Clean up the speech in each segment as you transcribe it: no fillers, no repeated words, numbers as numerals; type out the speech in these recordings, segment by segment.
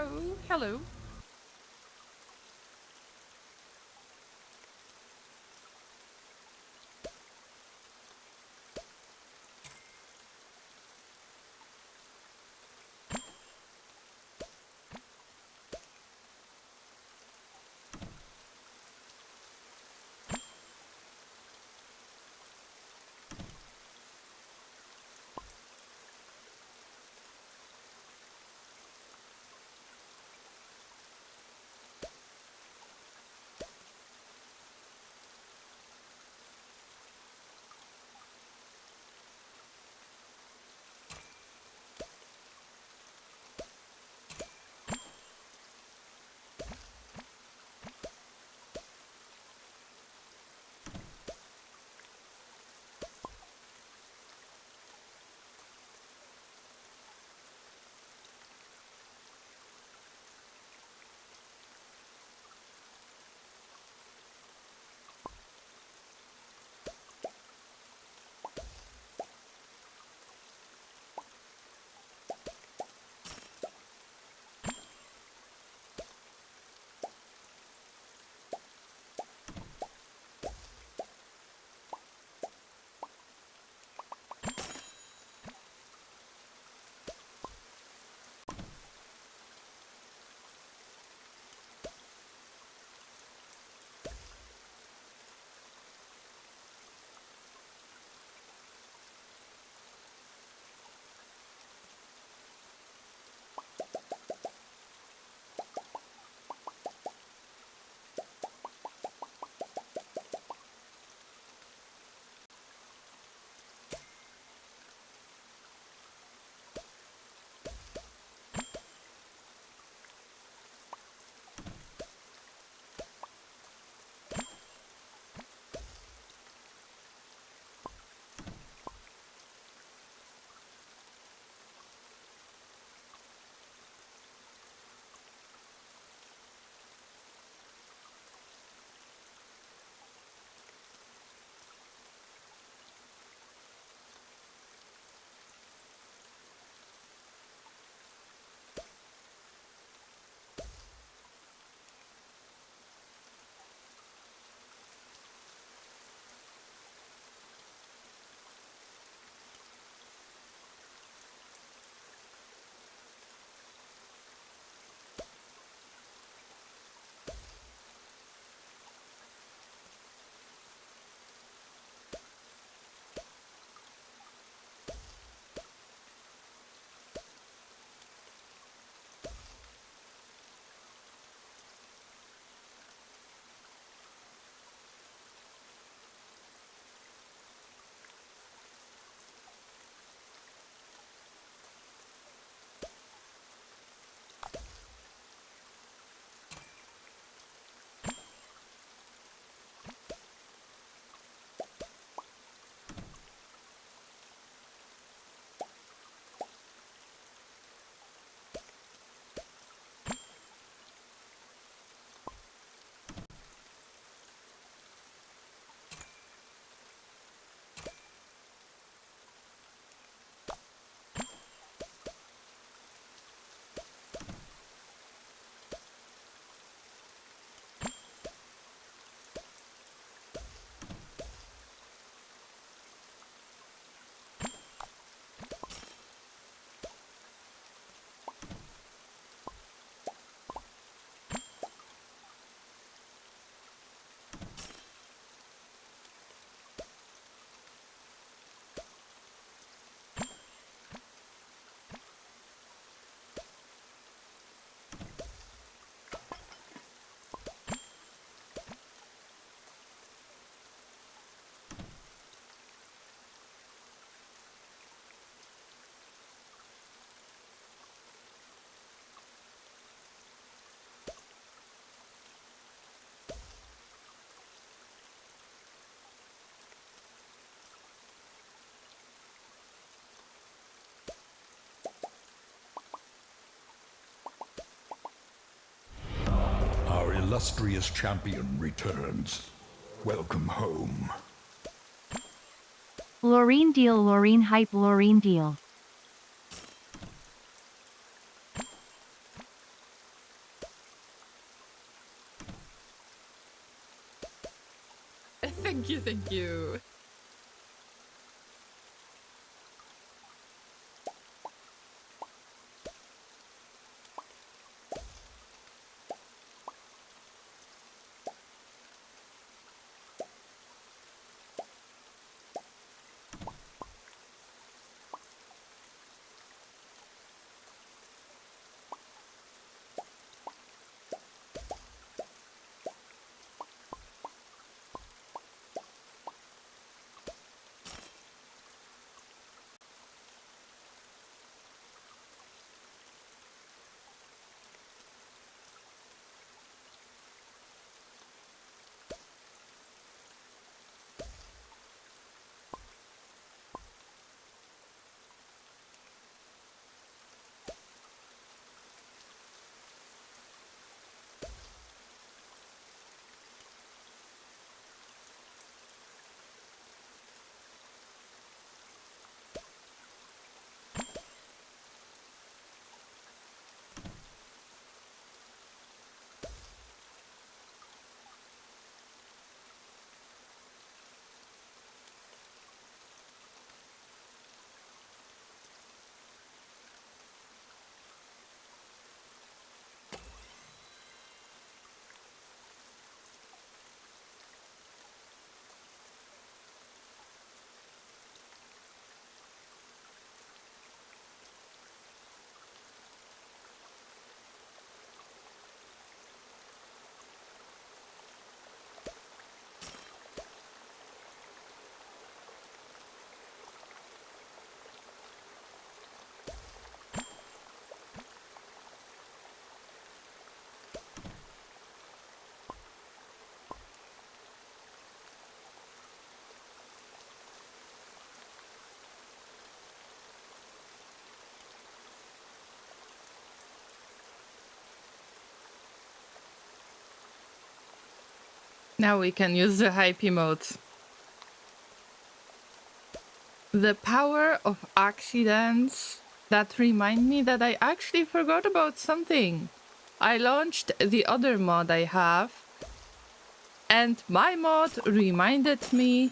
Oh, hello. Our illustrious champion returns. Welcome home. Laureen deal, Laureen hype, Laureen deal. you, thank you. Now we can use the hype emote. The power of accidents. That remind me that I actually forgot about something. I launched the other mod I have, and my mod reminded me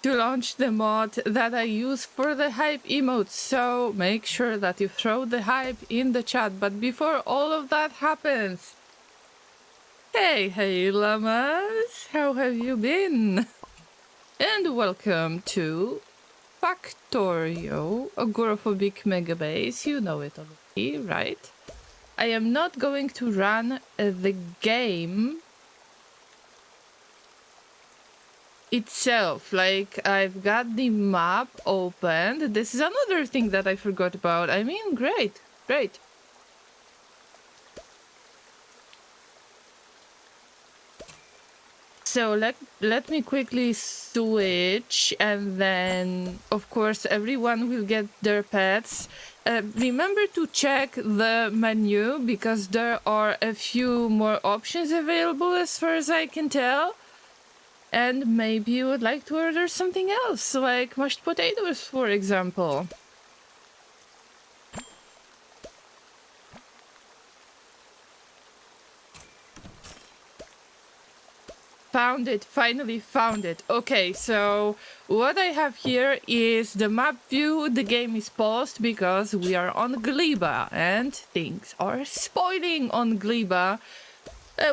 to launch the mod that I use for the hype emote. So make sure that you throw the hype in the chat. But before all of that happens, hey llamas, how have you been? And welcome to Factorio, Agoraphobic Megabase. You know it already, right? I am not going to run the game itself. Like, I've got the map opened. This is another thing that I forgot about. I mean, great. So let me quickly switch, and then of course everyone will get their pets. Remember to check the menu because there are a few more options available as far as I can tell. And maybe you would like to order something else, like mashed potatoes, for example. Found it, finally found it. Okay, so what I have here is the map view. The game is paused because we are on Gleba and things are spoiling on Gleba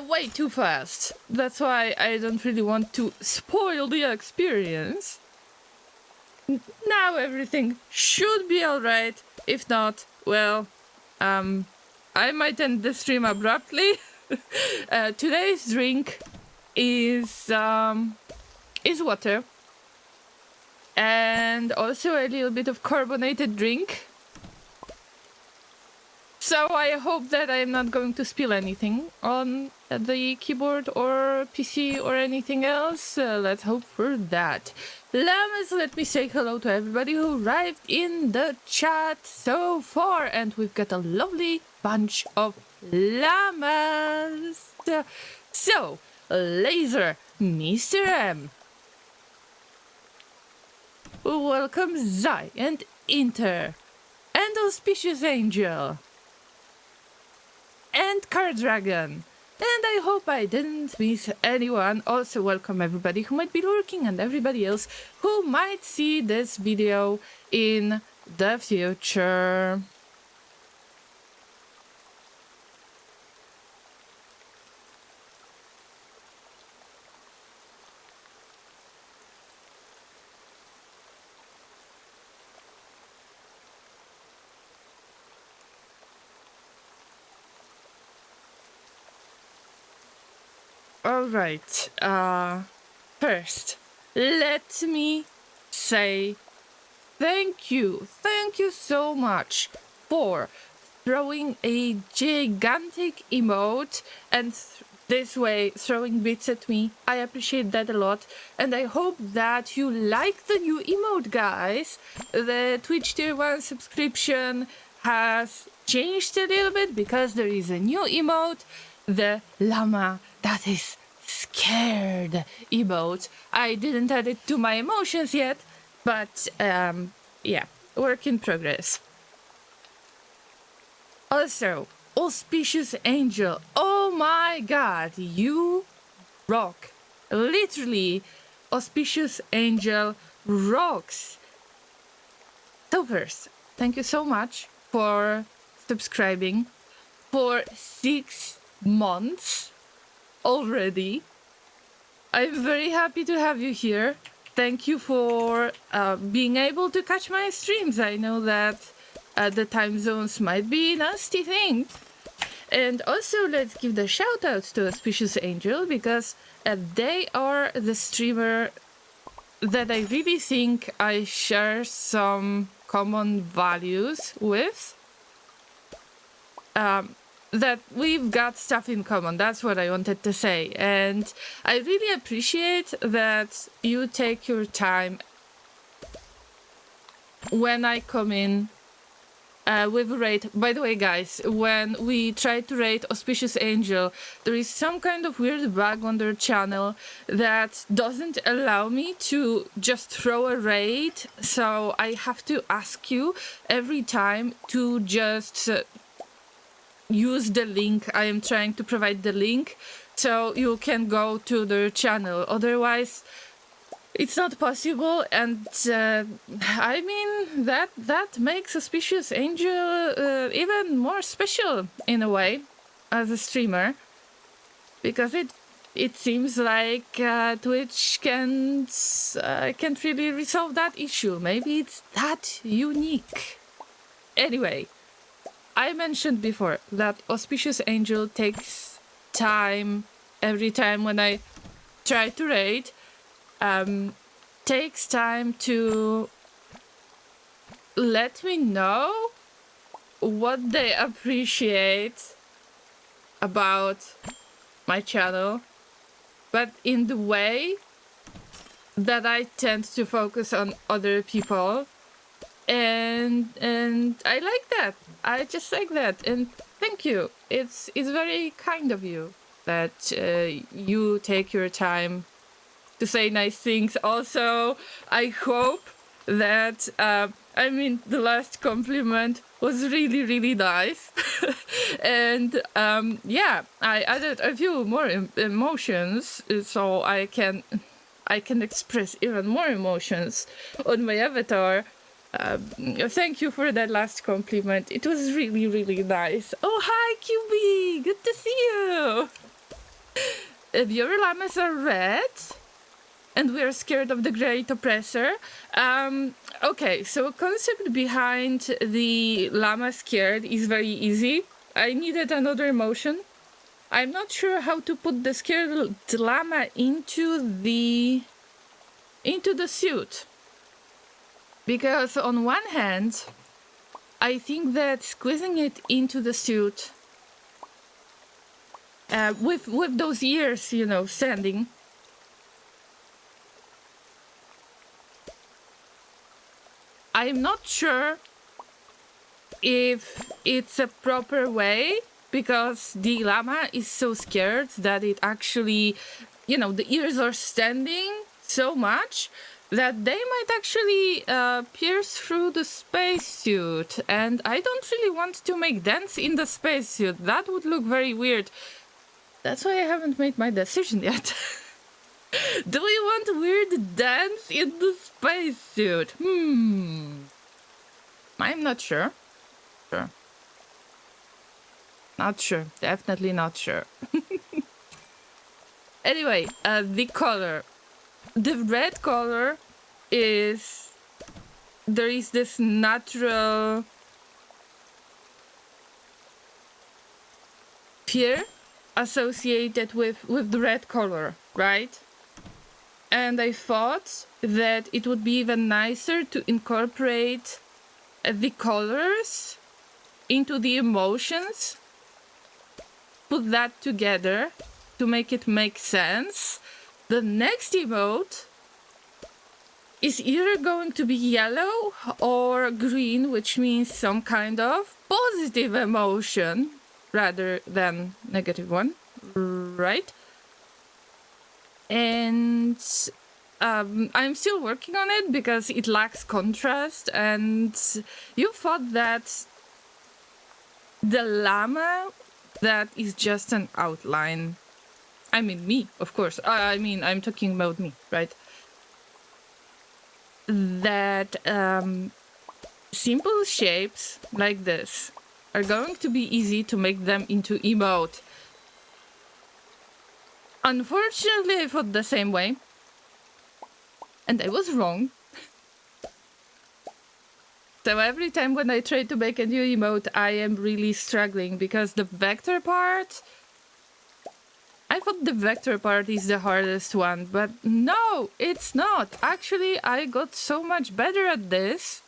way too fast. That's why I don't really want to spoil the experience. Now everything should be alright. If not, well, I might end the stream abruptly. Today's drink is water and also a little bit of carbonated drink. So I hope that I'm not going to spill anything on the keyboard or PC or anything else. Let's hope for that. Llamas, let me say hello to everybody who arrived in the chat so far, and we've got a lovely bunch of llamas. So, Laser, Mr. M. Welcome Zai and Inter. And Auspicious Angel. And Car Dragon. And I hope I didn't miss anyone. Also, welcome everybody who might be lurking and everybody else who might see this video in the future. All right. First, let me say thank you. Thank you so much for throwing a gigantic emote and this way throwing bits at me. I appreciate that a lot. And I hope that you like the new emote, guys. The Twitch Tier 1 subscription has changed a little bit because there is a new emote. The Llama that is scared emote. I didn't add it to my emotions yet, but yeah, work in progress. Also, Auspicious Angel. Oh my god, you rock. Literally, Auspicious Angel rocks. So first, thank you so much for subscribing for 6 months already. I'm very happy to have you here. Thank you for being able to catch my streams. I know that the time zones might be a nasty thing. And also, let's give the shout out to Auspicious Angel because they are the streamer that I really think I share some common values with. That we've got stuff in common. That's what I wanted to say. And I really appreciate that you take your time when I come in with a raid. By the way, guys, when we try to raid Auspicious Angel, there is some kind of weird bug on their channel that doesn't allow me to just throw a raid. So I have to ask you every time to just use the link. I am trying to provide the link so you can go to their channel. Otherwise, it's not possible. And I mean that makes Auspicious Angel even more special in a way as a streamer, because it seems like Twitch can't really resolve that issue. Maybe it's that unique. Anyway, I mentioned before that Auspicious Angel takes time every time when I try to raid. Takes time to let me know what they appreciate about my channel, but in the way that I tend to focus on other people. And I like that. I just like that. And thank you. It's very kind of you that you take your time to say nice things. Also, I hope that I mean, the last compliment was really, really nice. And yeah, I added a few more emotions so I can express even more emotions on my avatar. Thank you for that last compliment. It was really, really nice. Oh, hi, QB! Good to see you! Your llamas are red, and we are scared of the great oppressor. Okay, so concept behind the llama scared is very easy. I needed another emotion. I'm not sure how to put the scared llama into the suit. Because on one hand, I think that squeezing it into the suit with those ears, you know, standing, I'm not sure if it's a proper way, because the llama is so scared that it actually, you know, the ears are standing so much that they might actually pierce through the spacesuit. And I don't really want to make dents in the spacesuit. That would look very weird. That's why I haven't made my decision yet. Do we want weird dance in the spacesuit? I'm not sure. Not sure. Definitely not sure. Anyway, the color. The red color is... There is this natural fear associated with the red color, right? And I thought that it would be even nicer to incorporate the colors into the emotions, put that together to make it make sense. The next emote is either going to be yellow or green, which means some kind of positive emotion rather than negative one, right? And I'm still working on it because it lacks contrast, and you thought that the llama, that is just an outline. I mean, me, of course. I mean, I'm talking about me, right? That simple shapes like this are going to be easy to make them into emote. Unfortunately, I thought the same way. And I was wrong. So every time when I try to make a new emote, I am really struggling because the vector part... I thought the vector part is the hardest one, but no, it's not. Actually, I got so much better at this,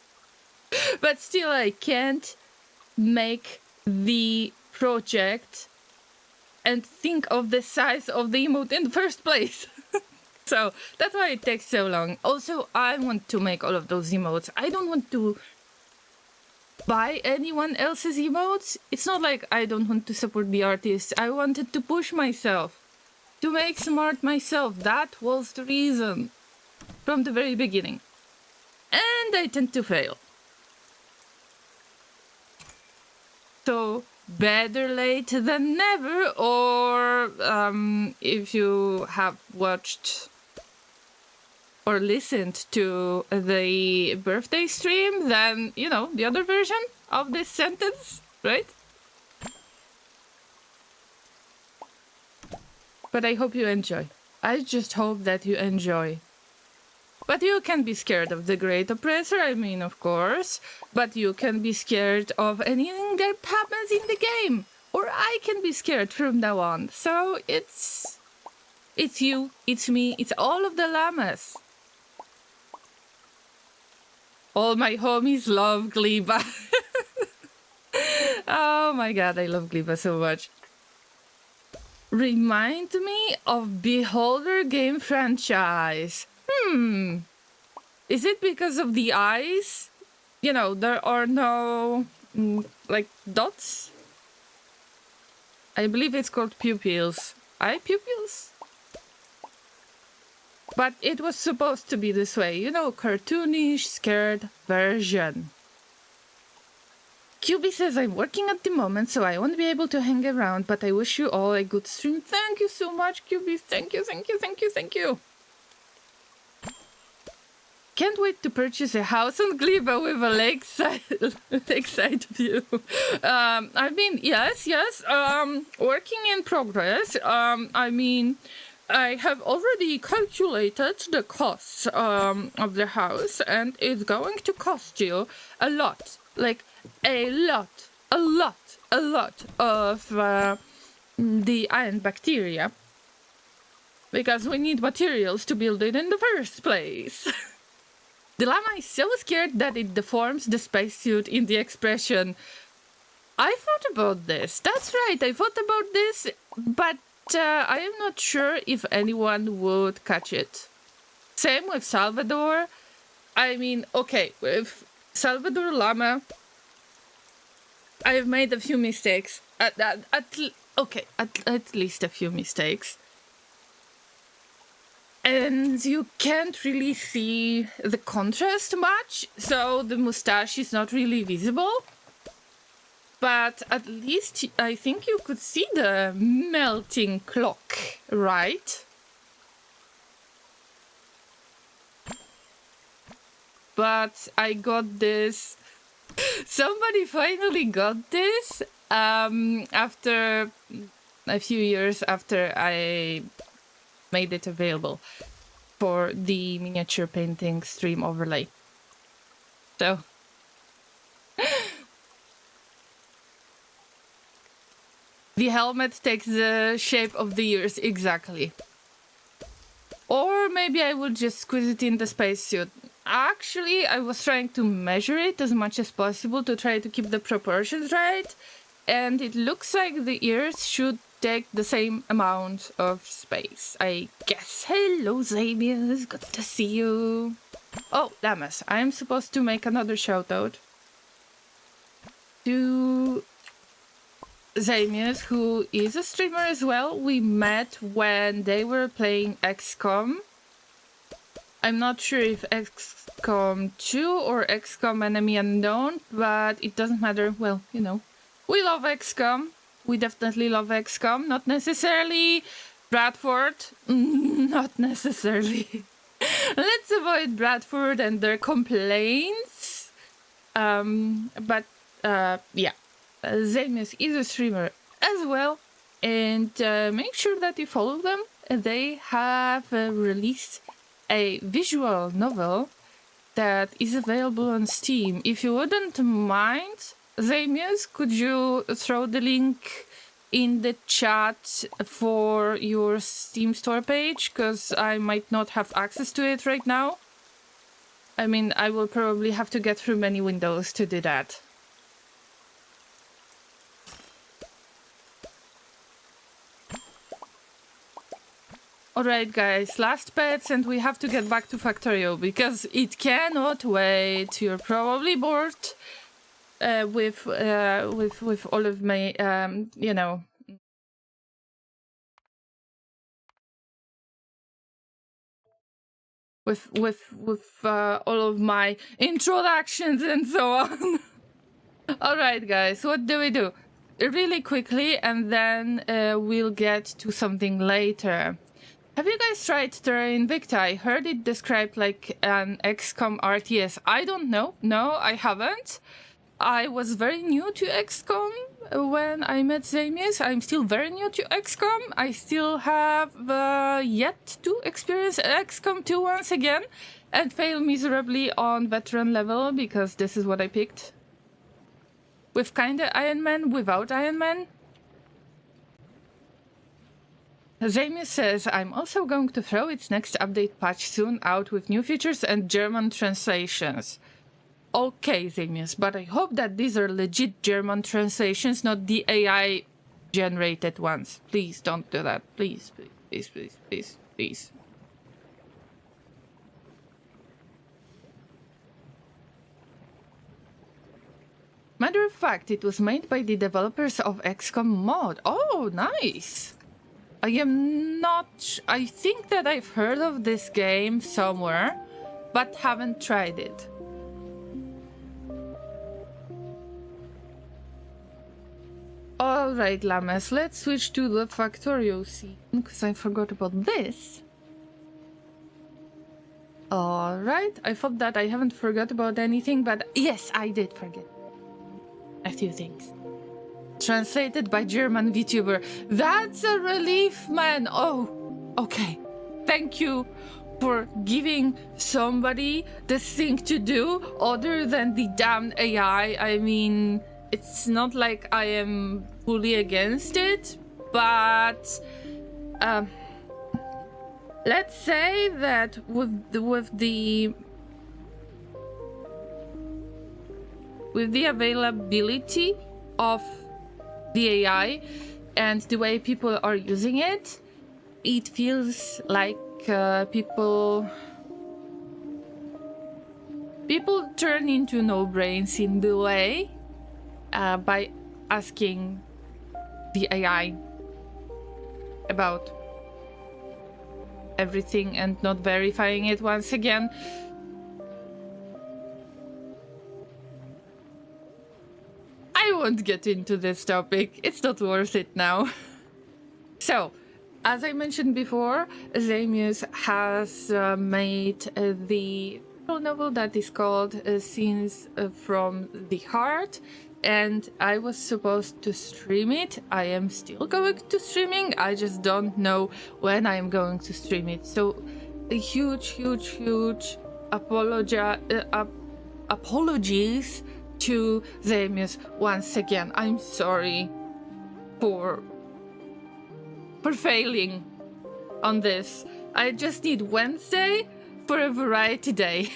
but still I can't make the project and think of the size of the emote in the first place. So that's why it takes so long. Also, I want to make all of those emotes. I don't want to buy anyone else's emotes. It's not like I don't want to support the artists. I wanted to push myself, to make some art myself. That was the reason from the very beginning. And I tend to fail. So better late than never, or if you have watched or listened to the birthday stream, then, you know, the other version of this sentence, right? But I hope you enjoy. I just hope that you enjoy. But you can be scared of the great oppressor, I mean, of course. But you can be scared of anything that happens in the game. Or I can be scared from now on. So it's you, it's me, it's all of the llamas. All my homies love Gleba. Oh my god, I love Gleba so much. Remind me of Beholder game franchise. Is it because of the eyes? You know, there are no, like, dots? I believe it's called pupils. Eye pupils? But it was supposed to be this way. You know, cartoonish, scared version. QB says, I'm working at the moment, so I won't be able to hang around, but I wish you all a good stream. Thank you so much, QB. Thank you, thank you, thank you, thank you. Can't wait to purchase a house on Gleba with a lakeside view. I mean, yes, working in progress. I mean, I have already calculated the costs of the house, and it's going to cost you a lot. Like, a lot of the iron bacteria. Because we need materials to build it in the first place. The llama is so scared that it deforms the spacesuit in the expression. I thought about this. That's right, I thought about this, but I am not sure if anyone would catch it. Same with Salvador. I mean, okay, with Salvador Llama, I've made a few mistakes. At least a few mistakes. And you can't really see the contrast much, so the mustache is not really visible. But at least I think you could see the melting clock, right? But I got this. Somebody finally got this after a few years after I made it available for the miniature painting stream overlay. So the helmet takes the shape of the ears exactly. Or maybe I will just squeeze it in the spacesuit. Actually, I was trying to measure it as much as possible to try to keep the proportions right. And it looks like the ears should take the same amount of space, I guess. Hello, Xavius. Good to see you. Oh, Llamas. I'm supposed to make another shout out to Xamius, who is a streamer as well. We met when they were playing XCOM. I'm not sure if XCOM 2 or XCOM Enemy Unknown, but it doesn't matter. Well, you know, we love XCOM. We definitely love XCOM. Not necessarily Bradford. Not necessarily. Let's avoid Bradford and their complaints. But yeah. Xamius is a streamer as well, and make sure that you follow them. They have released a visual novel that is available on Steam. If you wouldn't mind, Xamius, could you throw the link in the chat for your Steam store page? Because I might not have access to it right now. I mean, I will probably have to get through many windows to do that. Alright guys, last pets, and we have to get back to Factorio because it cannot wait. You're probably bored with all of my you know, with all of my introductions and so on. Alright guys, what do we do? Really quickly, and then we'll get to something later. Have you guys tried Terra Invicta? I heard it described like an XCOM RTS. I don't know. No, I haven't. I was very new to XCOM when I met Xamius. I'm still very new to XCOM. I still have yet to experience XCOM 2 once again and fail miserably on veteran level because this is what I picked. With kinda Iron Man, without Iron Man. Xamius says, I'm also going to throw its next update patch soon out with new features and German translations. Okay, Xamius, but I hope that these are legit German translations, not the AI generated ones. Please don't do that. Please, please, please, please, please, please. Matter of fact, it was made by the developers of XCOM mod. Oh, nice. I am not... I think that I've heard of this game somewhere, but haven't tried it. Alright, Llamas, let's switch to the Factorio scene, because I forgot about this. Alright, I thought that I haven't forgot about anything, but yes, I did forget a few things. Translated by German VTuber. That's a relief, man. Oh, okay. Thank you for giving somebody the thing to do other than the damned AI. I mean, it's not like I am fully against it, but let's say that with the availability of the AI and the way people are using it, it feels like people turn into no-brains in the way by asking the AI about everything and not verifying it once again. I won't get into this topic. It's not worth it now. So, as I mentioned before, Zamius has made the novel that is called Scenes from the Heart, and I was supposed to stream it. I am still going to streaming. I just don't know when I am going to stream it. So, a huge apologies to Zamius once again. I'm sorry for failing on this. I just need Wednesday for a variety day.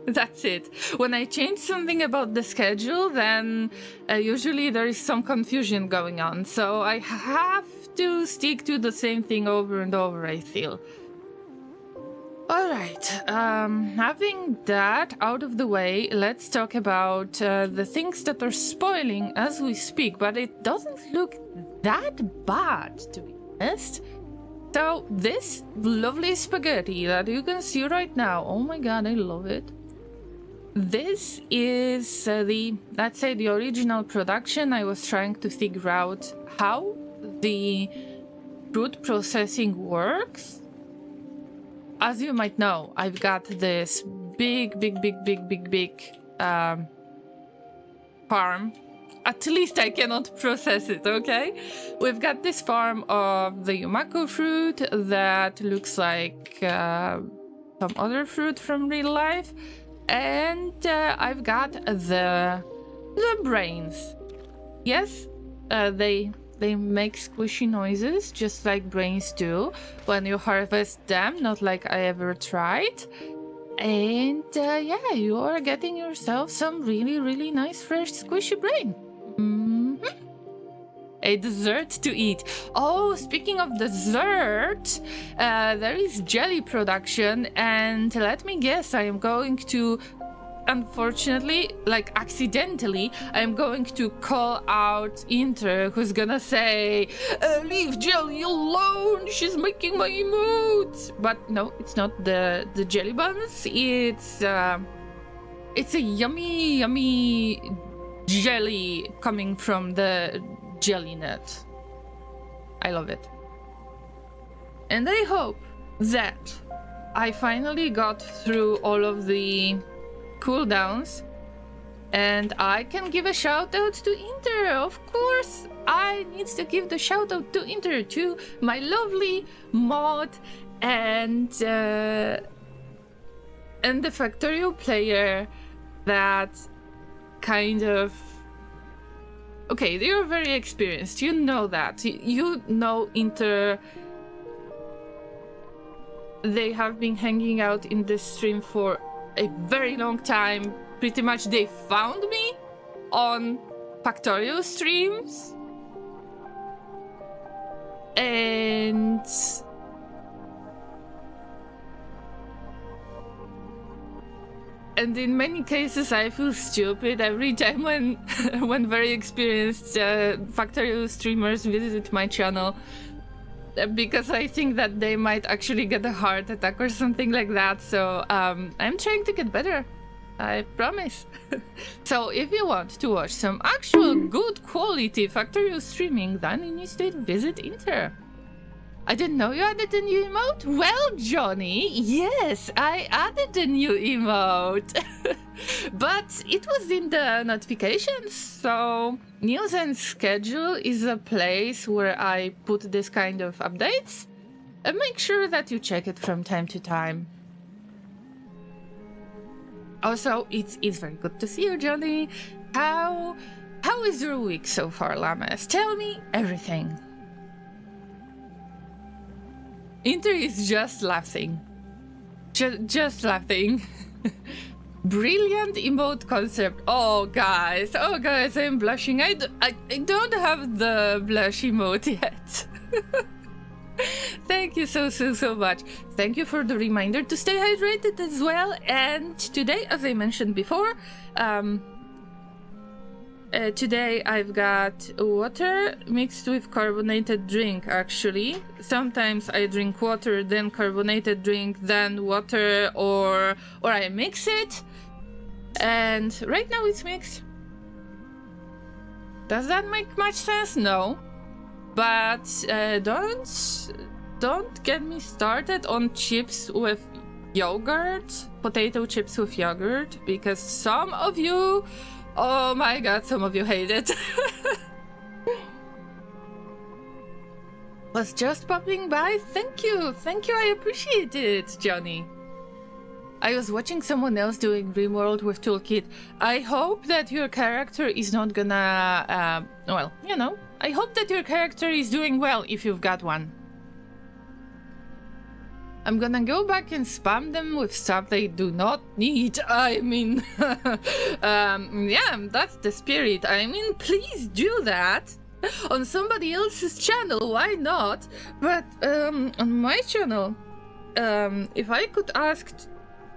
That's it. When I change something about the schedule, then usually there is some confusion going on. So I have to stick to the same thing over and over, I feel. Alright, having that out of the way, let's talk about the things that are spoiling as we speak, but it doesn't look that bad, to be honest. So, this lovely spaghetti that you can see right now, oh my god, I love it. This is let's say the original production. I was trying to figure out how the food processing works. As you might know, I've got this big farm. At least I cannot process it, okay? We've got this farm of the Yumako fruit that looks like some other fruit from real life. And I've got the brains. Yes, they make squishy noises, just like brains do when you harvest them, not like I ever tried. And yeah, you are getting yourself some really nice fresh squishy brain. A dessert to eat. Oh, speaking of dessert, there is jelly production, and let me guess, I am going to, unfortunately, like accidentally, I'm going to call out Inter, who's gonna say, leave jelly alone, she's making my moods. But no, it's not the jelly buns, it's a yummy jelly coming from the jelly nut. I love it. And I hope that I finally got through all of the cooldowns and I can give a shout out to Inter. Of course, I need to give the shout out to Inter, to my lovely mod and the Factorio player that kind of... Okay, you're very experienced, you know that. You know Inter. They have been hanging out in this stream for a very long time. Pretty much they found me on Factorio streams. And... And in many cases, I feel stupid every time when very experienced Factorio streamers visit my channel, because I think that they might actually get a heart attack or something like that. So I'm trying to get better, I promise. So if you want to watch some actual good quality Factorio streaming, then you need to visit Inter. I didn't know you added a new emote? Well, Johnny, yes, I added a new emote. But it was in the notifications, so news and schedule is a place where I put this kind of updates. And make sure that you check it from time to time. Also, it's very good to see you, Johnny. How is your week so far, Llamas? Tell me everything. Inter is just laughing. Just laughing. Brilliant emote concept. Oh guys, I'm blushing. I don't have the blush emote yet. Thank you so much. Thank you for the reminder to stay hydrated as well. And today, as I mentioned before, today I've got water mixed with carbonated drink, actually. Sometimes I drink water, then carbonated drink, then water, or I mix it. And right now it's mixed. Does that make much sense? No. But don't get me started on chips with yogurt, potato chips with yogurt, because some of you, oh my god, some of you hate it. Was just popping by. Thank you, I appreciate it, Johnny. I was watching someone else doing RimWorld with Toolkit. I hope that your character is not gonna, well, you know, I hope that your character is doing well if you've got one. I'm gonna go back and spam them with stuff they do not need. I mean, yeah, that's the spirit. I mean, please do that on somebody else's channel. Why not? But on my channel, if I could ask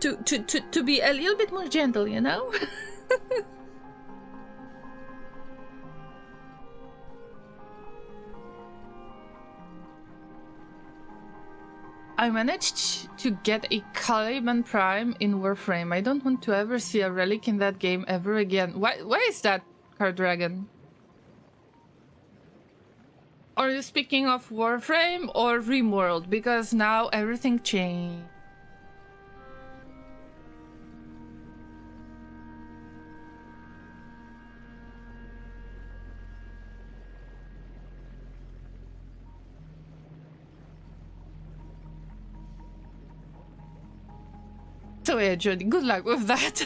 to be a little bit more gentle, you know? I managed to get a Caliban Prime in Warframe. I don't want to ever see a relic in that game ever again. Why is that, Card Dragon? Are you speaking of Warframe or RimWorld? Because now everything changed. So yeah, Jody, good luck with that.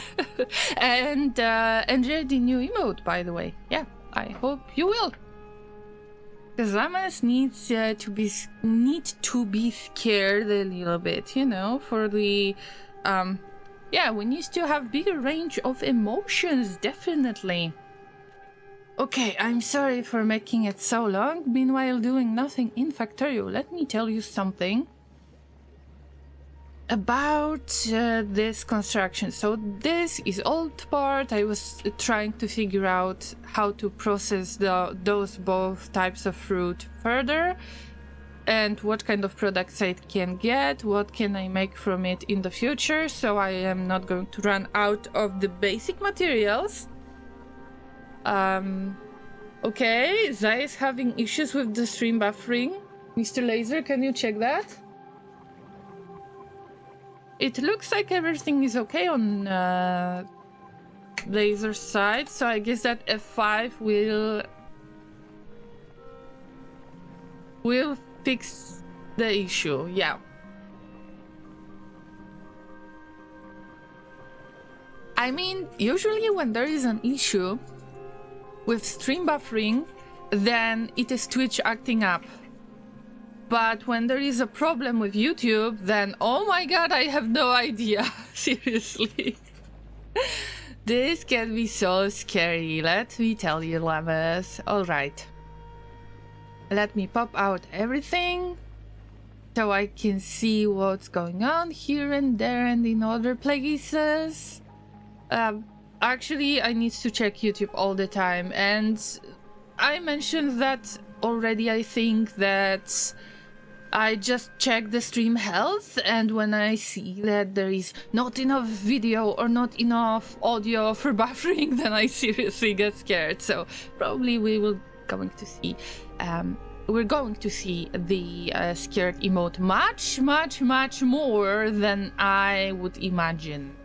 And enjoy the new emote, by the way. Yeah, I hope you will. Because Llamas needs to be scared a little bit, you know, for the yeah, we need to have bigger range of emotions, definitely. Okay, I'm sorry for making it so long. Meanwhile, doing nothing in Factorio. Let me tell you something about this construction. So this is old part. I was trying to figure out how to process those both types of fruit further, and what kind of products I can get, what can I make from it in the future, so I am not going to run out of the basic materials. Okay, Zai is having issues with the stream buffering. Mr. Laser, can you check that? It looks like everything is okay on Laser's side, so I guess that F5 will fix the issue. Yeah. I mean, usually when there is an issue with stream buffering, then it is Twitch acting up. But when there is a problem with YouTube, then oh my god, I have no idea. Seriously. This can be so scary, let me tell you, Llamas. Alright. Let me pop out everything so I can see what's going on here and there and in other places. Actually, I need to check YouTube all the time, and I mentioned that already. I think that I just check the stream health, and when I see that there is not enough video or not enough audio for buffering, then I seriously get scared. So probably we're going to see the scared emote much more than I would imagine.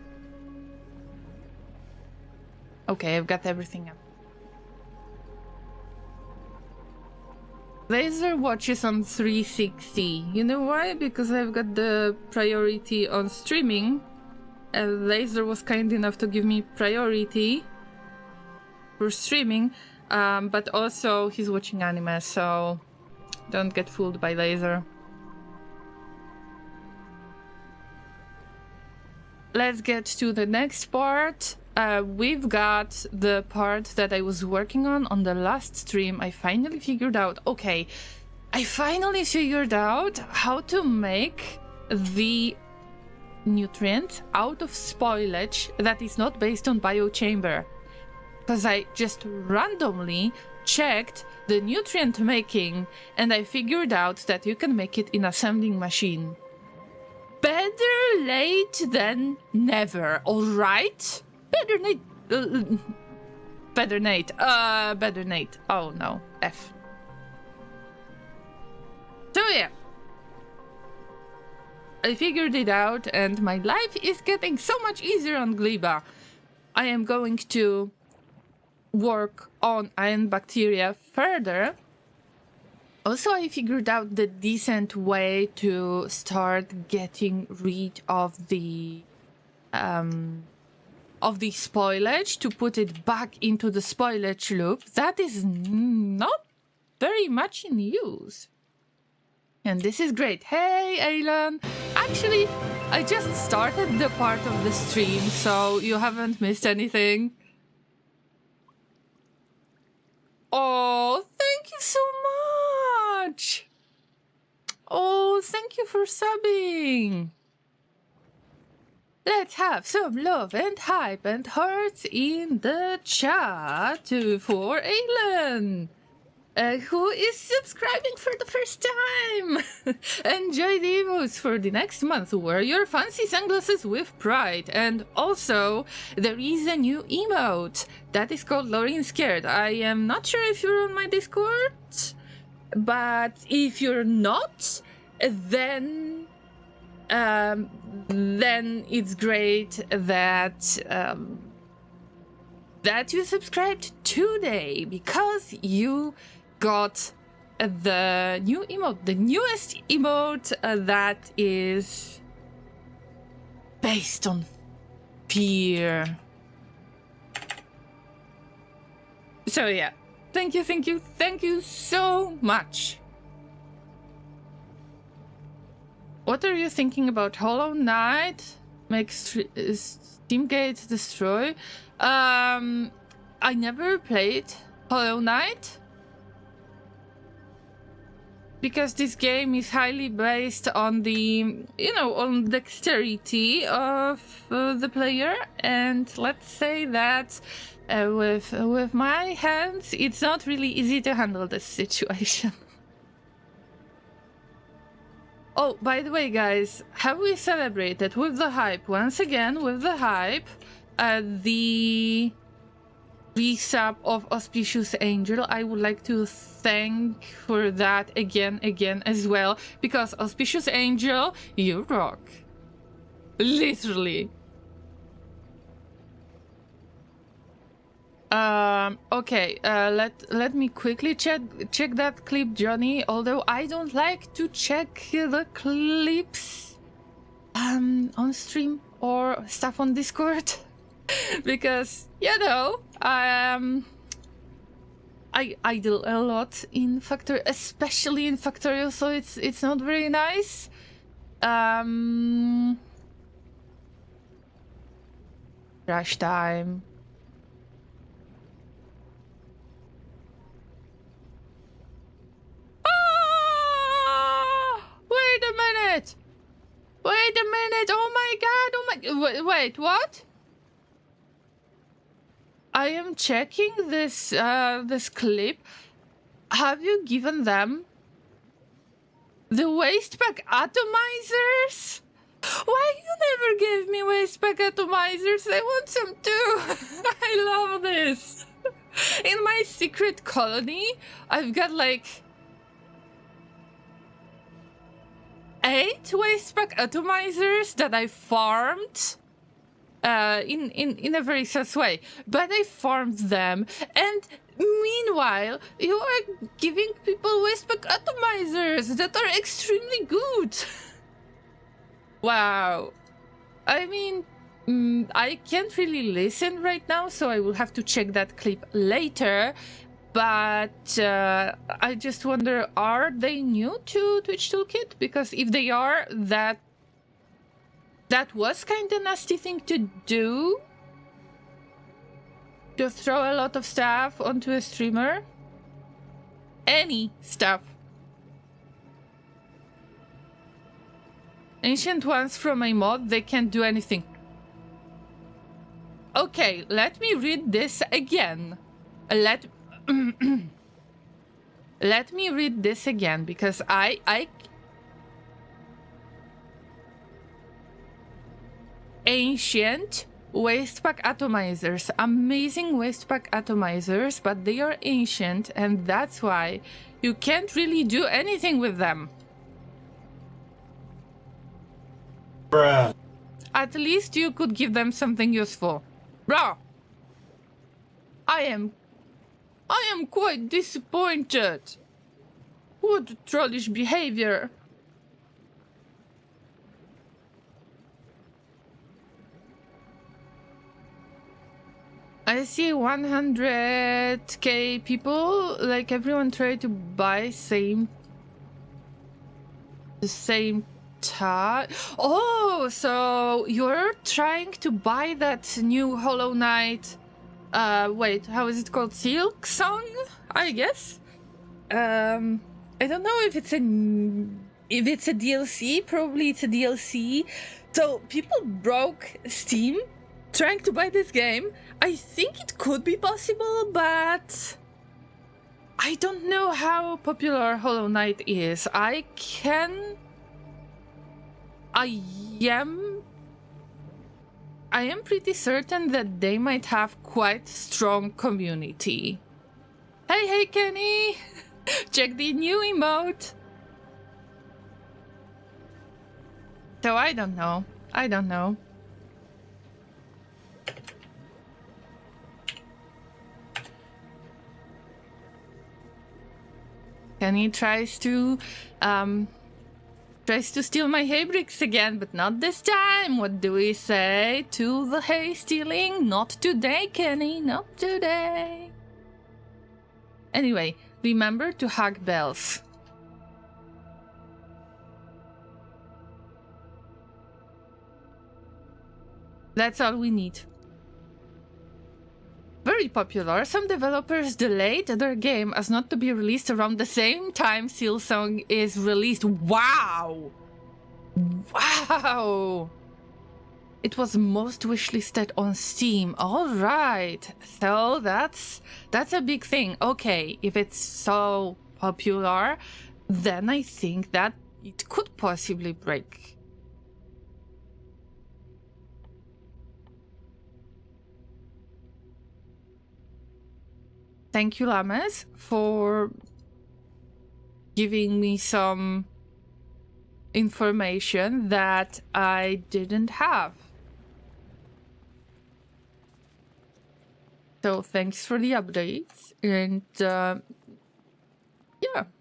Okay, I've got everything up. Laser watches on 360. You know why? Because I've got the priority on streaming. And Laser was kind enough to give me priority for streaming. But also he's watching anime, so don't get fooled by Laser. Let's get to the next part. We've got the part that I was working on the last stream. I finally figured out, okay, I finally figured out how to make the nutrient out of spoilage that is not based on biochamber. Because I just randomly checked the nutrient making and I figured out that you can make it in assembling machine. Better late than never, alright? Better late... Better Nate. Better Nate. Oh no. F. So yeah. I figured it out and my life is getting so much easier on Gleba. I am going to work on iron bacteria further. Also, I figured out the decent way to start getting rid of the spoilage, to put it back into the spoilage loop. That is not very much in use. And this is great. Hey, Alan. Actually, I just started the part of the stream, so you haven't missed anything. Oh, thank you so much. Oh, thank you for subbing. Let's have some love and hype and hearts in the chat for Alan, who is subscribing for the first time. Enjoy the emotes for the next month. Wear your fancy sunglasses with pride. And also, there is a new emote that is called Loreen Scared. I am not sure if you're on my Discord, but if you're not, then it's great that that you subscribed today, because you got the new emote, the newest emote that is based on fear. So yeah, thank you so much. What are you thinking about Hollow Knight? Makes Steamgate destroy? I never played Hollow Knight because this game is highly based on the, on dexterity of the player, and let's say that with my hands, it's not really easy to handle this situation. Oh, by the way, guys, have we celebrated with the hype? Once again, with the hype, the resub of Auspicious Angel. I would like to thank for that again as well, because Auspicious Angel, you rock. Literally. Okay, let me quickly check that clip, Johnny, although I don't like to check the clips on stream or stuff on Discord because I idle a lot in Factorio, especially in Factorio, so it's not very nice. Crash time. Wait a minute! Oh my god! Wait, what? I am checking this this clip. Have you given them the waste pack atomizers? Why you never gave me waste pack atomizers? I want some too. I love this. In my secret colony, I've got like 8 waste pack atomizers that I farmed in a very sus way, but I farmed them, and meanwhile you are giving people waste pack atomizers that are extremely good. Wow. I mean, I can't really listen right now, so I will have to check that clip later. But I just wonder, are they new to Twitch Toolkit? Because if they are, that was kind of nasty thing to do. To throw a lot of stuff onto a streamer. Any stuff. Ancient ones from a mod, they can't do anything. Okay, let me read this again. Let me read this again, because I ancient waste pack atomizers. Amazing waste pack atomizers, but they are ancient, and that's why you can't really do anything with them. Bruh. At least you could give them something useful. Bro! I am quite disappointed. What trollish behavior. I see 100k people, like everyone tried to buy the same time. Oh, so you're trying to buy that new Hollow Knight, wait, how is it called? Silk Song, I guess? I don't know if it's a DLC, probably it's a DLC. So people broke Steam trying to buy this game. I think it could be possible, but I don't know how popular Hollow Knight is. I am pretty certain that they might have quite strong community. Hey Kenny! Check the new emote! So I don't know. Kenny tries to steal my hay bricks again, but not this time. What do we say to the hay stealing? Not today, Kenny, not today. Anyway, remember to hug bells. That's all we need. Very popular. Some developers delayed their game as not to be released around the same time Silksong is released. Wow! Wow! It was most wishlisted on Steam. Alright. So that's a big thing. Okay, if it's so popular, then I think that it could possibly break. Thank you, Llamas, for giving me some information that I didn't have. So thanks for the updates, and yeah,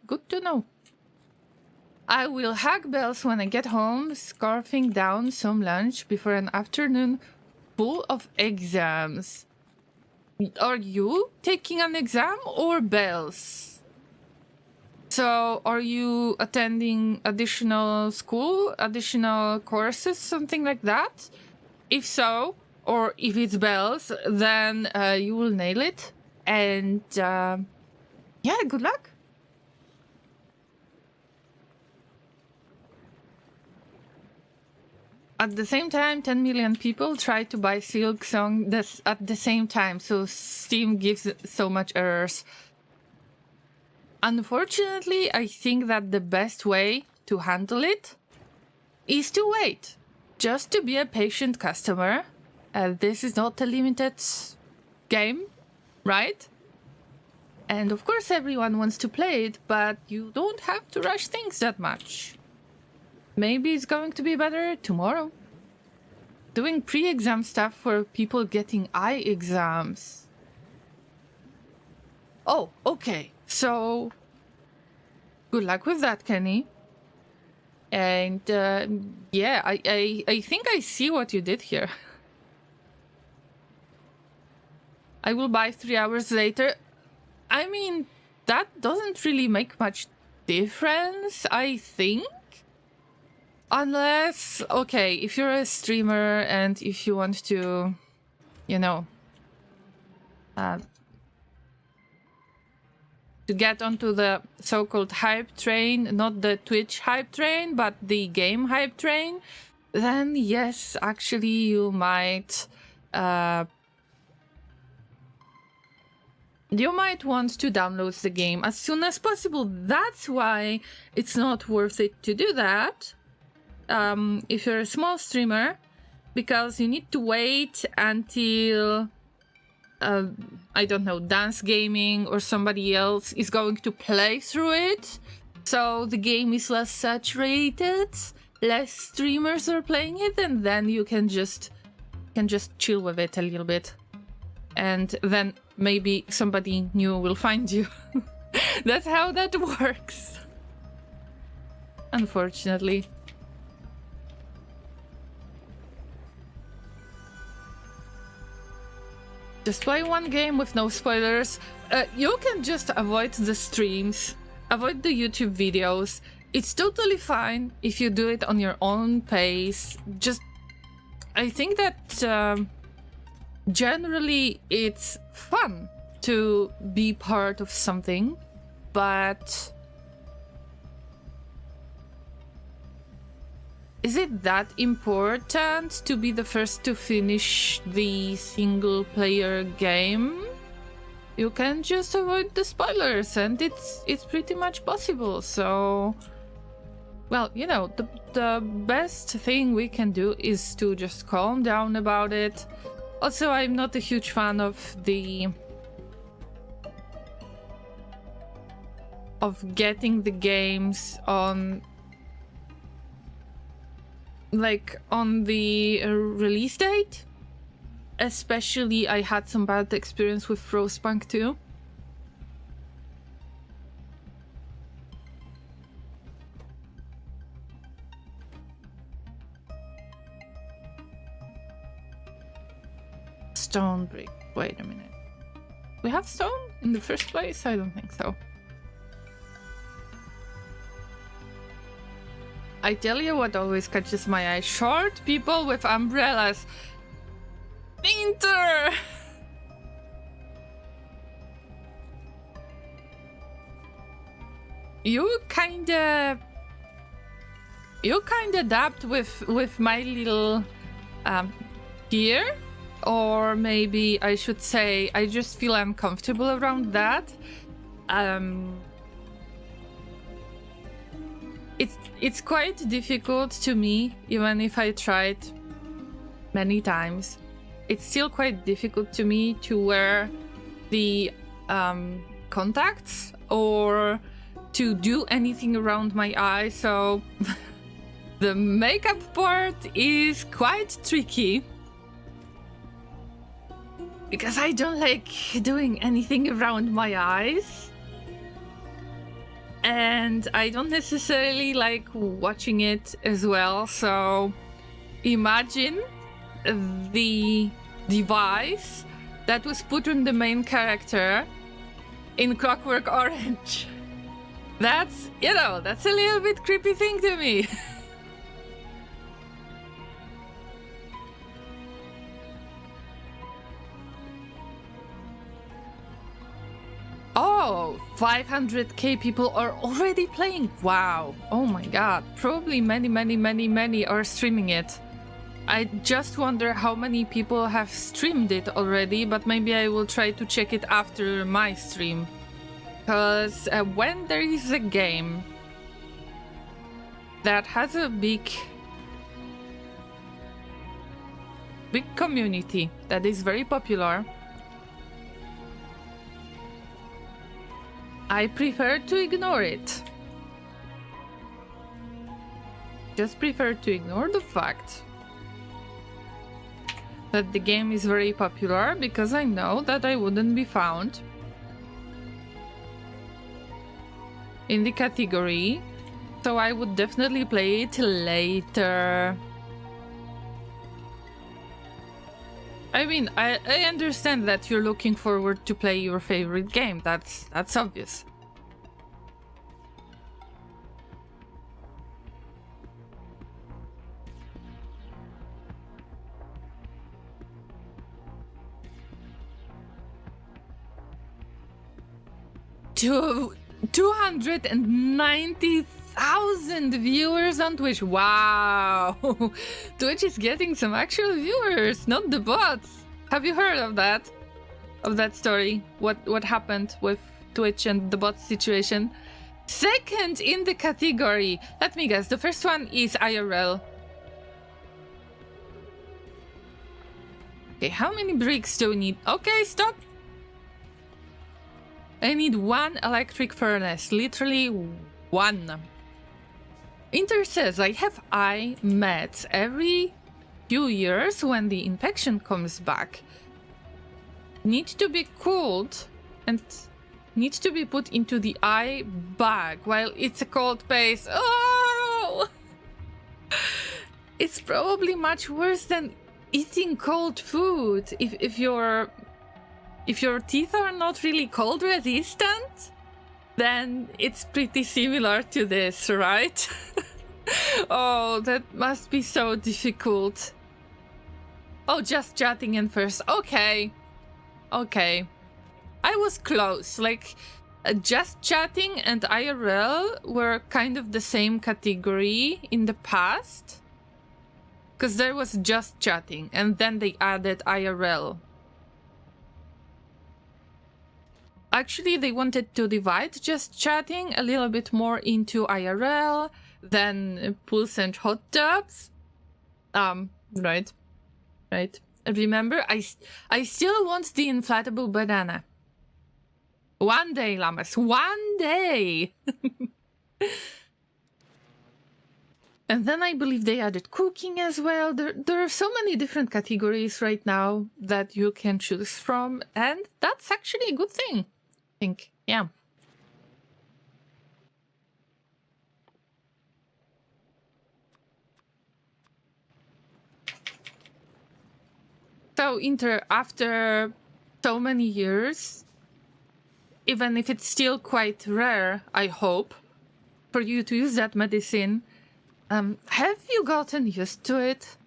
good to know. I will hug bells when I get home, scarfing down some lunch before an afternoon full of exams. Are you taking an exam or bells? So are you attending additional school, additional courses, something like that? If so, or if it's bells, then you will nail it. And yeah, good luck. At the same time, 10 million people try to buy Silksong at the same time, so Steam gives so much errors. Unfortunately, I think that the best way to handle it is to wait. Just to be a patient customer. This is not a limited game, right? And of course everyone wants to play it, but you don't have to rush things that much. Maybe it's going to be better tomorrow. Doing pre-exam stuff for people getting eye exams. Oh, okay. So, good luck with that, Kenny. And yeah, I think I see what you did here. I will buy 3 hours later. I mean, that doesn't really make much difference, I think. Unless, okay, if you're a streamer and if you want to, you know, to get onto the so-called hype train, not the Twitch hype train, but the game hype train, then yes, actually you might want to download the game as soon as possible. That's why it's not worth it to do that. If you're a small streamer, because you need to wait until I don't know, Dance Gaming or somebody else is going to play through it, so the game is less saturated, less streamers are playing it, and then you can just chill with it a little bit, and then maybe somebody new will find you. That's how that works, unfortunately. Just play one game with no spoilers. You can just avoid the streams, avoid the YouTube videos. It's totally fine if you do it on your own pace. Just, I think that generally it's fun to be part of something, but is it that important to be the first to finish the single player game? You can just avoid the spoilers, and it's pretty much possible. So, well, you know, the best thing we can do is to just calm down about it. Also, I'm not a huge fan of getting the games on the release date. Especially, I had some bad experience with Frostpunk 2. Stone brick. Wait a minute. We have stone in the first place? I don't think so. I tell you what always catches my eye. Short people with umbrellas. Painter! You kinda adapt with my little fear, or maybe I should say I just feel uncomfortable around that. It's quite difficult to me, even if I tried many times. It's still quite difficult to me to wear the contacts or to do anything around my eye, so the makeup part is quite tricky. Because I don't like doing anything around my eyes. And I don't necessarily like watching it as well, so imagine the device that was put on the main character in Clockwork Orange. That's, you know, that's a little bit creepy thing to me. Oh, 500k people are already playing. Wow. Oh my god. Probably many are streaming it. I just wonder how many people have streamed it already, but maybe I will try to check it after my stream. Because when there is a game that has a big community that is very popular, I prefer to ignore it. Just prefer to ignore the fact that the game is very popular, because I know that I wouldn't be found in the category, so I would definitely play it later. I mean, I understand that you're looking forward to play your favorite game. That's obvious. To 290,000 viewers on Twitch. Wow. Twitch is getting some actual viewers, not the bots. Have you heard of that? Of that story? What happened with Twitch and the bot situation? Second in the category. Let me guess. The first one is IRL. Okay, how many bricks do we need? Okay, stop. I need 1 electric furnace, literally 1. Inter says I have eye meds every few years when the infection comes back. Need to be cooled and need to be put into the eye bag while it's a cold paste. Oh! It's probably much worse than eating cold food. If your teeth are not really cold resistant, then it's pretty similar to this, right? Oh, that must be so difficult. Oh, just chatting in first. Okay. Okay. I was close. Like, just chatting and IRL were kind of the same category in the past. Because there was just chatting, and then they added IRL. Actually, they wanted to divide just chatting a little bit more into IRL, then pools and hot tubs. Right. Remember, I still want the inflatable banana. One day, Llamas, one day! And then I believe they added cooking as well. There are so many different categories right now that you can choose from, and that's actually a good thing, I think. Yeah. So, Inter, after so many years, even if it's still quite rare, I hope, for you to use that medicine, have you gotten used to it?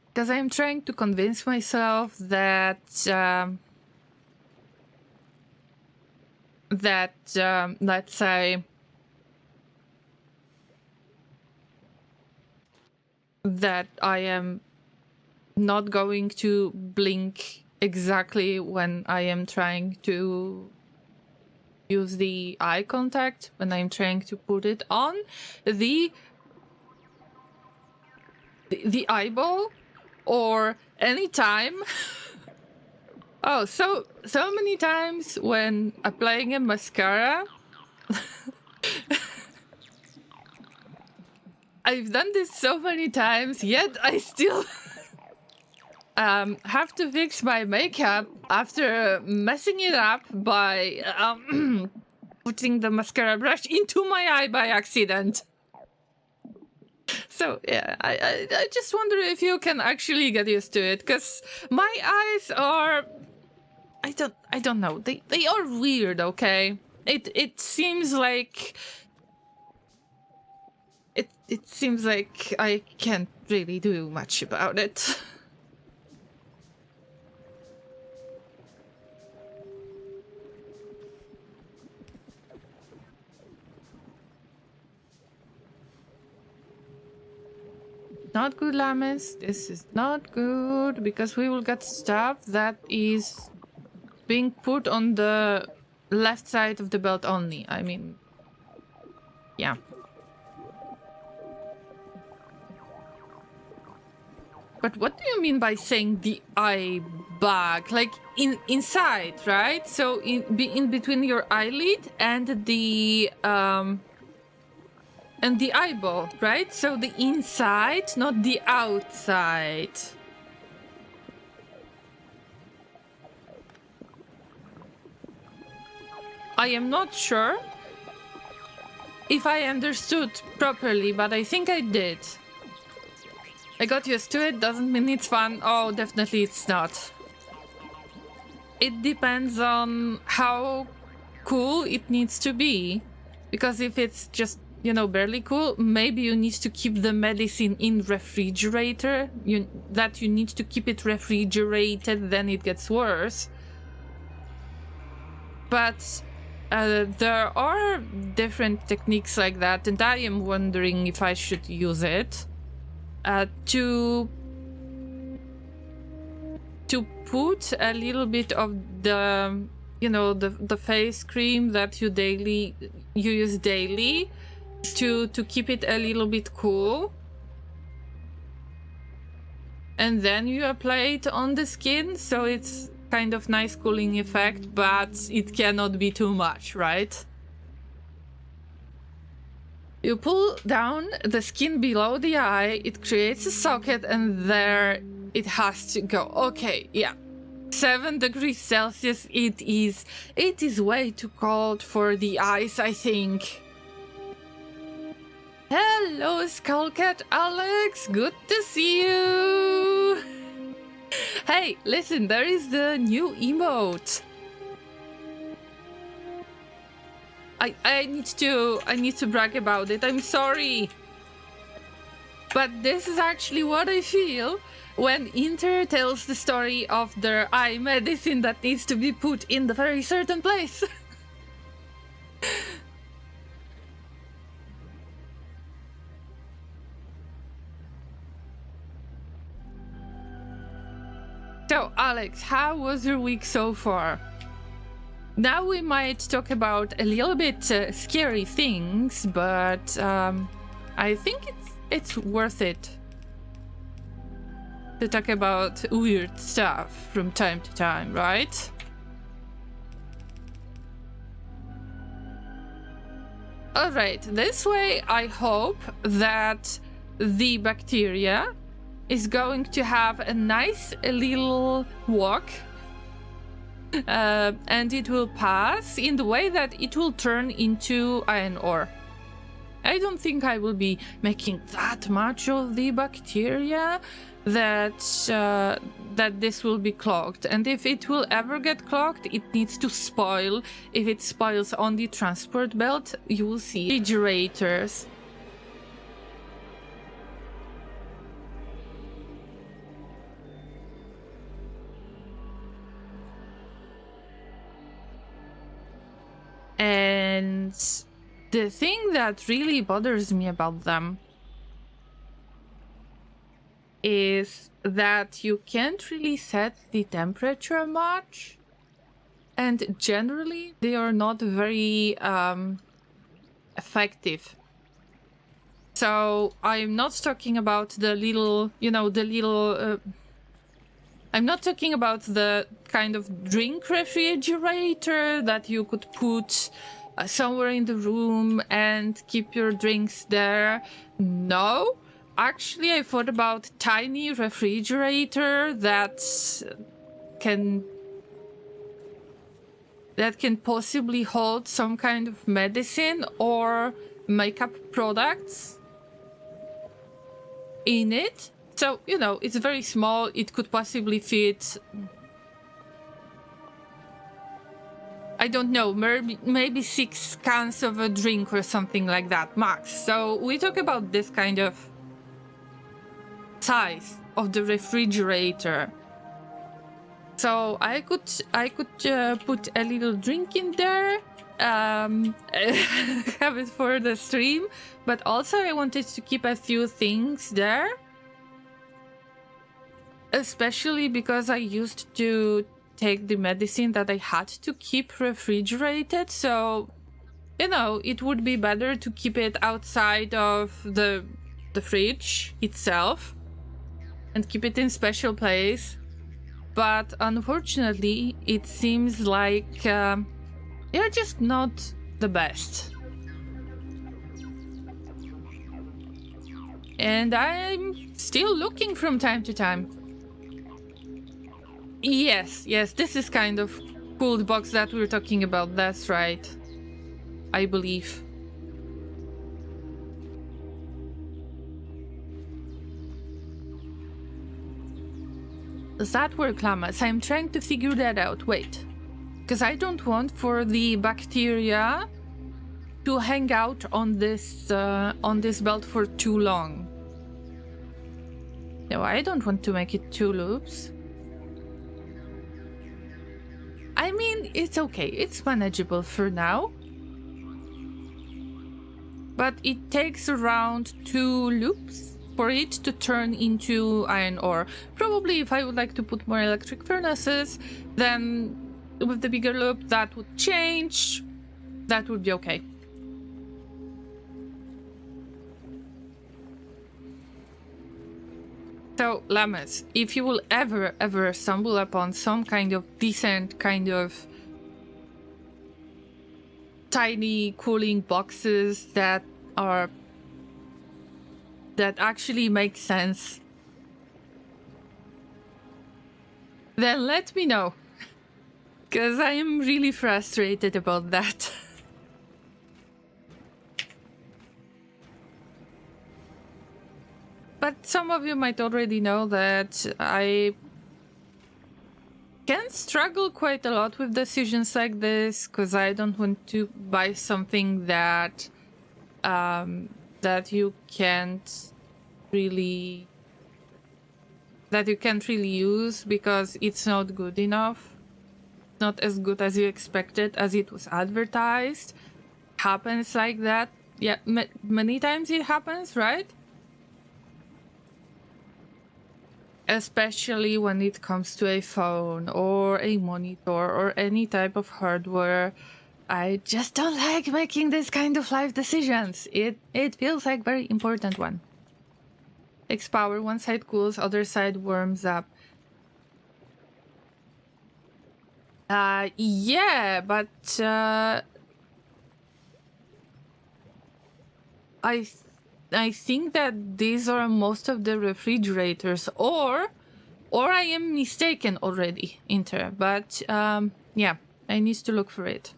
Because I'm trying to convince myself that let's say that I am not going to blink exactly when I am trying to use the eye contact, when I'm trying to put it on the eyeball, or any time. Oh, so many times when applying a mascara. I've done this so many times, yet I still have to fix my makeup after messing it up by putting the mascara brush into my eye by accident. So yeah, I just wonder if you can actually get used to it, because my eyes are, I don't know, they are weird. Okay, it seems like it seems like I can't really do much about it. Not good, Llamas. This is not good, because we will get stuff that is being put on the left side of the belt only. I mean, yeah. But what do you mean by saying the eye bag? Like inside, right? So in between your eyelid and the eyeball, right? So the inside, not the outside. I am not sure if I understood properly, but I think I did. I got used to it, doesn't mean it's fun. Oh, definitely it's not. It depends on how cool it needs to be. Because if it's just, you know, barely cool, maybe you need to keep the medicine in refrigerator. You need to keep it refrigerated, then it gets worse. But there are different techniques like that, and I am wondering if I should use it to put a little bit of the, you know, the face cream that you use daily, to keep it a little bit cool. and then you apply it on the skin, so it's kind of nice cooling effect, but it cannot be too much, right? You pull down the skin below the eye, it creates a socket, and there it has to go. Okay, yeah. 7 degrees Celsius, it is way too cold for the eyes, I think. Hello, Skullcat Alex, good to see you. Hey, listen, there is the new emote. I need to brag about it. I'm sorry. But this is actually what I feel when Inter tells the story of their eye medicine that needs to be put in the very certain place. So, Alex, how was your week so far? Now we might talk about a little bit scary things, but I think it's worth it to talk about weird stuff from time to time, right? Alright, this way I hope that the bacteria is going to have a nice little walk. And it will pass in the way that it will turn into iron ore. I don't think I will be making that much of the bacteria that this will be clogged. And if it will ever get clogged, it needs to spoil. If it spoils on the transport belt, you will see refrigerators. And the thing that really bothers me about them is that you can't really set the temperature much, and generally they are not very effective. So I'm not talking about the little, I'm not talking about the kind of drink refrigerator that you could put somewhere in the room and keep your drinks there. No, actually I thought about tiny refrigerator that can possibly hold some kind of medicine or makeup products in it. So, it's very small. It could possibly fit, I don't know, maybe 6 cans of a drink or something like that, max. So we talk about this kind of size of the refrigerator. So I could put a little drink in there, have it for the stream, but also I wanted to keep a few things there. Especially because I used to take the medicine that I had to keep refrigerated, so, it would be better to keep it outside of the fridge itself and keep it in special place. But unfortunately, it seems like you're just not the best. And I'm still looking from time to time. Yes, this is kind of cooled box that we're talking about. That's right. I believe. Does that work, Llama? I'm trying to figure that out. Wait. Because I don't want for the bacteria to hang out on this belt for too long. No, I don't want to make it 2 loops. I mean, it's okay. It's manageable for now. But it takes around 2 loops for it to turn into iron ore. Probably if I would like to put more electric furnaces, then with the bigger loop that would change. That would be okay. So, Llamas, if you will ever stumble upon some kind of decent kind of tiny cooling boxes that actually make sense, then let me know. Because I am really frustrated about that. But some of you might already know that I can struggle quite a lot with decisions like this, because I don't want to buy something that you can't really use because it's not good enough. Not as good as you expected, as it was advertised. Happens like that. Yeah, many times it happens, right? Especially when it comes to a phone or a monitor or any type of hardware. I just don't like making this kind of life decisions. It feels like very important one. Takes power, one side cools, other side warms up. Yeah, but I think that these are most of the refrigerators, or I am mistaken already, Inter. But yeah, I need to look for it.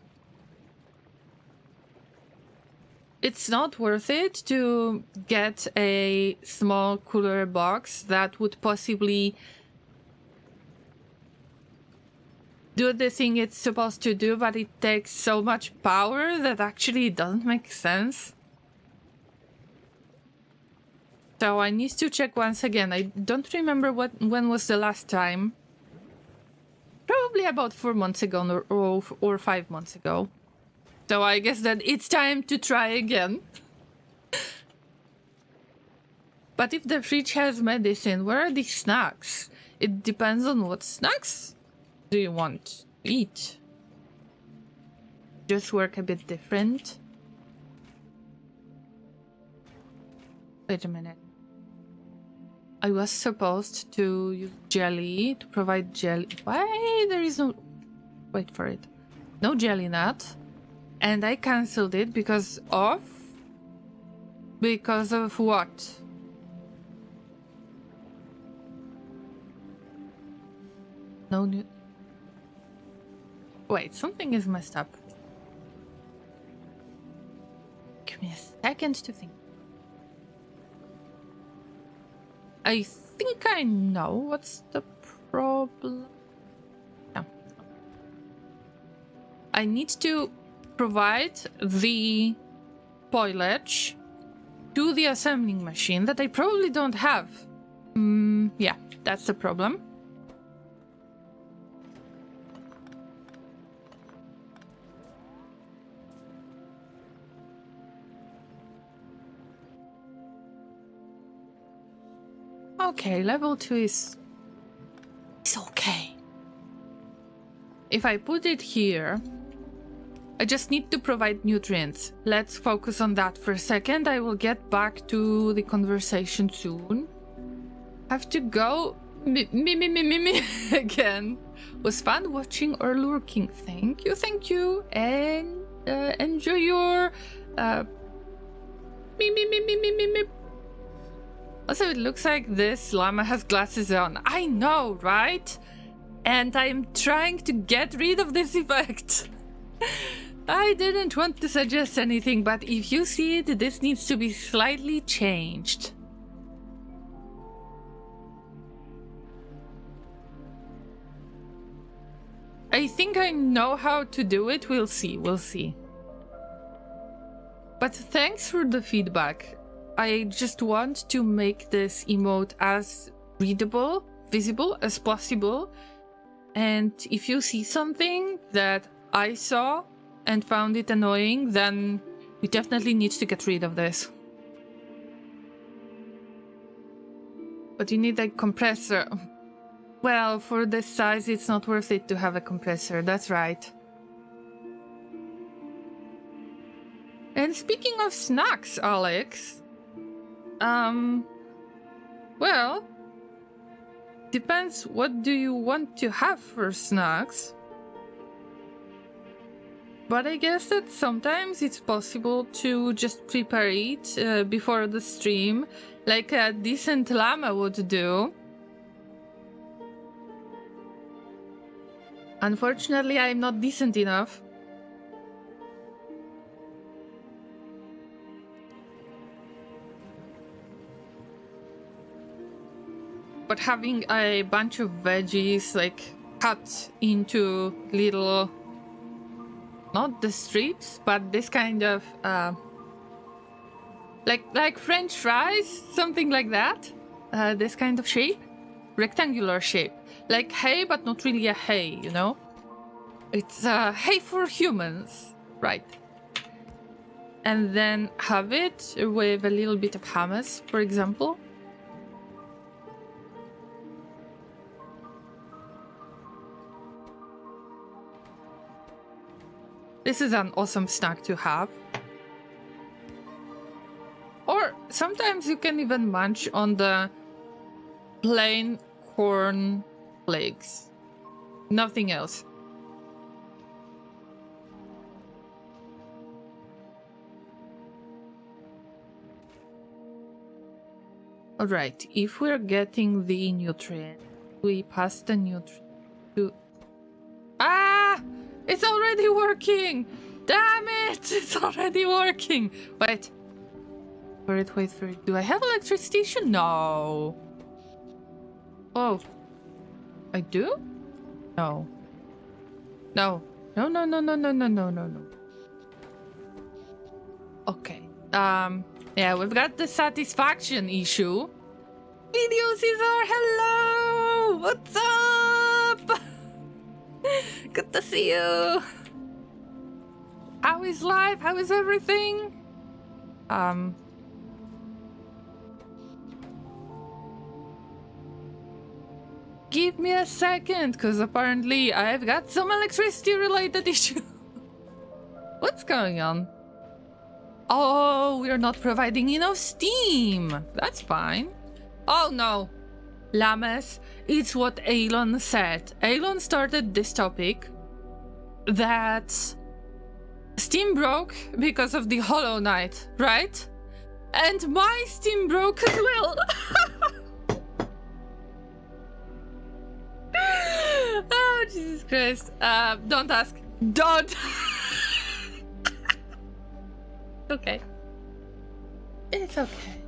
It's not worth it to get a small cooler box that would possibly do the thing it's supposed to do, but it takes so much power that actually it doesn't make sense. So I need to check once again. I don't remember when was the last time. Probably about 4 months ago or 5 months ago. So I guess that it's time to try again. But if the fridge has medicine, where are the snacks? It depends on what snacks do you want to eat. Just work a bit different. Wait a minute. I was supposed to use jelly to provide jelly. Why there is no... Wait for it. No jelly nut. And I cancelled it because of... Because of what? No new... Wait, something is messed up. Give me a second to think. I think I know what's the problem. Yeah. I need to provide the spoilage to the assembling machine that I probably don't have. Yeah, that's the problem. Okay, level 2 is okay. If I put it here, I just need to provide nutrients. Let's focus on that for a second. I will get back to the conversation soon. Have to go me again. Was fun watching or lurking. Thank you. And enjoy your me. Also, it looks like this llama has glasses on. I know, right? And I'm trying to get rid of this effect. I didn't want to suggest anything, but if you see it, this needs to be slightly changed. I think I know how to do it. We'll see. But thanks for the feedback. I just want to make this emote as readable, visible as possible. And if you see something that I saw and found it annoying, then we definitely need to get rid of this. But you need a compressor. Well, for this size, it's not worth it to have a compressor. That's right. And speaking of snacks, Alex... Well, depends what do you want to have for snacks. But I guess that sometimes it's possible to just prepare it before the stream, like a decent llama would do. Unfortunately, I'm not decent enough. But having a bunch of veggies, like, cut into little... not the strips, but this kind of, like French fries, something like that. This kind of shape. Rectangular shape. Like hay, but not really a hay, you know? It's hay for humans, right? And then have it with a little bit of hummus, for example. This is an awesome snack to have. Or sometimes you can even munch on the plain corn flakes. Nothing else. Alright, if we're getting the nutrient, we pass the nutrient to... Ah! It's already working! Damn it! It's already working! Wait. Wait for it. Do I have electricity? No. Oh. I do? No. No. No. Okay. Yeah, we've got the satisfaction issue. Video Caesar, hello! What's up? Good to see you. How is life? How is everything? Give me a second, because apparently I've got some electricity related issue. What's going on? Oh, we're not providing enough steam. That's fine. Oh no. Llamas, it's what Elon said. Elon started this topic that Steam broke because of the Hollow Knight, right? And my Steam broke as well. Oh, Jesus Christ. Don't ask. Don't. Okay. It's okay.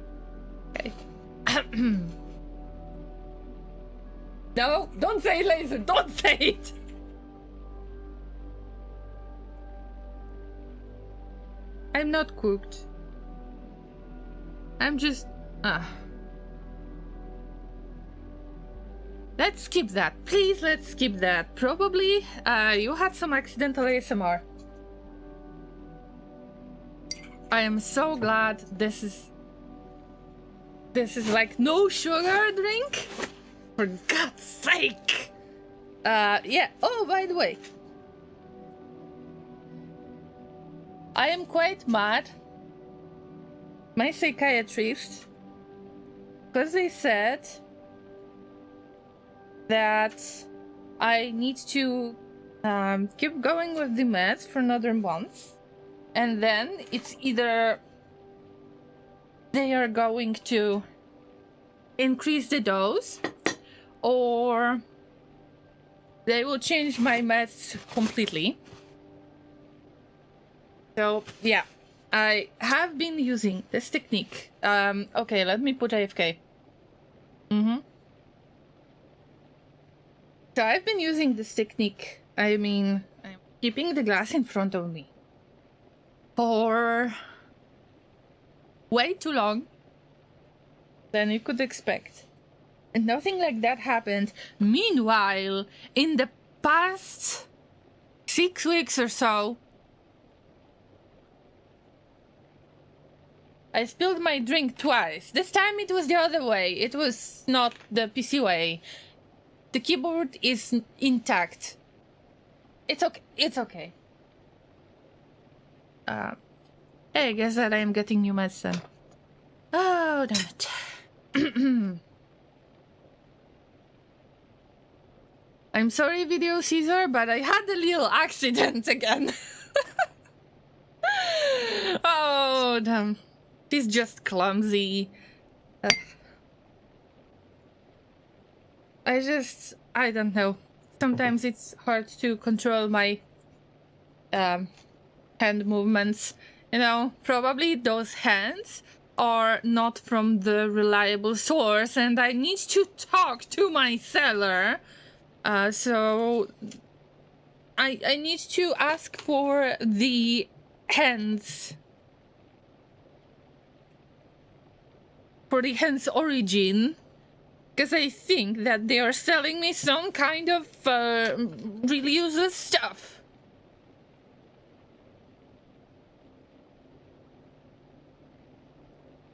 Okay. No, don't say laser. Don't say it. I'm not cooked. I'm just... Let's skip that. Please, let's skip that. Probably you had some accidental ASMR. I am so glad this is like no sugar drink. For God's sake. Yeah. Oh, by the way. I am quite mad. My psychiatrist, because they said that I need to keep going with the meds for another month, and then it's either they are going to increase the dose or they will change my meds completely. So yeah, I have been using this technique. Okay, let me put AFK. So I've been using this technique. I mean, I'm keeping the glass in front of me for way too long than you could expect. And nothing like that happened. Meanwhile, in the past 6 weeks or so, I spilled my drink twice. This time it was the other way. It was not the PC way. The keyboard is intact. It's okay. It's okay. Hey, I guess that I am getting new medicine. Oh, damn it. I'm sorry, Video Caesar, but I had a little accident again. Oh, damn. He's just clumsy. I don't know. Sometimes it's hard to control my hand movements. You know, probably those hands are not from the reliable source, and I need to talk to my seller. So I need to ask for the hands. For the hands origin. Because I think that they are selling me some kind of really useless stuff.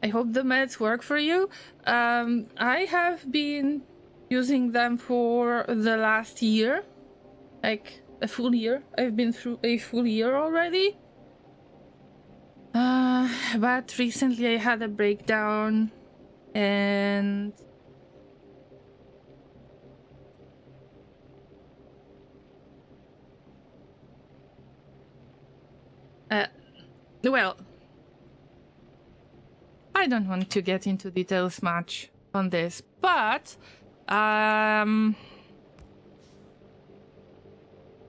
I hope the meds work for you. I have been using them for the last year. Like a full year. I've been through a full year already. But recently I had a breakdown and... well, I don't want to get into details much on this, but I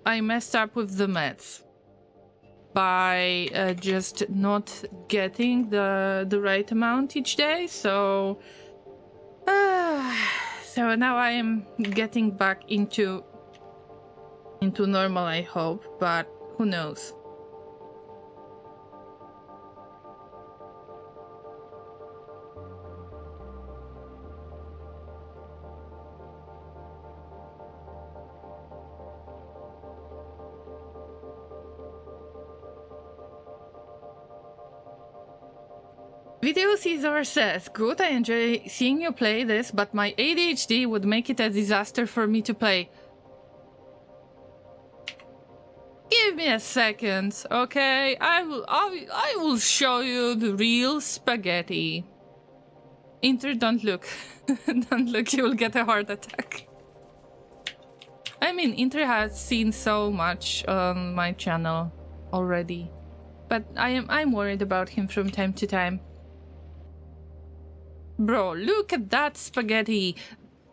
messed up with the meds by just not getting the right amount each day, so so now I am getting back into normal, I hope, but who knows. Video Caesar says, good, I enjoy seeing you play this, but my ADHD would make it a disaster for me to play. Give me a second, okay? I will show you the real spaghetti. Inter, don't look. Don't look, you will get a heart attack. I mean, Inter has seen so much on my channel already, but I'm worried about him from time to time. Bro, look at that spaghetti.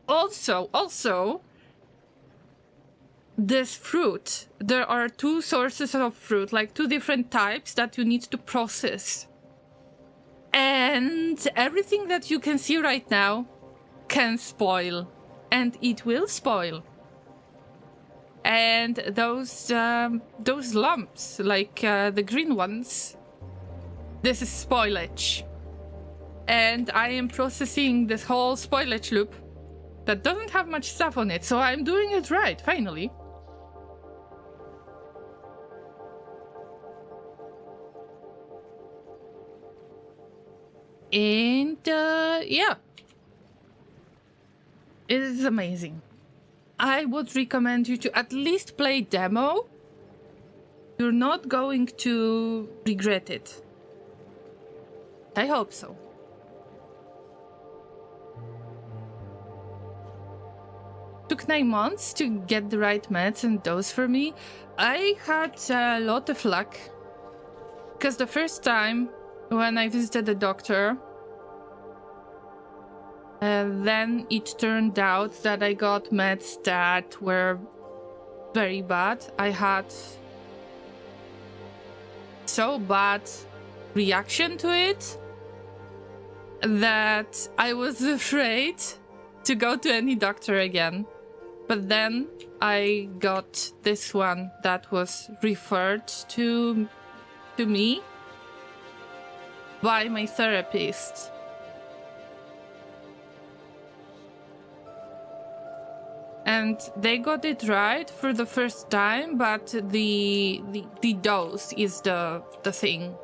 Also, this fruit. There are two sources of fruit, like two different types that you need to process. And everything that you can see right now can spoil. And it will spoil. And those lumps, like the green ones, this is spoilage. And I am processing this whole spoilage loop that doesn't have much stuff on it, so I'm doing it right, finally. And, yeah. It is amazing. I would recommend you to at least play demo. You're not going to regret it. I hope so. Took 9 months to get the right meds and dose for me. I had a lot of luck. Because the first time when I visited the doctor, then it turned out that I got meds that were very bad. I had so bad reaction to it that I was afraid to go to any doctor again. But then I got this one that was referred to me by my therapist. And they got it right for the first time, but the dose is the thing.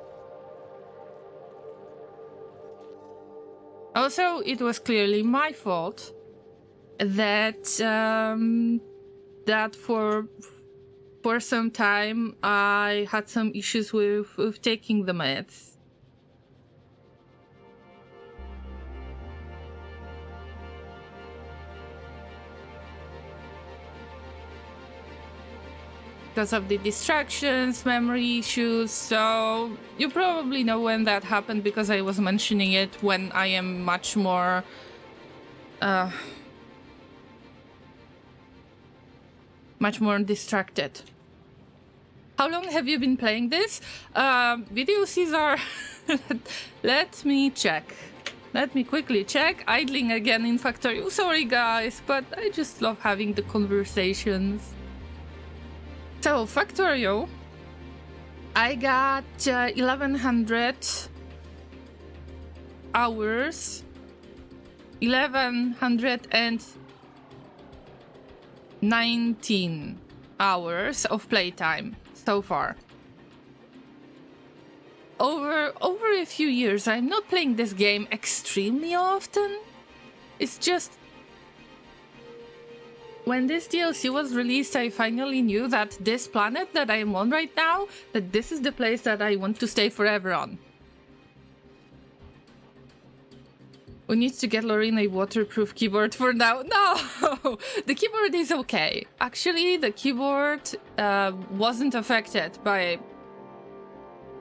Also, it was clearly my fault that that for some time I had some issues with taking the meds. because of the distractions, memory issues. So you probably know when that happened because I was mentioning it when I am much more distracted. How long have you been playing this? Video Caesar. Let me check. Let me quickly check. Idling again in Factorio. Sorry guys, but I just love having the conversations. So, Factorio. I got 1100 hours. 1119 hours of playtime so far. Over a few years, I'm not playing this game extremely often. It's just when this DLC was released, I finally knew that this planet that I am on right now, that this is the place that I want to stay forever on. We need to get Lorraine a waterproof keyboard for now. No! The keyboard is okay. Actually, the keyboard wasn't affected by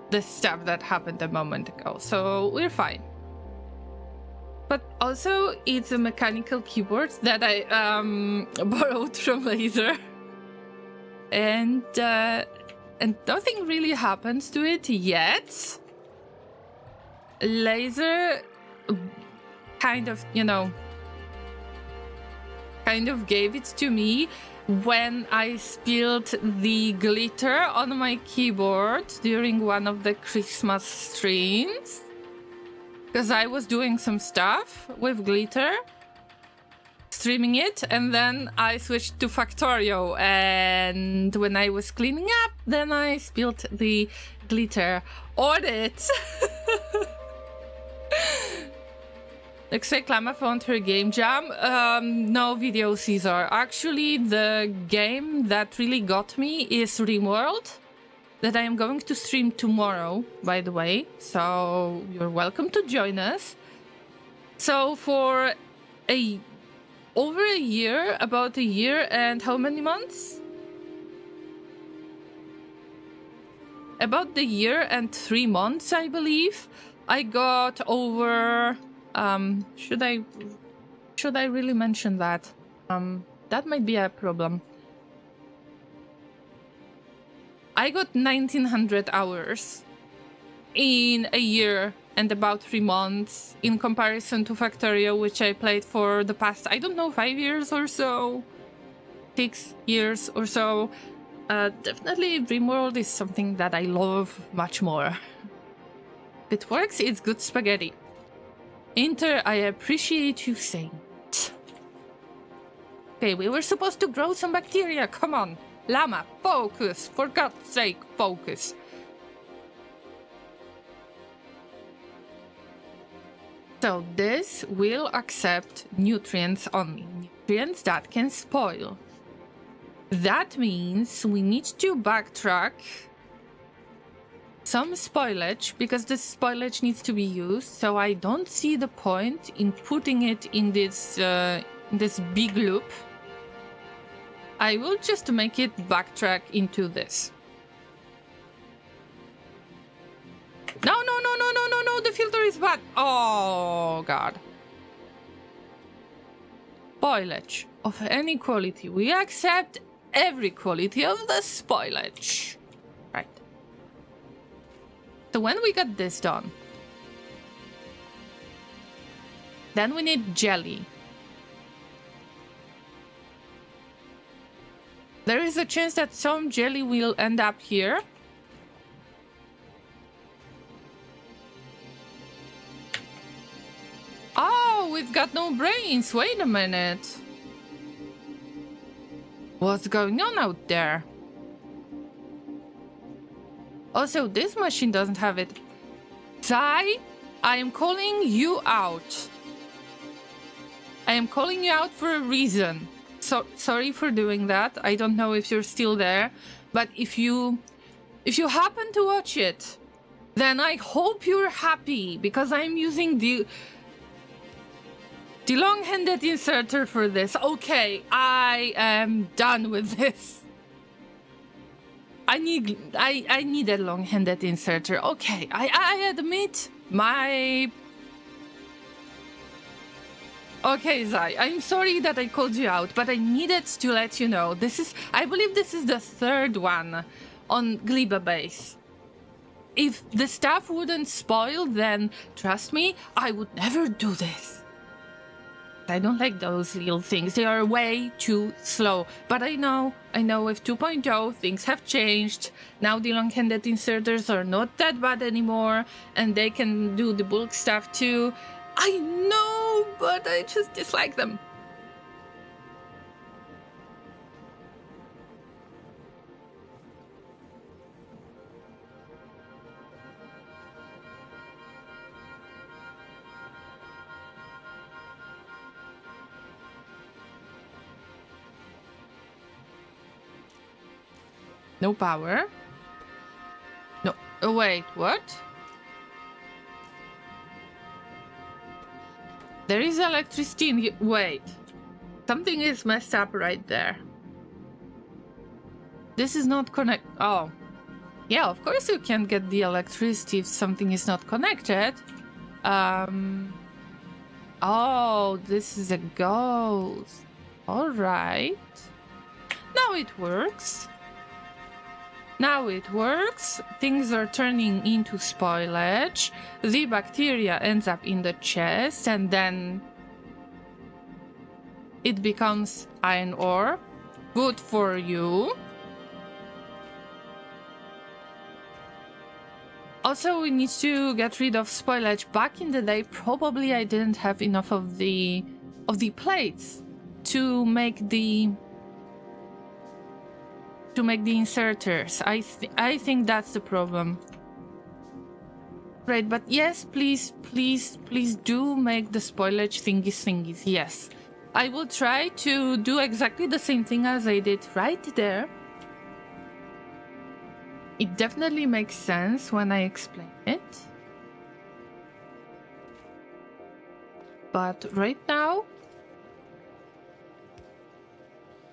the stuff that happened a moment ago, so we're fine. But also, it's a mechanical keyboard that I borrowed from Laser. And nothing really happens to it yet. Laser kind of, kind of gave it to me when I spilled the glitter on my keyboard during one of the Christmas streams. Because I was doing some stuff with glitter, streaming it, and then I switched to Factorio. And when I was cleaning up, then I spilled the glitter on it. Looks like Llama found her game jam. No, Video Caesar. Actually, the game that really got me is RimWorld, that I am going to stream tomorrow, by the way. So you're welcome to join us. So for over a year, about a year and how many months? About the year and 3 months, I believe. I got over... should I really mention that? That might be a problem. I got 1900 hours in a year and about 3 months in comparison to Factorio, which I played for the past, I don't know, 5 years or so, 6 years or so. Definitely RimWorld is something that I love much more. If it works, it's good spaghetti. Inter, I appreciate you saying it. Okay, we were supposed to grow some bacteria. Come on. Llama, focus. For God's sake, focus. So this will accept nutrients only. Nutrients that can spoil. That means we need to backtrack some spoilage, because this spoilage needs to be used, so I don't see the point in putting it in this big loop. I will just make it backtrack into this. No, the filter is bad. Oh, God. Spoilage of any quality. We accept every quality of the spoilage. Right. So when we got this done, then we need jelly. There is a chance that some jelly will end up here. Oh, we've got no brains. Wait a minute. What's going on out there? Also, this machine doesn't have it. Sai, I am calling you out. I am calling you out for a reason. So sorry for doing that. I don't know if you're still there, but if you happen to watch it, then I hope you're happy, because I'm using the long-handed inserter for this. Okay, I am done with this. I need a long-handed inserter. Okay, I admit my... Okay, Zai, I'm sorry that I called you out, but I needed to let you know. I believe this is the third one on Llama base. If the stuff wouldn't spoil, then trust me, I would never do this. I don't like those little things. They are way too slow. But I know with 2.0 things have changed. Now the long-handed inserters are not that bad anymore, and they can do the bulk stuff too. I know, but I just dislike them. No power. No, wait, what? There is electricity in here. Wait. Something is messed up right there. This is not connect. Oh. Yeah, of course you can get the electricity if something is not connected. Oh, this is a ghost. Alright. Now it works. Now it works. Things are turning into spoilage. The bacteria ends up in the chest and then it becomes iron ore. Good for you. Also, we need to get rid of spoilage. Back in the day, probably I didn't have enough of the plates to make the inserters. I think that's the problem. Right, but yes, please do make the spoilage thingies. Yes, I will try to do exactly the same thing as I did right there. It definitely makes sense when I explain it. But right now,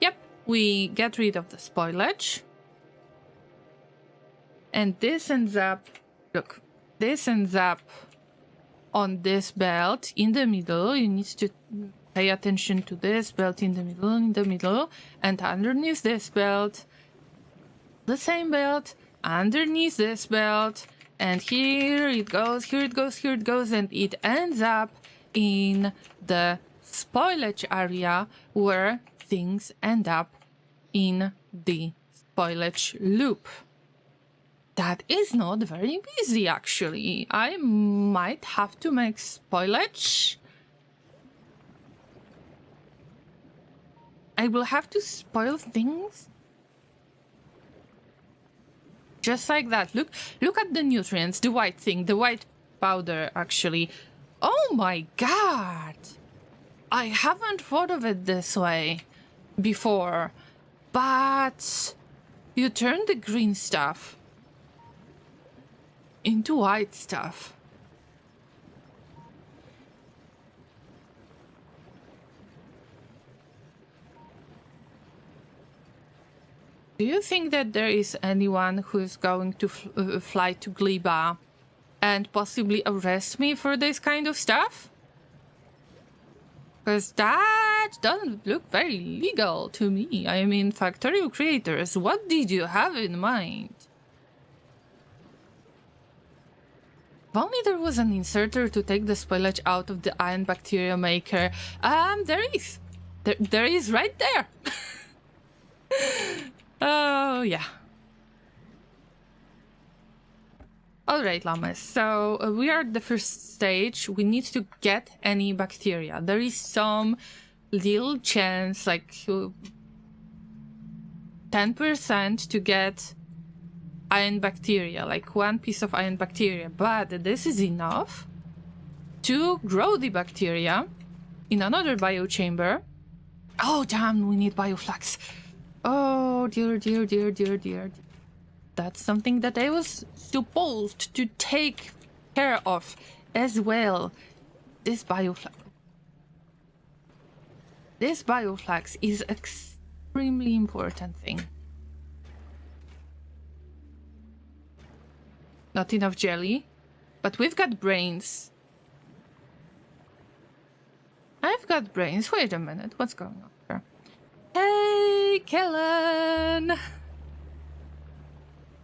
yep, we get rid of the spoilage. And this ends up, look, this ends up on this belt in the middle. You need to pay attention to this belt in the middle, and underneath this belt, the same belt, underneath this belt, and here it goes, and it ends up in the spoilage area where things end up in the spoilage loop. That is not very busy, actually. I might have to make spoilage. I will have to spoil things. Just like that. Look at the nutrients, the white thing, the white powder, actually. Oh my god! I haven't thought of it this way before. But you turn the green stuff into white stuff. Do you think that there is anyone who is going to fly to Gliba and possibly arrest me for this kind of stuff? Because that doesn't look very legal to me. I mean, Factorio creators, what did you have in mind? If only there was an inserter to take the spoilage out of the iron bacteria maker. There is. There is right there. Oh, yeah. Alright, Llamas. So we are at the first stage. We need to get any bacteria. There is some little chance, like 10% to get iron bacteria, like one piece of iron bacteria. But this is enough to grow the bacteria in another biochamber. Oh, damn, we need bioflux. Oh, dear. That's something that I was supposed to take care of as well. This bioflux is extremely important thing. Not enough jelly. But we've got brains. I've got brains. Wait a minute. What's going on here? Hey, Kellen!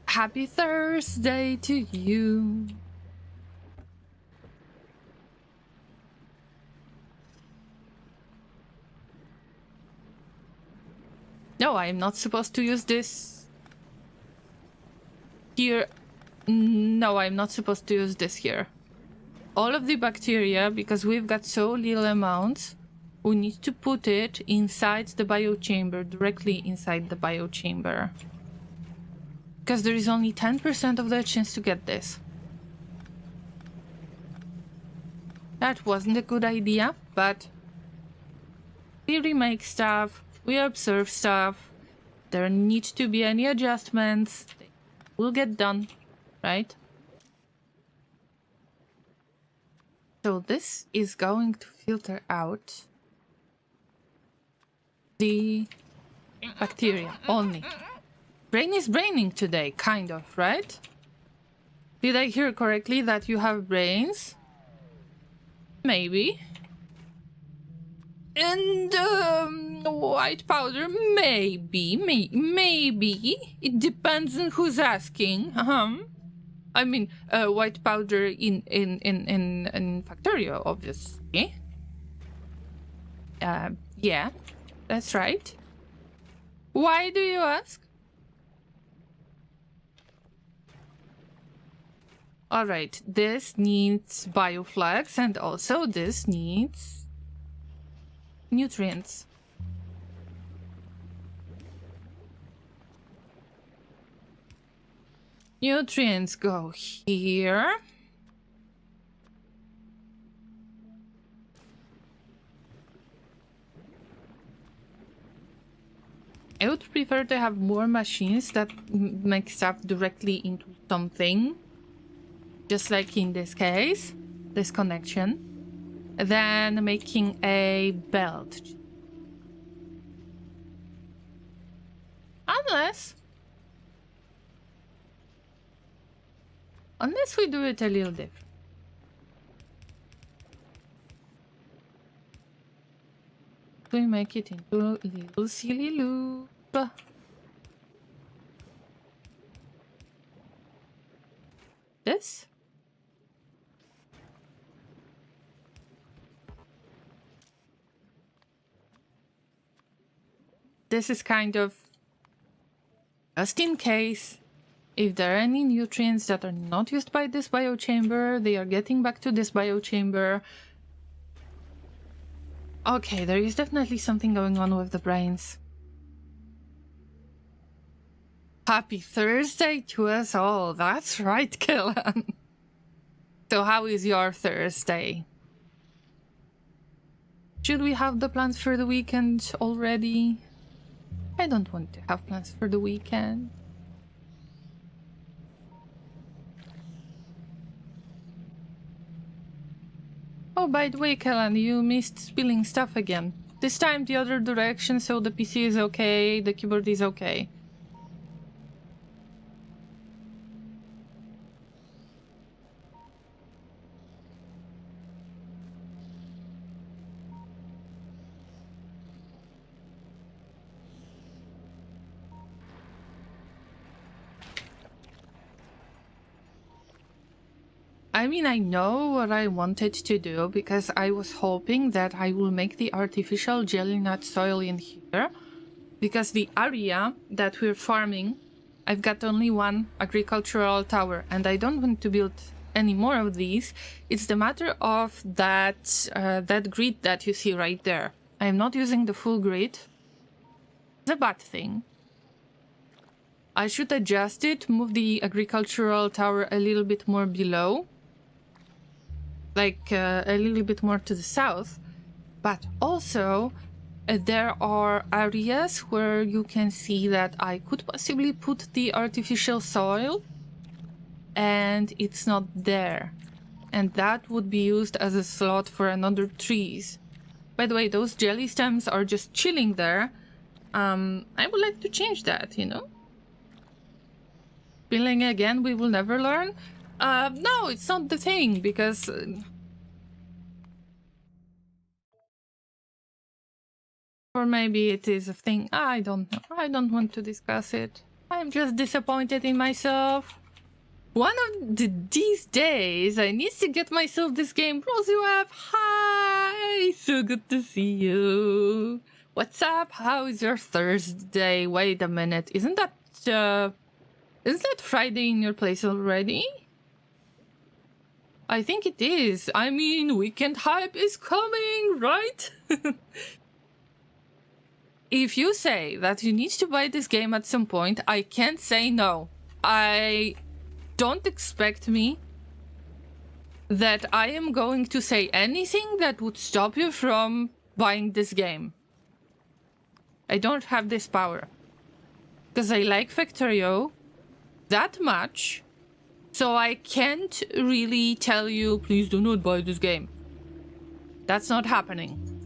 Happy Thursday to you. No, I'm not supposed to use this here. No, I'm not supposed to use this here. All of the bacteria, because we've got so little amounts, we need to put it inside the biochamber, directly inside the biochamber. Because there is only 10% of the chance to get this. That wasn't a good idea, but we remake stuff, we observe stuff, there need to be any adjustments, they will get done, right? So this is going to filter out the bacteria only. Brain is braining today, kind of, right? Did I hear correctly that you have brains? Maybe. And white powder, maybe. It depends on who's asking. I mean, white powder in Factorio, obviously. Yeah, that's right. Why do you ask? Alright, this needs bioflags, and also this needs nutrients. Nutrients go here. I would prefer to have more machines that make stuff directly into something. Just like in this case, this connection. Then making a belt. Unless we do it a little different. We make it into a little silly loop. This? This is kind of just in case if there are any nutrients that are not used by this biochamber, they are getting back to this biochamber. Okay, there is definitely something going on with the brains. Happy Thursday to us all. That's right, Killan. So how is your Thursday? Should we have the plans for the weekend already? I don't want to have plans for the weekend. Oh, by the way, Kellan, you missed spilling stuff again. This time the other direction, so the PC is okay, the keyboard is okay. I mean, I know what I wanted to do because I was hoping that I will make the artificial jelly nut soil in here. Because the area that we're farming, I've got only one agricultural tower and I don't want to build any more of these. It's the matter of that, that grid that you see right there. I'm not using the full grid. It's a bad thing. I should adjust it, move the agricultural tower a little bit more below. Like a little bit more to the south, but also there are areas where you can see that I could possibly put the artificial soil and it's not there, and that would be used as a slot for another trees. By the way, those jelly stems are just chilling there. I would like to change that, you know. Spilling again, we will never learn. No, it's not the thing, because... or maybe it is a thing. I don't know. I don't want to discuss it. I'm just disappointed in myself. One of these days, I need to get myself this game. Roseweb, hi! So good to see you. What's up? How is your Thursday? Wait a minute. Isn't that Friday in your place already? I think it is. I mean, weekend hype is coming, right? If you say that you need to buy this game at some point, I can't say no. Don't expect me that I am going to say anything that would stop you from buying this game. I don't have this power. Because I like Factorio that much, so I can't really tell you, please do not buy this game. That's not happening.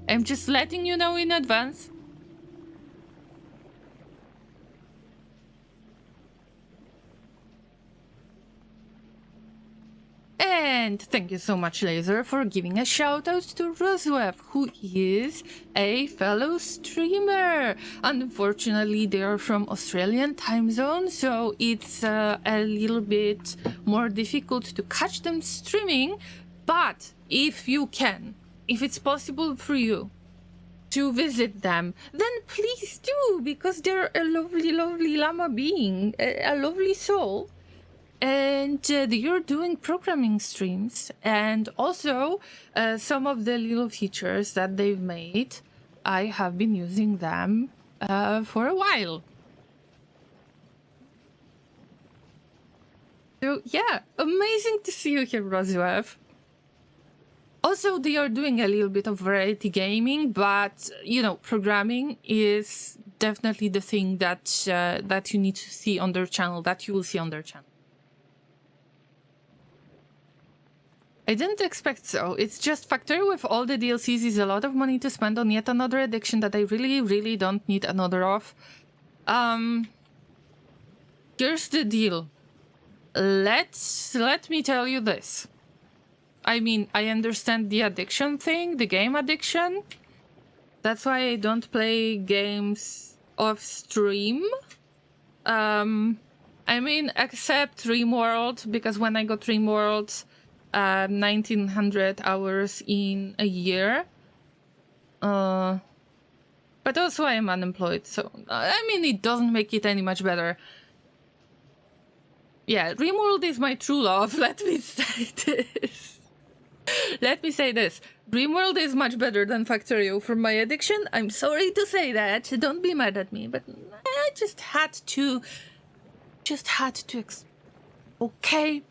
I'm just letting you know in advance. And thank you so much, Laser, for giving a shout out to Roseweb, who is a fellow streamer. Unfortunately, they are from Australian time zone, so it's a little bit more difficult to catch them streaming. But if you can, if it's possible for you to visit them, then please do, because they're a lovely, lovely llama being, a lovely soul. And you're doing programming streams, and also some of the little features that they've made, I have been using them for a while. So yeah, amazing to see you here, Roseweb. Also, they are doing a little bit of variety gaming, but, you know, programming is definitely the thing that that you need to see on their channel, that you will see on their channel. I didn't expect so. It's just Factory with all the DLCs is a lot of money to spend on yet another addiction that I really, really don't need another of. Here's the deal. Let me tell you this. I mean, I understand the addiction thing, the game addiction. That's why I don't play games off stream. I mean, except RimWorld, because when I got RimWorld, 1900 hours in a year. But also I'm unemployed, so I mean, it doesn't make it any much better. Yeah, RimWorld is my true love, let me say this. Let me say this. RimWorld is much better than Factorio for my addiction. I'm sorry to say that. Don't be mad at me, but I just had to... Okay.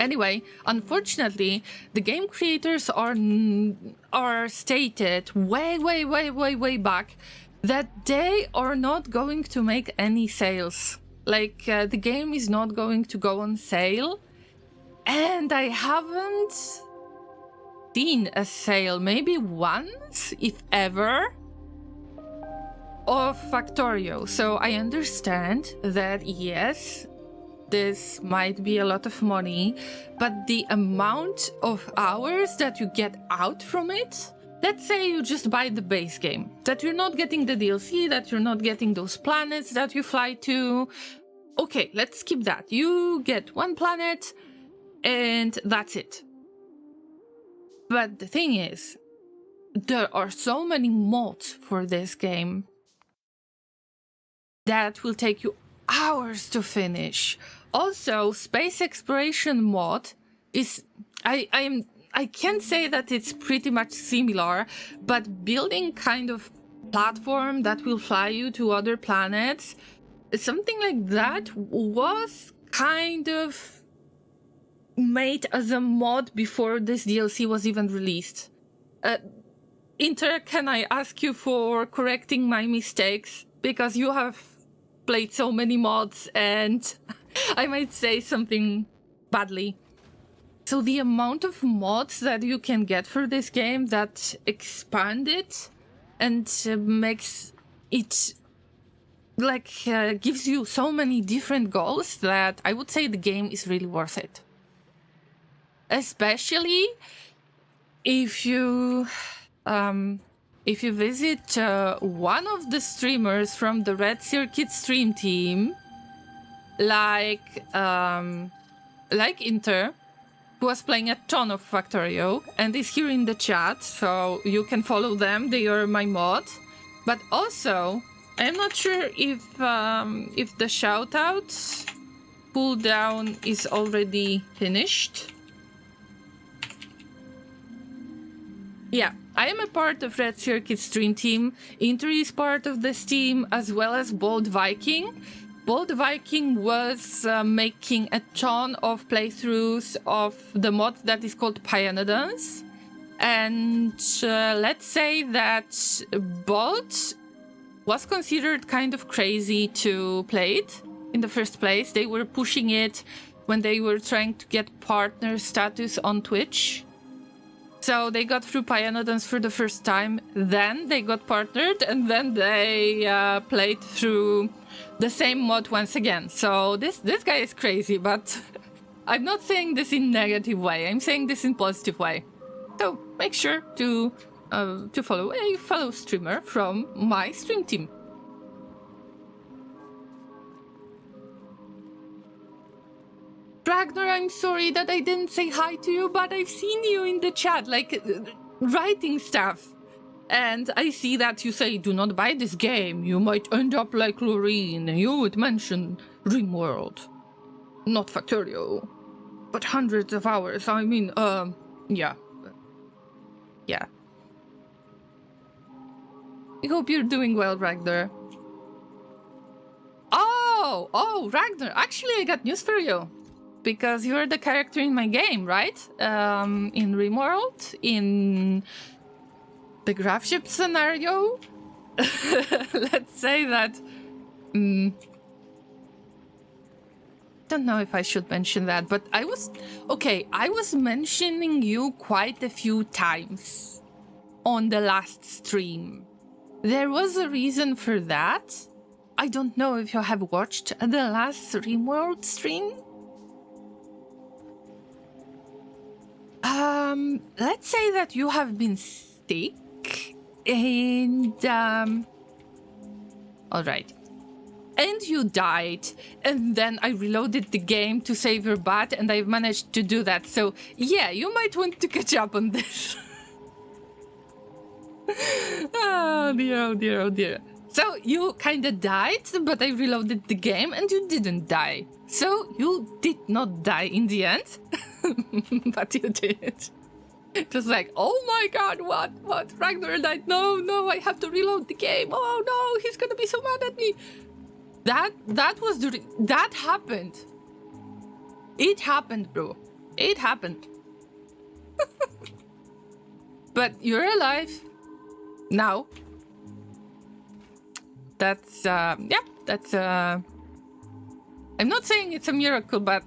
Anyway, unfortunately, the game creators are stated way back that they are not going to make any sales. Like, the game is not going to go on sale. And I haven't seen a sale, maybe once, if ever, of Factorio. So I understand that, yes, this might be a lot of money, but the amount of hours that you get out from it, let's say you just buy the base game, that you're not getting the DLC, that you're not getting those planets that you fly to. Okay, let's skip that. You get one planet, and that's it. But the thing is, there are so many mods for this game that will take you hours to finish. Also, space exploration mod is... I can't say that it's pretty much similar, but building kind of platform that will fly you to other planets, something like that was kind of made as a mod before this DLC was even released. Inter, can I ask you for correcting my mistakes? Because you have played so many mods and I might say something badly. So the amount of mods that you can get for this game that expand it and makes it gives you so many different goals that I would say the game is really worth it. Especially if you visit one of the streamers from the Red Circuit stream team, like Inter, who was playing a ton of Factorio and is here in the chat, so you can follow them. They are my mod. But also, I'm not sure if the shoutouts cooldown is already finished. Yeah, I am a part of Red Circuit stream team. Inter is part of this team, as well as Bold Viking. Bold Viking was making a ton of playthroughs of the mod that is called Pyanodons. And let's say that Bold was considered kind of crazy to play it in the first place. They were pushing it when they were trying to get partner status on Twitch. So they got through Pyanodons for the first time, then they got partnered, and then they played through the same mod once again. So this guy is crazy, but I'm not saying this in negative way. I'm saying this in positive way. So make sure to follow a fellow streamer from my stream team. Ragnar, I'm sorry that I didn't say hi to you, but I've seen you in the chat, writing stuff. And I see that you say, do not buy this game. You might end up like Loreen. You would mention RimWorld. Not Factorio. But hundreds of hours. I mean, yeah. Yeah. I hope you're doing well, Ragnar. Oh, Ragnar. Actually, I got news for you. Because you're the character in my game, right? In RimWorld, in the graph ship scenario. Let's say that. Don't know if I should mention that, but I was mentioning you quite a few times on the last stream. There was a reason for that. I don't know if you have watched the last RimWorld stream. Let's say that you have been sick and, alright. And you died, and then I reloaded the game to save your butt, and I've managed to do that, so yeah, you might want to catch up on this. Oh dear, oh dear, oh dear. So you kinda died, but I reloaded the game, and you didn't die. So you did not die in the end, but you did. Just like, oh my god, what? Ragnar died. No, I have to reload the game. Oh no, he's gonna be so mad at me. That happened. It happened, bro. It happened. But you're alive now. That's I'm not saying it's a miracle, but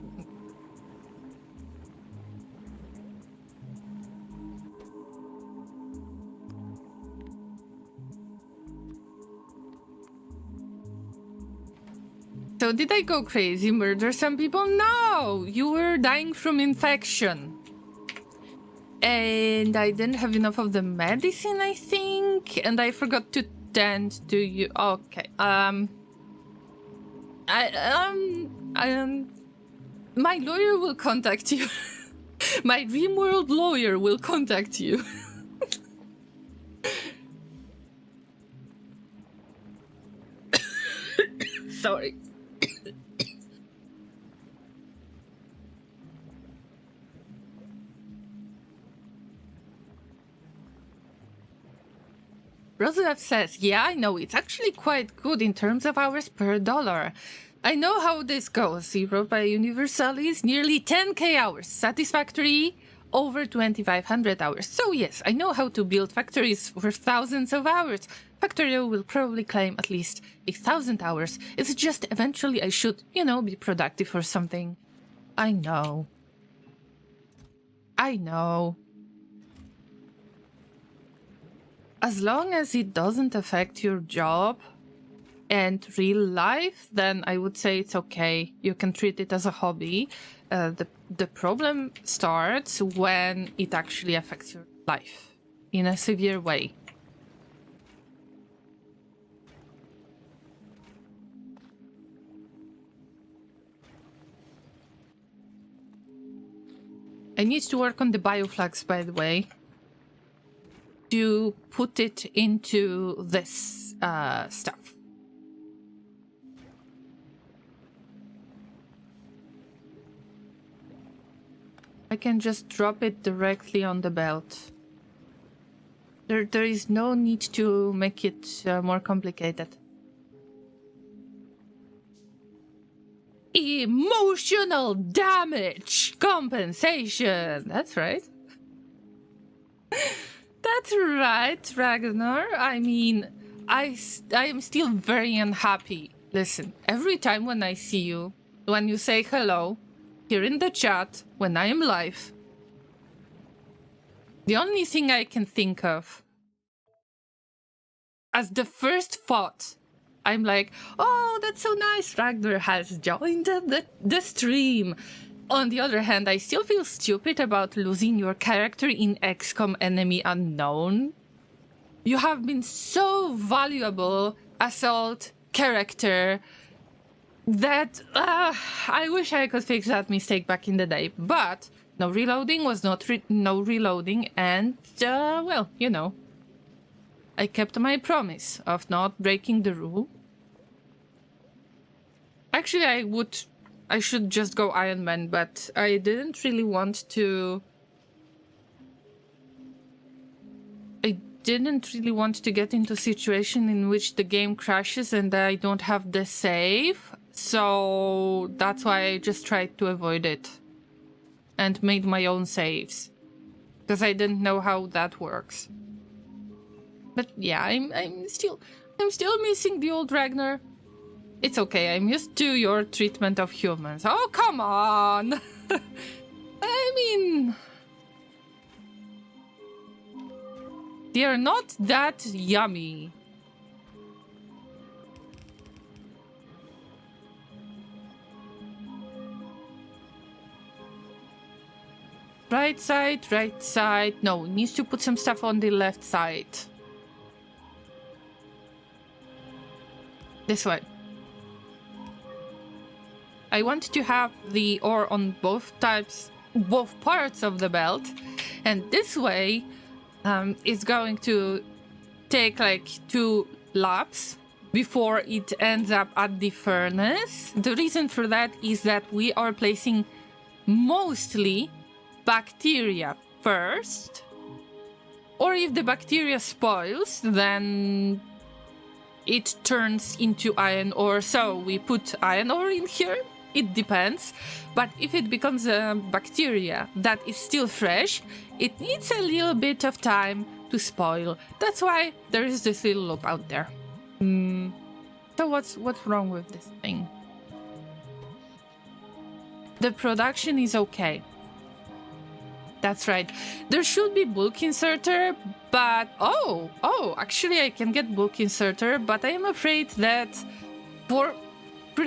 so did I go crazy, murder some people? No! You were dying from infection. And I didn't have enough of the medicine, I think. And I forgot to tend to you. Okay. My lawyer will contact you. My RimWorld lawyer will contact you. Sorry. Roosevelt says, yeah, I know, it's actually quite good in terms of hours per dollar. I know how this goes. Zero by Universal is nearly 10k hours. Satisfactory, over 2500 hours. So yes, I know how to build factories for thousands of hours. Factorio will probably claim at least 1000 hours. It's just eventually I should, be productive or something. I know. As long as it doesn't affect your job and real life, then I would say it's okay. You can treat it as a hobby. The problem starts when it actually affects your life in a severe way. I need to work on the bioflags, by the way, to put it into this stuff. I can just drop it directly on the belt. There is no need to make it more complicated. Emotional damage compensation. That's right. That's right, Ragnar. I mean, I am still very unhappy. Listen, every time when I see you, when you say hello, here in the chat, when I am live, the only thing I can think of as the first thought, I'm like, oh, that's so nice, Ragnar has joined the stream. On the other hand, I still feel stupid about losing your character in XCOM Enemy Unknown. You have been so valuable assault character that I wish I could fix that mistake back in the day. But no reloading was not no reloading, and well, you know, I kept my promise of not breaking the rule. Actually, I should just go Iron Man, but I didn't really want to. I didn't really want to get into a situation in which the game crashes and I don't have the save. So that's why I just tried to avoid it and made my own saves, because I didn't know how that works. But yeah, I'm still missing the old Ragnar. It's okay, I'm used to your treatment of humans. Oh, come on! I mean, they are not that yummy. Right side, right side. No, needs to put some stuff on the left side. This way. I want to have the ore on both parts of the belt, and this way it's going to take like 2 laps before it ends up at the furnace. The reason for that is that we are placing mostly bacteria first, or if the bacteria spoils, then it turns into iron ore. So we put iron ore in here. It depends, but if it becomes a bacteria that is still fresh, it needs a little bit of time to spoil. That's why there is this little loop out there. So what's wrong with this thing? The production is okay. That's right. There should be bulk inserter, but actually I can get bulk inserter, but I am afraid that for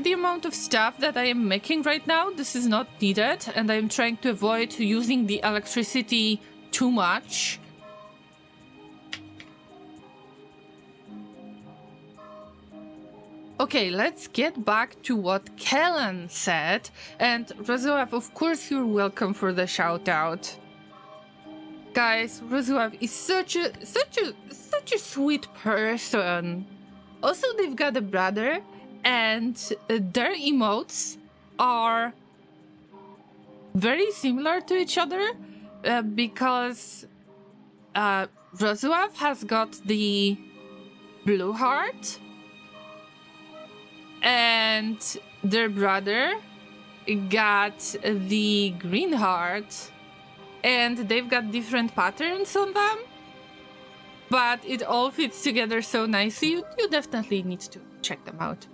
the amount of stuff that I am making right now, this is not needed, and I'm trying to avoid using the electricity too much. Okay, let's get back to what Kellen said, and Rozoev, of course you're welcome for the shout out. Guys, Rozoev is such a sweet person. Also, they've got a brother, and their emotes are very similar to each other because Rozoev has got the blue heart and their brother got the green heart, and they've got different patterns on them, but it all fits together so nicely. You definitely need to check them out.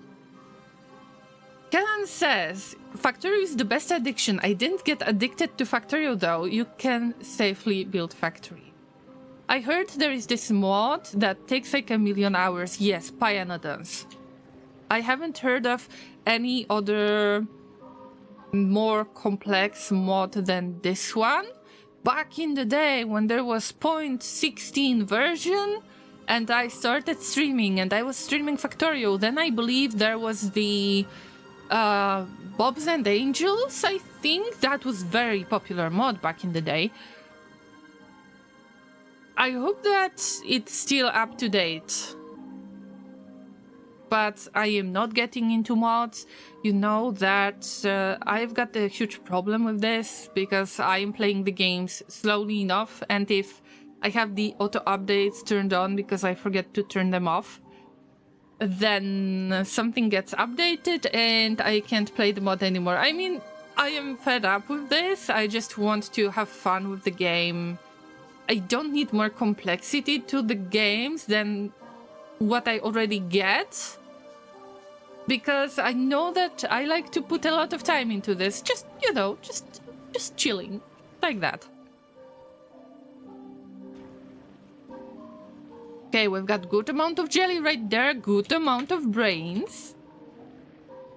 Kellan says, Factorio is the best addiction. I didn't get addicted to Factorio though. You can safely build Factory. I heard there is this mod that takes like 1,000,000 hours. Yes, Pyanodons. I haven't heard of any other more complex mod than this one. Back in the day when there was 0.16 version and I started streaming and I was streaming Factorio, then I believe there was the Bobs and Angels, I think. That was very popular mod back in the day. I hope that it's still up to date. But I am not getting into mods. You know that I've got a huge problem with this because I am playing the games slowly enough, and if I have the auto updates turned on because I forget to turn them off, then something gets updated and I can't play the mod anymore. I mean, I am fed up with this. I just want to have fun with the game. I don't need more complexity to the games than what I already get. Because I know that I like to put a lot of time into this. Just, you know, just chilling. Like that. Okay, we've got good amount of jelly right there. Good amount of brains.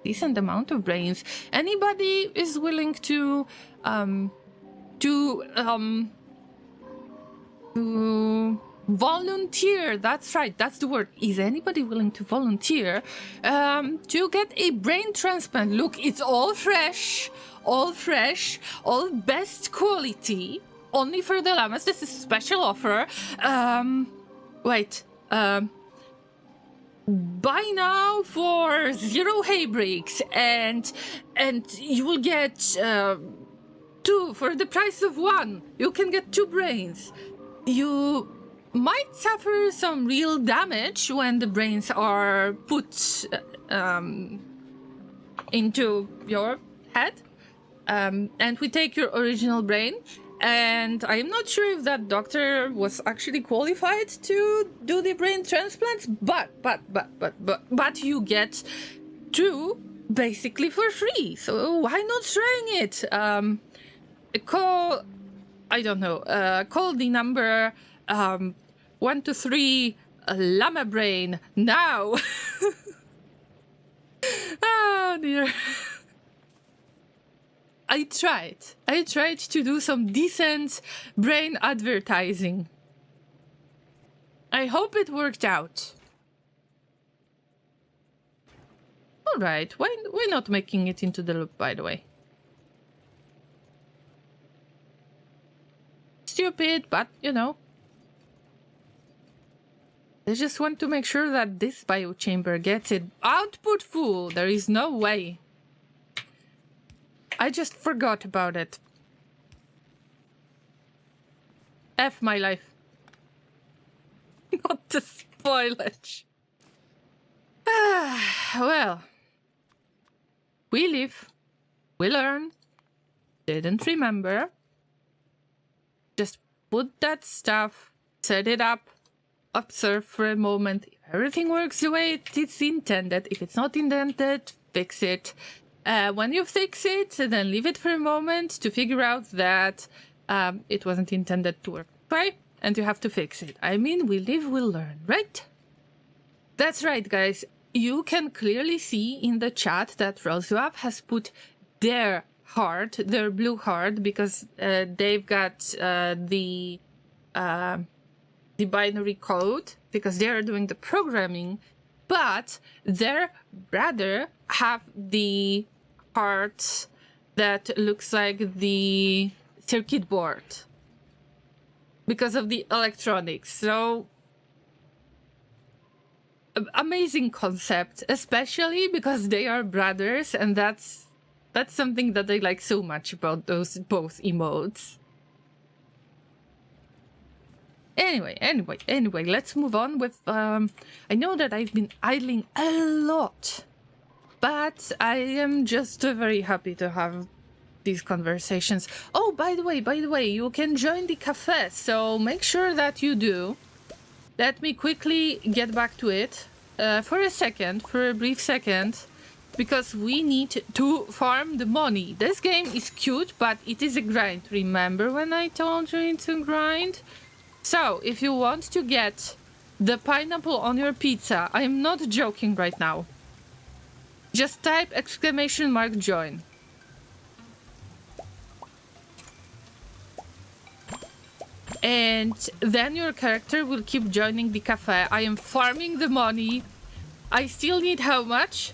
Decent amount of brains. Anybody is willing to volunteer, that's right, that's the word. Is anybody willing to volunteer to get a brain transplant? Look, it's all fresh, all best quality, only for the llamas. This is a special offer. Buy now for 0 hay bricks, and you will get 2 for the price of 1. You can get 2 brains. You might suffer some real damage when the brains are put into your head, and we take your original brain. And I'm not sure if that doctor was actually qualified to do the brain transplants, but you get 2 basically for free. So why not trying it? Call the number 123 Llama Brain now. Oh dear. I tried to do some decent brain advertising. I hope it worked out. All right, why not making it into the loop, by the way? Stupid, but you know. I just want to make sure that this biochamber gets its output full. There is no way. I just forgot about it. F my life. Not the spoilage. Well. We live. We learn. Didn't remember. Just put that stuff. Set it up. Observe for a moment. If everything works the way it's intended. If it's not intended, fix it. When you fix it, then leave it for a moment to figure out that it wasn't intended to work, right? And you have to fix it. I mean, we live, we'll learn, right? That's right, guys. You can clearly see in the chat that Rosuav has put their heart, their blue heart, because they've got the binary code, because they are doing the programming, but their brother have the part that looks like the circuit board because of the electronics. So amazing concept, especially because they are brothers, and that's something that I like so much about those both emotes. Anyway, let's move on with I know that I've been idling a lot, but I am just very happy to have these conversations. Oh, by the way, you can join the cafe, so make sure that you do. Let me quickly get back to it for a brief second, because we need to farm the money. This game is cute, but it is a grind. Remember when I told you it's a grind? So, if you want to get the pineapple on your pizza, I'm not joking right now. Just type !join. And then your character will keep joining the cafe. I am farming the money. I still need how much?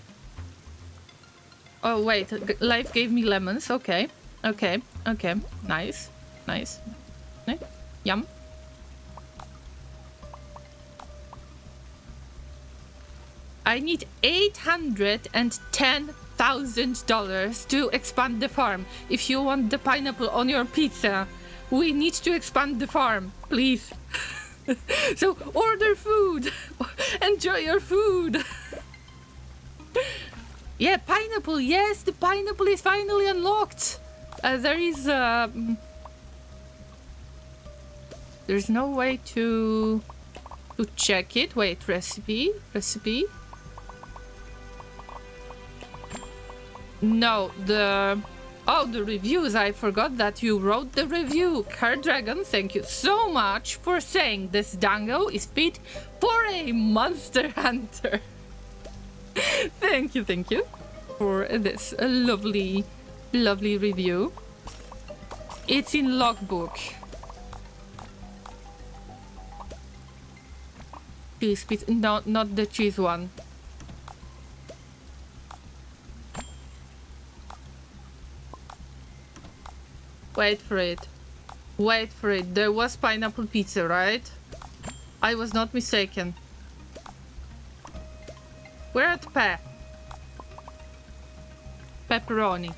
Oh, wait. Life gave me lemons. Okay. Okay. Okay. Nice. Nice. Yum. I need $810,000 to expand the farm. If you want the pineapple on your pizza, we need to expand the farm, please. So order food. Enjoy your food. Yeah, pineapple. Yes, the pineapple is finally unlocked. There's no way to check it. Wait, recipe. No, the reviews. I forgot that you wrote the review. Card Dragon, thank you so much for saying this dango is fit for a monster hunter. Thank you for this lovely review. It's in logbook. Cheese pizza. No, not the cheese one. Wait for it. There was pineapple pizza, right? I was not mistaken. We're at pepperoni.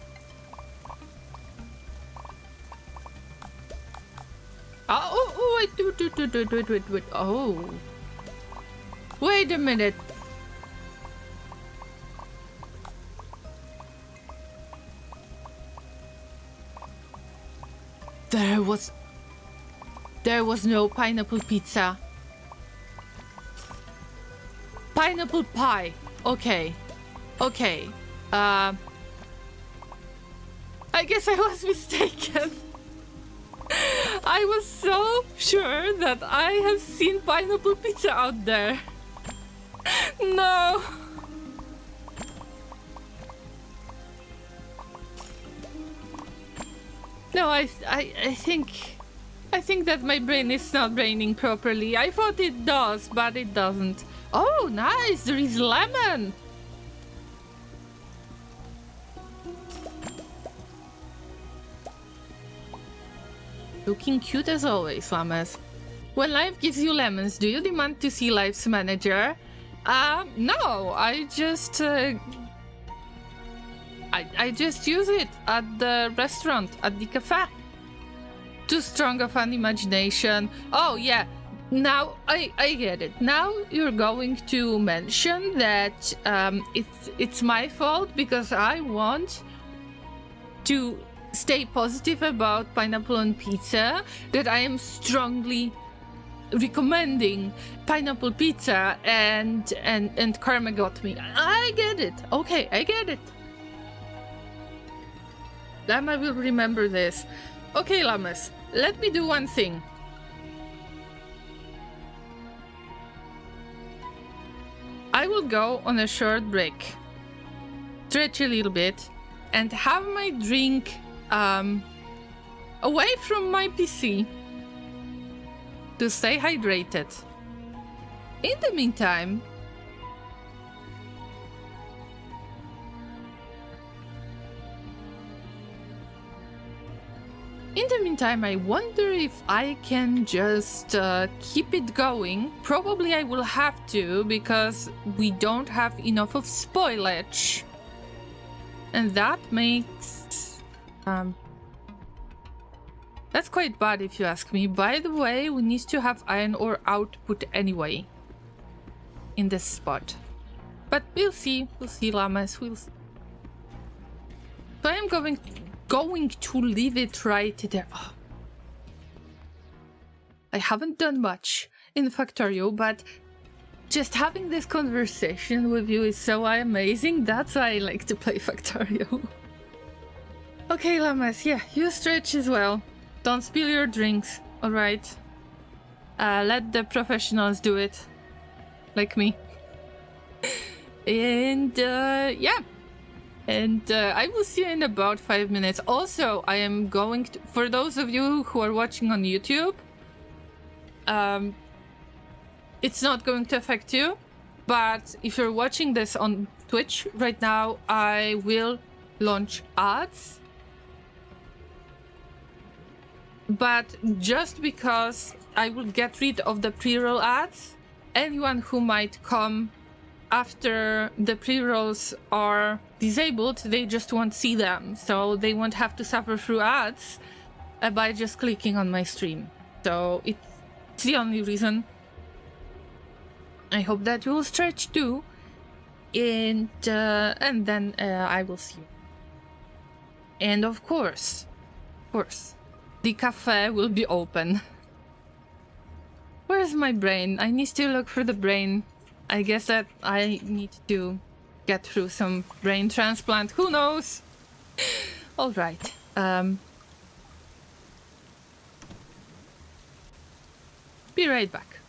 Oh, wait. Oh. Wait a minute. There was no pineapple pizza. Pineapple pie. Okay. I guess I was mistaken. I was so sure that I have seen pineapple pizza out there. No. No, I think that my brain is not braining properly. I thought it does, but it doesn't. Oh, nice! There is lemon! Looking cute as always, Llamas. When life gives you lemons, do you demand to see life's manager? No, I just use it at the restaurant, at the cafe. Too strong of an imagination. Oh, yeah. Now, I get it. Now you're going to mention that it's my fault because I want to stay positive about pineapple on pizza, that I am strongly recommending pineapple pizza and karma got me. I get it. Okay, I get it. Llama will remember this. Okay, Llamas, let me do one thing. I will go on a short break, stretch a little bit, and have my drink away from my PC to stay hydrated. In the meantime, I wonder if I can just keep it going. Probably I will have to, because we don't have enough of spoilage. And that makes... that's quite bad if you ask me. By the way, we need to have iron ore output anyway in this spot. But we'll see. We'll see, Llamas. We'll see. So I am going to leave it right there. Oh. I haven't done much in Factorio, but just having this conversation with you is so amazing. That's why I like to play Factorio. Okay, Llamas, yeah, you stretch as well. Don't spill your drinks, alright? Let the professionals do it. Like me. And, yeah. And I will see you in about 5 minutes. Also, I am going to, for those of you who are watching on YouTube, it's not going to affect you. But if you're watching this on Twitch right now, I will launch ads. But just because I will get rid of the pre-roll ads, anyone who might come after the pre-rolls are disabled, they just won't see them. So they won't have to suffer through ads by just clicking on my stream. So it's the only reason. I hope that you will stretch too. And then I will see you. And of course, the cafe will be open. Where's my brain? I need to look for the brain. I guess that I need to get through some brain transplant. Who knows? All right. Be right back.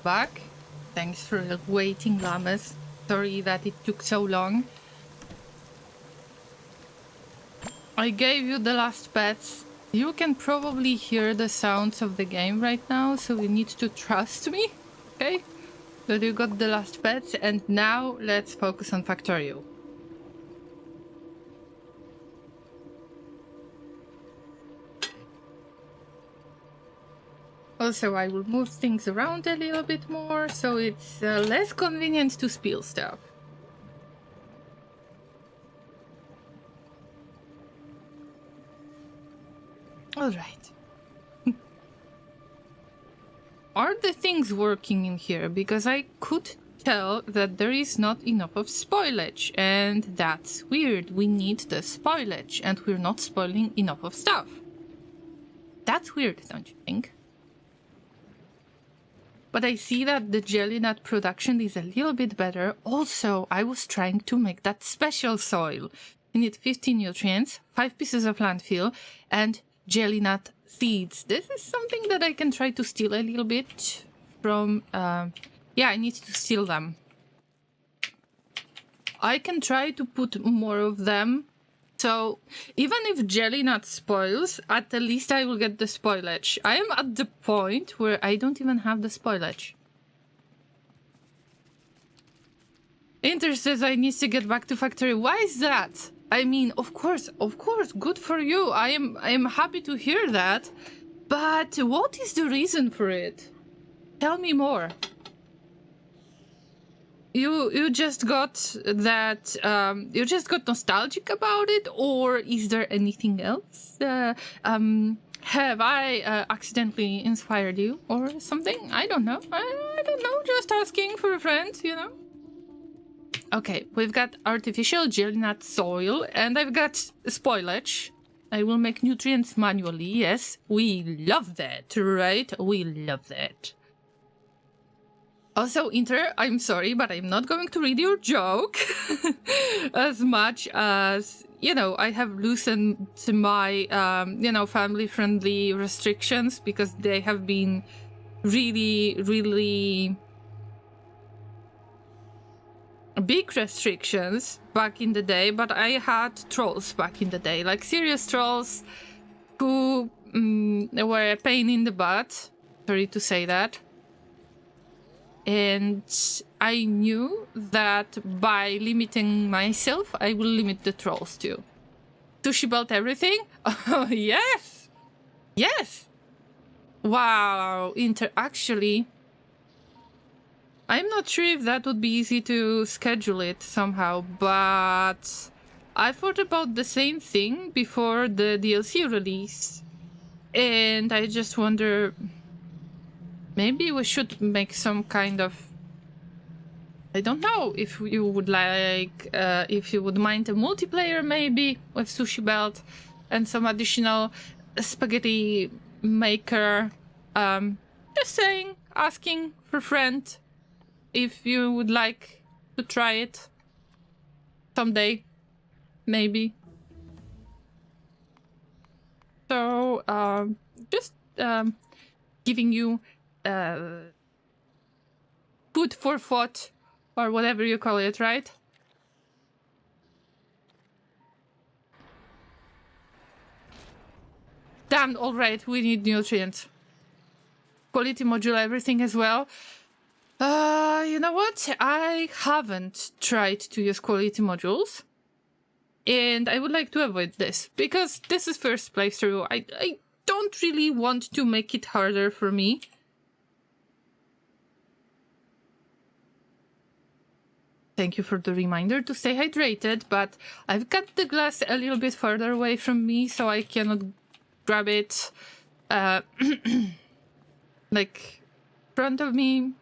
back. Thanks for waiting, llamas. Sorry that it took so long. I gave you the last pets. You can probably hear the sounds of the game right now, so you need to trust me, okay? That you got the last pets, and now let's focus on Factorio. Also, I will move things around a little bit more, so it's less convenient to spill stuff. Alright. Are the things working in here? Because I could tell that there is not enough of spoilage, and that's weird. We need the spoilage, and we're not spoiling enough of stuff. That's weird, don't you think? But I see that the jelly nut production is a little bit better. Also, I was trying to make that special soil. You need 15 nutrients, 5 pieces of landfill, and jelly nut seeds. This is something that I can try to steal a little bit from... yeah, I need to steal them. I can try to put more of them. So, even if jelly nut spoils, at the least I will get the spoilage. I am at the point where I don't even have the spoilage. Inter says I need to get back to factory. Why is that? I mean, of course, good for you. I am happy to hear that. But what is the reason for it? Tell me more. You just got that, you just got nostalgic about it, or is there anything else? Have I accidentally inspired you or something? I don't know. I don't know, just asking for a friend, you know? Okay, we've got artificial jelly nut soil, and I've got spoilage. I will make nutrients manually, yes. We love that, right? We love that. Also, Inter, I'm sorry, but I'm not going to read your joke as much as, you know, I have loosened my, you know, family-friendly restrictions because they have been really big restrictions back in the day, but I had trolls back in the day, like serious trolls who were a pain in the butt, sorry to say that. And I knew that by limiting myself, I will limit the trolls too. Sushi belt everything? Oh, yes! Yes! Wow, actually, I'm not sure if that would be easy to schedule it somehow, but I thought about the same thing before the DLC release. And I just wonder... maybe we should make some kind of... I don't know if you would like... if you would mind a multiplayer maybe with Sushi Belt and some additional spaghetti maker. Just saying, asking for friend if you would like to try it someday, maybe. So, just giving you food for thought, or whatever you call it, right? Damn, alright, we need nutrients. Quality module, everything as well. You know what? I haven't tried to use quality modules. And I would like to avoid this, because this is first playthrough. I don't really want to make it harder for me. Thank you for the reminder to stay hydrated, but I've got the glass a little bit further away from me, so I cannot grab it like front of me.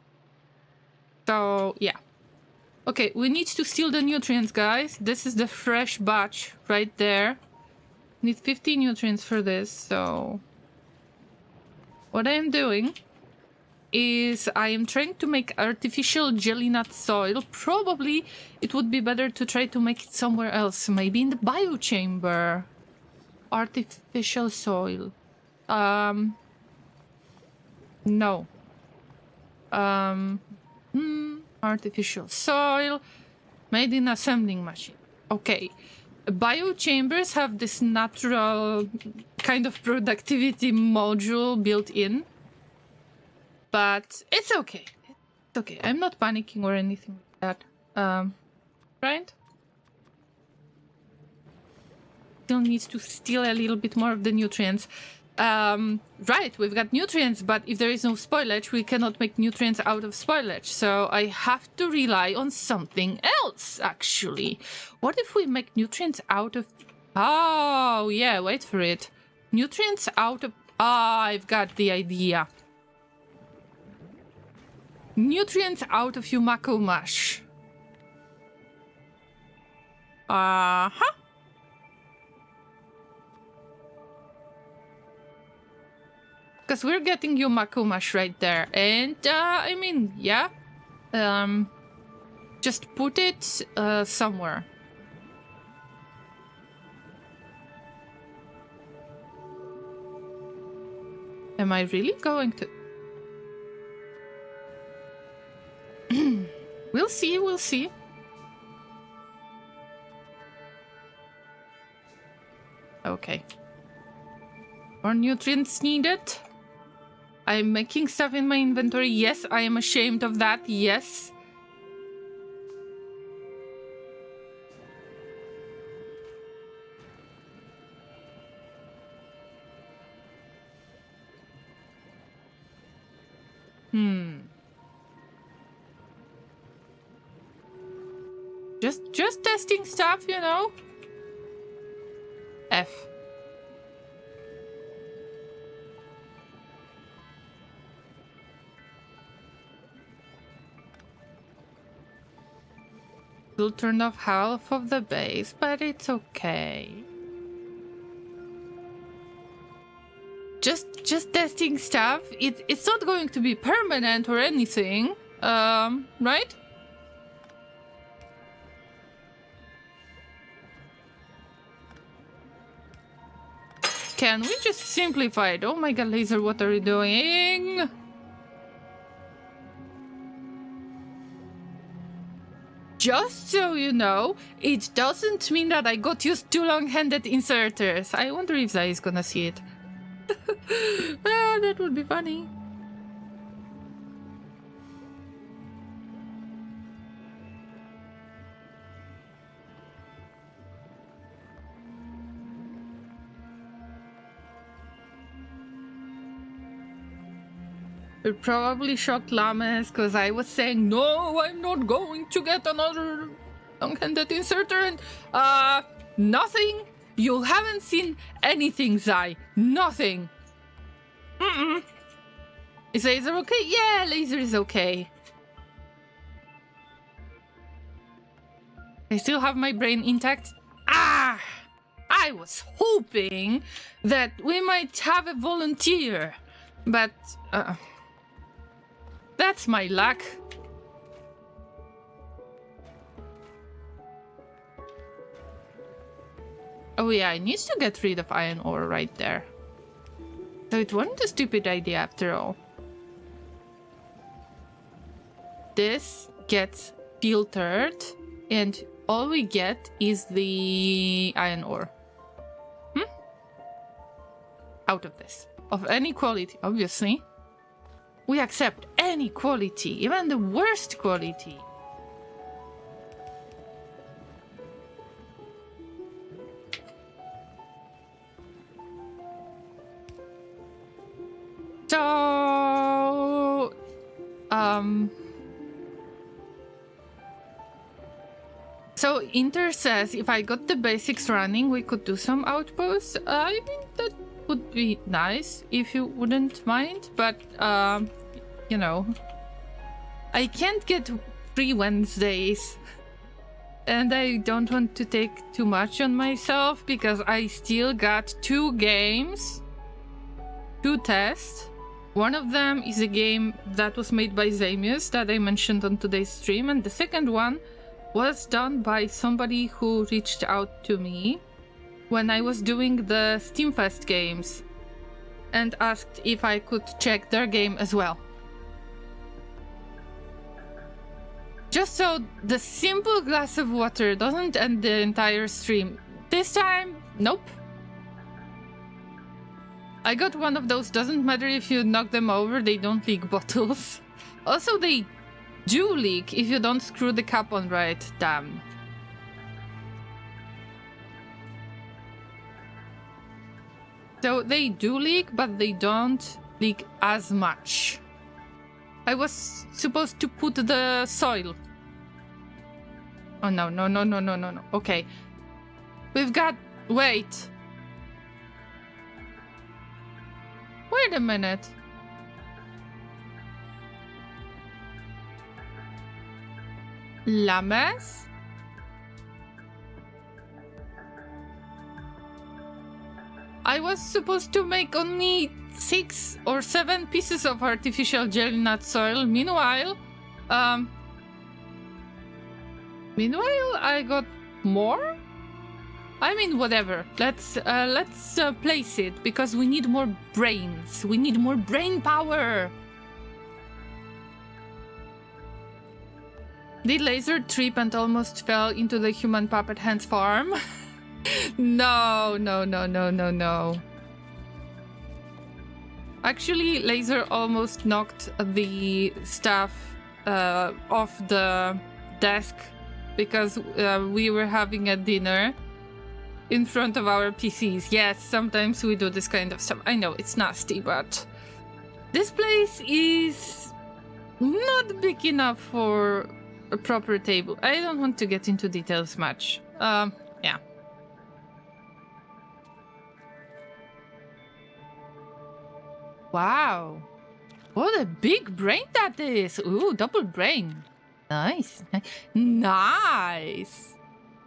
So yeah. Okay, we need to steal the nutrients, guys. This is the fresh batch right there. Need 50 nutrients for this, so what I am doing is I am trying to make artificial jelly nut soil. Probably it would be better to try to make it somewhere else, maybe in the biochamber. Artificial soil. No. Artificial soil made in assembling machine. Okay. Biochambers have this natural kind of productivity module built in. But it's okay. It's okay. I'm not panicking or anything like that. Right? Still needs to steal a little bit more of the nutrients. Right, we've got nutrients, but if there is no spoilage, we cannot make nutrients out of spoilage. So I have to rely on something else, actually. What if we make nutrients out of... Oh, yeah, wait for it. Nutrients out of... Ah, I've got the idea. Nutrients out of Yumako mush. Uh-huh. Because we're getting Yumako mush right there. And, I mean, yeah. Just put it somewhere. Am I really going to... We'll see, we'll see. Okay. More nutrients needed. I'm making stuff in my inventory. Yes, I am ashamed of that. Yes. Just testing stuff, you know. F. We'll turn off half of the base, but it's okay. Just testing stuff. It's not going to be permanent or anything. Right? Can we just simplify it? Oh my god, Laser, what are you doing? Just so you know, it doesn't mean that I got used to long-handed inserters. I wonder if Zai is gonna see it. Ah, that would be funny. We're probably shocked Llamas because I was saying, no, I'm not going to get another long-handed inserter, and nothing. You haven't seen anything, Zai. Nothing. Is Laser okay? Yeah, Laser is okay. I still have my brain intact. Ah! I was hoping that we might have a volunteer, but that's my luck. Oh yeah, I need to get rid of iron ore right there. So it wasn't a stupid idea after all. This gets filtered and all we get is the iron ore. Out of this. Of any quality, obviously. We accept any quality, even the worst quality. So, so Inter says if I got the basics running, we could do some outposts. I mean, that would be nice if you wouldn't mind, but you know, I can't get free Wednesdays, and I don't want to take too much on myself because I still got 2 games to test. One of them is a game that was made by Zamius that I mentioned on today's stream, and the second one was done by somebody who reached out to me when I was doing the Steamfest games and asked if I could check their game as well. Just so the simple glass of water doesn't end the entire stream. This time, nope. I got one of those, doesn't matter if you knock them over, they don't leak bottles. Also, they do leak if you don't screw the cap on right. Damn. So they do leak, but they don't leak as much. I was supposed to put the soil. Oh, no, no, no, no, no, no, no. Okay. We've got... Wait. Wait a minute. Llamas? I was supposed to make only 6 or 7 pieces of artificial jelly nut soil. Meanwhile, I got more? I mean, whatever. Let's place it, because we need more brains. We need more brain power. Did Laser trip and almost fell into the human puppet hands farm? No, no, no, no, no, no. Actually, Laser almost knocked the stuff off the desk because we were having a dinner in front of our PCs. Yes, sometimes we do this kind of stuff. I know, it's nasty, but this place is not big enough for a proper table. I don't want to get into details much. Yeah. Wow. What a big brain that is. Ooh, double brain. Nice. Nice.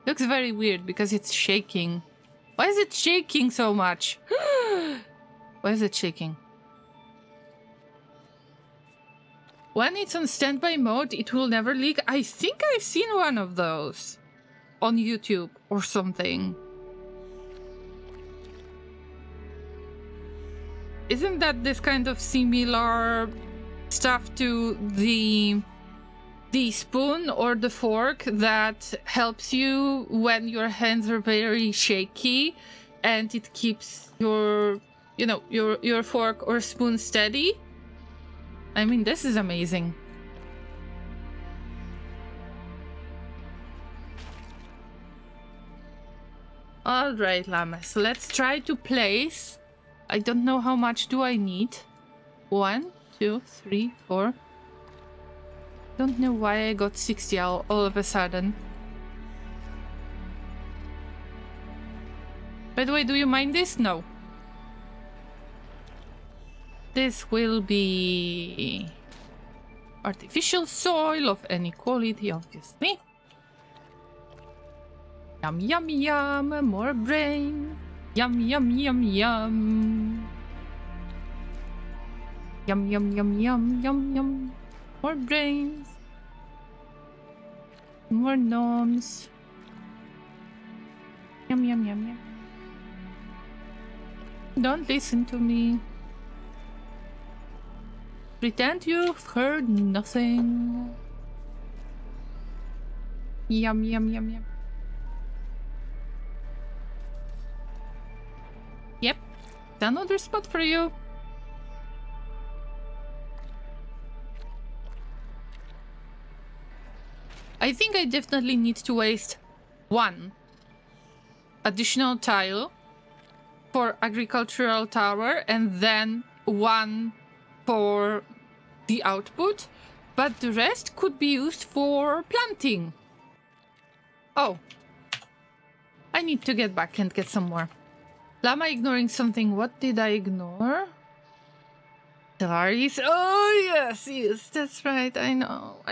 Looks very weird because it's shaking. Why is it shaking so much? Why is it shaking? When it's on standby mode, it will never leak. I think I've seen one of those on YouTube or something. Isn't that this kind of similar stuff to the spoon or the fork that helps you when your hands are very shaky and it keeps your, you know, your fork or spoon steady? I mean, this is amazing. All right, Llama, so let's try to place. I don't know how much do I need. 1, 2, 3, 4. Don't know why I got 60 all of a sudden. By the way, do you mind this? No. This will be artificial soil of any quality, obviously. Yum, yum, yum, more brain. Yum, yum, yum, yum. Yum, yum, yum, yum, yum, yum. More brains. More gnomes. Yum, yum, yum, yum. Don't listen to me. Pretend you've heard nothing. Yum, yum, yum, yum. Yep, another spot for you. I think I definitely need to waste 1 additional tile for agricultural tower and then 1 for the output, but the rest could be used for planting. Oh, I need to get back and get some more. Llama ignoring something. What did I ignore? Delaris. Oh, yes, yes, that's right. I know.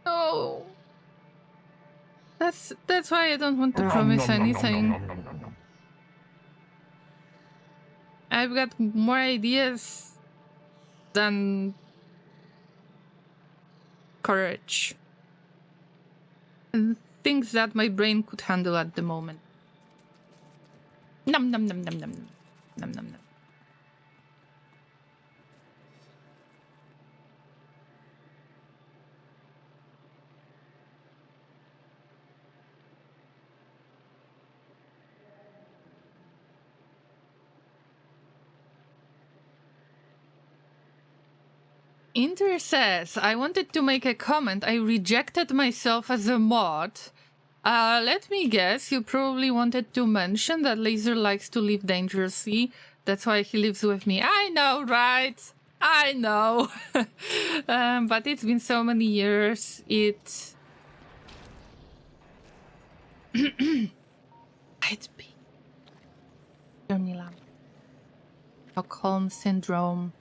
No. That's why I don't want to promise anything. I've got more ideas than courage. And things that my brain could handle at the moment. Num num num num num num num num. Inter says, I wanted to make a comment. I rejected myself as a mod. Let me guess, you probably wanted to mention that Laser likes to live dangerously. That's why he lives with me. I know, right? I know. But it's been so many years. It might be Llama. Stockholm syndrome.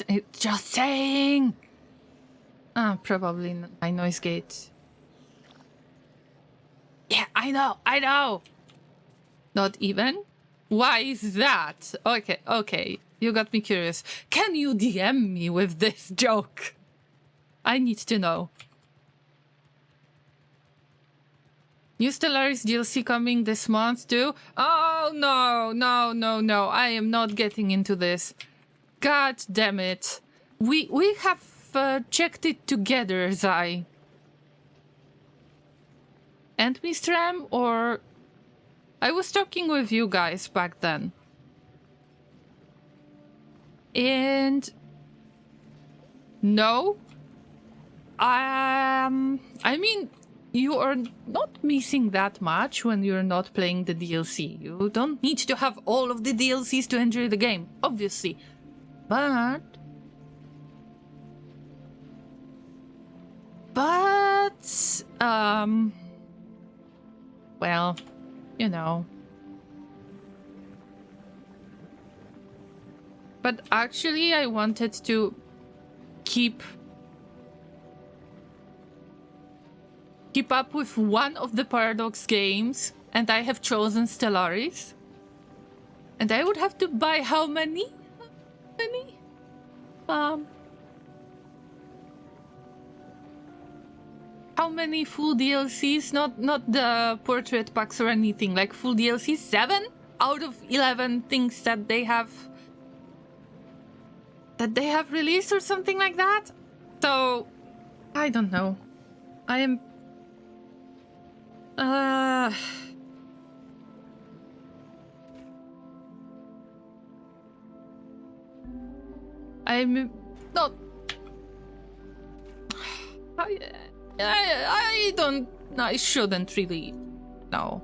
It's just saying. Probably my noise gate. Yeah, I know. Not even? Why is that? Okay. You got me curious. Can you DM me with this joke? I need to know. New Stellaris DLC coming this month too? Oh, no. I am not getting into this. God damn it. We have checked it together, Zai. And Mr. M, or... I was talking with you guys back then. And... No. I mean, you are not missing that much when you're not playing the DLC. You don't need to have all of the DLCs to enjoy the game, obviously. But... well, you know. But actually, I wanted to keep up with one of the Paradox games, and I have chosen Stellaris. And I would have to buy how many? How many full DLCs? Not the portrait packs or anything, like full DLCs? 7 out of 11 things that they have released or something like that. So I don't know. I am I'm not. I don't. I shouldn't really. No.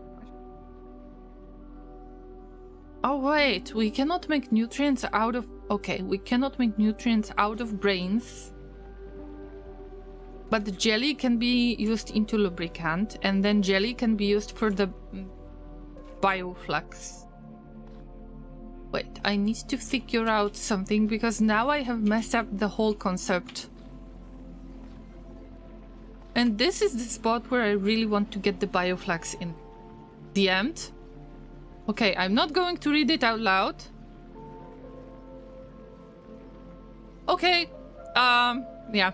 Oh wait, we cannot make nutrients out of. Okay, we cannot make nutrients out of brains. But the jelly can be used into lubricant, and then jelly can be used for the bioflux. Wait, I need to figure out something because now I have messed up the whole concept. And this is the spot where I really want to get the bioflux in. The end. Okay, I'm not going to read it out loud. Okay, yeah.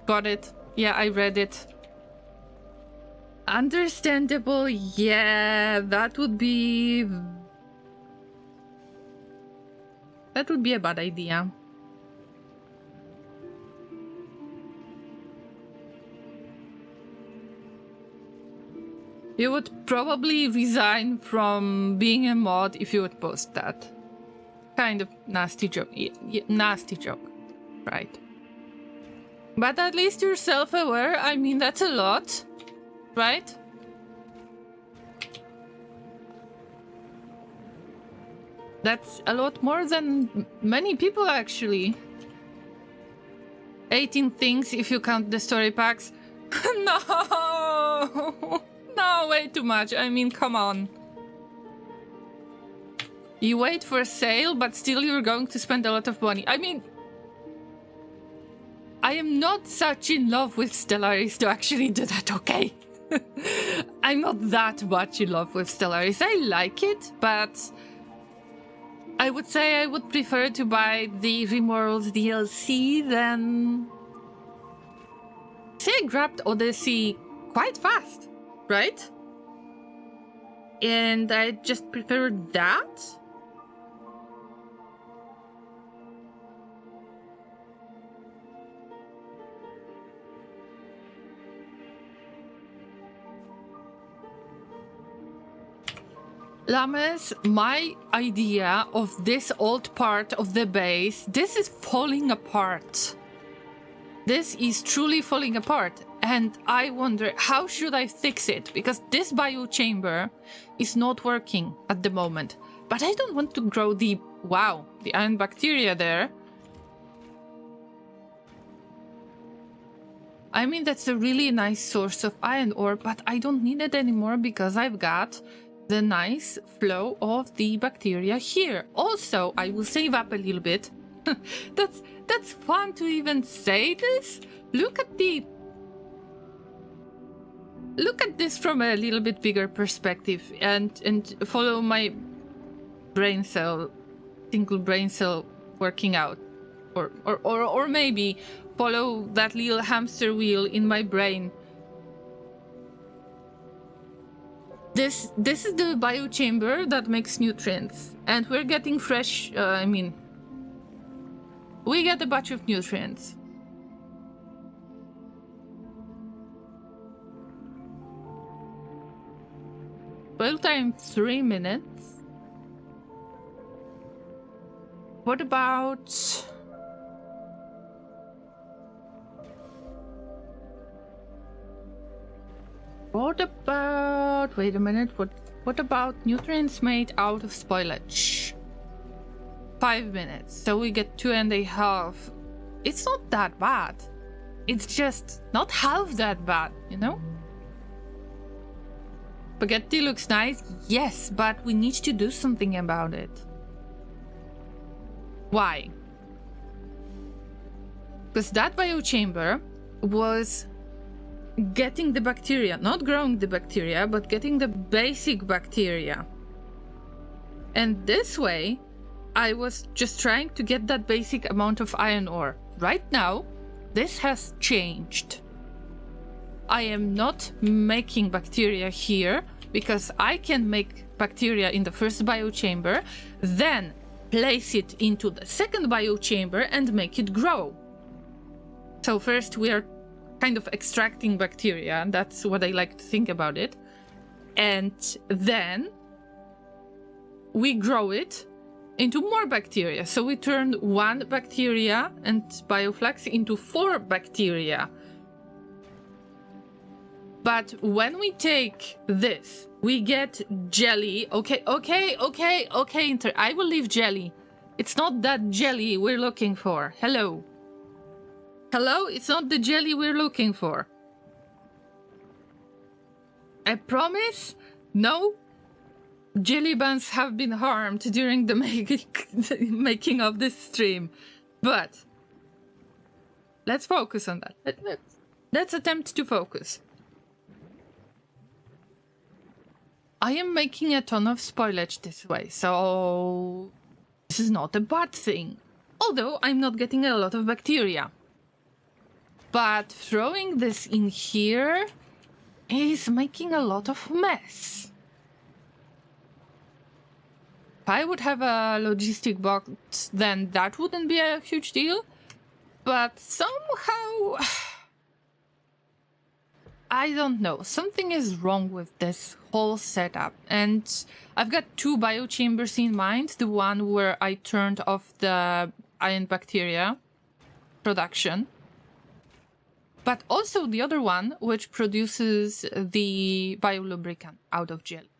Got it. Yeah, I read it. Understandable, yeah, that would be a bad idea. You would probably resign from being a mod if you would post that. Kind of nasty joke. Yeah, nasty joke. Right. But at least you're self-aware. I mean, that's a lot. Right? That's a lot more than many people, actually. 18 things if you count the story packs. No! No, way too much. I mean, come on. You wait for a sale, but still you're going to spend a lot of money. I mean, I am not such in love with Stellaris to actually do that, okay? I'm not that much in love with Stellaris. I like it, but I would say I would prefer to buy the Rimworld DLC than... See, I grabbed Odyssey quite fast, right? And I just prefer that. Llamas, my idea of this old part of the base, this is falling apart. This is truly falling apart. And I wonder, how should I fix it? Because this biochamber is not working at the moment. But I don't want to grow the iron bacteria there. I mean, that's a really nice source of iron ore, but I don't need it anymore because I've got the nice flow of the bacteria here. Also, I will save up a little bit. That's fun to even say this. Look at this from a little bit bigger perspective and follow my single brain cell working out, or maybe follow that little hamster wheel in my brain. This is the biochamber that makes nutrients, and we're getting fresh. We get a bunch of nutrients. Boil time 3 minutes. What about... Wait a minute, what about nutrients made out of spoilage? 5 minutes, so we get 2.5. It's not that bad. It's just not half that bad, you know? Spaghetti looks nice, yes, but we need to do something about it. Why? Because that biochamber was getting the bacteria, not growing the bacteria, but getting the basic bacteria. And this way, I was just trying to get that basic amount of iron ore. Right now, this has changed. I am not making bacteria here because I can make bacteria in the first biochamber, then place it into the second biochamber and make it grow. So first we are kind of extracting bacteria, and that's what I like to think about it. And then we grow it into more bacteria. So we turn 1 bacteria and bioflux into 4 bacteria. But when we take this, we get jelly. Okay, I will leave jelly. It's not that jelly we're looking for. Hello, it's not the jelly we're looking for. I promise, no jelly buns have been harmed during the making of this stream. But let's focus on that. Let's attempt to focus. I am making a ton of spoilage this way, so this is not a bad thing. Although I'm not getting a lot of bacteria. But throwing this in here is making a lot of mess. If I would have a logistic box, then that wouldn't be a huge deal. But somehow... I don't know. Something is wrong with this whole setup. And I've got 2 biochambers in mind. The one where I turned off the iron bacteria production. But also the other one, which produces the biolubricant out of jelly.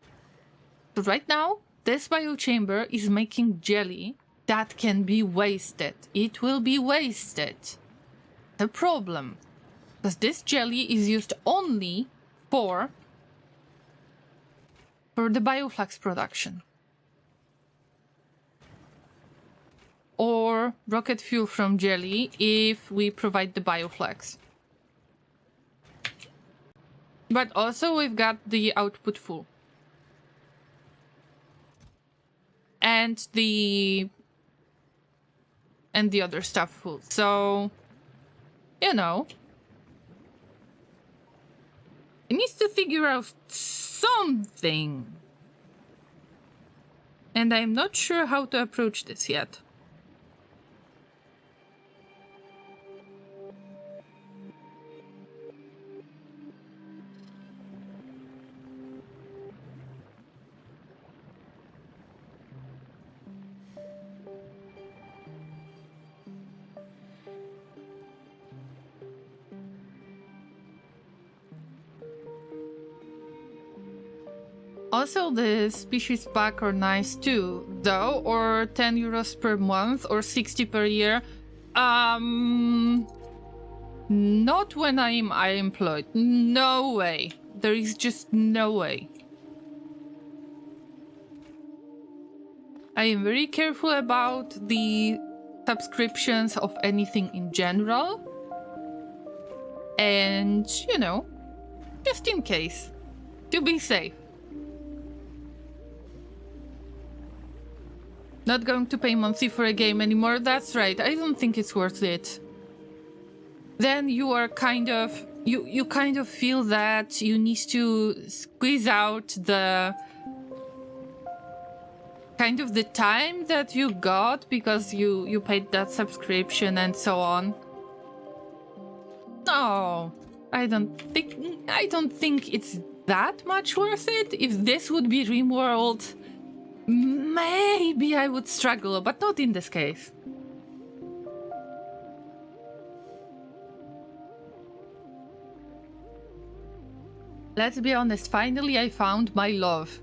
So right now, this biochamber is making jelly that can be wasted. It will be wasted. The problem, because this jelly is used only for the bioflux production. Or rocket fuel from jelly if we provide the bioflux. But also we've got the output full. And the other stuff full. So, you know, it needs to figure out something. And I'm not sure how to approach this yet. Also, the species pack are nice too, though, or 10 euros per month or 60 per year. Not when I'm unemployed. No way. There is just no way. I am very careful about the subscriptions of anything in general. And, you know, just in case. To be safe. Not going to pay monthly for a game anymore. That's right. I don't think it's worth it. Then you are kind of... You kind of feel that you need to squeeze out the... kind of the time that you got because you paid that subscription and so on. No, I don't think it's that much worth it. If this would be RimWorld, maybe I would struggle, but not in this case. Let's be honest, finally I found my love.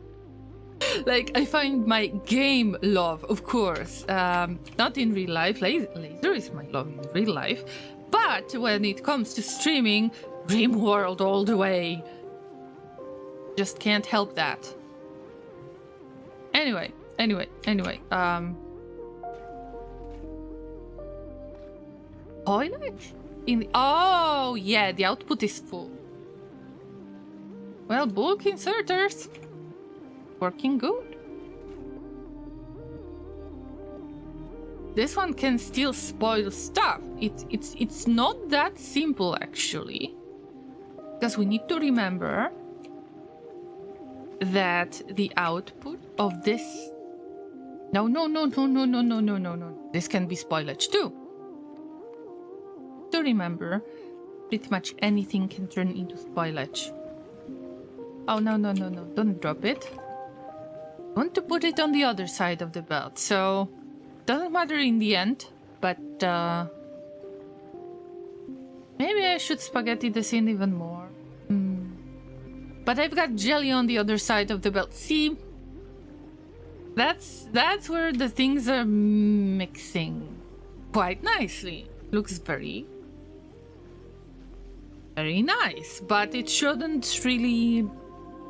Like, I find my game love, of course. Not in real life. Laser is my love in real life. But when it comes to streaming, RimWorld all the way. Just can't help that. Anyway. Toilet? Oh, yeah, the output is full. Well, bulk inserters. Working good. This one can still spoil stuff. It's not that simple, actually. Because we need to remember that the output of this... No. This can be spoilage too. To remember, pretty much anything can turn into spoilage. Oh, no. Don't drop it. I want to put it on the other side of the belt, so... Doesn't matter in the end, but maybe I should spaghetti this in even more. But I've got jelly on the other side of the belt. See? That's where the things are mixing quite nicely. Looks very nice, but it shouldn't really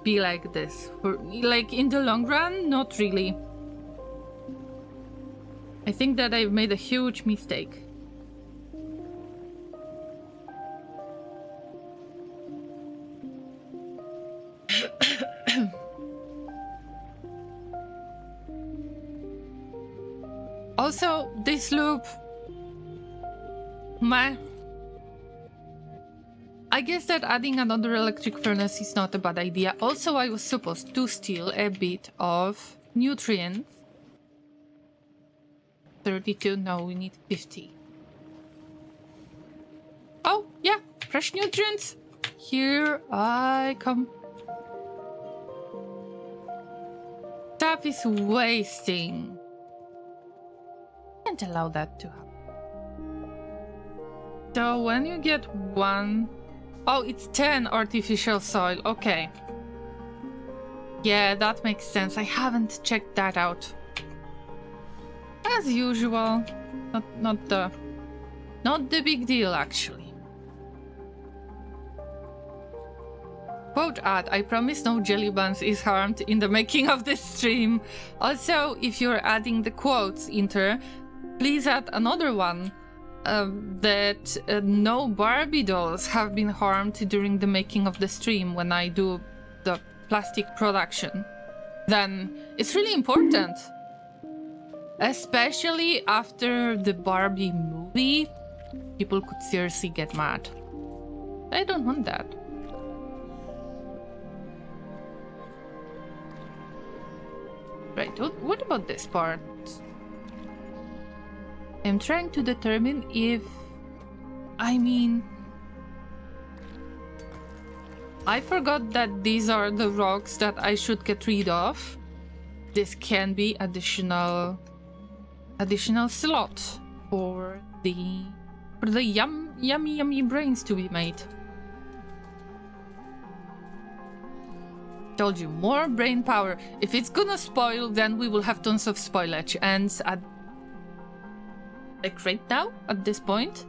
be like this. Like in the long run, not really. I think that I've made a huge mistake. Also, this loop... I guess that adding another electric furnace is not a bad idea. Also, I was supposed to steal a bit of nutrients. 32, no, we need 50. Oh, yeah, fresh nutrients. Here I come. Stuff is wasting. Can't allow that to happen. So when you get one... Oh, it's 10 artificial soil, okay. Yeah, that makes sense. I haven't checked that out. As usual, not the big deal, actually. Quote ad, I promise no jelly buns is harmed in the making of this stream. Also, if you're adding the quotes inter, please add another one. That no Barbie dolls have been harmed during the making of the stream when I do the plastic production. Then it's really important. Especially after the Barbie movie, people could seriously get mad. I don't want that. Right, what about this part? I'm trying to determine if... I mean... I forgot that these are the rocks that I should get rid of. This can be additional slot for the yummy brains to be made. Told you, more brain power. If it's gonna spoil, then we will have tons of spoilage. And like right now, at this point,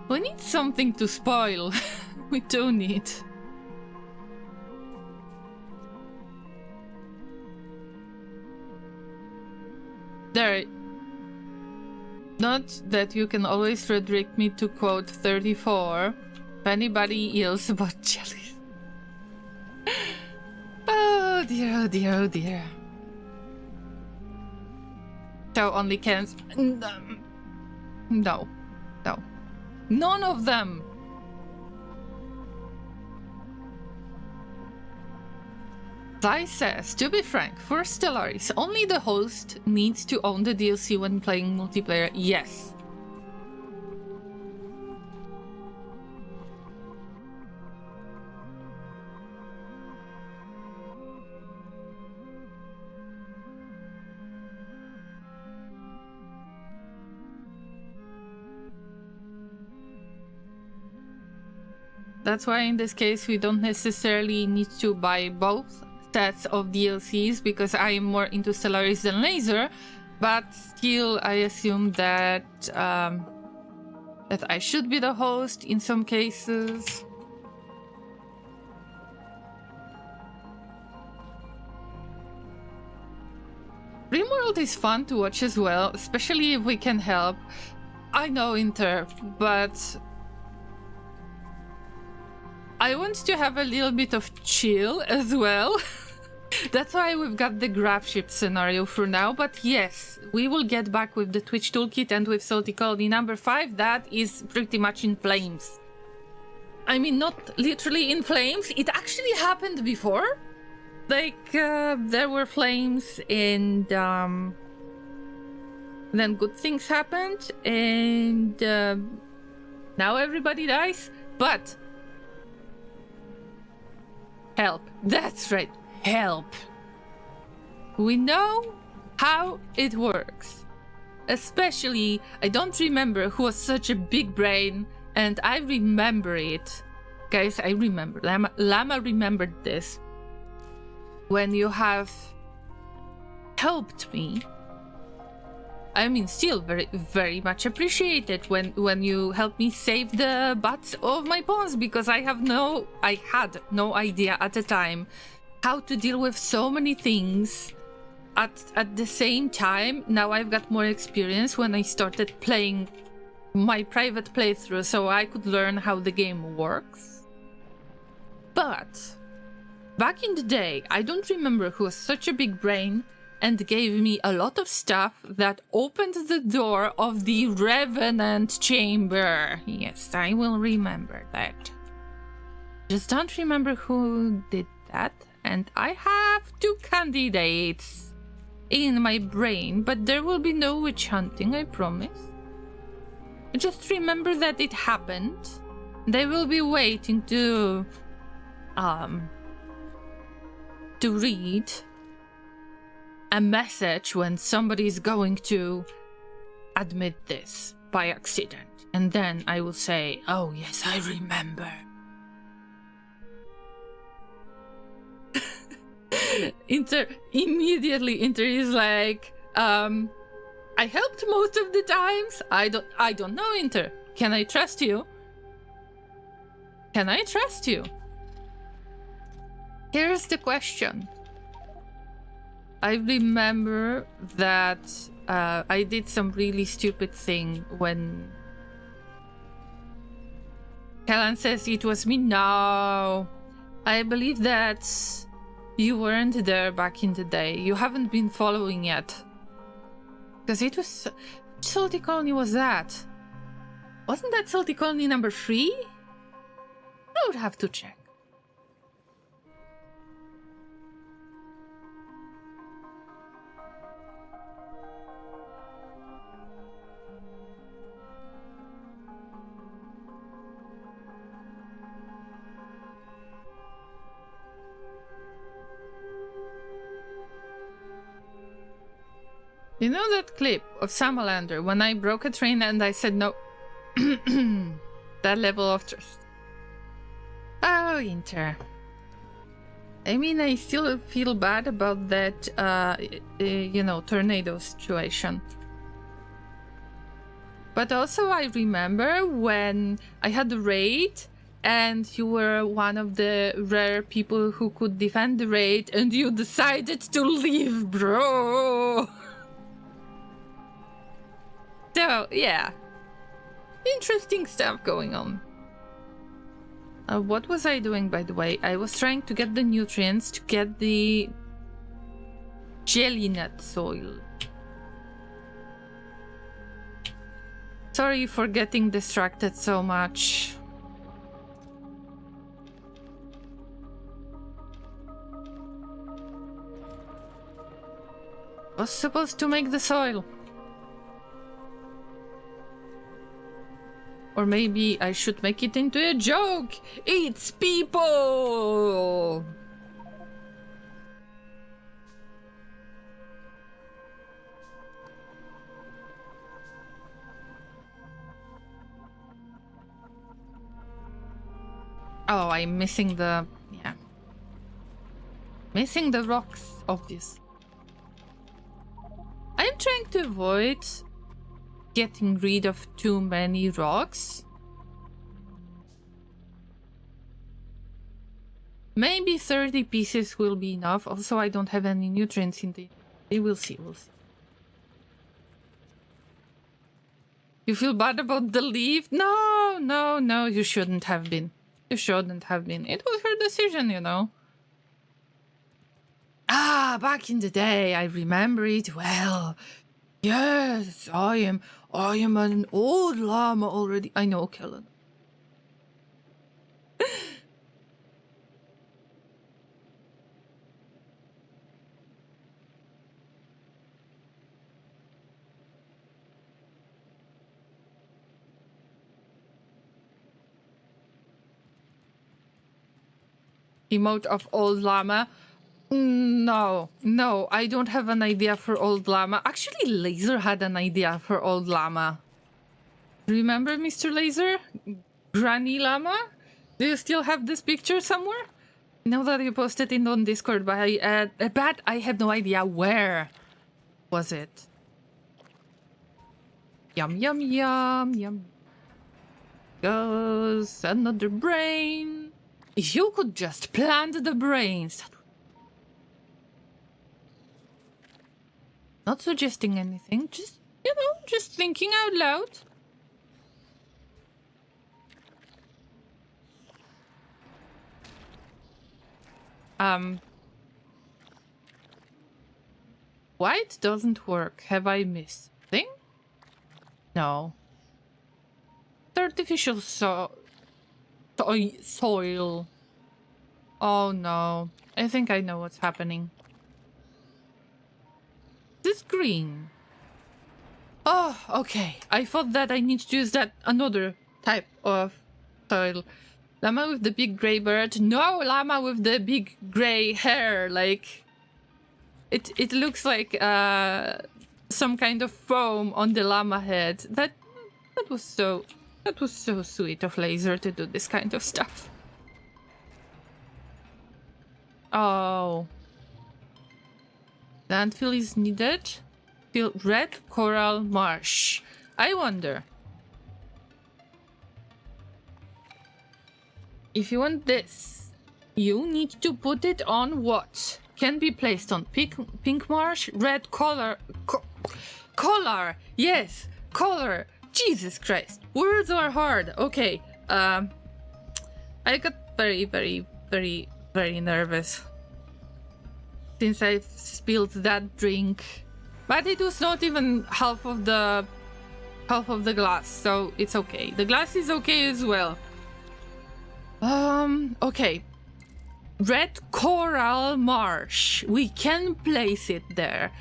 we need something to spoil. We do need. There. Not that you can always redirect me to quote 34. If anybody yells about jellies. Oh dear, oh dear, oh dear. So only cans. No. No. None of them! Zai says, to be frank, for Stellaris, only the host needs to own the DLC when playing multiplayer. Yes. That's why in this case we don't necessarily need to buy both sets of DLCs, because I am more into Stellaris than Laser, but still I assume that that I should be the host in some cases. Rimworld is fun to watch as well, especially if we can help. I know, Inter, but I want to have a little bit of chill as well. That's why we've got the grab ship scenario for now, but yes, we will get back with the Twitch toolkit and with Salty Colony number 5, that is pretty much in flames. I mean, not literally in flames, it actually happened before. Like, there were flames and then good things happened and now everybody dies, but help, that's right. Help. We know how it works. Especially, I don't remember who was such a big brain, and I remember it. Guys, I remember. Llama remembered this. When you have helped me, I mean, still very, very much appreciated when you helped me save the butts of my pawns, because I had no idea at the time how to deal with so many things at the same time. Now I've got more experience when I started playing my private playthrough, so I could learn how the game works. But back in the day, I don't remember who was such a big brain and gave me a lot of stuff that opened the door of the Revenant Chamber. Yes, I will remember that. Just don't remember who did that. And I have 2 candidates in my brain, but there will be no witch hunting, I promise. Just remember that it happened. They will be waiting to read a message when somebody is going to admit this by accident. And then I will say, oh yes, I remember. Inter is like, I helped most of the times. I don't know, Inter. Can I trust you? Can I trust you? Here's the question. I remember that I did some really stupid thing when Kellan says it was me. No, I believe that you weren't there back in the day. You haven't been following yet. Because it was... Which Salty Colony was that? Wasn't that Salty Colony number 3? I would have to check. You know that clip of Samalander when I broke a train and I said no? That level of trust. Oh, Inter. I mean, I still feel bad about that, tornado situation. But also I remember when I had the raid and you were one of the rare people who could defend the raid and you decided to leave, bro. So, yeah. Interesting stuff going on. What was I doing, by the way? I was trying to get the nutrients to get the jelly nut soil. Sorry for getting distracted so much. Was supposed to make the soil. Or maybe I should make it into a joke. It's people! Oh, I'm missing the... yeah. Missing the rocks, obvious. I'm trying to avoid getting rid of too many rocks. Maybe 30 pieces will be enough. Also, I don't have any nutrients in the... We'll see, we'll see. You feel bad about the leaf? No, no, no, you shouldn't have been. You shouldn't have been. It was her decision, you know. Ah, back in the day, I remember it well. Yes, I am an old llama already. I know, Kellen. Emote of old llama. No, no, I don't have an idea for old llama. Actually, Laser had an idea for old llama. Remember, Mr. Laser? Granny llama? Do you still have this picture somewhere? I know that you posted it on Discord, but I have no idea where was it. Yum, yum, yum, yum. Goes another brain. If you could just plant the brains. Not suggesting anything, just, just thinking out loud. Why it doesn't work? Have I missed something? No. It's artificial soil. Oh no. I think I know what's happening. This green. Oh, okay. I thought that I need to use that another type of soil. Llama with the big gray bird. No, llama with the big gray hair. Like, it looks like some kind of foam on the llama head. That was so sweet of Laser to do this kind of stuff. Oh. Landfill is needed. Red coral marsh. I wonder. If you want this, you need to put it on what? Can be placed on pink marsh, red color. Color! Yes! Color! Jesus Christ. Words are hard. Okay. I got very, very, very, very nervous. Since I spilled that drink. But it was not even half of the glass, so it's okay. The glass is okay as well. Okay. Red coral marsh. We can place it there.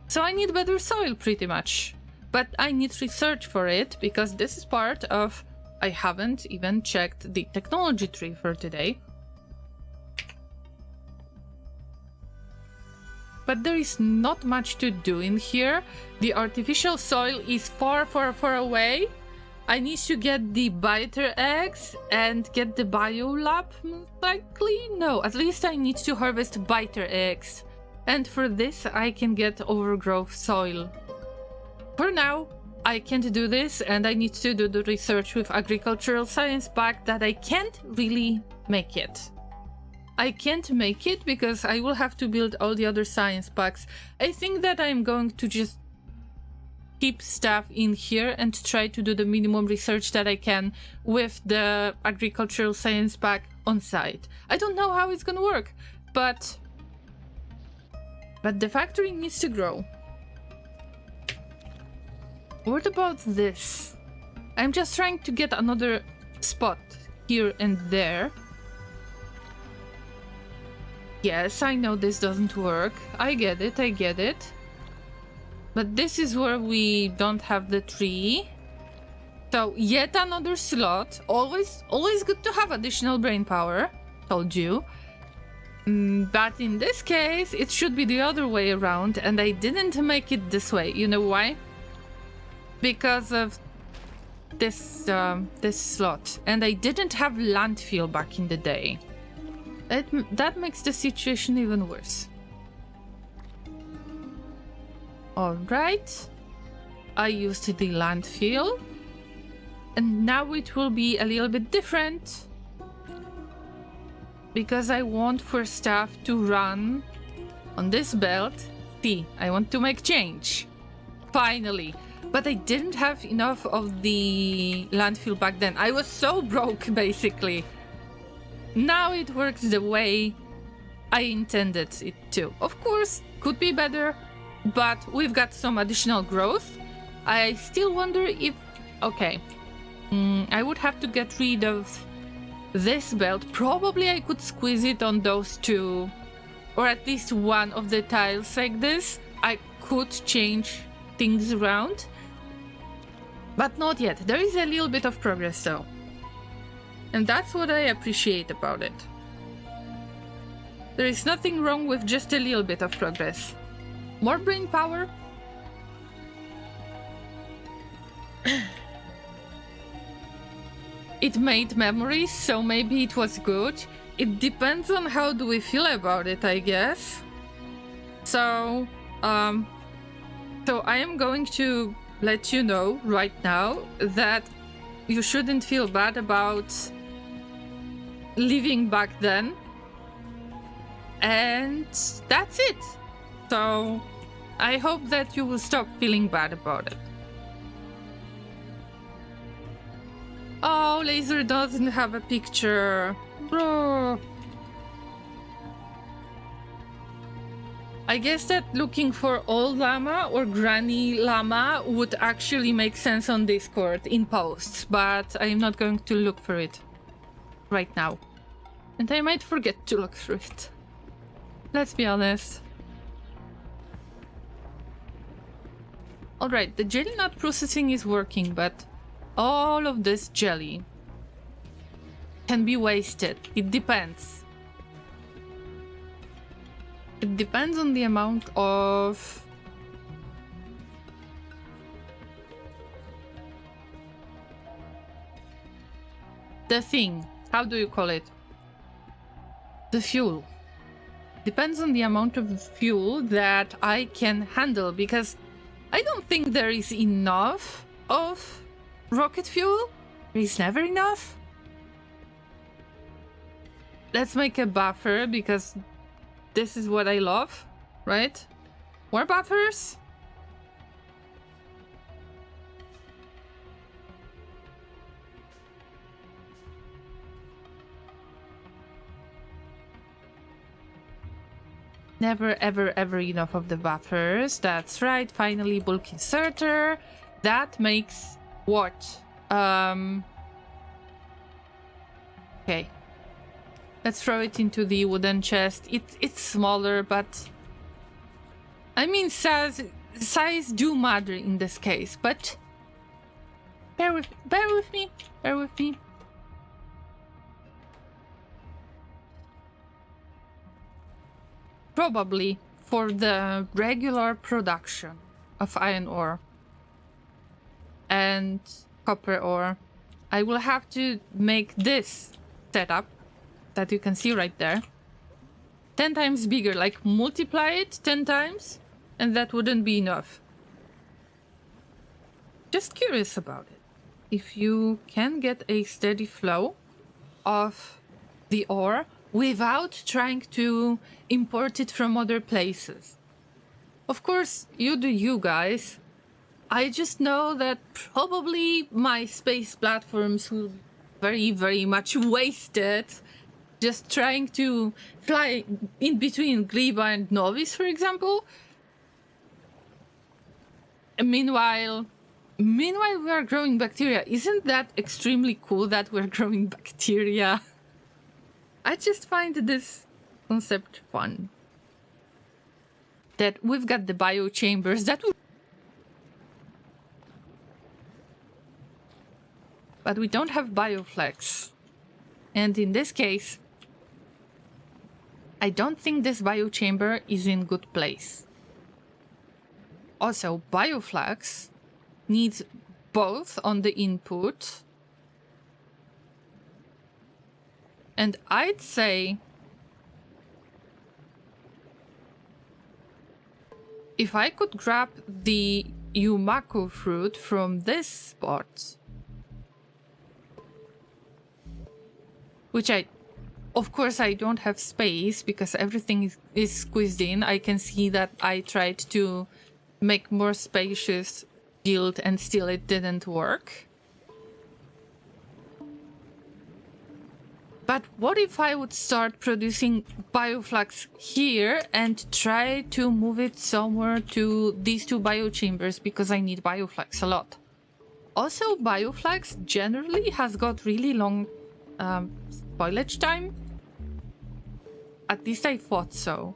So I need better soil pretty much. But I need research for it because this is part of... I haven't even checked the technology tree for today. But there is not much to do in here. The artificial soil is far, far, far away. I need to get the biter eggs and get the biolab, most likely? No, at least I need to harvest biter eggs. And for this, I can get overgrowth soil. For now, I can't do this, and I need to do the research with agricultural science pack that I can't really make it. I can't make it because I will have to build all the other science packs. I think that I'm going to just keep stuff in here and try to do the minimum research that I can with the agricultural science pack on site. I don't know how it's gonna work, but the factory needs to grow. What about this? I'm just trying to get another spot here and there. Yes, I know this doesn't work. I get it, I get it. But this is where we don't have the tree. So yet another slot. Always good to have additional brain power. Told you. But in this case, it should be the other way around, and I didn't make it this way. You know why? Because of this this slot, and I didn't have landfill back in the day. That makes the situation even worse. Alright, I used the landfill, and now it will be a little bit different because I want for stuff to run on this belt. See, I want to make change. Finally. But I didn't have enough of the landfill back then. I was so broke, basically. Now it works the way I intended it to. Of course, could be better, but we've got some additional growth. I still wonder if... Okay. I would have to get rid of this belt. Probably I could squeeze it on those two, or at least one of the tiles like this. I could change things around. But not yet. There is a little bit of progress though. And that's what I appreciate about it. There is nothing wrong with just a little bit of progress. More brain power. It made memories, so maybe it was good. It depends on how do we feel about it, I guess. So I am going to let you know right now that you shouldn't feel bad about living back then. And that's it. So I hope that you will stop feeling bad about it. Oh, Laser doesn't have a picture. Bro. I guess that looking for old llama or granny llama would actually make sense on Discord in posts, but I'm not going to look for it right now. And I might forget to look through it. Let's be honest. Alright, the jelly nut processing is working, but all of this jelly can be wasted. It depends. It depends on the amount of the thing. How do you call it? The fuel. Depends on the amount of fuel that I can handle, because I don't think there is enough of rocket fuel. There is never enough. Let's make a buffer, because this is what I love, right? More buffers? Never, ever, ever enough of the buffers. That's right. Finally, bulk inserter. That makes what? Okay. Let's throw it into the wooden chest. It's smaller, but I mean, size do matter in this case. But bear with me. Probably for the regular production of iron ore and copper ore, I will have to make this setup that you can see right there 10 times bigger, like multiply it 10 times, and that wouldn't be enough. Just curious about it. If you can get a steady flow of the ore without trying to import it from other places. Of course, you do you guys. I just know that probably my space platforms will be very, very much wasted just trying to fly in between Gleba and Novice, for example. And meanwhile, we are growing bacteria. Isn't that extremely cool that we're growing bacteria? I just find this concept fun. That we've got the biochambers that we... But we don't have bioflex. And in this case, I don't think this biochamber is in good place. Also, bioflex needs both on the input. And I'd say if I could grab the Yumako fruit from this spot, which of course I don't have space because everything is squeezed in. I can see that I tried to make more spacious guild and still it didn't work. But what if I would start producing bioflux here and try to move it somewhere to these two biochambers because I need bioflux a lot. Also, bioflux generally has got really long spoilage time. At least I thought so.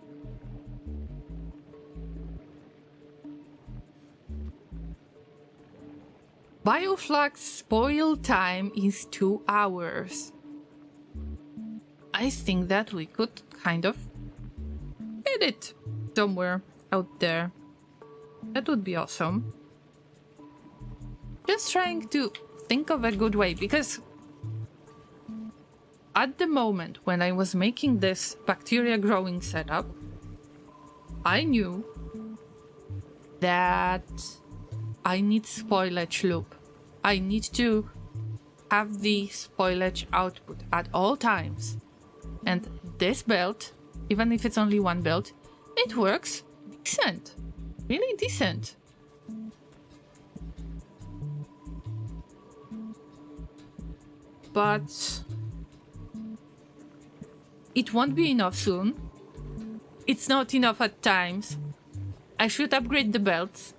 Bioflux spoil time is 2 hours. I think that we could kind of get it somewhere out there. That would be awesome. Just trying to think of a good way, because at the moment when I was making this bacteria growing setup, I knew that I need spoilage loop. I need to have the spoilage output at all times. And this belt, even if it's only one belt, it works decent. Really decent. But it won't be enough soon. It's not enough at times. I should upgrade the belts.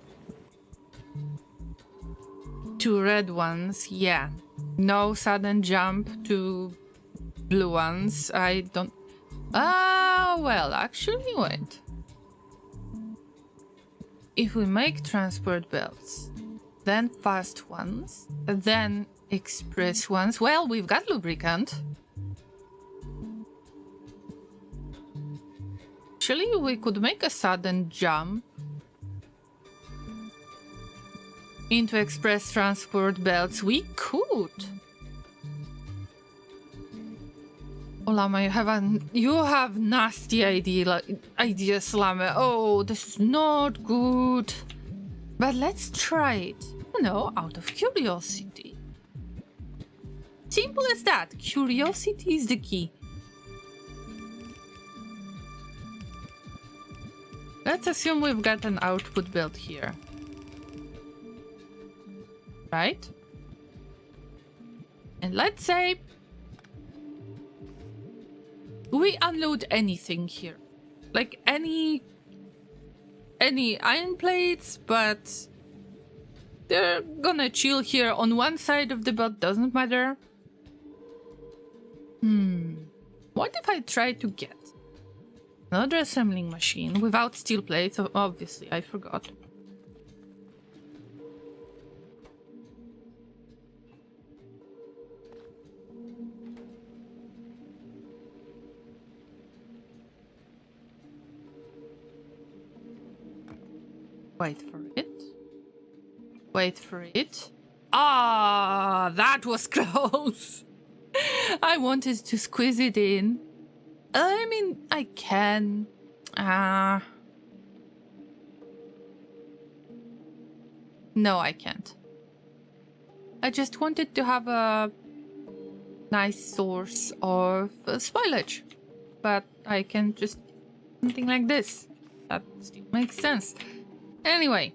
2 red ones, yeah. No sudden jump to blue ones. I don't... well, actually, wait. If we make transport belts, then fast ones, then express ones, well, we've got lubricant. Actually, we could make a sudden jump into express transport belts. We could. Oh, Llama, you have nasty ideas, Llama. Oh, this is not good. But let's try it. You know, out of curiosity. Simple as that. Curiosity is the key. Let's assume we've got an output built here. Right? And let's say we unload anything here. Like any iron plates, but they're gonna chill here on one side of the belt, doesn't matter. What if I try to get another assembling machine without steel plates? Obviously, I forgot. Wait for it. Wait for it. Ah, that was close. I wanted to squeeze it in. I mean, I can. No, I can't. I just wanted to have a nice source of spoilage. But I can just something like this. That still makes sense. Anyway.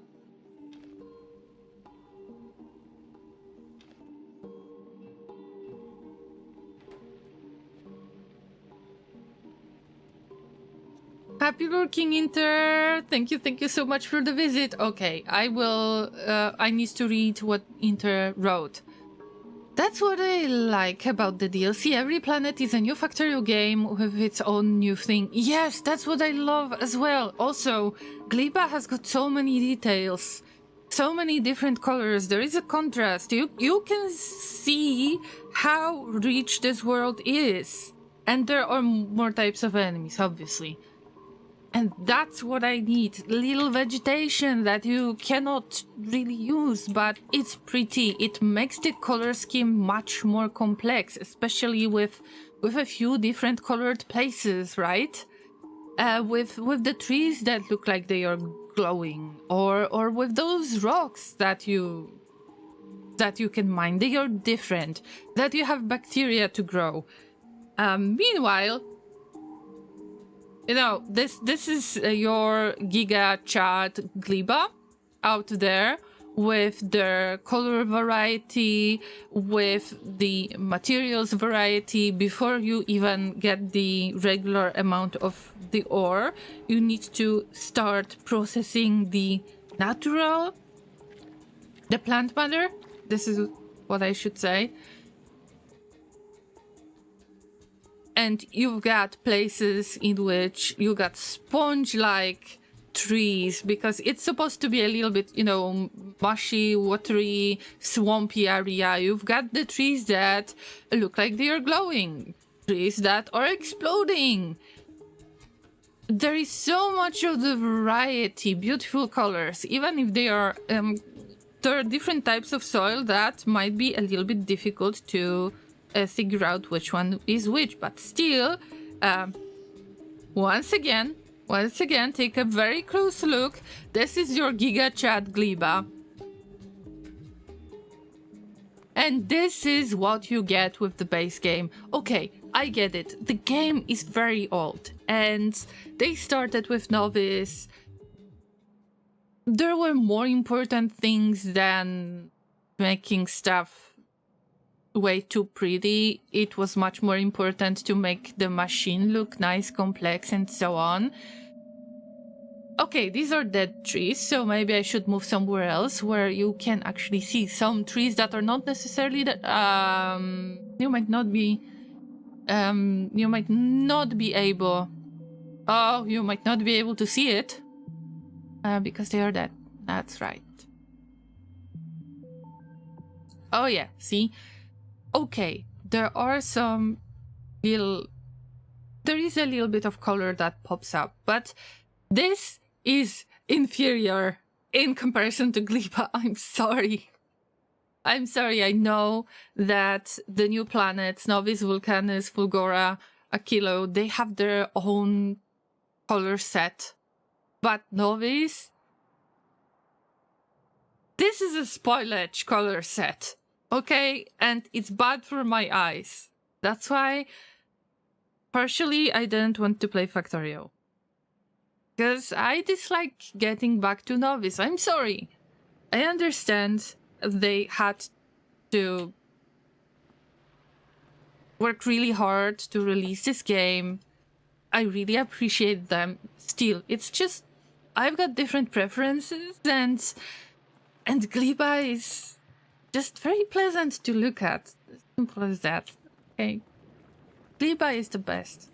Happy working, Inter. Thank you so much for the visit. Okay, I will, I need to read what Inter wrote. That's what I like about the DLC. Every planet is a new Factorio game with its own new thing. Yes, that's what I love as well. Also, Gleba has got so many details. So many different colors. There is a contrast. You can see how rich this world is. And there are more types of enemies, obviously. And that's what I need. Little vegetation that you cannot really use, but it's pretty. It makes the color scheme much more complex, especially with a few different colored places, right? With the trees that look like they are glowing, or with those rocks that you can mine. They are different. That you have bacteria to grow. Meanwhile, you know, this is your Giga Chat Gleba out there with the color variety, with the materials variety. Before you even get the regular amount of the ore, you need to start processing the plant matter. This is what I should say. And you've got places in which you got sponge-like trees, because it's supposed to be a little bit, you know, mushy, watery, swampy area. You've got the trees that look like they are glowing, trees that are exploding. There is so much of the variety, beautiful colors, even if they are, there are different types of soil that might be a little bit difficult to figure out which one is which, but still, once again, take a very close look. This is your Giga Chat Gleba. And this is what you get with the base game. Okay, I get it. The game is very old, and they started with Novice. There were more important things than making stuff way too pretty. It was much more important to make the machine look nice, complex, and so on. Okay, these are dead trees, so maybe I should move somewhere else where you can actually see some trees that are not necessarily that you might not be able to see it because they are dead. That's right. Oh yeah, see? Okay, there is a little bit of color that pops up, but this is inferior in comparison to Gleba. I'm sorry. I know that the new planets, Novice, Vulcanus, Fulgora, Aquilo, they have their own color set. But Novice, this is a spoilage color set. Okay, and it's bad for my eyes. That's why, partially, I didn't want to play Factorio. Because I dislike getting back to Novice. I'm sorry. I understand they had to work really hard to release this game. I really appreciate them. Still, it's just, I've got different preferences, and Gleba is just very pleasant to look at. Simple as that. Okay. Gleba is the best.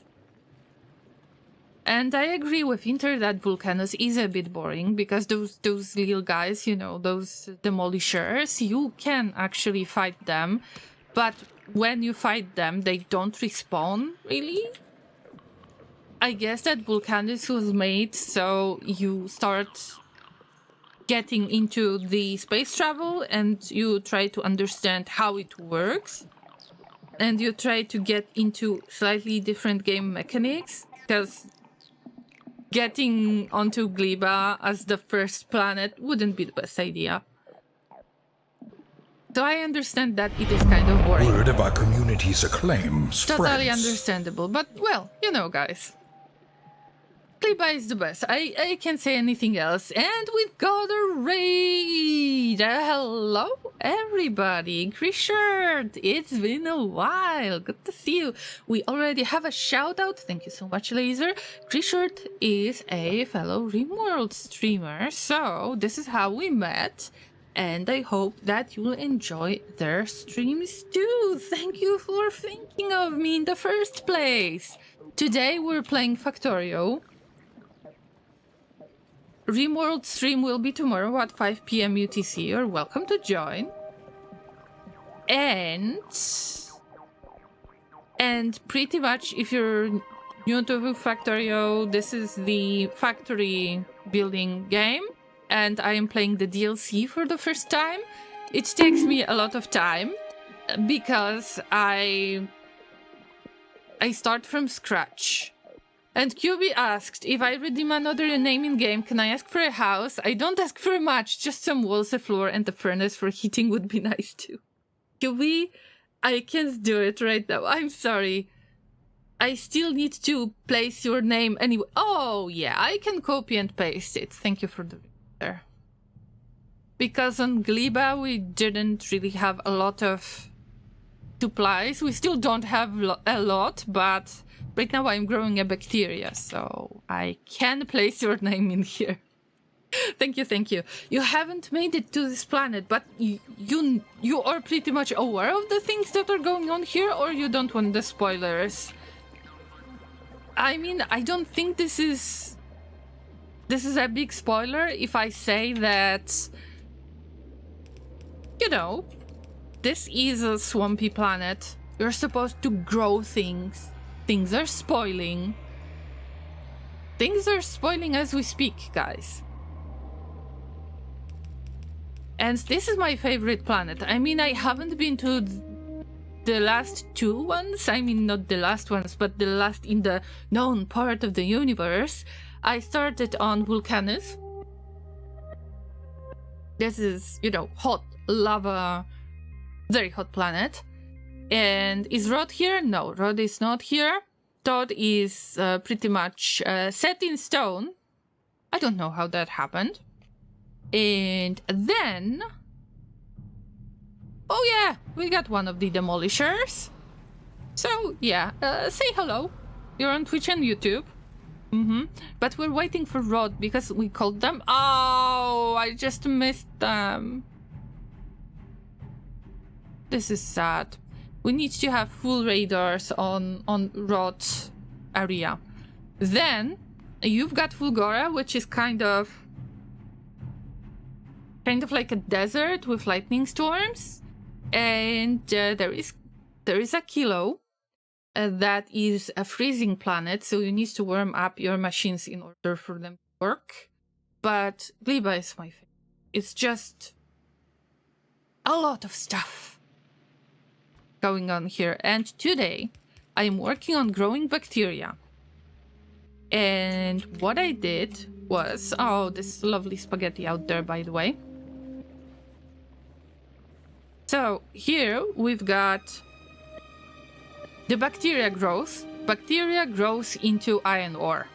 And I agree with Inter that Vulcanus is a bit boring, because those little guys, you know, those demolishers, you can actually fight them, but when you fight them, they don't respawn, really? I guess that Vulcanus was made so you start getting into the space travel and you try to understand how it works. And you try to get into slightly different game mechanics, because getting onto Gleba as the first planet wouldn't be the best idea. So I understand that it is kind of boring. Word of our community's acclaim spreads. Totally understandable, but well, you know, guys. Gleba is the best. I can't say anything else. And we've got a raid! Hello, everybody. Richard, it's been a while. Good to see you. We already have a shout out. Thank you so much, Laser. Richard is a fellow RimWorld streamer. So, this is how we met. And I hope that you'll enjoy their streams too. Thank you for thinking of me in the first place. Today we're playing Factorio. RimWorld stream will be tomorrow at 5 p.m. UTC. You're welcome to join. And pretty much if you're new to Factorio, this is the factory building game. And I am playing the DLC for the first time. It takes me a lot of time because I start from scratch. And QB asked, if I redeem another name in game, can I ask for a house? I don't ask for much, just some walls, a floor, and a furnace for heating would be nice too. QB, I can't do it right now. I'm sorry. I still need to place your name anyway. Oh yeah, I can copy and paste it. Thank you for the there. Because on Gleba we didn't really have a lot of supplies. We still don't have a lot, but right now I'm growing a bacteria, so I can place your name in here. Thank you, thank you. You haven't made it to this planet, but you are pretty much aware of the things that are going on here, or you don't want the spoilers? I mean, I don't think this is a big spoiler if I say that, you know, this is a swampy planet. You're supposed to grow things. Things are spoiling. Things are spoiling as we speak, guys. And this is my favorite planet. I mean, I haven't been to the last two ones. I mean, not the last ones, but the last in the known part of the universe. I started on Vulcanus. This is, you know, hot lava, very hot planet. And is Rod here? No, Rod is not here. Todd is pretty much set in stone. I don't know how that happened. And then... oh yeah, we got one of the demolishers. So yeah, say hello. You're on Twitch and YouTube. But we're waiting for Rod because we called them. Oh, I just missed them. This is sad. We need to have full radars on Rod's area. Then you've got Fulgora, which is kind of like a desert with lightning storms, and there is a Kilo. That is a freezing planet, so you need to warm up your machines in order for them to work. But Gleba is my favorite. It's just a lot of stuff going on here. And today, I am working on growing bacteria. And what I did was... oh, this lovely spaghetti out there, by the way. So, here we've got... the bacteria grows. Bacteria grows into iron ore.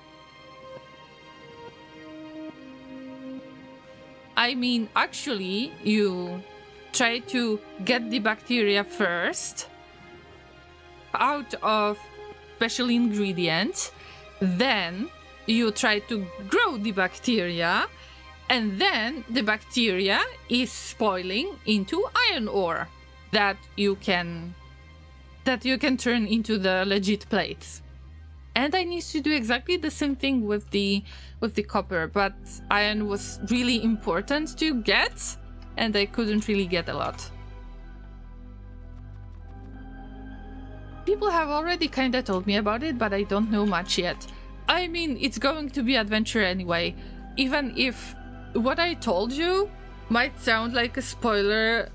I mean, actually, you try to get the bacteria first out of special ingredients. Then you try to grow the bacteria. And then the bacteria is spoiling into iron ore that you can turn into the legit plates. And I need to do exactly the same thing with the copper, but iron was really important to get, and I couldn't really get a lot. People have already kinda told me about it, but I don't know much yet. I mean, it's going to be adventure anyway. Even if what I told you might sound like a spoiler.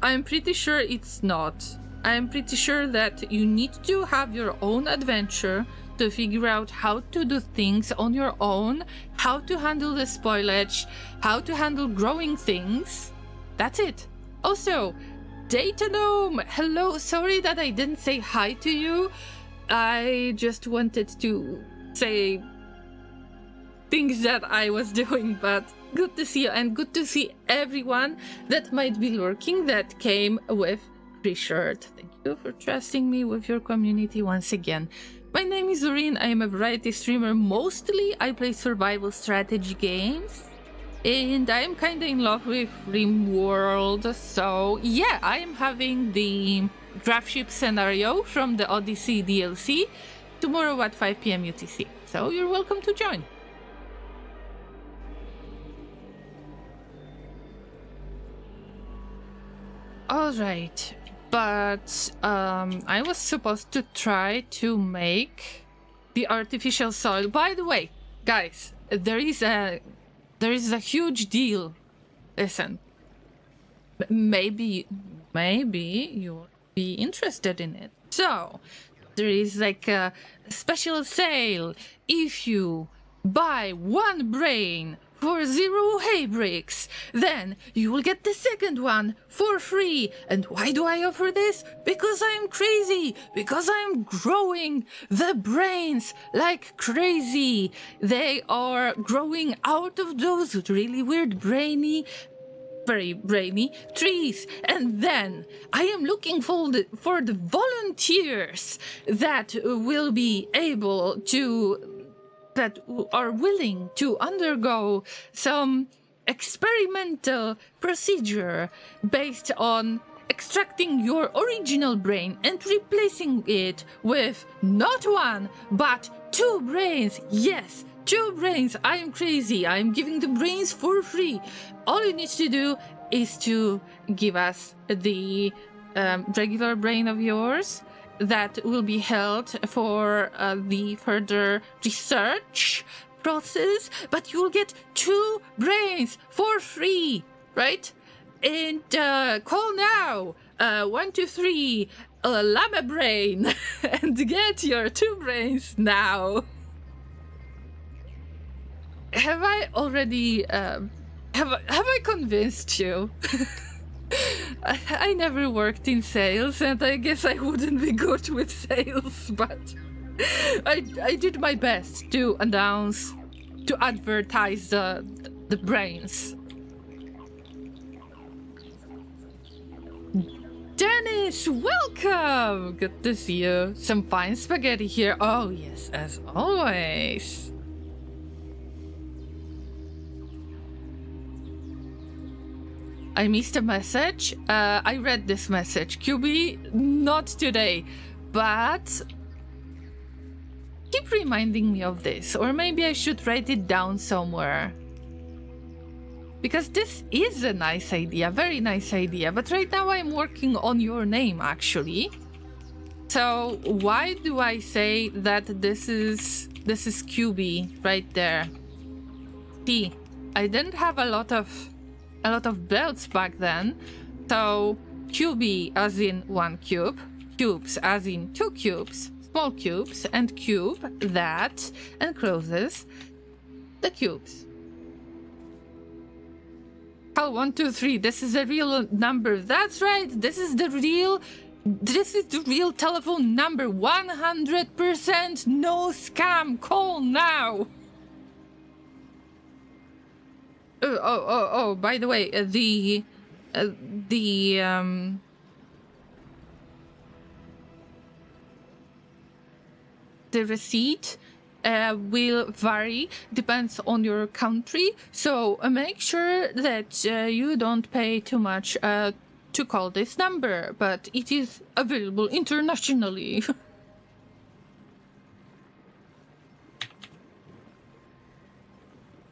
I'm pretty sure it's not. I'm pretty sure that you need to have your own adventure to figure out how to do things on your own, how to handle the spoilage, how to handle growing things. That's it. Also, Data Gnome, hello, sorry that I didn't say hi to you. I just wanted to say things that I was doing, but good to see you and good to see everyone that might be lurking that came with Richard. Thank you for trusting me with your community once again. My name is Zorin. I am a variety streamer. Mostly I play survival strategy games. And I'm kind of in love with RimWorld. So yeah, I am having the draft ship scenario from the Odyssey DLC tomorrow at 5 p.m. UTC. So you're welcome to join. Alright, but I was supposed to try to make the artificial soil. By the way, guys, there is a huge deal. Listen, maybe you'll be interested in it. So, there is like a special sale. If you buy 1 brain for 0 hay bricks, then you will get the second one for free. And why do I offer this? Because I'm crazy. Because I'm growing the brains like crazy. They are growing out of those really weird very brainy trees. And then I am looking for the volunteers that will be able to that are willing to undergo some experimental procedure based on extracting your original brain and replacing it with not 1 but 2 brains. Yes, 2 brains. I am crazy. I am giving the brains for free. All you need to do is to give us the regular brain of yours that will be held for the further research process, but you'll get 2 brains for free, right? And call now 123 Llama brain and get your 2 brains now. Have I already have I convinced you? I never worked in sales, and I guess I wouldn't be good with sales, but I did my best to advertise the brains. Dennis, welcome! Good to see you. Some fine spaghetti here. Oh yes, as always. I missed a message. I read this message. QB, not today, but keep reminding me of this, or maybe I should write it down somewhere. Because this is a nice idea, very nice idea, but right now I'm working on your name, actually. So why do I say that this is QB right there? See, I didn't have a lot of belts back then, so QB as in 1 cube, cubes as in 2 cubes, small cubes, and cube that encloses the cubes. Call 123. This is a real number. That's right. This is the real telephone number. 100% no scam. Call now. Oh, by the way, the receipt will vary, depends on your country, so make sure that you don't pay too much to call this number, but it is available internationally.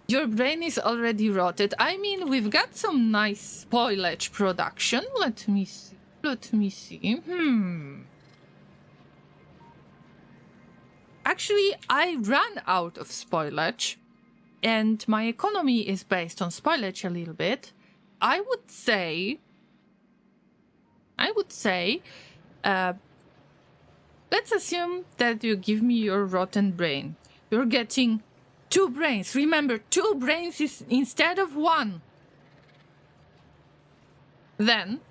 Your brain is already rotted. I mean, we've got some nice spoilage production. Let me see. Actually, I ran out of spoilage, and my economy is based on spoilage a little bit, I would say, let's assume that you give me your rotten brain. You're getting 2 brains. Remember, 2 brains is instead of 1. Then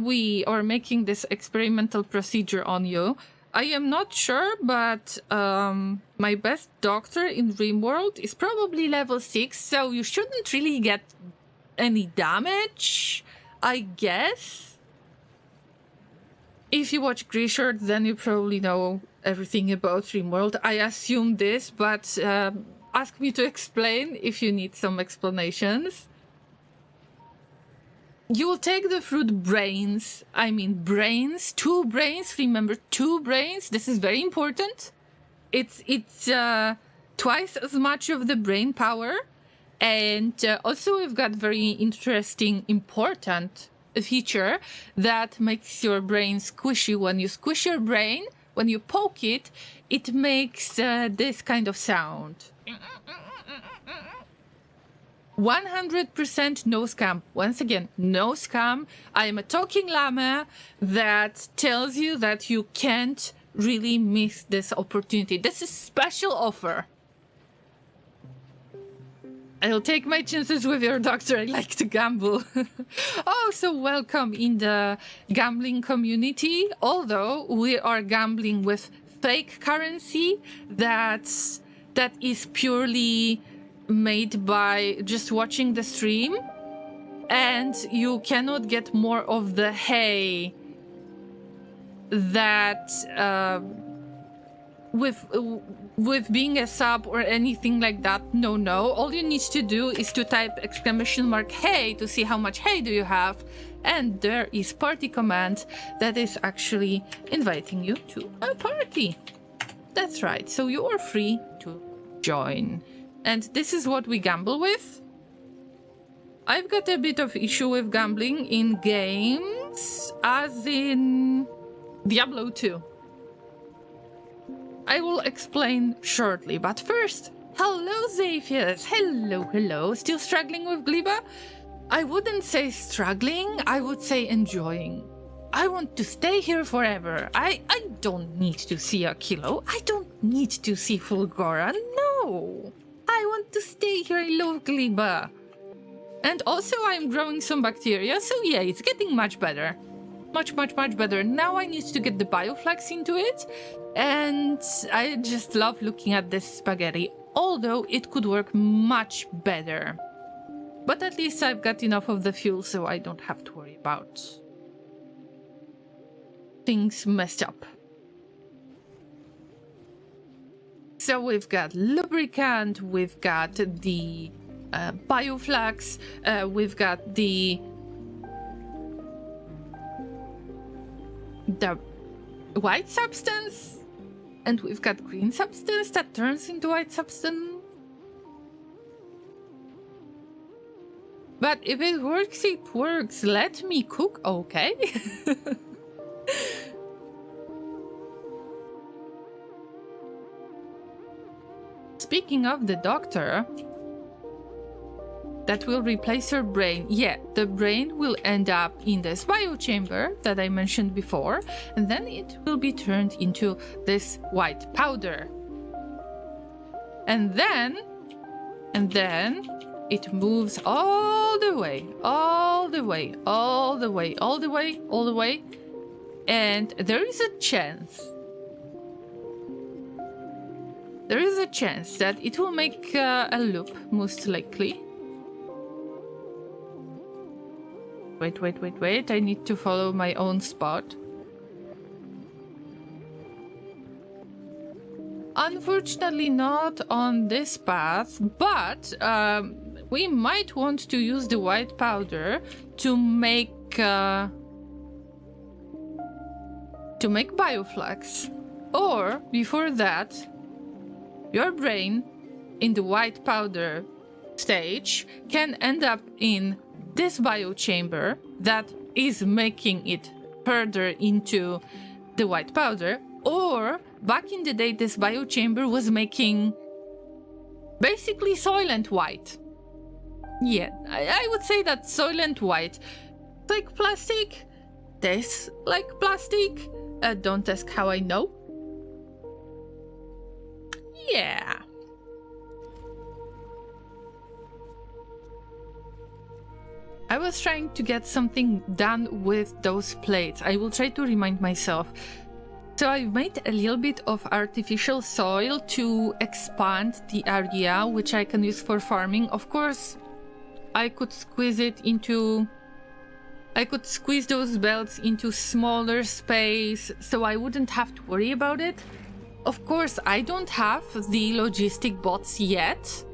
we are making this experimental procedure on you. I am not sure, but my best doctor in RimWorld is probably level 6, so you shouldn't really get any damage, I guess. If you watch Grishard, then you probably know everything about RimWorld. I assume this, but ask me to explain if you need some explanations. You will take the fruit brains. I mean brains. 2 brains. Remember, 2 brains. This is very important. It's twice as much of the brain power. And also we've got very interesting, important feature that makes your brain squishy. When you squish your brain, when you poke it, it makes this kind of sound. 100% no scam. Once again, no scam. I am a talking llama that tells you that you can't really miss this opportunity. This is a special offer. I'll take my chances with your doctor. I like to gamble. Oh, so welcome in the gambling community. Although we are gambling with fake currency that is purely made by just watching the stream, and you cannot get more of the hay that with being a sub or anything like that. No, all you need to do is to type !hey to see how much hay do you have, and there is party command that is actually inviting you to a party. That's right, so you are free to join. And this is what we gamble with. I've got a bit of issue with gambling in games, as in Diablo 2. I will explain shortly, but first, hello Zephyrs! Hello. Still struggling with Gleba? I wouldn't say struggling, I would say enjoying. I want to stay here forever. I don't need to see a kilo. I don't need to see Fulgora. No! I want to stay here. I love Gleba. And also I'm growing some bacteria, so yeah, it's getting much better. Much better. Now I need to get the bioflax into it, and I just love looking at this spaghetti, although it could work much better. But at least I've got enough of the fuel, so I don't have to worry about things messed up. So we've got lubricant, we've got the bioflax, we've got the white substance, and we've got green substance that turns into white substance. But if it works, it works. Let me cook, okay? Speaking of the doctor that will replace your brain, yeah, the brain will end up in this biochamber that I mentioned before, and then it will be turned into this white powder. And then it moves all the way, and there is a chance that it will make a loop, most likely. Wait, I need to follow my own spot. Unfortunately not on this path, but we might want to use the white powder to make bioflax. Or, before that, your brain in the white powder stage can end up in this biochamber that is making it further into the white powder, or back in the day this biochamber was making Basically Soylent White. Yeah, I would say that Soylent White. Like plastic, tastes like plastic. Don't ask how I know. Yeah. I was trying to get something done with those plates. I will try to remind myself. So I made a little bit of artificial soil to expand the area, which I can use for farming. Of course, I could squeeze those belts into smaller space, so I wouldn't have to worry about it. Of course, I don't have the logistic bots yet,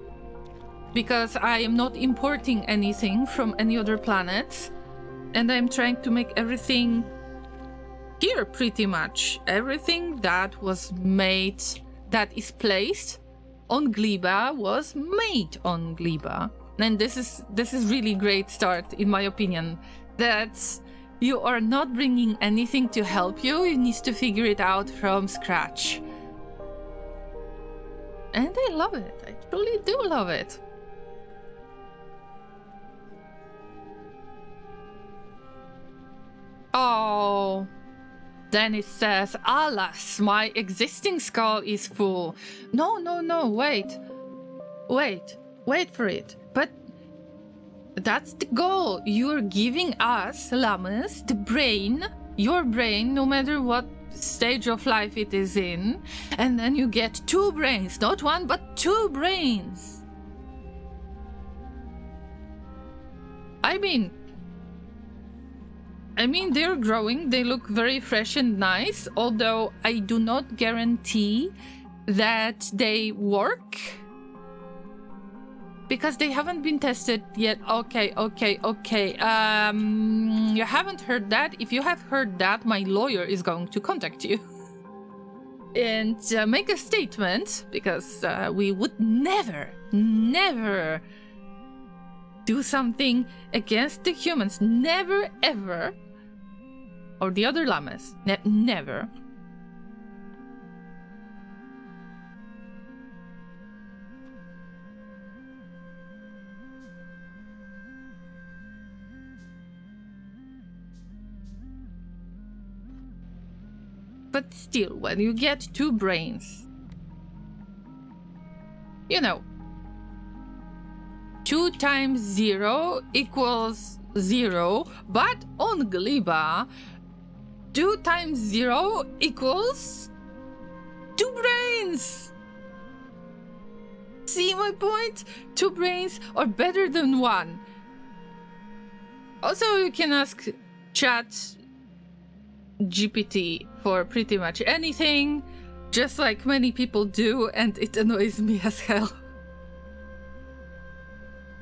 because I am not importing anything from any other planets, and I'm trying to make everything here pretty much. Everything that was made, that is placed on Gleba, was made on Gleba. And this is really great start, in my opinion, that you are not bringing anything to help you. You need to figure it out from scratch. And I love it. I truly do love it. Oh, Dennis says, alas, my existing skull is full. No, wait for it. But that's the goal. You're giving us, llamas, the brain, your brain, no matter what stage of life it is in, and then you get 2 brains, not 1, but 2 brains. I mean, they're growing, they look very fresh and nice, although I do not guarantee that they work, because they haven't been tested yet. Okay. You haven't heard that? If you have heard that, my lawyer is going to contact you and make a statement, because we would never do something against the humans. Never, ever. Or the other llamas. Never. But still, when you get 2 brains, you know, 2 times 0 equals 0, but on Gleba, 2 times 0 equals 2 brains! See my point? 2 brains are better than 1. Also, you can ask Chat GPT for pretty much anything, just like many people do, and it annoys me as hell.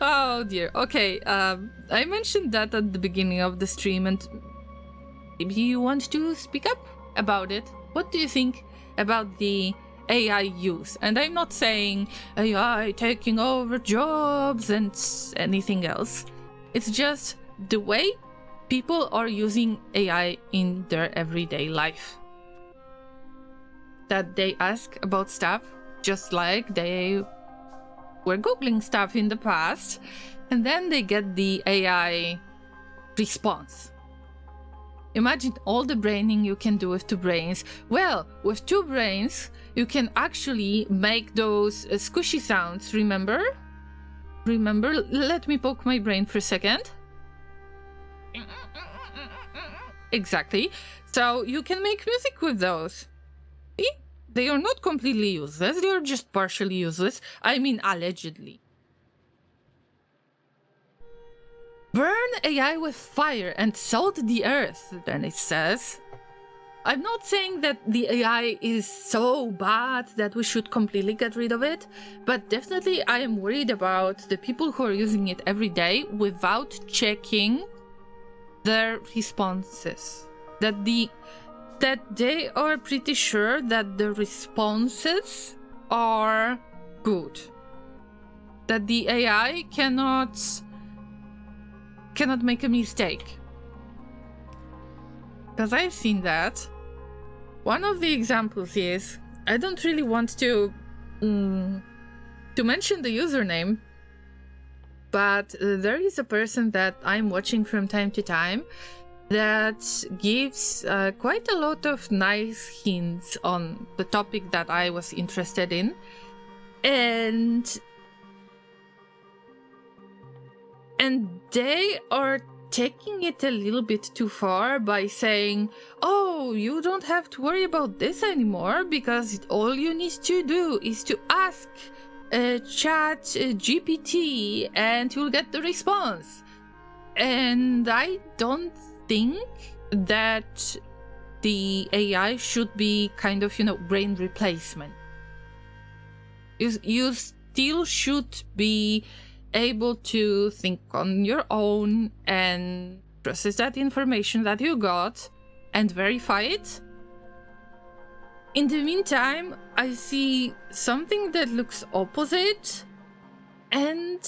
Oh dear. Okay, I mentioned that at the beginning of the stream, and maybe you want to speak up about it. What do you think about the AI use? And I'm not saying AI taking over jobs and anything else. It's just the way people are using AI in their everyday life. That they ask about stuff just like they were Googling stuff in the past, and then they get the AI response. Imagine all the braining you can do with 2 brains. Well, with 2 brains, you can actually make those squishy sounds, remember? Let me poke my brain for a second. Exactly. So you can make music with those. See? They are not completely useless, they are just partially useless. I mean, allegedly. Burn AI with fire and salt the earth, then it says. I'm not saying that the AI is so bad that we should completely get rid of it, but definitely I am worried about the people who are using it every day without checking their responses. That they are pretty sure that the responses are good. That the AI cannot make a mistake. Because I've seen that. One of the examples is, I don't really want to to mention the username, but there is a person that I'm watching from time to time that gives quite a lot of nice hints on the topic that I was interested in. And they are taking it a little bit too far by saying, oh, you don't have to worry about this anymore because all you need to do is to ask chat GPT and you'll get the response. And I don't think that the AI should be kind of, brain replacement. You still should be able to think on your own and process that information that you got and verify it. In the meantime, I see something that looks opposite, and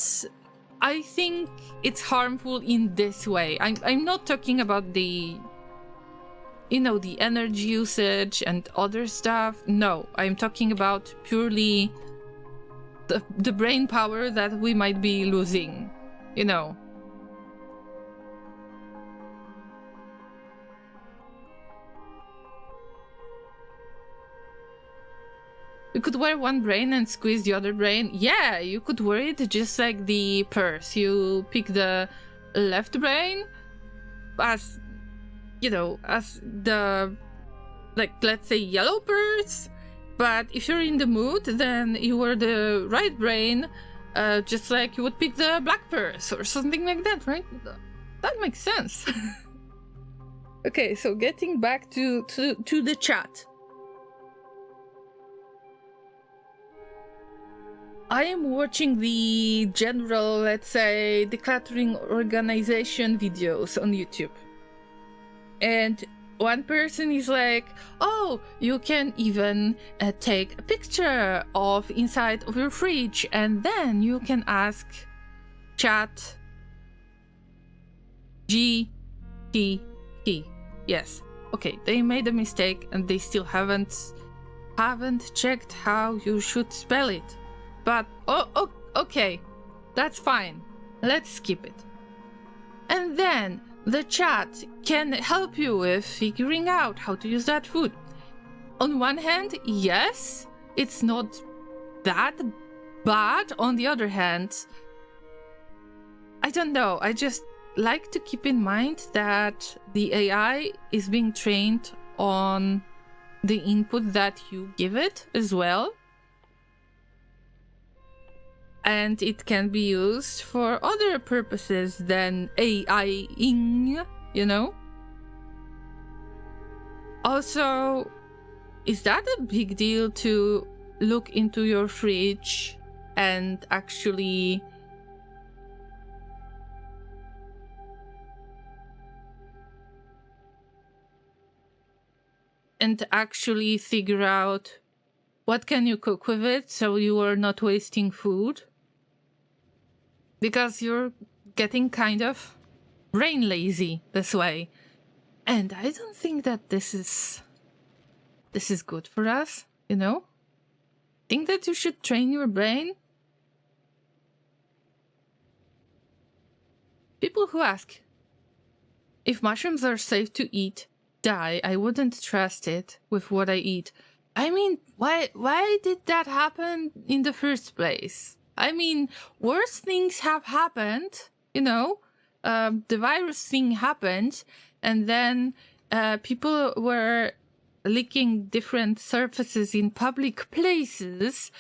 I think it's harmful in this way. I'm not talking about the energy usage and other stuff. No, I'm talking about purely the brain power that we might be losing, You could wear one brain and squeeze the other brain. Yeah, you could wear it just like the purse. You pick the left brain as, as the, let's say yellow purse. But if you're in the mood, then you wear the right brain, just like you would pick the black purse or something like that, right? That makes sense. Okay, so getting back to the chat. I am watching the general, let's say, decluttering organization videos on YouTube. And one person is like, oh, you can even take a picture of inside of your fridge and then you can ask chat GPT. Yes. Okay, they made a mistake and they still haven't checked how you should spell it. But, okay, that's fine. Let's skip it. And then the chat can help you with figuring out how to use that food. On one hand, yes, it's not that bad. On the other hand, I don't know. I just like to keep in mind that the AI is being trained on the input that you give it as well. And it can be used for other purposes than AI-ing, Also, is that a big deal to look into your fridge and actually figure out what can you cook with it so you are not wasting food? Because you're getting kind of brain lazy this way. And I don't think that this is good for us, Think that you should train your brain. People who ask if mushrooms are safe to eat, die, I wouldn't trust it with what I eat. I mean, why did that happen in the first place? I mean, worse things have happened, the virus thing happened, and then people were licking different surfaces in public places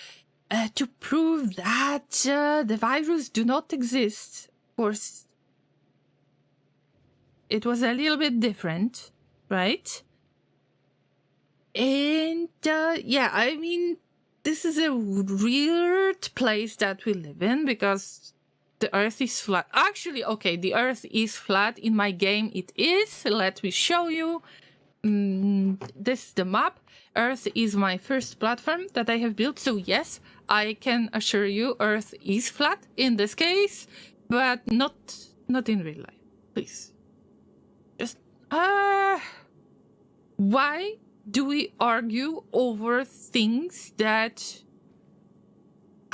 to prove that the virus do not exist. Of course, it was a little bit different, right? And yeah, I mean, this is a weird place that we live in because the Earth is flat. Actually, okay, the Earth is flat. In my game, it is. Let me show you. This is the map. Earth is my first platform that I have built. So yes, I can assure you Earth is flat in this case, but not in real life. Please. Just, why do we argue over things that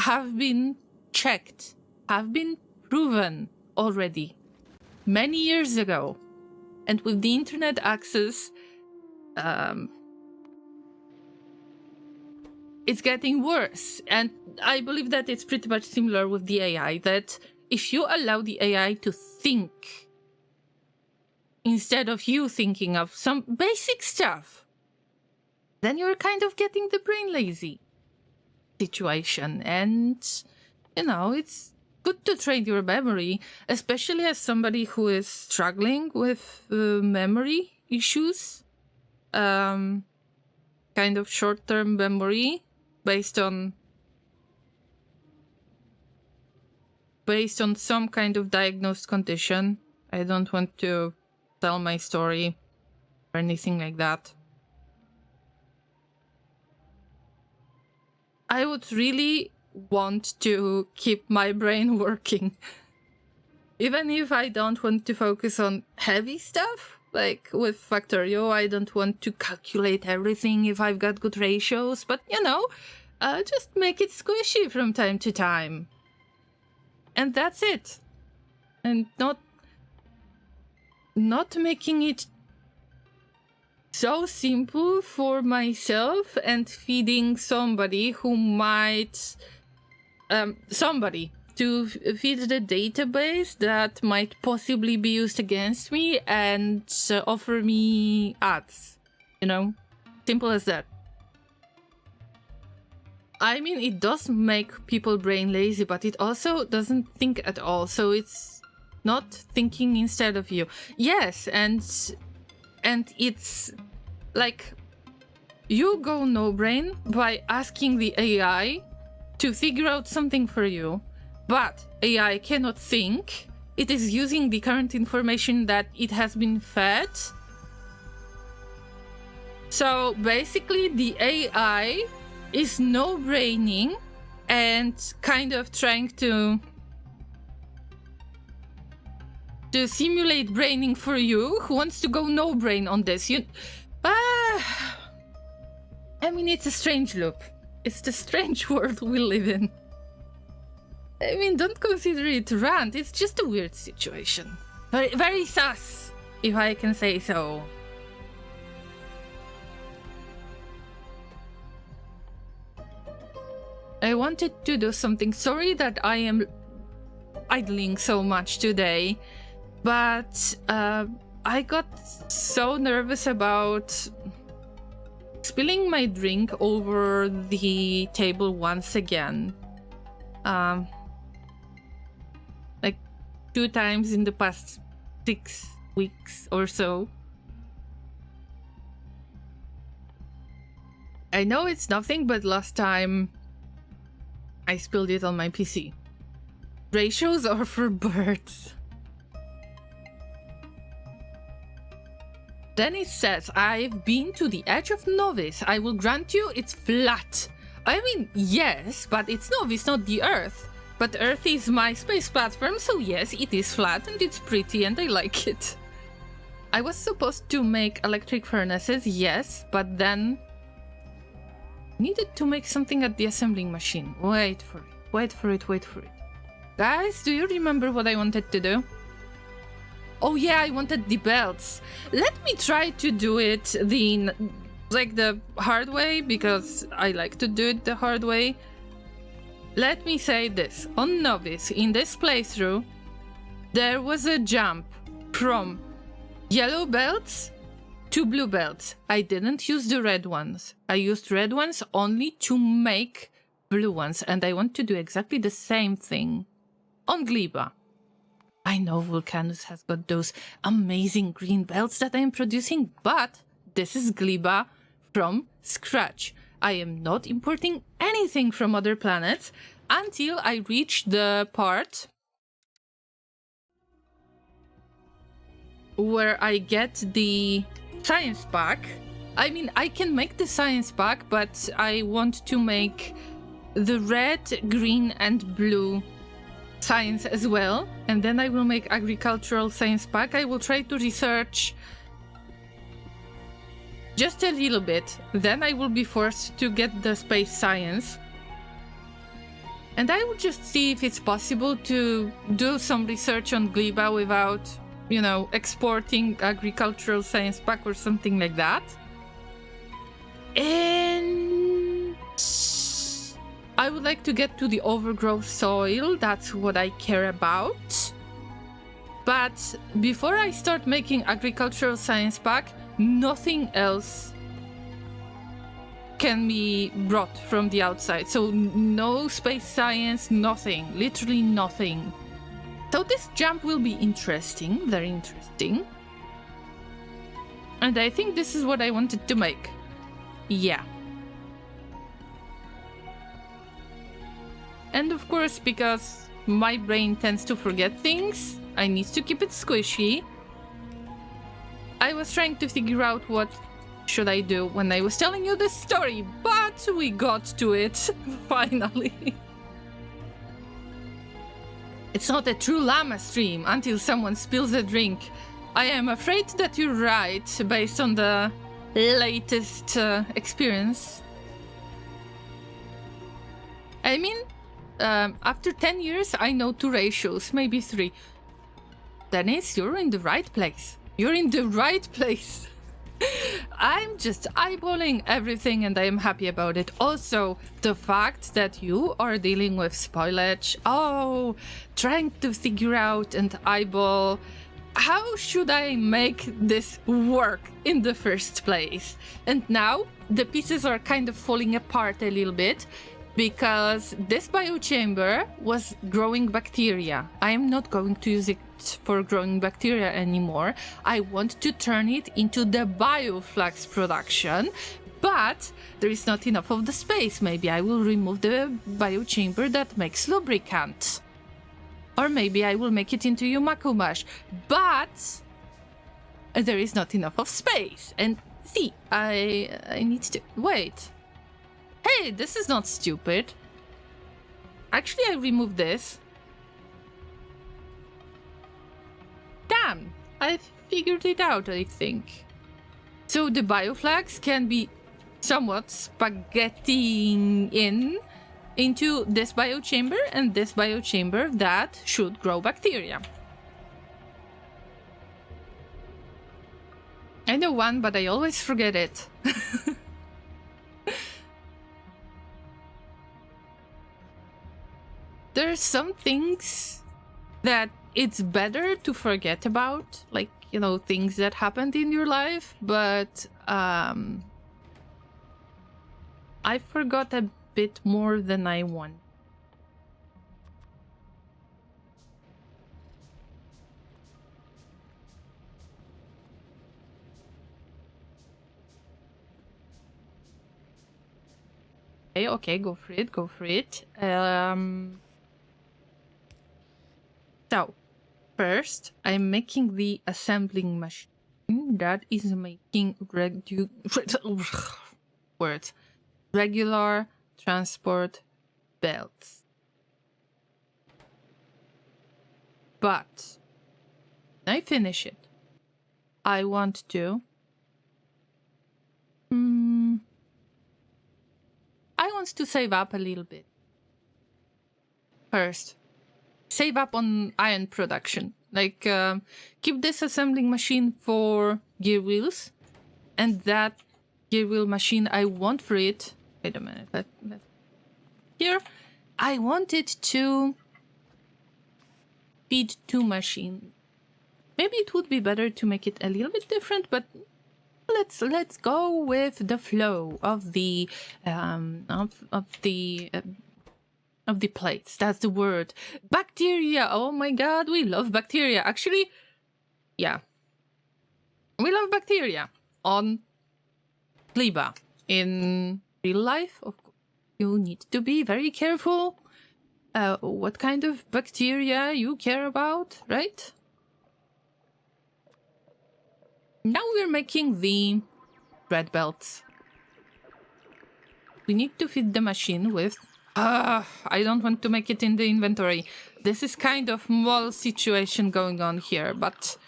have been checked, have been proven already many years ago. And with the internet access, it's getting worse. And I believe that it's pretty much similar with the AI, that if you allow the AI to think instead of you thinking of some basic stuff, then you're kind of getting the brain lazy situation. And, you know, it's good to train your memory, especially as somebody who is struggling with memory issues, kind of short-term memory based on some kind of diagnosed condition. I don't want to tell my story or anything like that. I would really want to keep my brain working. Even if I don't want to focus on heavy stuff, like with Factorio, I don't want to calculate everything if I've got good ratios, but you know, just make it squishy from time to time. And that's it. And not making it so simple for myself and feeding somebody who might somebody to feed the database that might possibly be used against me and offer me ads, you know, simple as that. I mean, it does make people brain lazy, but it also doesn't think at all, so it's not thinking instead of you. Yes, and it's like you go no brain by asking the AI to figure out something for you, but AI cannot think. It is using the current information that it has been fed. So basically the AI is no braining and kind of trying to simulate braining for you, who wants to go no brain on this. I mean, it's a strange loop. It's the strange world we live in. I mean, don't consider it rant. It's just a weird situation. Very, very sus, if I can say so. I wanted to do something. Sorry that I am idling so much today, but I got so nervous about spilling my drink over the table once again. Like 2 times in the past 6 weeks or so. I know it's nothing, but last time I spilled it on my PC. Ratios are for birds. Then it says, I've been to the edge of Novice. I will grant you it's flat. I mean, yes, but it's Novice, not the Earth. But Earth is my space platform, so yes, it is flat and it's pretty and I like it. I was supposed to make electric furnaces, yes, but then needed to make something at the assembling machine. Wait for it. Guys, do you remember what I wanted to do? Oh yeah, I wanted the belts. Let me try to do it the hard way, because I like to do it the hard way. Let me say this. On Novice, in this playthrough, there was a jump from yellow belts to blue belts. I didn't use the red ones. I used red ones only to make blue ones, and I want to do exactly the same thing on Gleba. I know Vulcanus has got those amazing green belts that I am producing, but this is Gleba from scratch. I am not importing anything from other planets until I reach the part where I get the science pack. I mean, I can make the science pack, but I want to make the red, green, and blue science as well, and then I will make agricultural science pack. I will try to research just a little bit, then I will be forced to get the space science. And I will just see if it's possible to do some research on Gleba without, you know, exporting agricultural science pack or something like that. And I would like to get to the overgrowth soil. That's what I care about. But before I start making agricultural science pack, nothing else can be brought from the outside. So no space science, nothing, literally nothing. So this jump will be interesting, very interesting. And I think this is what I wanted to make. Yeah. And of course, because my brain tends to forget things, I need to keep it squishy. I was trying to figure out what should I do when I was telling you this story, but we got to it, finally. It's not a true llama stream until someone spills a drink. I am afraid that you're right, based on the latest experience. I mean, after 10 years, I know 2 ratios, maybe 3. Dennis, you're in the right place. You're in the right place. I'm just eyeballing everything and I am happy about it. Also, the fact that you are dealing with spoilage. Oh, trying to figure out and eyeball how should I make this work in the first place. And now the pieces are kind of falling apart a little bit because this biochamber was growing bacteria. I am not going to use it for growing bacteria anymore. I want to turn it into the bioflux production, but there is not enough of the space. Maybe I will remove the biochamber that makes lubricant. Or maybe I will make it into Yumako mash, but there is not enough of space. And see, I need to... Wait. Hey, this is not stupid. Actually, I removed this. Damn, I figured it out, I think. So the bioflags can be somewhat spaghettiing into this biochamber and this biochamber that should grow bacteria. I know one, but I always forget it. There are some things that it's better to forget about, like, you know, things that happened in your life, but I forgot a bit more than I want. Okay, go for it, go for it. So, first, I'm making the assembling machine that is making regular transport belts. But when I finish it, I want to save up a little bit. First, save up on iron production. Like, keep this assembling machine for gear wheels, and that gear wheel machine I want for it. Wait a minute. Here, I want it to feed 2 machines. Maybe it would be better to make it a little bit different, but let's go with the flow of the of the plates. That's the word. Bacteria. Oh my god, we love bacteria. Actually, yeah. We love bacteria on Gleba. In real life, of course, you need to be very careful what kind of bacteria you care about, right? Now we're making the red belts. We need to feed the machine with... I don't want to make it in the inventory. This is kind of mall situation going on here, but...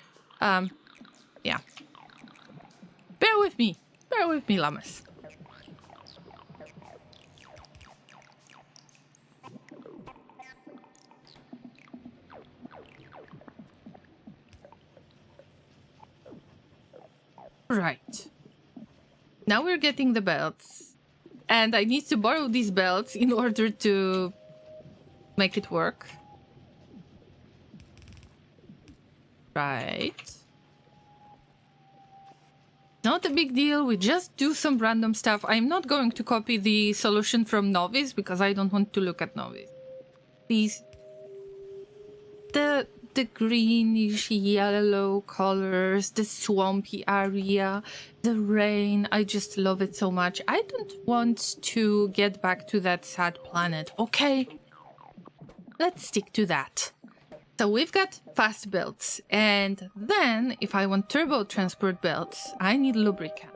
yeah. Bear with me, llamas. Right. Now we're getting the belts. And I need to borrow these belts in order to make it work. Right. Not a big deal, we just do some random stuff. I'm not going to copy the solution from Novice because I don't want to look at Novice. These... The greenish yellow colors, the swampy area, the rain, I just love it so much. I don't want to get back to that sad planet, okay? Let's stick to that. So we've got fast belts, and then if I want turbo transport belts, I need lubricant.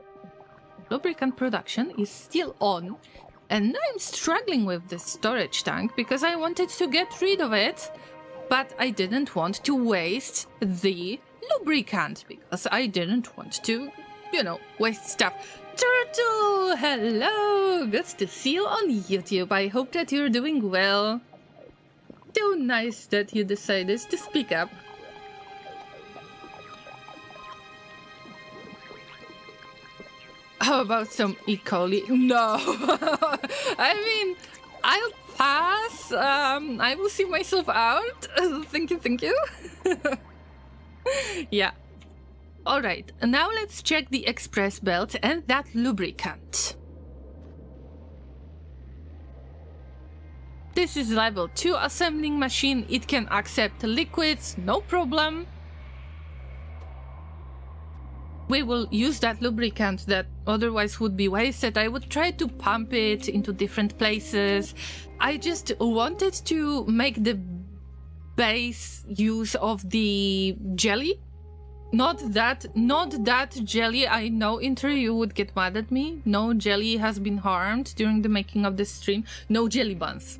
Lubricant production is still on, and I'm struggling with this storage tank because I wanted to get rid of it, but I didn't want to waste the lubricant because I didn't want to, you know, waste stuff. Turtle, hello! Good to see you on YouTube. I hope that you're doing well. So nice that you decided to speak up. How about some E. coli? No! I mean, I'll pass. I will see myself out. Thank you. Yeah. Alright, now let's check the express belt and that lubricant. This is level 2 assembling machine. It can accept liquids, no problem. We will use that lubricant that otherwise would be wasted. I would try to pump it into different places. I just wanted to make the base use of the jelly. Not that jelly. I know you would get mad at me. No jelly has been harmed during the making of this stream. No jelly buns.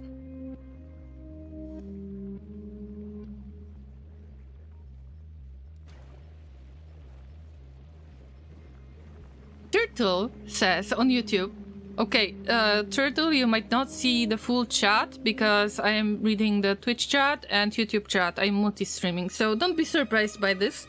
Turtle says on YouTube, okay, Turtle, you might not see the full chat because I am reading the Twitch chat and YouTube chat. I'm multi-streaming, so don't be surprised by this.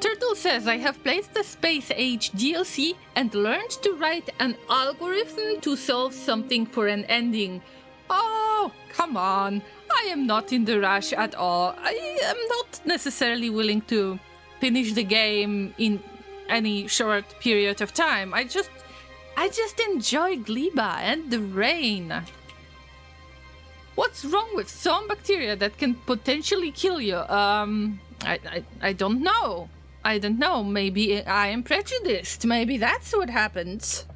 Turtle says, I have played the Space Age DLC and learned to write an algorithm to solve something for an ending. Oh, come on. I am not in the rush at all. I am not necessarily willing to finish the game in any short period of time. I just enjoy Gleba and the rain. What's wrong with some bacteria that can potentially kill you? I don't know. I don't know. Maybe I am prejudiced. Maybe that's what happens.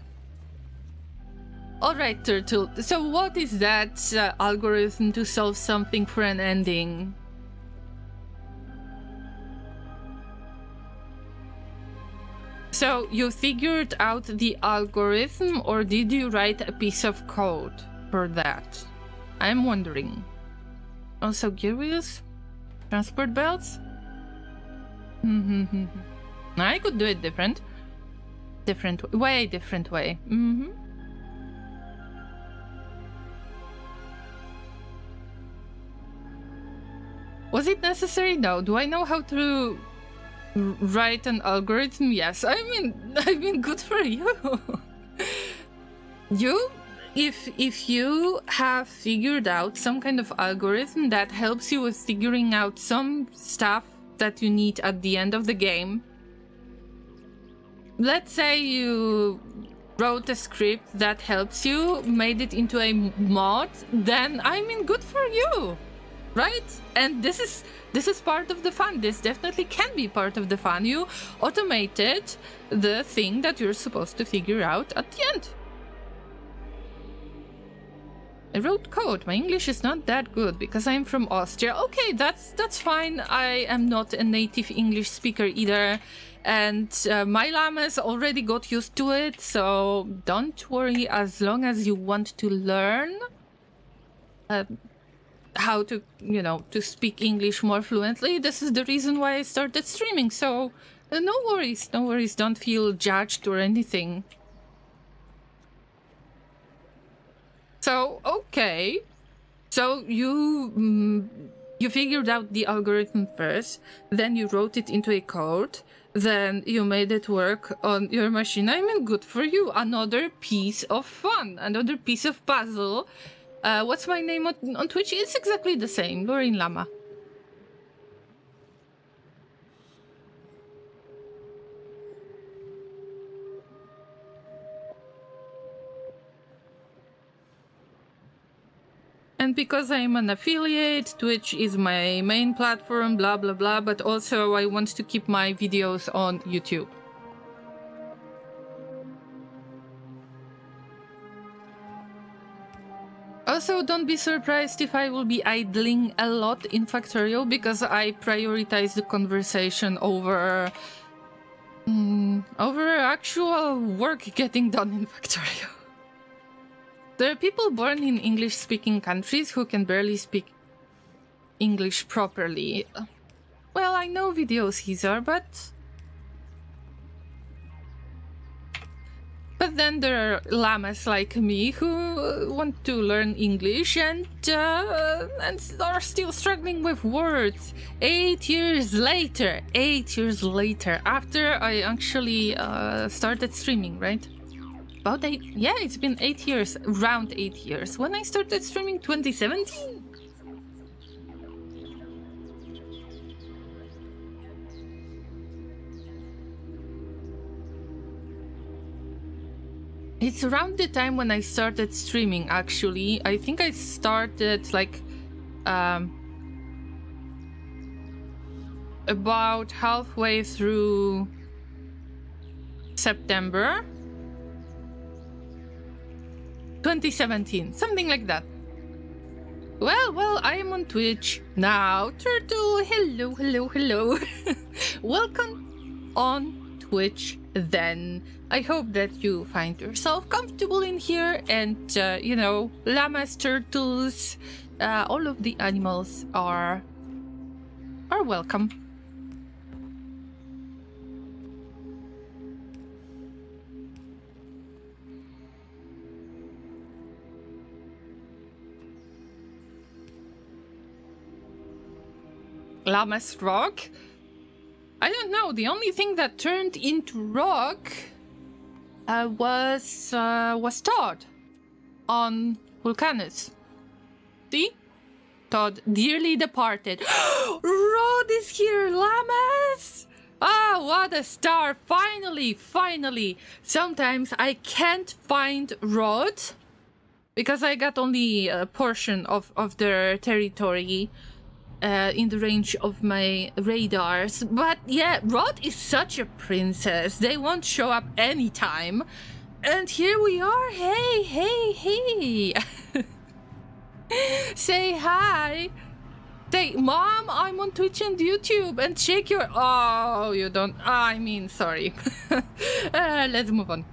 Alright, Turtle. So what is that algorithm to solve something for an ending? So, you figured out the algorithm, or did you write a piece of code for that? I'm wondering. Also curious? Transport belts? I could do it different. Way different way. Was it necessary? No. Do I know how to write an algorithm? Yes. I mean, good for you. If you have figured out some kind of algorithm that helps you with figuring out some stuff that you need at the end of the game, let's say you wrote a script that helps you, made it into a mod, then I mean, good for you, right? And this is part of the fun. This definitely can be part of the fun. You automated the thing that you're supposed to figure out at the end. I wrote code. My English is not that good because I'm from Austria. Okay, that's fine. I am not a native English speaker either. And my llamas already got used to it, so don't worry. As long as you want to learn how to, to speak English more fluently, this is the reason why I started streaming. So no worries. Don't feel judged or anything. So, okay. So you figured out the algorithm first, then you wrote it into a code, then you made it work on your machine. I mean, good for you. Another piece of fun, another piece of puzzle. What's my name on Twitch? It's exactly the same, Lorraine Llama. And because I'm an affiliate, Twitch is my main platform, blah blah blah, but also I want to keep my videos on YouTube. Also, don't be surprised if I will be idling a lot in Factorial, because I prioritize the conversation over actual work getting done in Factorial. There are people born in English-speaking countries who can barely speak English properly. Well, I know Video Caesar, but then there are llamas like me who want to learn English and are still struggling with words. 8 years later, after I actually started streaming, right? About 8, yeah, it's been 8 years, around 8 years. When I started streaming, 2017? It's around the time when I started streaming, actually. I think I started, like, about halfway through September 2017, something like that. Well, I am on Twitch now. Turtle, hello. Welcome on Twitch then. I hope that you find yourself comfortable in here and, you know, llamas, turtles, all of the animals are welcome. Llama's rock? I don't know. The only thing that turned into rock was Todd on Vulcanus. See? Todd, dearly departed. Rod is here, llamas! Ah, what a star! Finally! Sometimes I can't find Rod because I got only a portion of their territory in the range of my radars. But yeah, Rod is such a princess. They won't show up anytime. And here we are. Hey. Say hi. Say, Mom, I'm on Twitch and YouTube. And check your... Oh, you don't... I mean, sorry. Let's move on.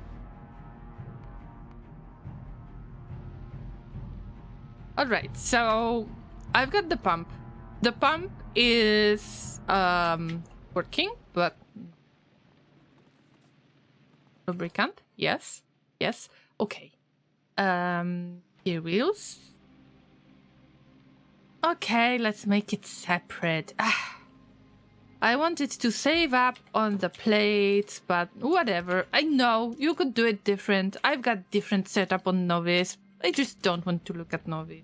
Alright, so I've got the pump. The pump is working, but lubricant, yes, okay. Gear wheels. Okay, let's make it separate. I wanted to save up on the plates, but whatever. I know you could do it different. I've got different setup on Novice. I just don't want to look at Novice.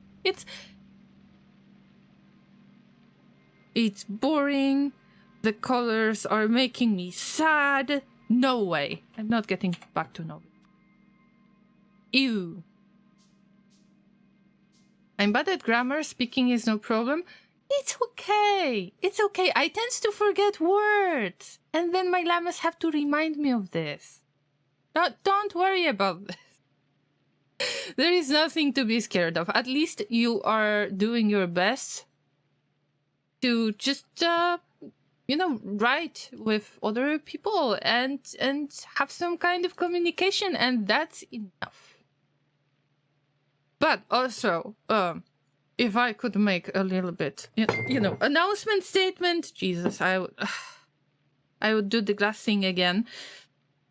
It's boring. The colors are making me sad. No way. I'm not getting back to Novi. Ew. I'm bad at grammar. Speaking is no problem. It's okay. I tend to forget words. And then my llamas have to remind me of this. Don't worry about this. There is nothing to be scared of. At least you are doing your best to just, you know, write with other people and have some kind of communication, and that's enough. But also, if I could make a little bit, you know, announcement statement, Jesus, I would do the glass thing again.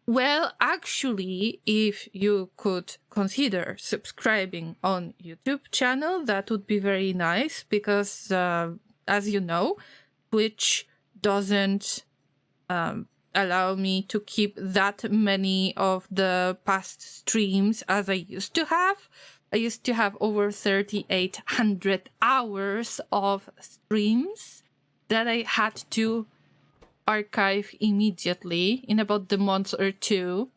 Well, actually, if you could consider subscribing on YouTube channel, that would be very nice, because as you know, Twitch doesn't allow me to keep that many of the past streams as I used to have. I used to have over 3,800 hours of streams that I had to archive immediately in about the month or two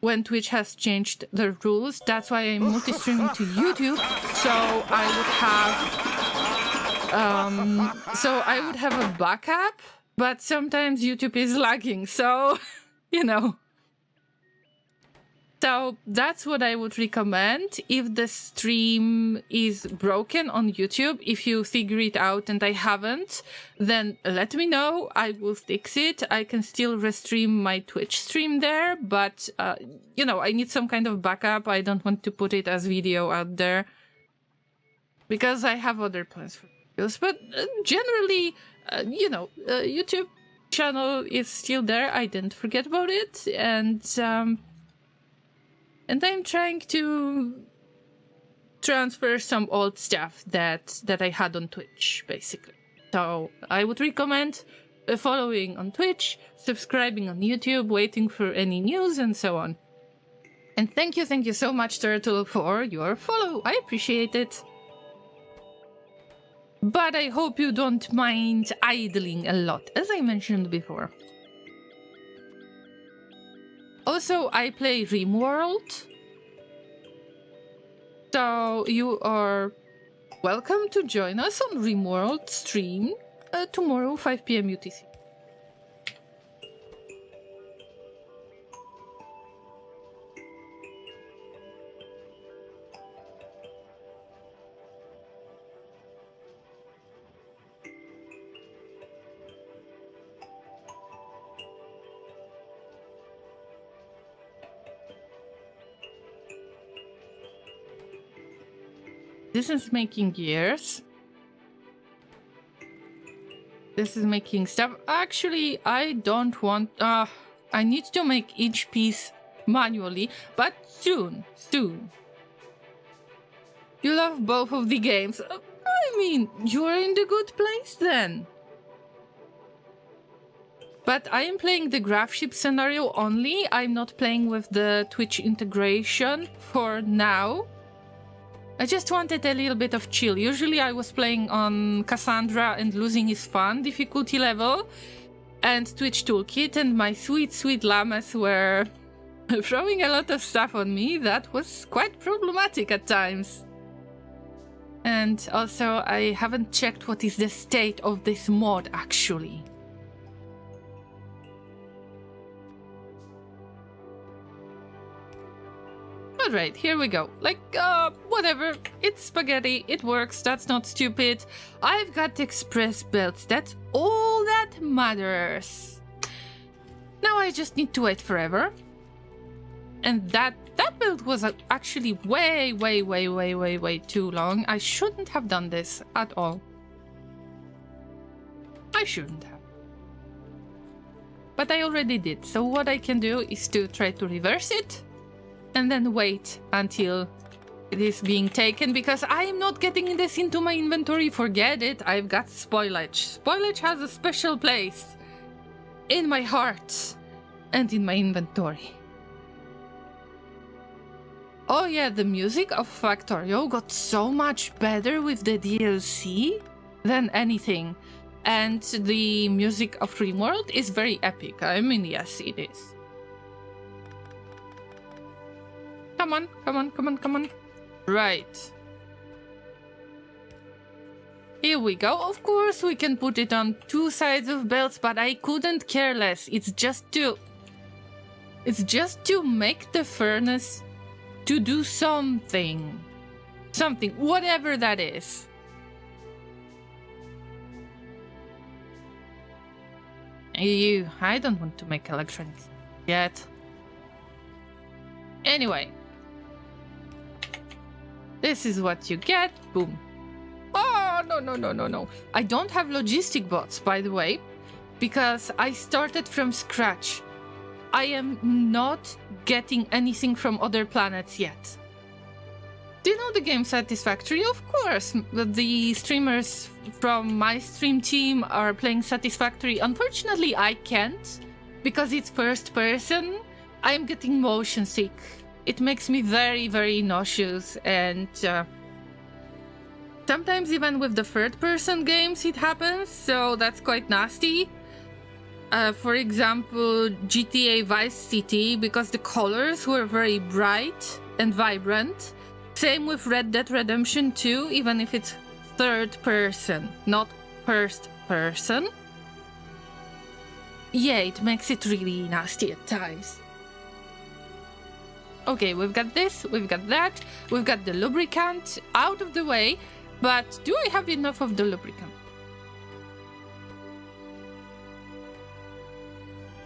when Twitch has changed the rules. That's why I'm multi-streaming to YouTube, so I would have a backup, but sometimes YouTube is lagging, so you know. So that's what I would recommend. If the stream is broken on YouTube, if you figure it out and I haven't, then let me know. I will fix it. I can still restream my Twitch stream there, but, you know, I need some kind of backup. I don't want to put it as video out there because I have other plans for videos. But generally, you know, YouTube channel is still there. I didn't forget about it. And I'm trying to transfer some old stuff that I had on Twitch, basically. So I would recommend following on Twitch, subscribing on YouTube, waiting for any news, and so on. And thank you so much, Turtle, for your follow. I appreciate it. But I hope you don't mind idling a lot, as I mentioned before. Also, I play RimWorld. So you are welcome to join us on RimWorld stream tomorrow, 5 PM UTC. This is making gears. This is making stuff. Actually, I don't want... I need to make each piece manually, but soon. You love both of the games. I mean, you're in the good place then. But I am playing the graph ship scenario only. I'm not playing with the Twitch integration for now. I just wanted a little bit of chill. Usually I was playing on Cassandra and Losing is Fun difficulty level and Twitch Toolkit, and my sweet llamas were throwing a lot of stuff on me that was quite problematic at times. And also I haven't checked what is the state of this mod actually. Alright, here we go. Like, whatever. It's spaghetti. It works. That's not stupid. I've got express belts. That's all that matters. Now I just need to wait forever. And that build was actually way too long. I shouldn't have done this at all. I shouldn't have. But I already did. So what I can do is to try to reverse it. And then wait until it is being taken, because I am not getting this into my inventory. Forget it. I've got spoilage. Spoilage has a special place in my heart and in my inventory. Oh yeah, the music of Factorio got so much better with the DLC than anything. And the music of RimWorld is very epic. I mean, yes, it is. Come on. Right. Here we go. Of course, we can put it on two sides of belts, but I couldn't care less. It's just to make the furnace to do something. Something, whatever that is. I don't want to make electronics yet. Anyway. This is what you get. Boom. Oh, no. I don't have logistic bots, by the way, because I started from scratch. I am not getting anything from other planets yet. Do you know the game Satisfactory? Of course. The streamers from my stream team are playing Satisfactory. Unfortunately, I can't because it's first person, I'm getting motion sick. It makes me very, very nauseous, and sometimes even with the third person games it happens, so that's quite nasty. For example, GTA Vice City, because the colors were very bright and vibrant. Same with Red Dead Redemption 2, even if it's third person, not first person. Yeah, it makes it really nasty at times. Okay, we've got this, we've got that, we've got the lubricant out of the way, but do I have enough of the lubricant?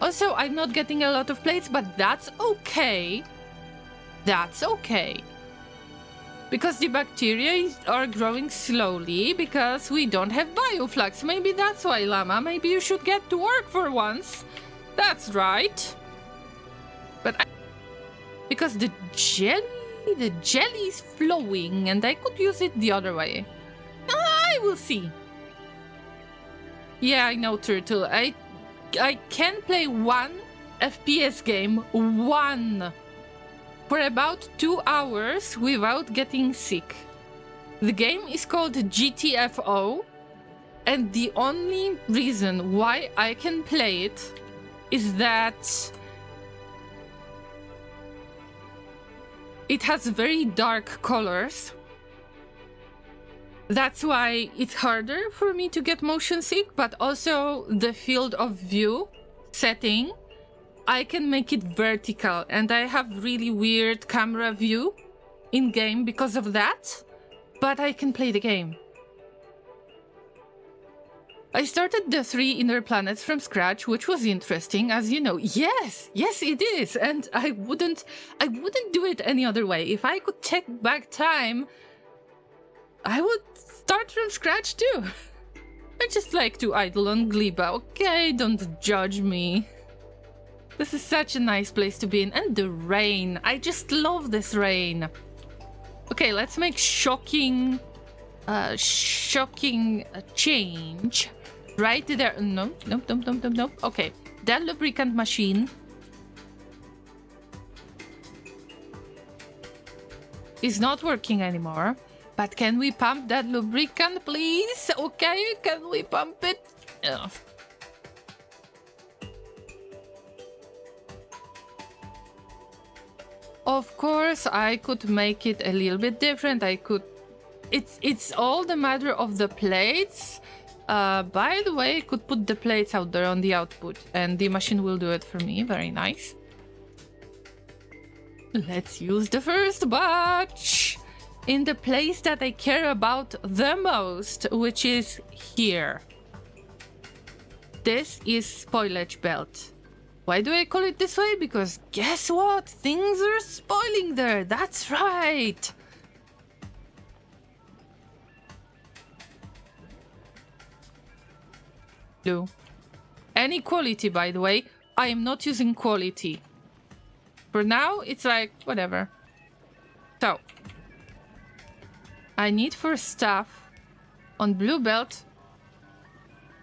Also, I'm not getting a lot of plates, but that's okay. That's okay. Because the bacteria are growing slowly because we don't have bioflux. Maybe that's why, Llama. Maybe you should get to work for once. That's right. But because the jelly is flowing and I could use it the other way. I will see. Yeah, I know, Turtle. I can play one FPS game, for about 2 hours without getting sick. The game is called GTFO, and the only reason why I can play it is that it has very dark colors. That's why it's harder for me to get motion sick, but also the field of view setting, I can make it vertical, and I have really weird camera view in game because of that, but I can play the game. I started the 3 inner planets from scratch, which was interesting, as you know. Yes, it is, and I wouldn't do it any other way. If I could take back time, I would start from scratch too. I just like to idle on Gleba, okay? Don't judge me. This is such a nice place to be in. And the rain. I just love this rain. Okay, let's make shocking change. Right there. Nope. Okay, that lubricant machine is not working anymore. But can we pump that lubricant, please? Okay, can we pump it? Ugh. Of course, I could make it a little bit different. I could... It's all the matter of the plates. By the way, I could put the plates out there on the output, and the machine will do it for me. Very nice. Let's use the first batch in the place that I care about the most, which is here. This is spoilage belt. Why do I call it this way? Because guess what? Things are spoiling there. That's right. Blue. Any quality, by the way. I am not using quality. For now, it's like, whatever. So, I need for stuff on blue belt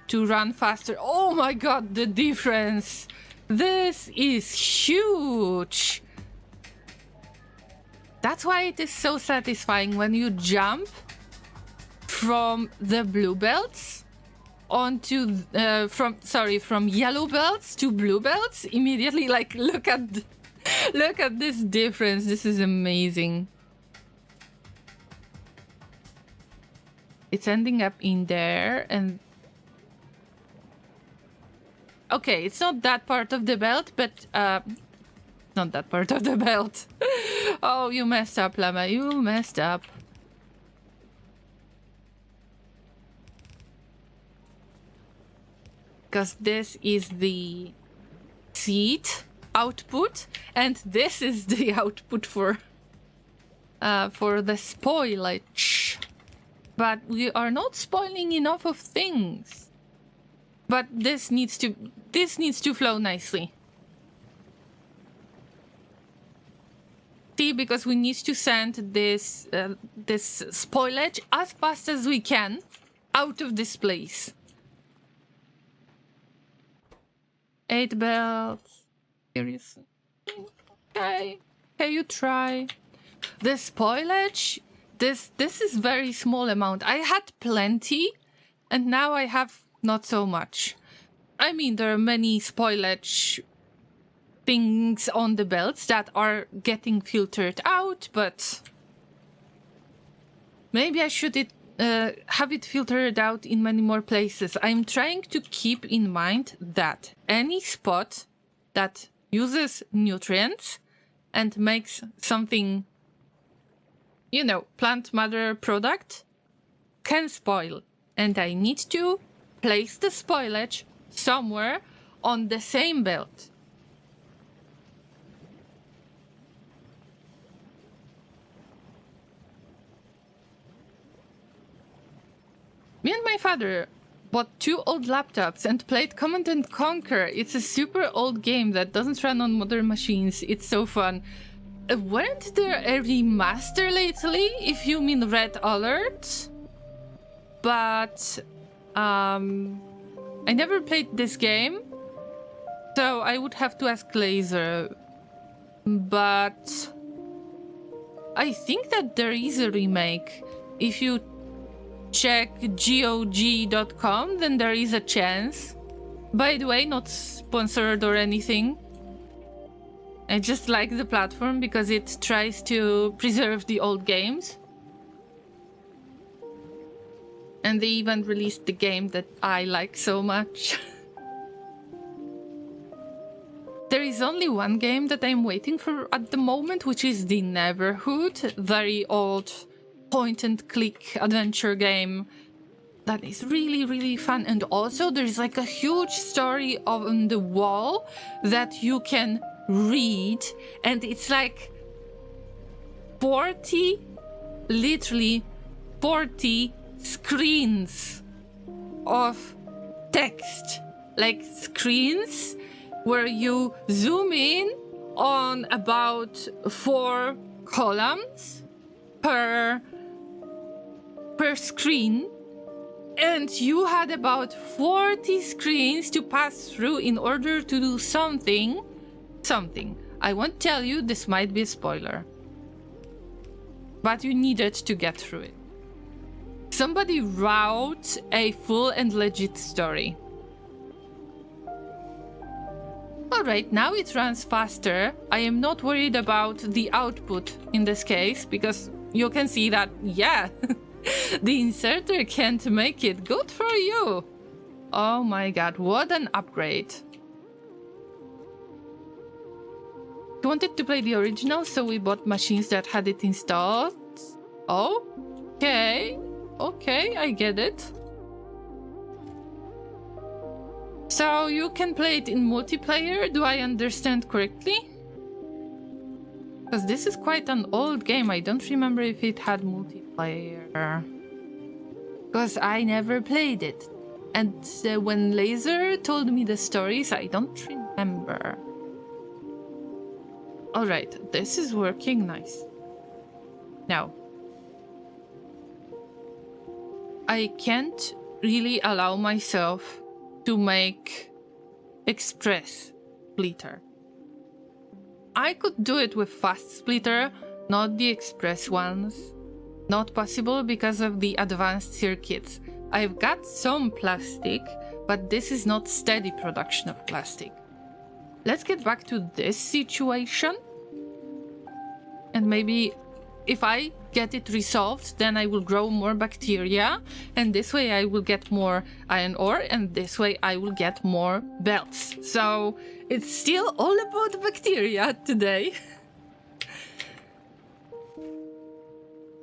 to run faster. Oh my god, the difference! This is huge! That's why it is so satisfying when you jump from the blue belts onto from yellow belts to blue belts immediately. Like, look at this difference. This is amazing. It's ending up in there, and okay, it's not that part of the belt, but not that part of the belt. Oh, you messed up, Llama. You messed up. Because this is the seat output, and this is the output for the spoilage. But we are not spoiling enough of things. But this needs to flow nicely. See, because we need to send this this spoilage as fast as we can out of this place. 8 belts. Seriously. Okay. Okay, you try. The spoilage, this is very small amount. I had plenty, and now I have not so much. I mean, there are many spoilage things on the belts that are getting filtered out, but maybe I should have it filtered out in many more places. I'm trying to keep in mind that any spot that uses nutrients and makes something, you know, plant matter product can spoil. And I need to place the spoilage somewhere on the same belt. Me and my father bought 2 old laptops and played Command & Conquer. It's a super old game that doesn't run on modern machines. It's so fun. Weren't there a remaster lately, if you mean Red Alert? But I never played this game, so I would have to ask Laser. But I think that there is a remake. If you check GOG.com, then there is a chance. By the way, not sponsored or anything. I just like the platform because it tries to preserve the old games. And they even released the game that I like so much. There is only one game that I'm waiting for at the moment, which is the Neverhood, very old point-and-click adventure game that is really, really fun. And also there's like a huge story on the wall that you can read, and it's like 40, literally 40 screens of text, like screens where you zoom in on about 4 columns per screen, and you had about 40 screens to pass through in order to do something. I won't tell you, this might be a spoiler, but you needed to get through it. Somebody wrote a full and legit story. Alright, now it runs faster. I am not worried about the output in this case, because you can see that, yeah, the inserter can't make it. Good for you! Oh my god, what an upgrade. We wanted to play the original, so we bought machines that had it installed. Okay, I get it. So you can play it in multiplayer, do I understand correctly? Because this is quite an old game, I don't remember if it had multiplayer. Because I never played it. And when Laser told me the stories, I don't remember. Alright, this is working nice. Now, I can't really allow myself to make express splitter. I could do it with fast splitter, not the express ones. Not possible because of the advanced circuits. I've got some plastic, but this is not steady production of plastic. Let's get back to this situation. And maybe if I get it resolved, then I will grow more bacteria, and this way I will get more iron ore, and this way I will get more belts. So it's still all about bacteria today.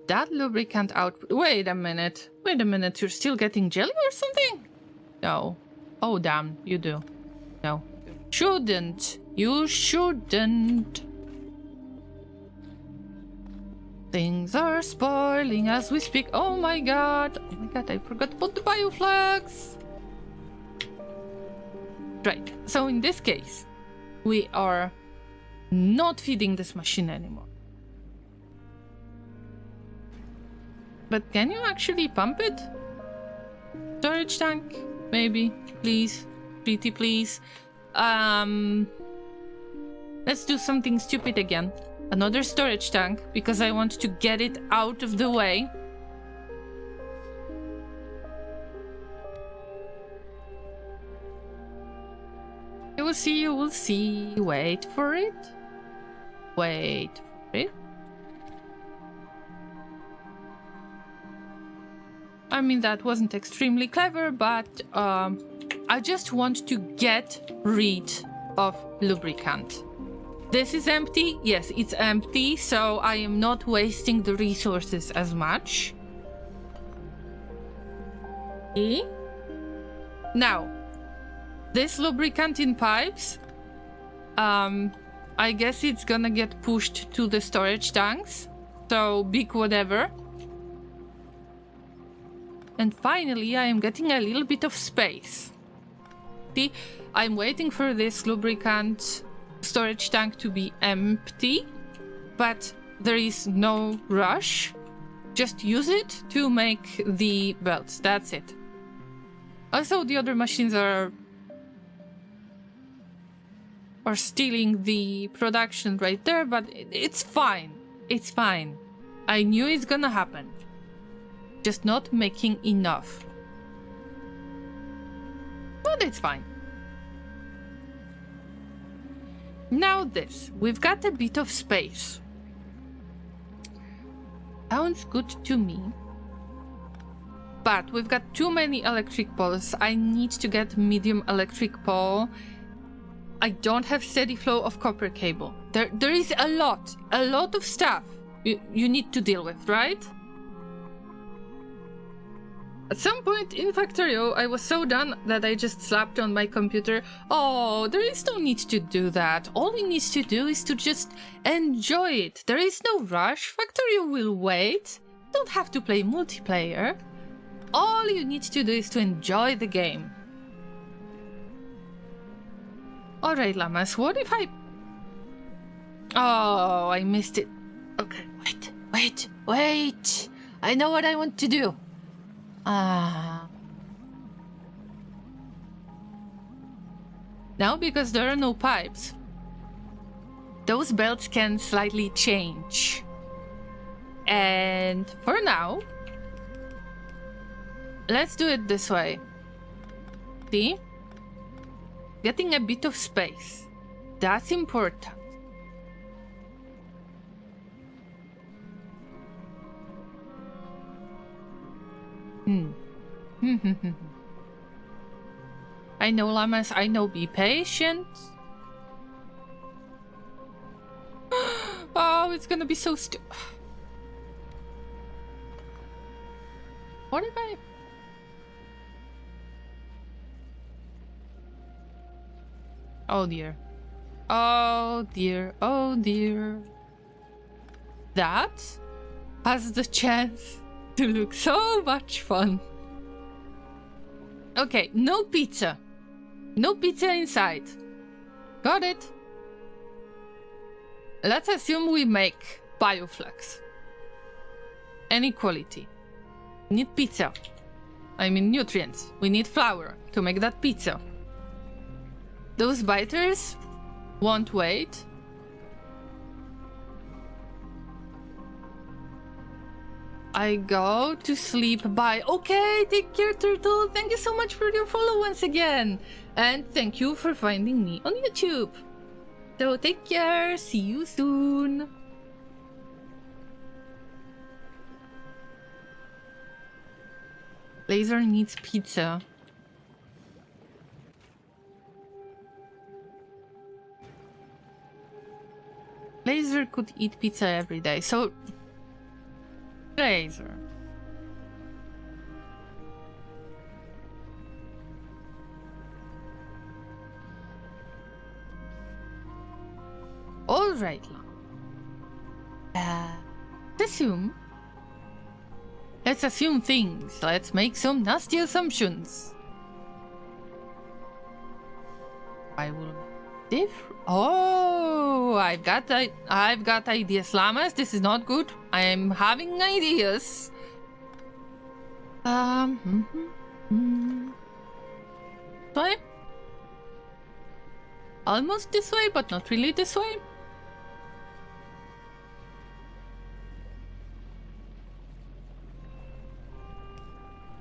That lubricant output. Wait a minute, you're still getting jelly or something? No. Oh damn, you do. No. Shouldn't. You shouldn't. Things are spoiling as we speak. Oh my god, I forgot about the bioflags. Right, so in this case, we are not feeding this machine anymore. But can you actually pump it? Storage tank? Maybe. Please. Pretty please. let's do something stupid again. Another storage tank, because I want to get it out of the way. You will see, you will see. Wait for it. Wait for it. I mean, that wasn't extremely clever, but I just want to get rid of lubricant. This is empty. Yes, it's empty, so I am not wasting the resources as much. Okay. Now, this lubricant in pipes, I guess it's gonna get pushed to the storage tanks. So, big whatever. And finally, I am getting a little bit of space. See, I'm waiting for this lubricant storage tank to be empty, but there is no rush. Just use it to make the belts. That's it. Also, the other machines are stealing the production right there, but it's fine. It's fine. I knew it's gonna happen. Just not making enough. But it's fine. Now this. We've got a bit of space. Sounds good to me. But we've got too many electric poles. I need to get medium electric pole. I don't have steady flow of copper cable. There is a lot of stuff you need to deal with, right? At some point in Factorio, I was so done that I just slapped on my computer. Oh, there is no need to do that. All you need to do is to just enjoy it. There is no rush. Factorio will wait. You don't have to play multiplayer. All you need to do is to enjoy the game. Alright, Llamas, what if I... Oh, I missed it. Okay, wait. I know what I want to do. Now, because there are no pipes, those belts can slightly change. And for now, let's do it this way. See? Getting a bit of space. That's important. I know, Llamas, I know, be patient. Oh, it's gonna be so What if I... Oh dear. Oh dear, oh dear. That has the chance to look so much fun. Okay, no pizza. No pizza inside. Got it. Let's assume we make bioflux. Any quality. We need pizza. I mean nutrients. We need flour to make that pizza. Those biters won't wait. I go to sleep. Bye. Okay, take care, Turtle. Thank you so much for your follow once again. And thank you for finding me on YouTube. So take care. See you soon. Laser needs pizza. Laser could eat pizza every day, so... Laser. Alright, Let's assume things. Let's make some nasty assumptions. I will... Oh, I've got ideas, Llamas. This is not good. I am having ideas. almost this way, but not really this way.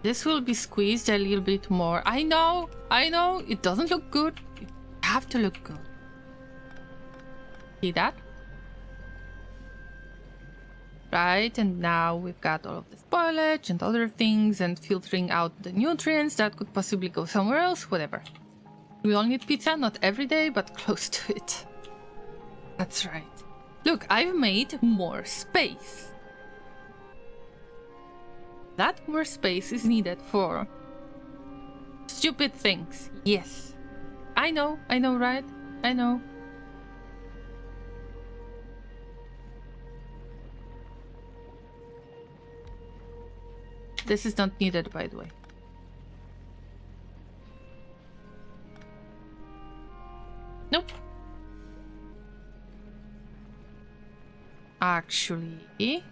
This will be squeezed a little bit more. I know, it doesn't look good. It have to look good. See that? Right, and now we've got all of the spoilage and other things and filtering out the nutrients that could possibly go somewhere else, whatever. We all need pizza, not every day, but close to it. That's right. Look, I've made more space. That more space is needed for stupid things. Yes. I know, right? I know. This is not needed, by the way. Nope. Actually...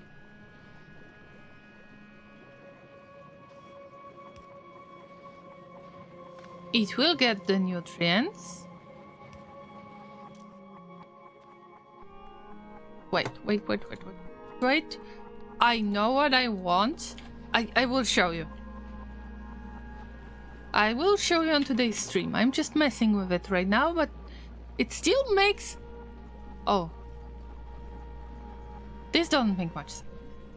it will get the nutrients. Wait. I know what I want. I will show you. I will show you on today's stream. I'm just messing with it right now, but it still makes... Oh. This doesn't make much sense.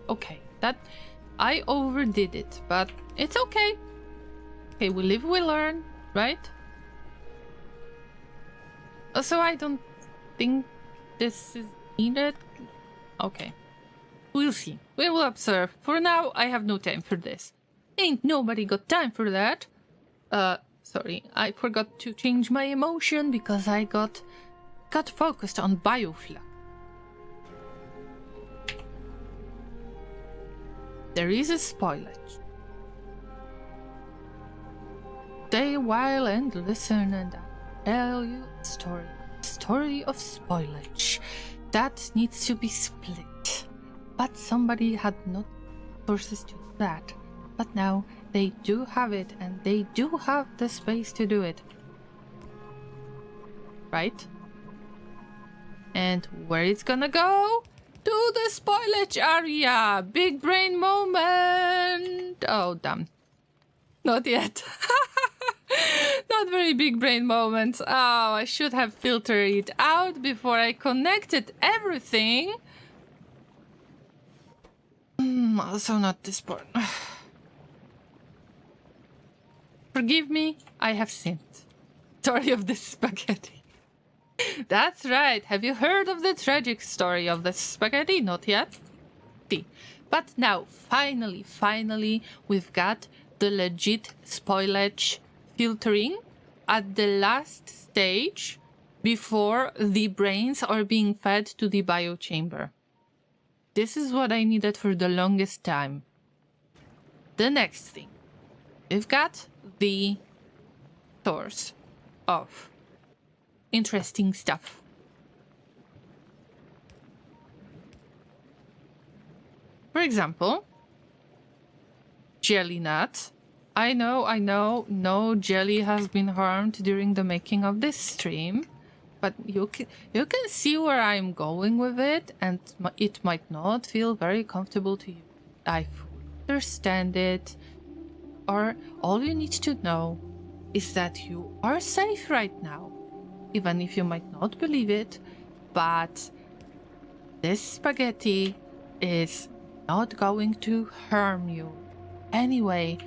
Okay, that... I overdid it, but it's okay. Okay, we live, we learn, right? So I don't think this is needed. Okay. We'll see. We will observe. For now, I have no time for this. Ain't nobody got time for that. Sorry, I forgot to change my emotion because I got focused on bioflux. There is a spoilage. Stay a while and listen and I'll tell you a story. Story of spoilage. That needs to be split. But somebody had not sources to do that. But now they do have it and they do have the space to do it. Right? And where it's gonna go? To the spoilage area! Big brain moment! Oh, damn. Not yet. Not very big brain moment. Oh, I should have filtered it out before I connected everything. Also not this part. Forgive me, I have sinned. Story of the spaghetti. That's right. Have you heard of the tragic story of the spaghetti? Not yet. See. But now, finally, we've got the legit spoilage filtering at the last stage before the brains are being fed to the biochamber. This is what I needed for the longest time. The next thing. We've got the source of interesting stuff. For example, jelly nut. I know, no jelly has been harmed during the making of this stream. But you can see where I'm going with it, and it might not feel very comfortable to you. I fully understand it. Or all you need to know is that you are safe right now. Even if you might not believe it, but this spaghetti is not going to harm you. Anyway,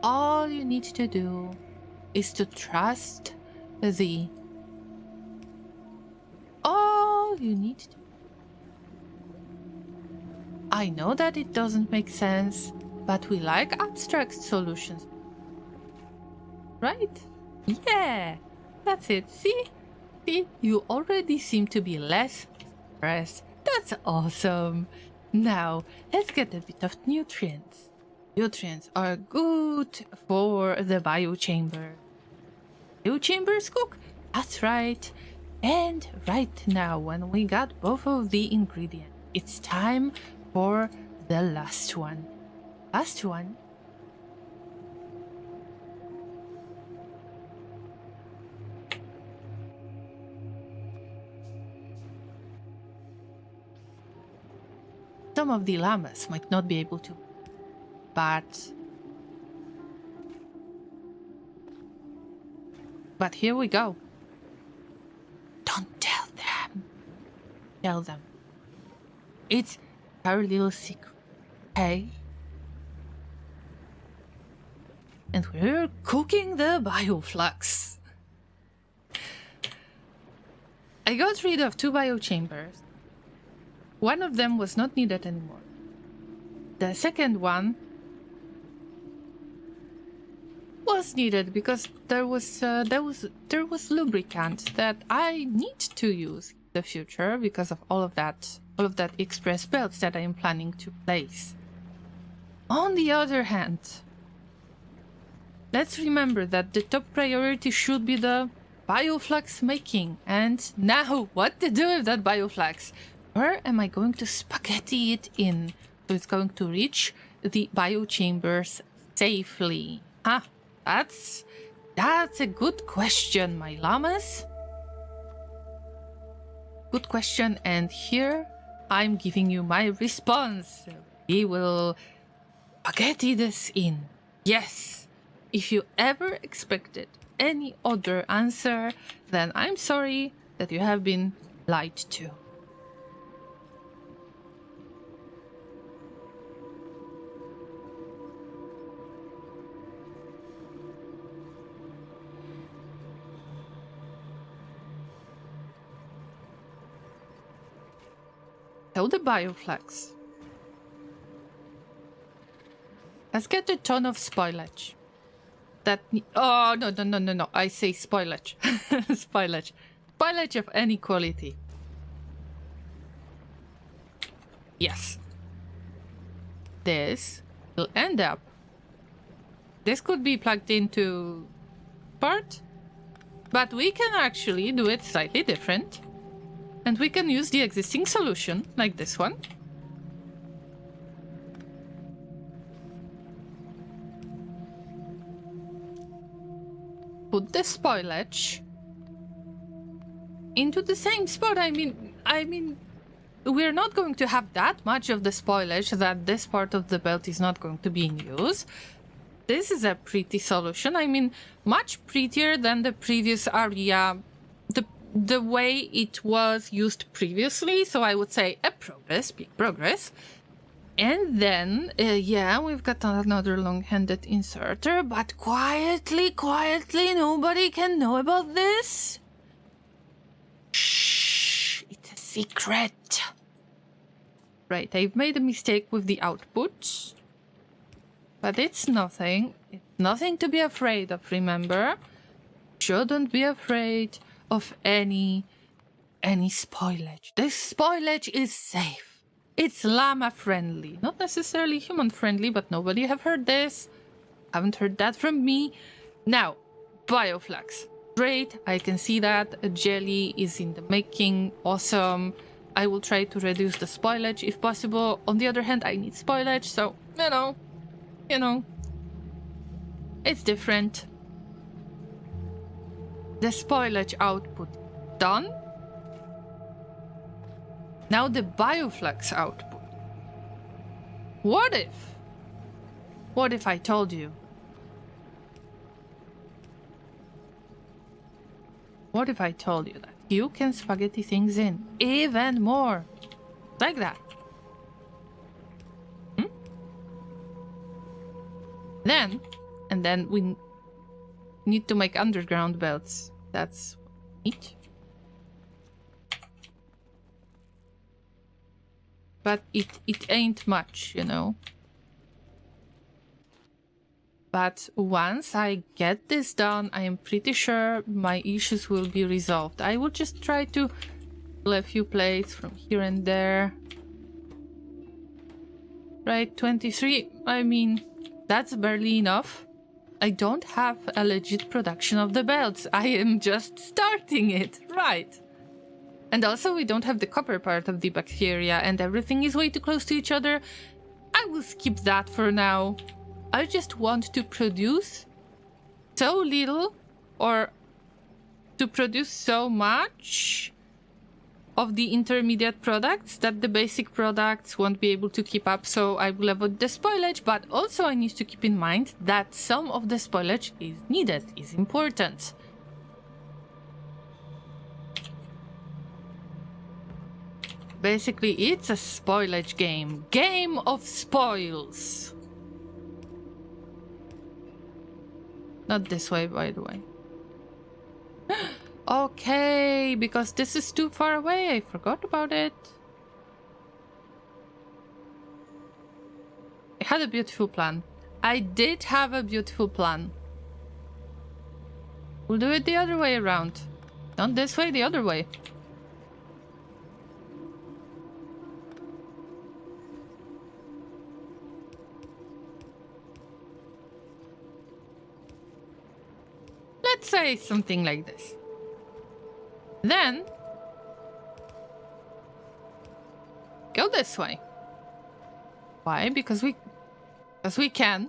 all you need to do is to trust the... All you need to... I know that it doesn't make sense, but we like abstract solutions. Right? Yeah, that's it. See? You already seem to be less stressed. That's awesome. Now, let's get a bit of nutrients. Nutrients are good for the biochamber. Biochambers cook? That's right. And right now, when we got both of the ingredients, it's time for the last one. Last one. some of the llamas might not be able to. But here we go. Don't tell them. Tell them. It's our little secret, okay? And we're cooking the bioflux. I got rid of 2 biochambers. One of them was not needed anymore. The second one was needed because there was lubricant that I need to use in the future because of all of that express belts that I am planning to place. On the other hand, let's remember that the top priority should be the bioflux making. And now, what to do with that bioflux? Where am I going to spaghetti it in so it's going to reach the biochambers safely? That's a good question, my llamas. Good question, and here I'm giving you my response. We will spaghetti this in. Yes. If you ever expected any other answer, then I'm sorry that you have been lied to. So the bioflux. Let's get a ton of spoilage. Oh, no. I say spoilage. Spoilage. Spoilage of any quality. Yes. This will end up. This could be plugged into part, but we can actually do it slightly different. And we can use the existing solution, like this one. Put the spoilage into the same spot. I mean, we're not going to have that much of the spoilage that this part of the belt is not going to be in use. This is a pretty solution. I mean, much prettier than the previous area, the way it was used previously. So I would say a progress, big progress. And then, yeah, we've got another long-handed inserter, but quietly, nobody can know about this. Shh, it's a secret. Right, I've made a mistake with the output. But it's nothing. It's nothing to be afraid of, remember? Shouldn't be afraid of any spoilage. This spoilage is safe. It's llama friendly. Not necessarily human friendly, but nobody have heard this. Haven't heard that from me. Now, bioflux. Great, I can see that. A jelly is in the making. Awesome. I will try to reduce the spoilage if possible. On the other hand, I need spoilage, so, you know, it's different. The spoilage output done. Now the bioflux output. What if I told you? What if I told you that you can spaghetti things in even more? Like that. Then we need to make underground belts. That's neat. But it ain't much, you know. But once I get this done, I am pretty sure my issues will be resolved. I will just try to pull a few plates from here and there. Right, 23. I mean, that's barely enough. I don't have a legit production of the belts. I am just starting it, right? And also, we don't have the copper part of the bacteria, and everything is way too close to each other. I will skip that for now. I just want to produce so little, or to produce so much of the intermediate products that the basic products won't be able to keep up, so I will avoid the spoilage, but also I need to keep in mind that some of the spoilage is needed, is important. Basically, it's a spoilage game. Game of spoils. Not this way, by the way. Okay, because this is too far away. I forgot about it. I had a beautiful plan. I did have a beautiful plan. We'll do it the other way around. Not this way, the other way. Let's say something like this. Then go this way. Why? Because we can.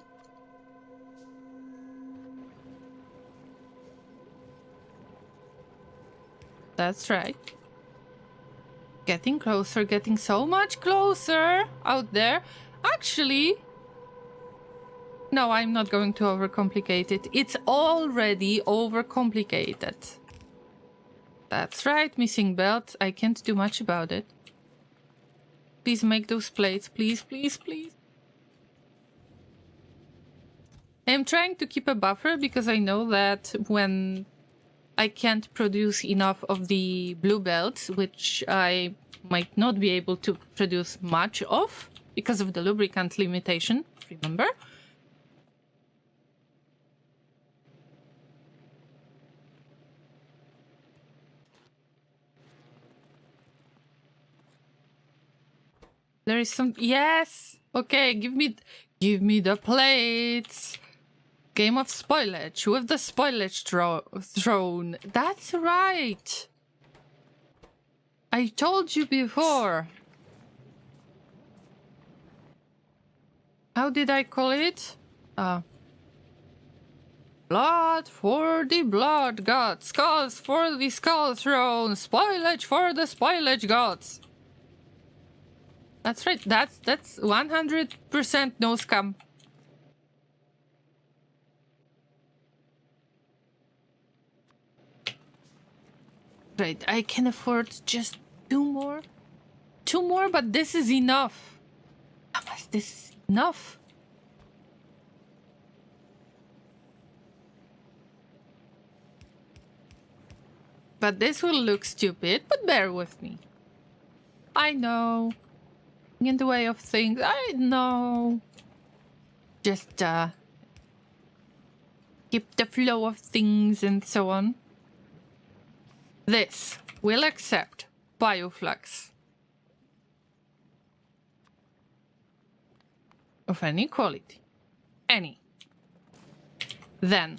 That's right. Getting closer, getting so much closer out there. Actually, no, I'm not going to overcomplicate it. It's already overcomplicated. That's right, missing belt. I can't do much about it. Please make those plates. Please, please, please. I'm trying to keep a buffer because I know that when I can't produce enough of the blue belts, which I might not be able to produce much of because of the lubricant limitation, remember? There is some... Yes! Okay, give me the plates! Game of spoilage with the spoilage throne. That's right! I told you before. How did I call it? Blood for the blood gods. Skulls for the skull throne. Spoilage for the spoilage gods. That's right. That's 100% no scam. Right, I can afford just two more. Two more, but this is enough. How much this is enough? But this will look stupid, but bear with me. I know. In the way of things, I know. Just, keep the flow of things and so on. This will accept bioflux of any quality. Any. Then,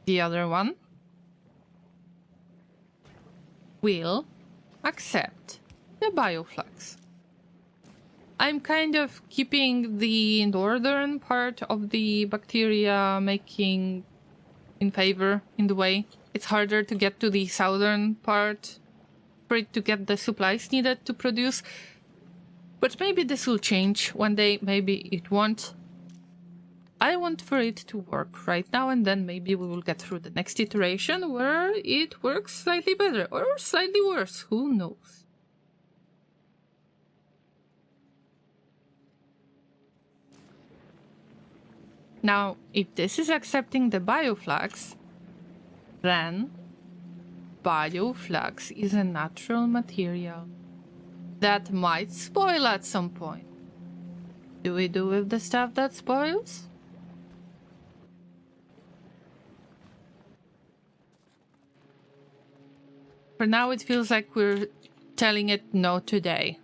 the other one will accept the bioflux. I'm kind of keeping the northern part of the bacteria making in favor in the way. It's harder to get to the southern part for it to get the supplies needed to produce. But maybe this will change one day, maybe it won't. I want for it to work right now, and then maybe we will get through the next iteration where it works slightly better or slightly worse, who knows. Now, if this is accepting the bioflux, then bioflux is a natural material that might spoil at some point. Do we do with the stuff that spoils? For now, it feels like we're telling it no today,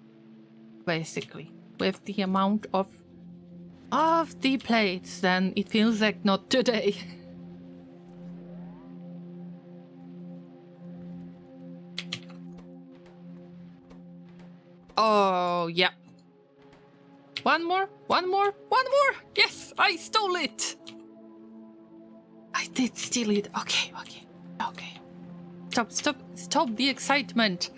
basically. With the amount of the plates, then it feels like not today. Oh, yeah. One more, one more, one more! Yes, I stole it! I did steal it. Okay. Stop the excitement.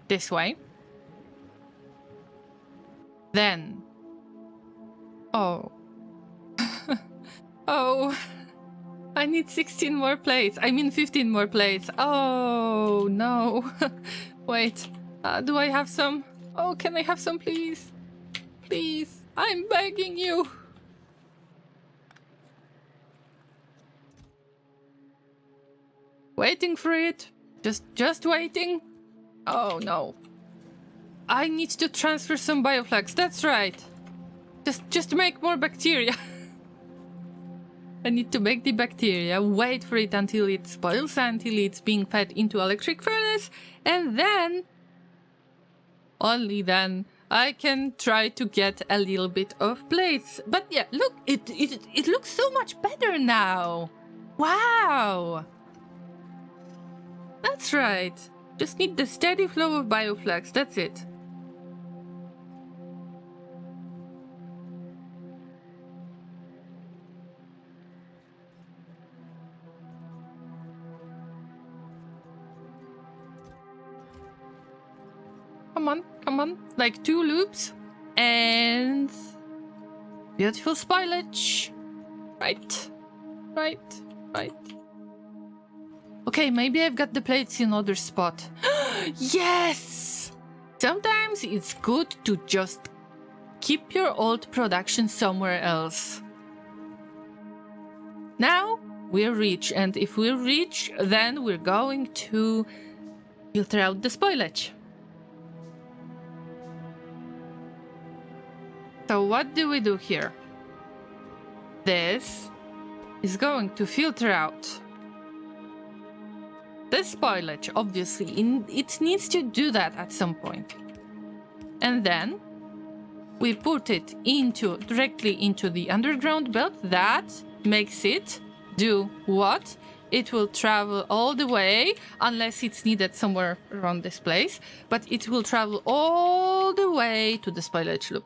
this way. Then... Oh. Oh. I need 16 more plates. I mean 15 more plates. Oh, no. Wait. Do I have some? Oh, can I have some, please? Please. I'm begging you. Waiting for it. Just waiting. Oh, no. I need to transfer some bioflags. That's right. Just make more bacteria. I need to make the bacteria, wait for it until it spoils, until it's being fed into electric furnace, and then, only then, I can try to get a little bit of plates. But yeah, look, it looks so much better now. Wow. That's right. Just need the steady flow of bioflags, that's it. Come on. Like 2 loops. And... beautiful spoilage. Right. Okay, maybe I've got the plates in another spot. Yes! Sometimes it's good to just keep your old production somewhere else. Now we're rich, and if we're rich, then we're going to filter out the spoilage. So what do we do here? This is going to filter out the spoilage, obviously. It needs to do that at some point. And then we put it directly into the underground belt. That makes it do what? It will travel all the way, unless it's needed somewhere around this place, but it will travel all the way to the spoilage loop.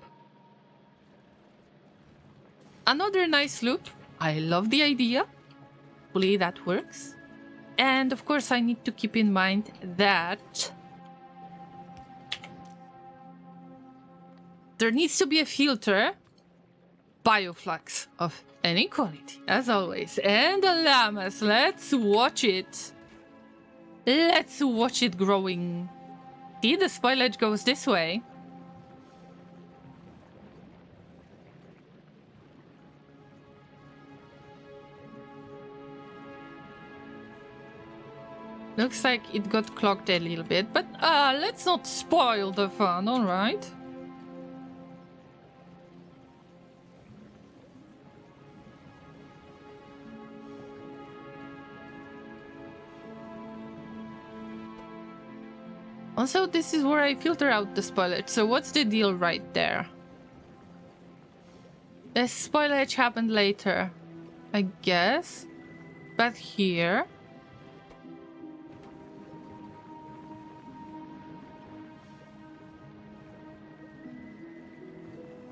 Another nice loop. I love the idea. Hopefully that works. And of course I need to keep in mind that there needs to be a filter. Bioflux of any quality, as always. And the llamas, let's watch it. Let's watch it growing. See, the spoilage goes this way. Looks like it got clogged a little bit, but let's not spoil the fun, alright? Also, this is where I filter out the spoilage, so what's the deal right there? The spoilage happened later, I guess. But here...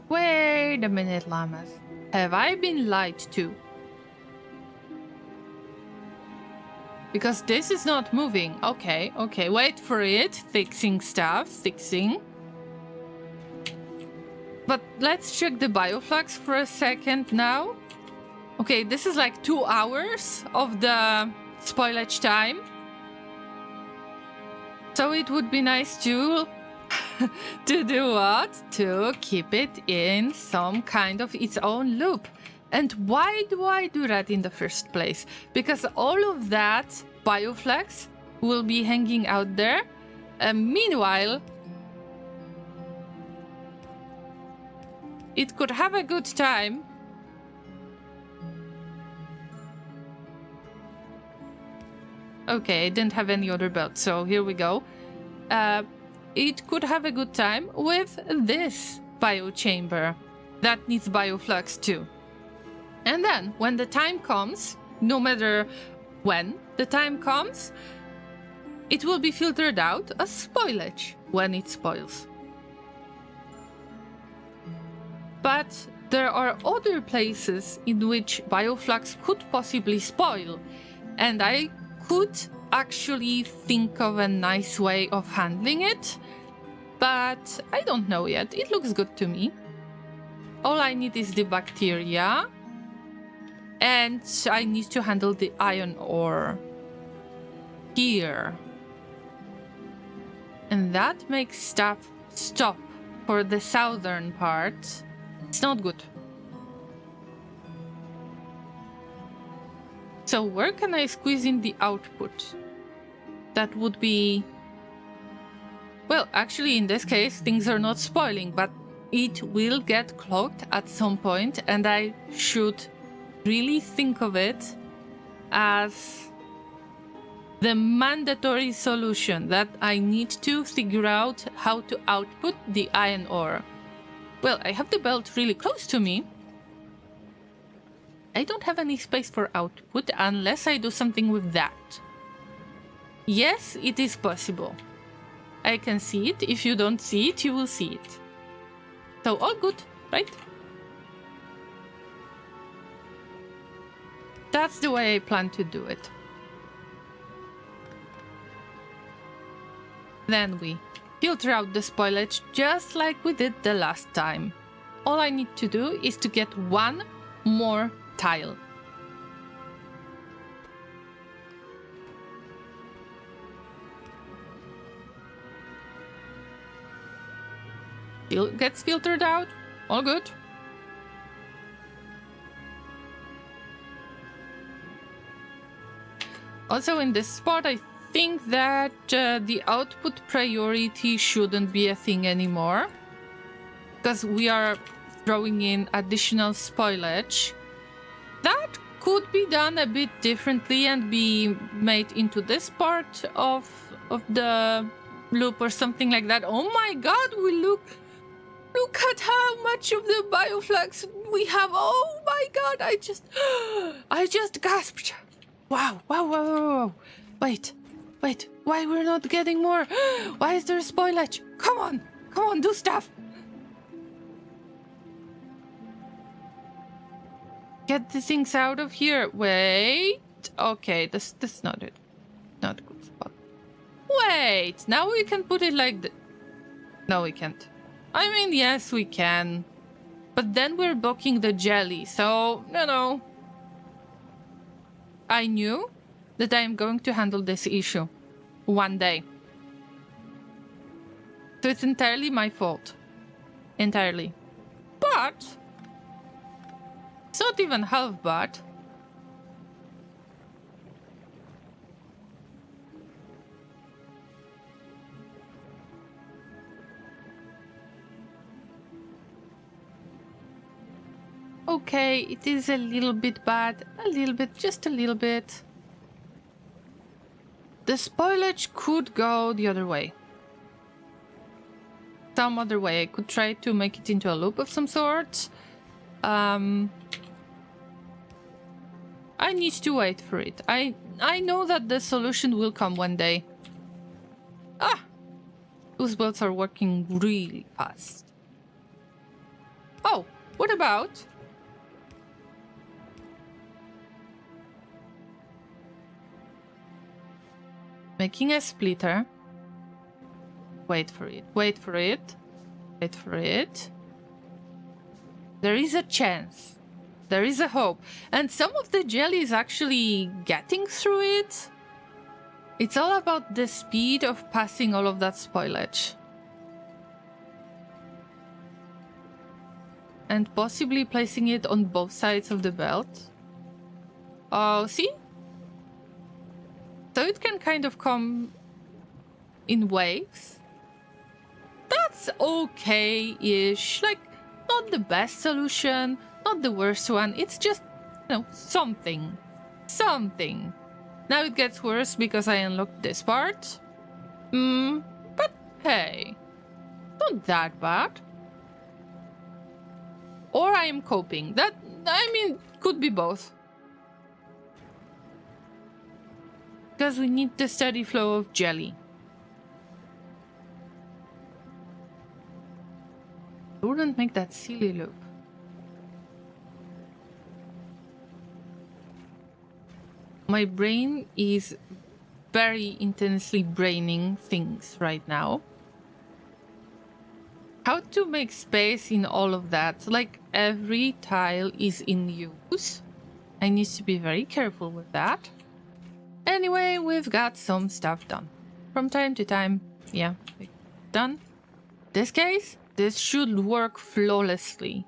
Wait a minute, llamas. Have I been lied to? Because this is not moving. Okay, wait for it. Fixing stuff, fixing. But let's check the bioflux for a second now. Okay, this is like 2 hours of the spoilage time. So it would be nice to do what? To keep it in some kind of its own loop. And why do I do that in the first place? Because all of that bioflux will be hanging out there. Meanwhile, it could have a good time. Okay, I didn't have any other belt, so here we go. It could have a good time with this biochamber that needs bioflux too. And then, when the time comes, no matter when the time comes, it will be filtered out as spoilage when it spoils. But there are other places in which bioflux could possibly spoil, and I could actually think of a nice way of handling it, but I don't know yet. It looks good to me. All I need is the bacteria, and I need to handle the iron ore here. And that makes stuff stop for the southern part. It's not good. So where can I squeeze in the output? That would be... Well, actually in this case things are not spoiling, but it will get clogged at some point, and I should really think of it as the mandatory solution that I need to figure out how to output the iron ore. Well, I have the belt really close to me. I don't have any space for output unless I do something with that. Yes, it is possible. I can see it. If you don't see it, you will see it. So all good, right? That's the way I plan to do it. Then we filter out the spoilage just like we did the last time. All I need to do is to get one more tile. It gets filtered out. All good. Also in this spot, I think that the output priority shouldn't be a thing anymore, because we are throwing in additional spoilage. That could be done a bit differently and be made into this part of the loop or something like that. Oh my god, look at how much of the bioflux we have. Oh my god, I just gasped. Wow. Wait, why we're not getting more? Why is there spoilage? Come on, do stuff. Get the things out of here. Wait. Okay, this not it. Not a good spot. Wait, now we can put it like the... No, we can't. I mean, yes, we can. But then we're blocking the jelly, so, no. I knew that I am going to handle this issue one day. So it's entirely my fault. Entirely. But it's not even half bad. Okay, it is a little bit bad. A little bit, just a little bit. The spoilage could go the other way. Some other way. I could try to make it into a loop of some sort. I need to wait for it. I know that the solution will come one day. Ah! Those belts are working really fast. Oh, what about... making a splitter. Wait for it. There is a chance. There is a hope. And some of the jelly is actually getting through it. It's all about the speed of passing all of that spoilage. And possibly placing it on both sides of the belt. Oh, see? So it can kind of come in waves. That's okay-ish. Like, not the best solution, not the worst one. It's just, something. Something. Now it gets worse because I unlocked this part. But hey, not that bad. Or I am coping. That, I mean, could be both. Because we need the steady flow of jelly. I wouldn't make that silly loop. My brain is very intensely braining things right now. How to make space in all of that? Like, every tile is in use. I need to be very careful with that. Anyway, we've got some stuff done. From time to time, yeah, done. This case, this should work flawlessly.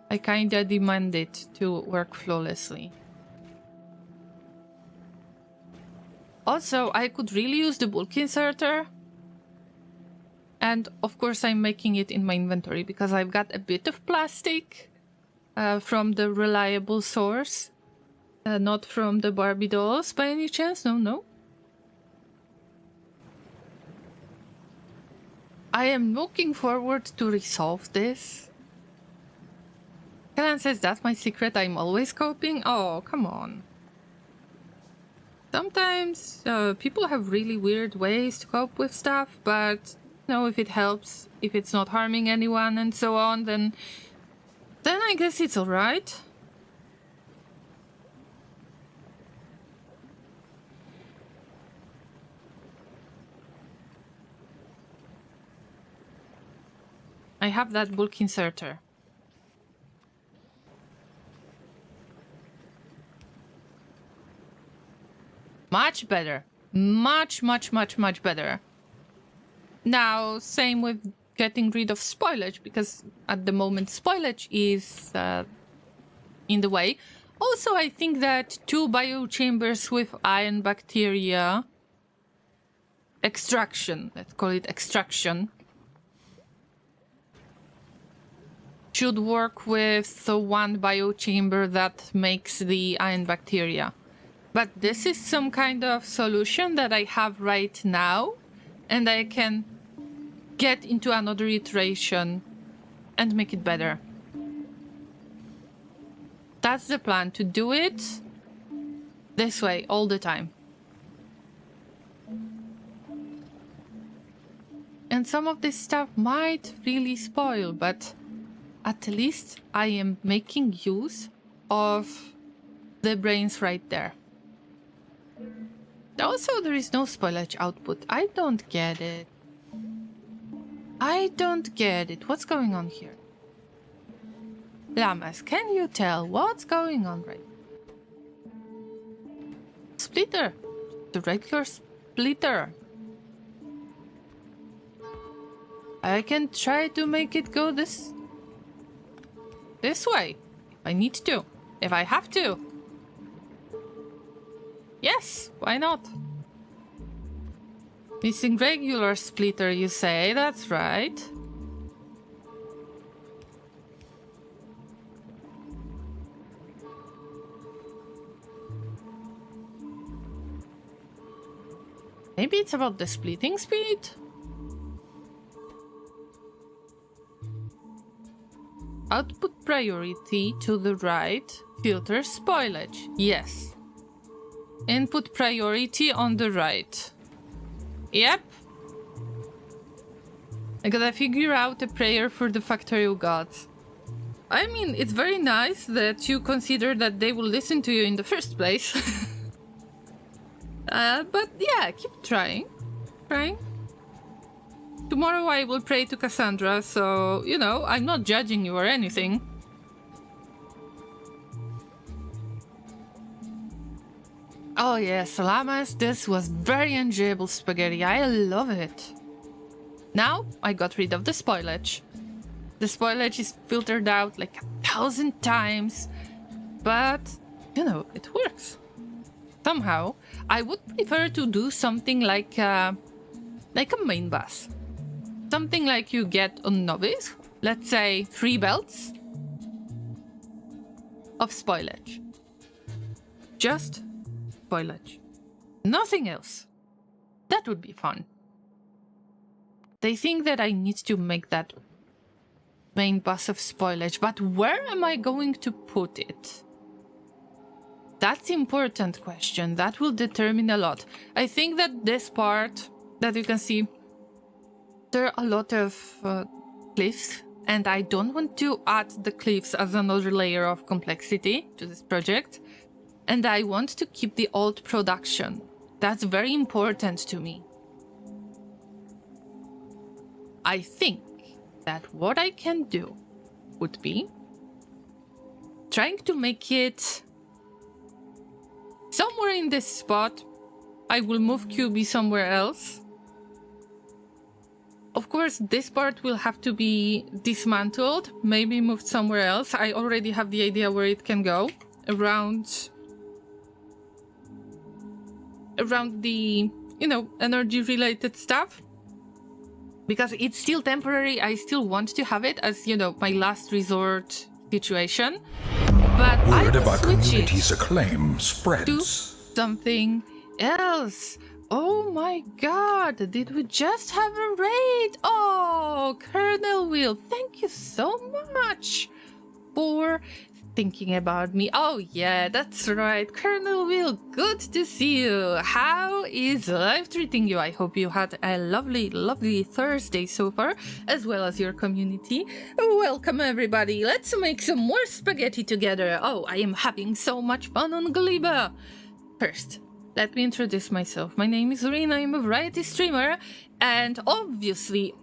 I kinda demand it to work flawlessly. Also, I could really use the bulk inserter. And of course I'm making it in my inventory because I've got a bit of plastic from the reliable source. Not from the Barbie dolls by any chance, no. I am looking forward to resolve this. Kellen says that's my secret, I'm always coping. Oh, come on. Sometimes people have really weird ways to cope with stuff, but you know, if it helps, if it's not harming anyone and so on, then I guess it's alright. I have that bulk inserter. Much better. Much better. Now, same with getting rid of spoilage, because at the moment spoilage is in the way. Also, I think that 2 biochambers with iron bacteria extraction, let's call it extraction, should work with the 1 biochamber that makes the iron bacteria. But this is some kind of solution that I have right now, and I can get into another iteration and make it better. That's the plan, to do it this way all the time. And some of this stuff might really spoil, but at least I am making use of the brains right there. Also, there is no spoilage output. I don't get it. What's going on here? Llamas, can you tell what's going on right now? Splitter. The regular splitter. I can try to make it go this way. If I need to. If I have to. Yes, why not? Missing regular splitter, you say? That's right. Maybe it's about the splitting speed? Output priority to the right, filter spoilage. Yes. Input priority on the right. Yep. I gotta figure out a prayer for the factorial gods. I mean, it's very nice that you consider that they will listen to you in the first place. But yeah, keep trying. Tomorrow I will pray to Cassandra, so, you know, I'm not judging you or anything. Oh yes, Llamas, this was very enjoyable spaghetti. I love it. Now I got rid of the spoilage. The spoilage is filtered out like 1,000 times, but you know, it works. Somehow, I would prefer to do something like a main bus. Something like you get on Novice. Let's say 3 belts of spoilage. Just spoilage. Nothing else. That would be fun. They think that I need to make that main bus of spoilage, but where am I going to put it? That's the important question. That will determine a lot. I think that this part that you can see, there are a lot of cliffs, and I don't want to add the cliffs as another layer of complexity to this project. and I want to keep the old production. That's very important to me. I think that what I can do would be trying to make it somewhere in this spot. I will move QB somewhere else. Of course, this part will have to be dismantled, maybe moved somewhere else. I already have the idea where it can go. Around the, energy-related stuff. Because it's still temporary, I still want to have it as, my last resort situation. But Word I of our switch community's it acclaim to spreads. something else. Oh my god, did we just have a raid? Oh, Colonel Will, thank you so much for thinking about me. Oh yeah, that's right, Colonel Will, good to see you. How is life treating you? I hope you had a lovely Thursday so far, as well as your community. Welcome everybody, let's make some more spaghetti together. Oh, I am having so much fun on Gleba. First, let me introduce myself. My name is Rina, I'm a variety streamer, and obviously,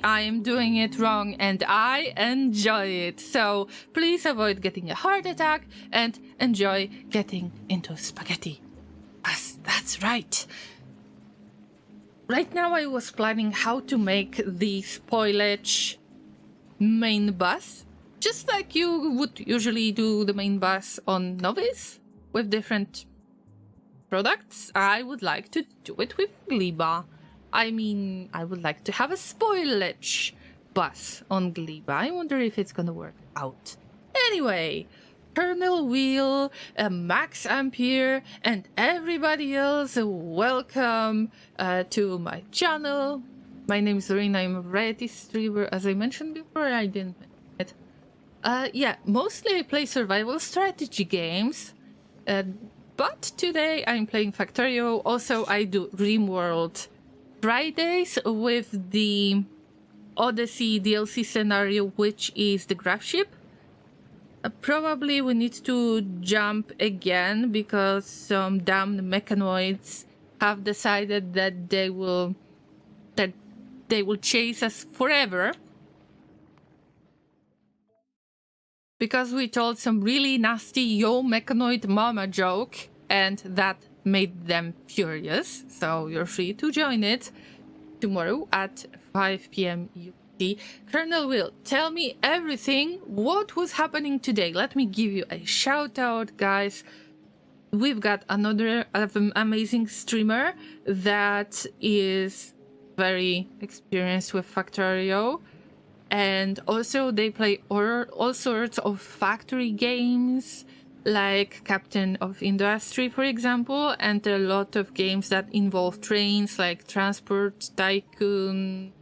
I am doing it wrong and I enjoy it. So please avoid getting a heart attack and enjoy getting into spaghetti. Yes, that's right. Right now I was planning how to make the spoilage main bus, just like you would usually do the main bus on Novice, with different products. I would like to do it with Gleba. I mean, I would like to have a spoilage bus on Gleba. I wonder if it's gonna work out. Anyway, Colonel Wheel, Max Ampere, and everybody else, welcome to my channel. My name is Lorena, I'm a variety streamer. As I mentioned before, I didn't mention it. Yeah, mostly I play survival strategy games. But today I'm playing Factorio. Also, I do RimWorld Fridays with the Odyssey DLC scenario, which is the graph ship. Probably we need to jump again because some damned mechanoids have decided that they will chase us forever. Because we told some really nasty yo mechanoid mama joke, and that made them furious. So you're free to join it tomorrow at 5 p.m. UT. Colonel Will, tell me everything. What was happening today? Let me give you a shout out, guys. We've got another amazing streamer that is very experienced with Factorio. And also they play all sorts of factory games, like Captain of Industry, for example, and a lot of games that involve trains, like Transport Tycoon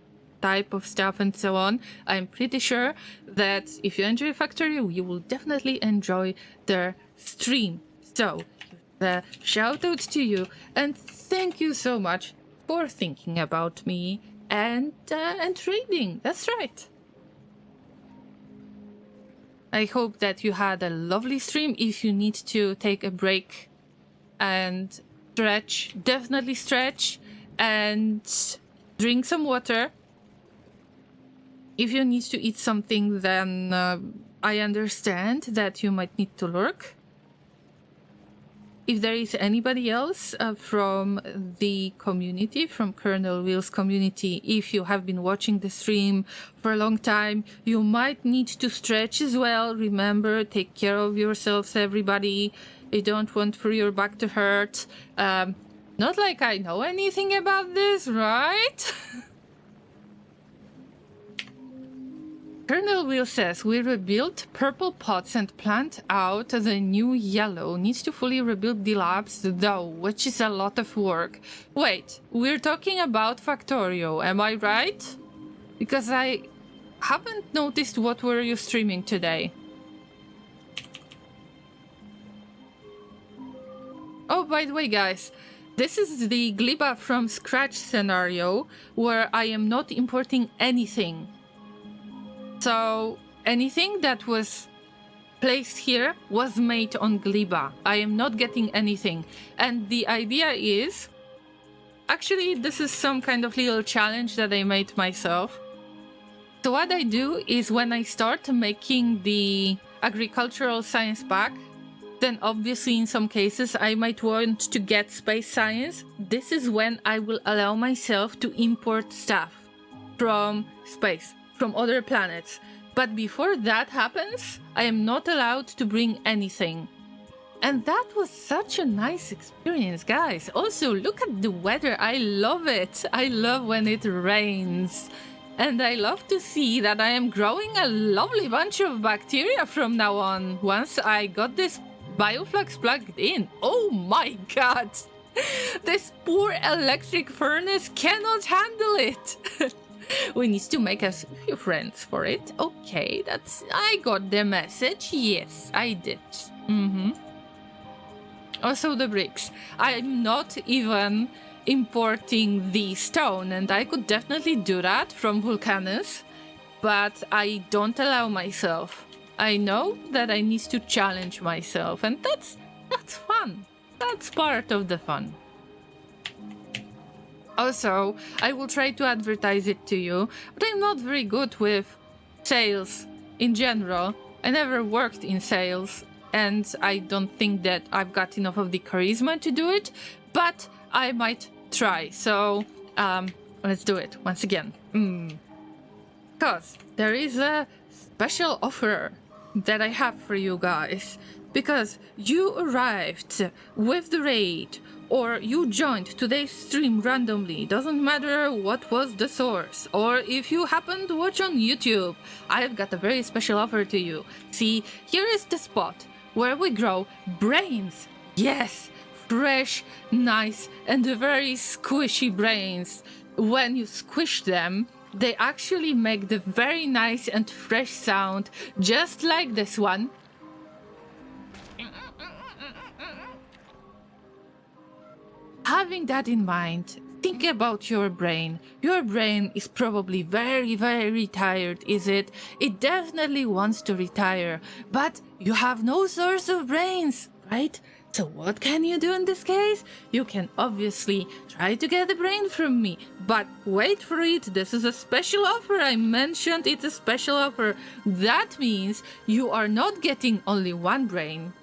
type of stuff and so on. I'm pretty sure that if you enjoy Factory, you will definitely enjoy their stream. So, the shout out to you, and thank you so much for thinking about me and trading. That's right. I hope that you had a lovely stream. If you need to take a break and stretch, definitely stretch and drink some water. If you need to eat something, then I understand that you might need to lurk. If there is anybody else from the community, from Colonel Will's community, if you have been watching the stream for a long time, you might need to stretch as well. Remember, take care of yourselves, everybody. You don't want for your back to hurt. Not like I know anything about this, right? Colonel Will says, we rebuilt purple pots and plant out the new yellow. Needs to fully rebuild the labs, though, which is a lot of work. Wait, we're talking about Factorio, am I right? Because I haven't noticed what were you streaming today. Oh, by the way, guys, this is the Gleba from scratch scenario where I am not importing anything. So anything that was placed here was made on Gliba. I am not getting anything. And the idea is... Actually, this is some kind of little challenge that I made myself. So what I do is when I start making the agricultural science pack, then obviously in some cases I might want to get space science. This is when I will allow myself to import stuff from space, from other planets. But before that happens, I am not allowed to bring anything. And that was such a nice experience, guys. Also, look at the weather. I love it. I love when it rains. And I love to see that I am growing a lovely bunch of bacteria from now on. Once I got this bioflux plugged in. Oh my god! This poor electric furnace cannot handle it. We need to make us a few friends for it. Okay, I got the message. Yes, I did. Also the bricks. I'm not even importing the stone, and I could definitely do that from Vulcanus, but I don't allow myself. I know that I need to challenge myself, and that's fun. That's part of the fun. Also, I will try to advertise it to you, but I'm not very good with sales in general. I never worked in sales, and I don't think that I've got enough of the charisma to do it, but I might try. So, let's do it once again. Because there is a special offer that I have for you guys. Because you arrived with the raid, or you joined today's stream randomly, doesn't matter what was the source, or if you happen to watch on YouTube, I've got a very special offer to you. See, here is the spot where we grow brains. Yes, fresh, nice, and very squishy brains. When you squish them, they actually make the very nice and fresh sound, just like this one. Having that in mind, think about your brain. Your brain is probably very, very tired, is it? It definitely wants to retire, but you have no source of brains, right? So what can you do in this case? You can obviously try to get a brain from me, but wait for it, this is a special offer. I mentioned it's a special offer. That means you are not getting only one brain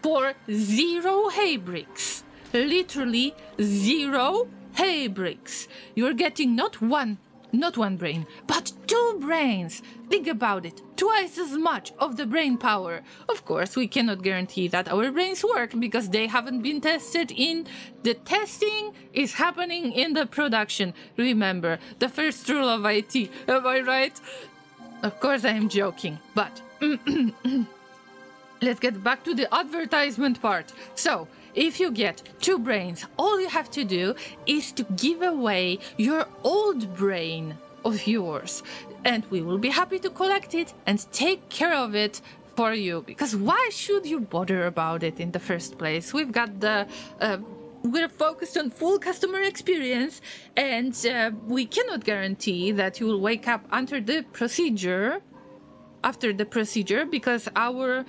for 0 hay bricks. Literally 0 hay bricks. You're getting not one brain, but 2 brains. Think about it, twice as much of the brain power. Of course, we cannot guarantee that our brains work because they haven't been tested in the testing is happening in the production. Remember, the first rule of IT, am I right? Of course I am joking, but let's get back to the advertisement part. So, if you get 2 brains, all you have to do is to give away your old brain of yours, and we will be happy to collect it and take care of it for you. Because why should you bother about it in the first place? We've got the we're focused on full customer experience, and we cannot guarantee that you will wake up after the procedure, because our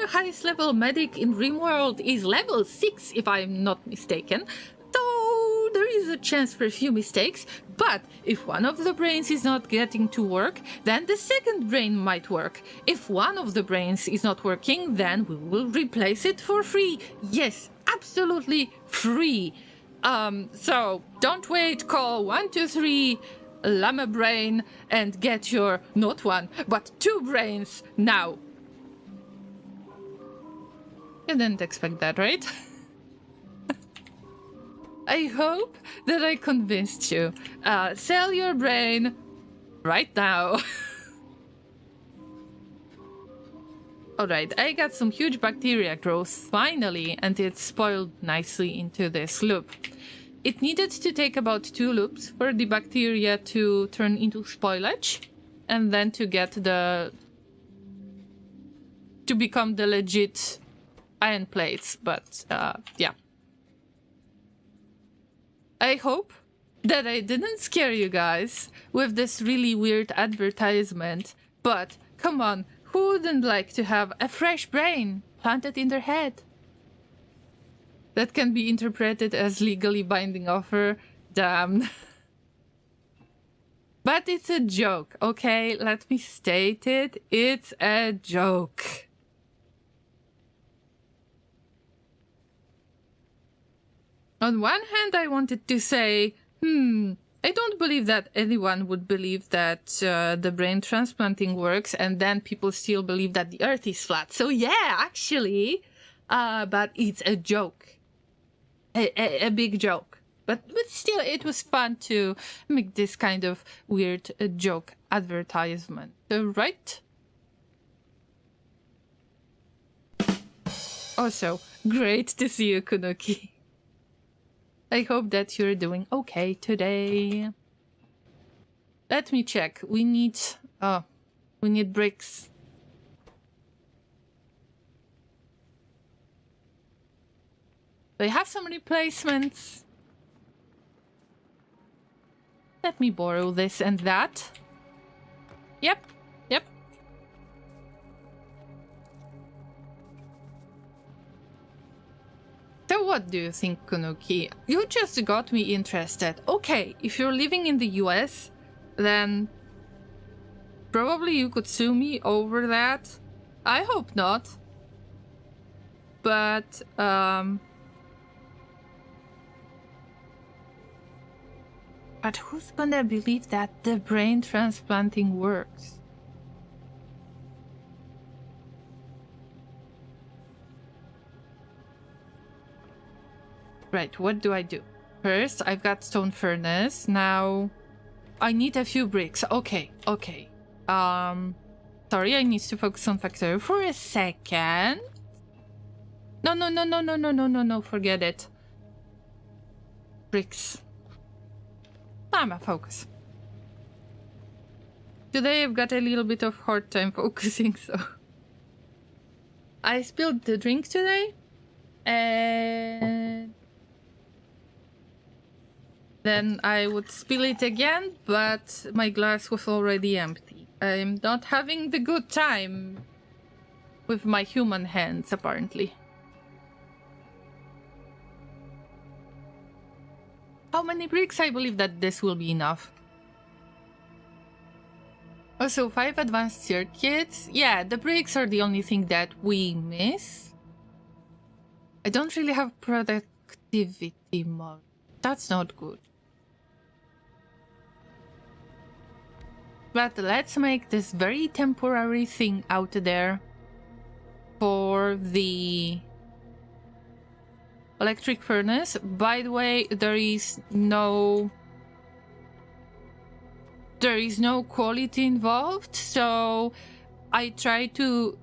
highest level medic in RimWorld is level 6, if I'm not mistaken. Though there is a chance for a few mistakes, but if one of the brains is not getting to work, then the second brain might work. If one of the brains is not working, then we will replace it for free. Yes, absolutely free. So don't wait, call 123 Llama brain and get your not 1, but 2 brains now. You didn't expect that, right? I hope that I convinced you. Sell your brain right now. Alright, I got some huge bacteria growth finally, and it spoiled nicely into this loop. It needed to take about 2 loops for the bacteria to turn into spoilage, and then to get to become the legit iron plates, but yeah. I hope that I didn't scare you guys with this really weird advertisement, but come on, Who wouldn't like to have a fresh brain planted in their head? That can be interpreted as legally binding offer. Damn. But it's a joke, okay? Let me state it. It's a joke. On one hand, I wanted to say, I don't believe that anyone would believe that the brain transplanting works, and then people still believe that the earth is flat. So yeah, actually, but it's a joke. A big joke. But still, it was fun to make this kind of weird joke advertisement, right? Also, great to see you, Kunuki. I hope that you're doing okay today. Let me check. We need bricks. They have some replacements. Let me borrow this and that. Yep. So what do you think, Kunuki? You just got me interested. Okay, if you're living in the US, then probably you could sue me over that. I hope not. But, but who's gonna believe that the brain transplanting works? Right, what do I do? First, I've got stone furnace. Now, I need a few bricks. Okay. Sorry, I need to focus on factory for a second. No, forget it. Bricks. I'm a focus. Today I've got a little bit of hard time focusing, so... I spilled the drink today, and... then I would spill it again, but my glass was already empty. I'm not having the good time with my human hands, apparently. How many bricks? I believe that this will be enough. Also, 5 advanced circuits. Yeah, the bricks are the only thing that we miss. I don't really have productivity mode. That's not good. But let's make this very temporary thing out there for the electric furnace. By the way, there is no quality involved, so I try to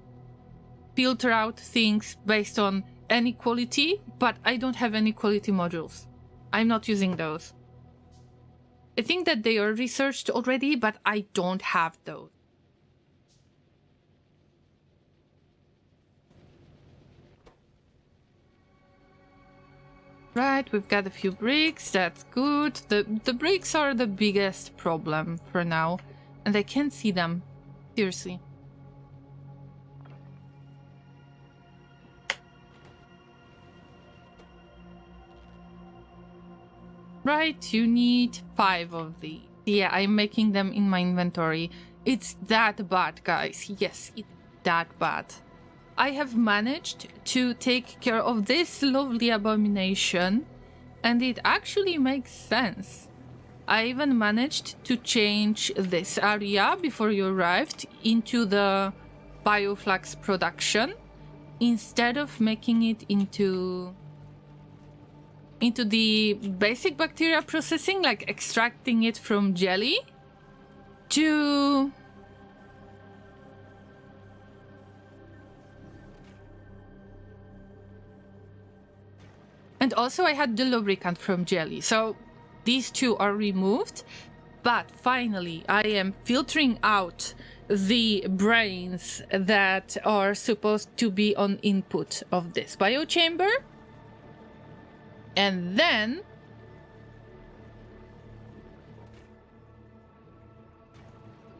filter out things based on any quality, but I don't have any quality modules. I'm not using those. I think that they are researched already, but I don't have those. Right, we've got a few bricks, that's good. The bricks are the biggest problem for now, and I can't see them. Seriously. Right, you need 5 of these. Yeah, I'm making them in my inventory. It's that bad, guys. Yes, it's that bad. I have managed to take care of this lovely abomination, and it actually makes sense. I even managed to change this area before you arrived into the bioflux production instead of making it into the basic bacteria processing, like extracting it from jelly, to and also I had the lubricant from jelly, so these two are removed. But finally I am filtering out the brains that are supposed to be on input of this biochamber. And then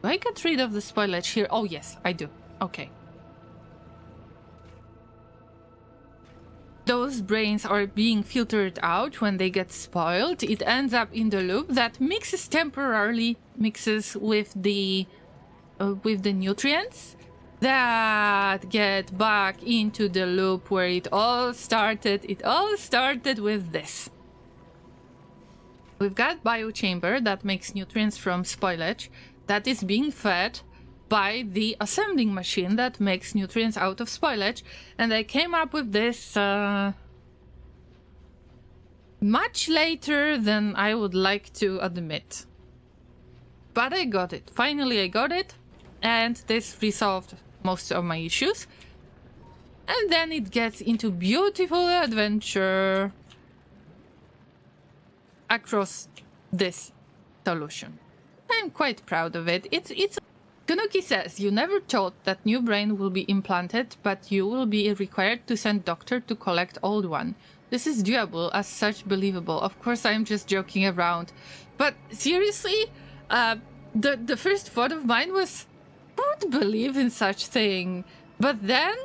do I get rid of the spoilage here? Oh yes, I do. Okay. Those brains are being filtered out when they get spoiled. It ends up in the loop that temporarily mixes with the nutrients that get back into the loop where it all started. It all started with this. We've got biochamber that makes nutrients from spoilage that is being fed by the assembling machine that makes nutrients out of spoilage, and I came up with this much later than I would like to admit. But I got it. Finally I got it, and this resolved most of my issues. And then it gets into beautiful adventure across this solution. I'm quite proud of it. It's Kanuki says, you never thought that new brain will be implanted, but you will be required to send doctor to collect old one. This is doable, as such believable. Of course, I'm just joking around. But seriously, the first thought of mine was, who would believe in such thing? But then,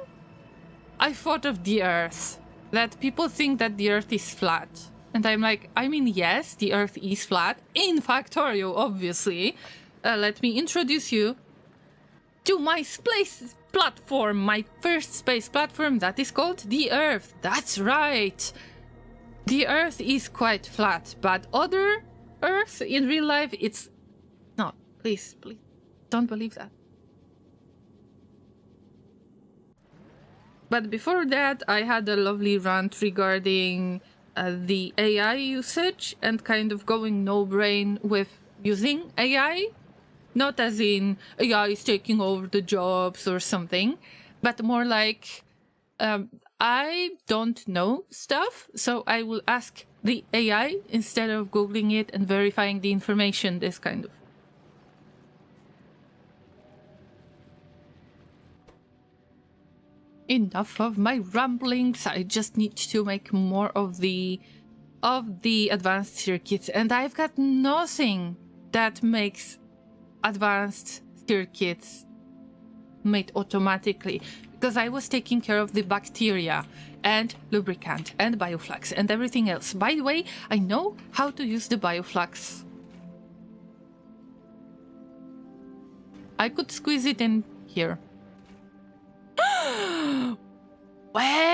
I thought of the Earth. That people think that the Earth is flat. And I'm like, I mean, yes, the Earth is flat. In factorio, obviously. Let me introduce you to my space platform, my first space platform that is called the Earth. That's right. The Earth is quite flat, but other Earth in real life, it's not. Please, don't believe that. But before that, I had a lovely rant regarding the AI usage and kind of going no brain with using AI. Not as in AI is taking over the jobs or something, but more like I don't know stuff, so I will ask the AI instead of Googling it and verifying the information, this kind of. Enough of my ramblings. I just need to make more of the advanced circuits, and I've got nothing that makes advanced circuits made automatically, because I was taking care of the bacteria and lubricant and bioflux and everything else. By the way, I know how to use the bioflux. I could squeeze it in here. Way!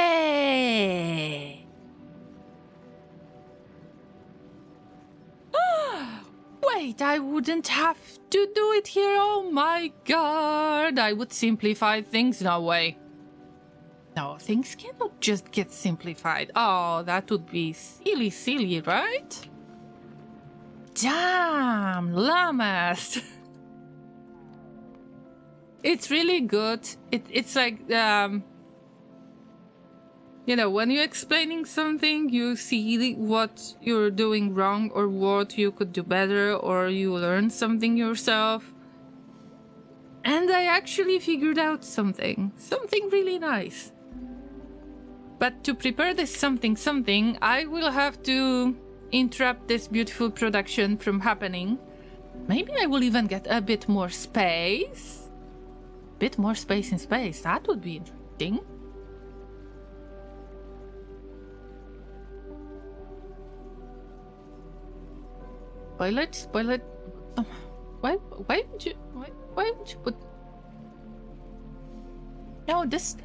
Wait, I wouldn't have to do it here. Oh my god. I would simplify things. No way. No, things cannot just get simplified. Oh, that would be silly, right? Damn, Llamas. It's really good. It's like, you know, when you're explaining something, you see what you're doing wrong or what you could do better, or you learn something yourself. And I actually figured out something really nice. But to prepare this something, I will have to interrupt this beautiful production from happening. Maybe I will even get a bit more space. Bit more space in space. That would be interesting. Spoil it. Why would you put? No, this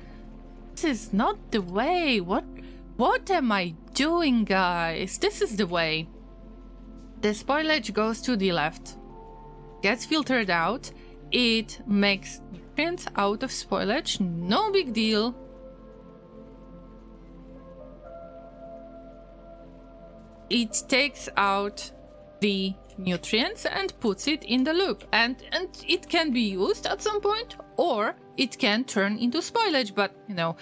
is not the way. What am I doing, guys? This is the way. The spoilage goes to the left, gets filtered out. It makes nutrients out of spoilage. No big deal. It takes out the nutrients and puts it in the loop, and it can be used at some point, or it can turn into spoilage, but you know,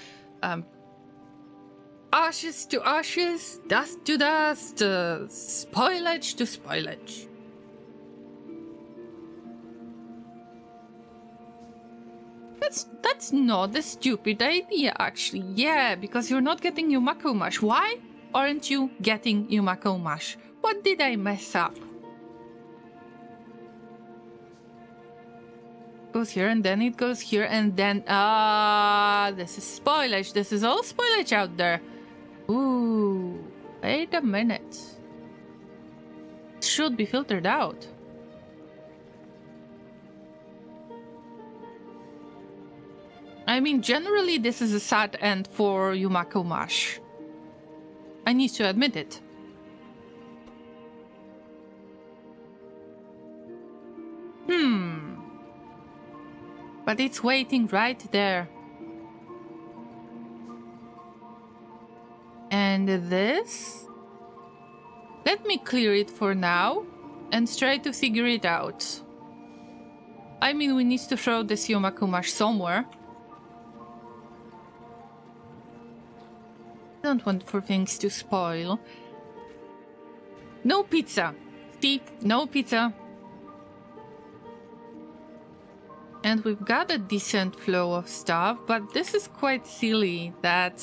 ashes to ashes, dust to dust, spoilage to spoilage. That's not a stupid idea, actually. Yeah, because you're not getting Yumako mash. Why aren't you getting Yumako mash? What did I mess up? goes here, and then it goes here, and then this is spoilage. This is all spoilage out there. Ooh, wait a minute. It should be filtered out. I mean, generally this is a sad end for Yumako Mash. I need to admit it. But it's waiting right there. And this? Let me clear it for now and try to figure it out. I mean, we need to throw this Yumako Mash somewhere. Don't want for things to spoil. No pizza. See, no pizza. And we've got a decent flow of stuff, but this is quite silly that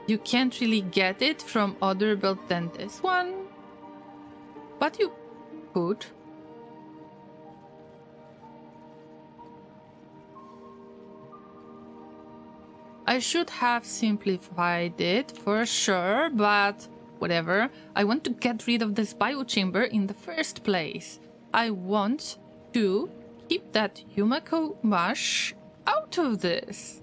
you can't really get it from other build than this one. But you could. I should have simplified it for sure, but whatever. I want to get rid of this biochamber in the first place. I want to keep that Yumako Mash out of this.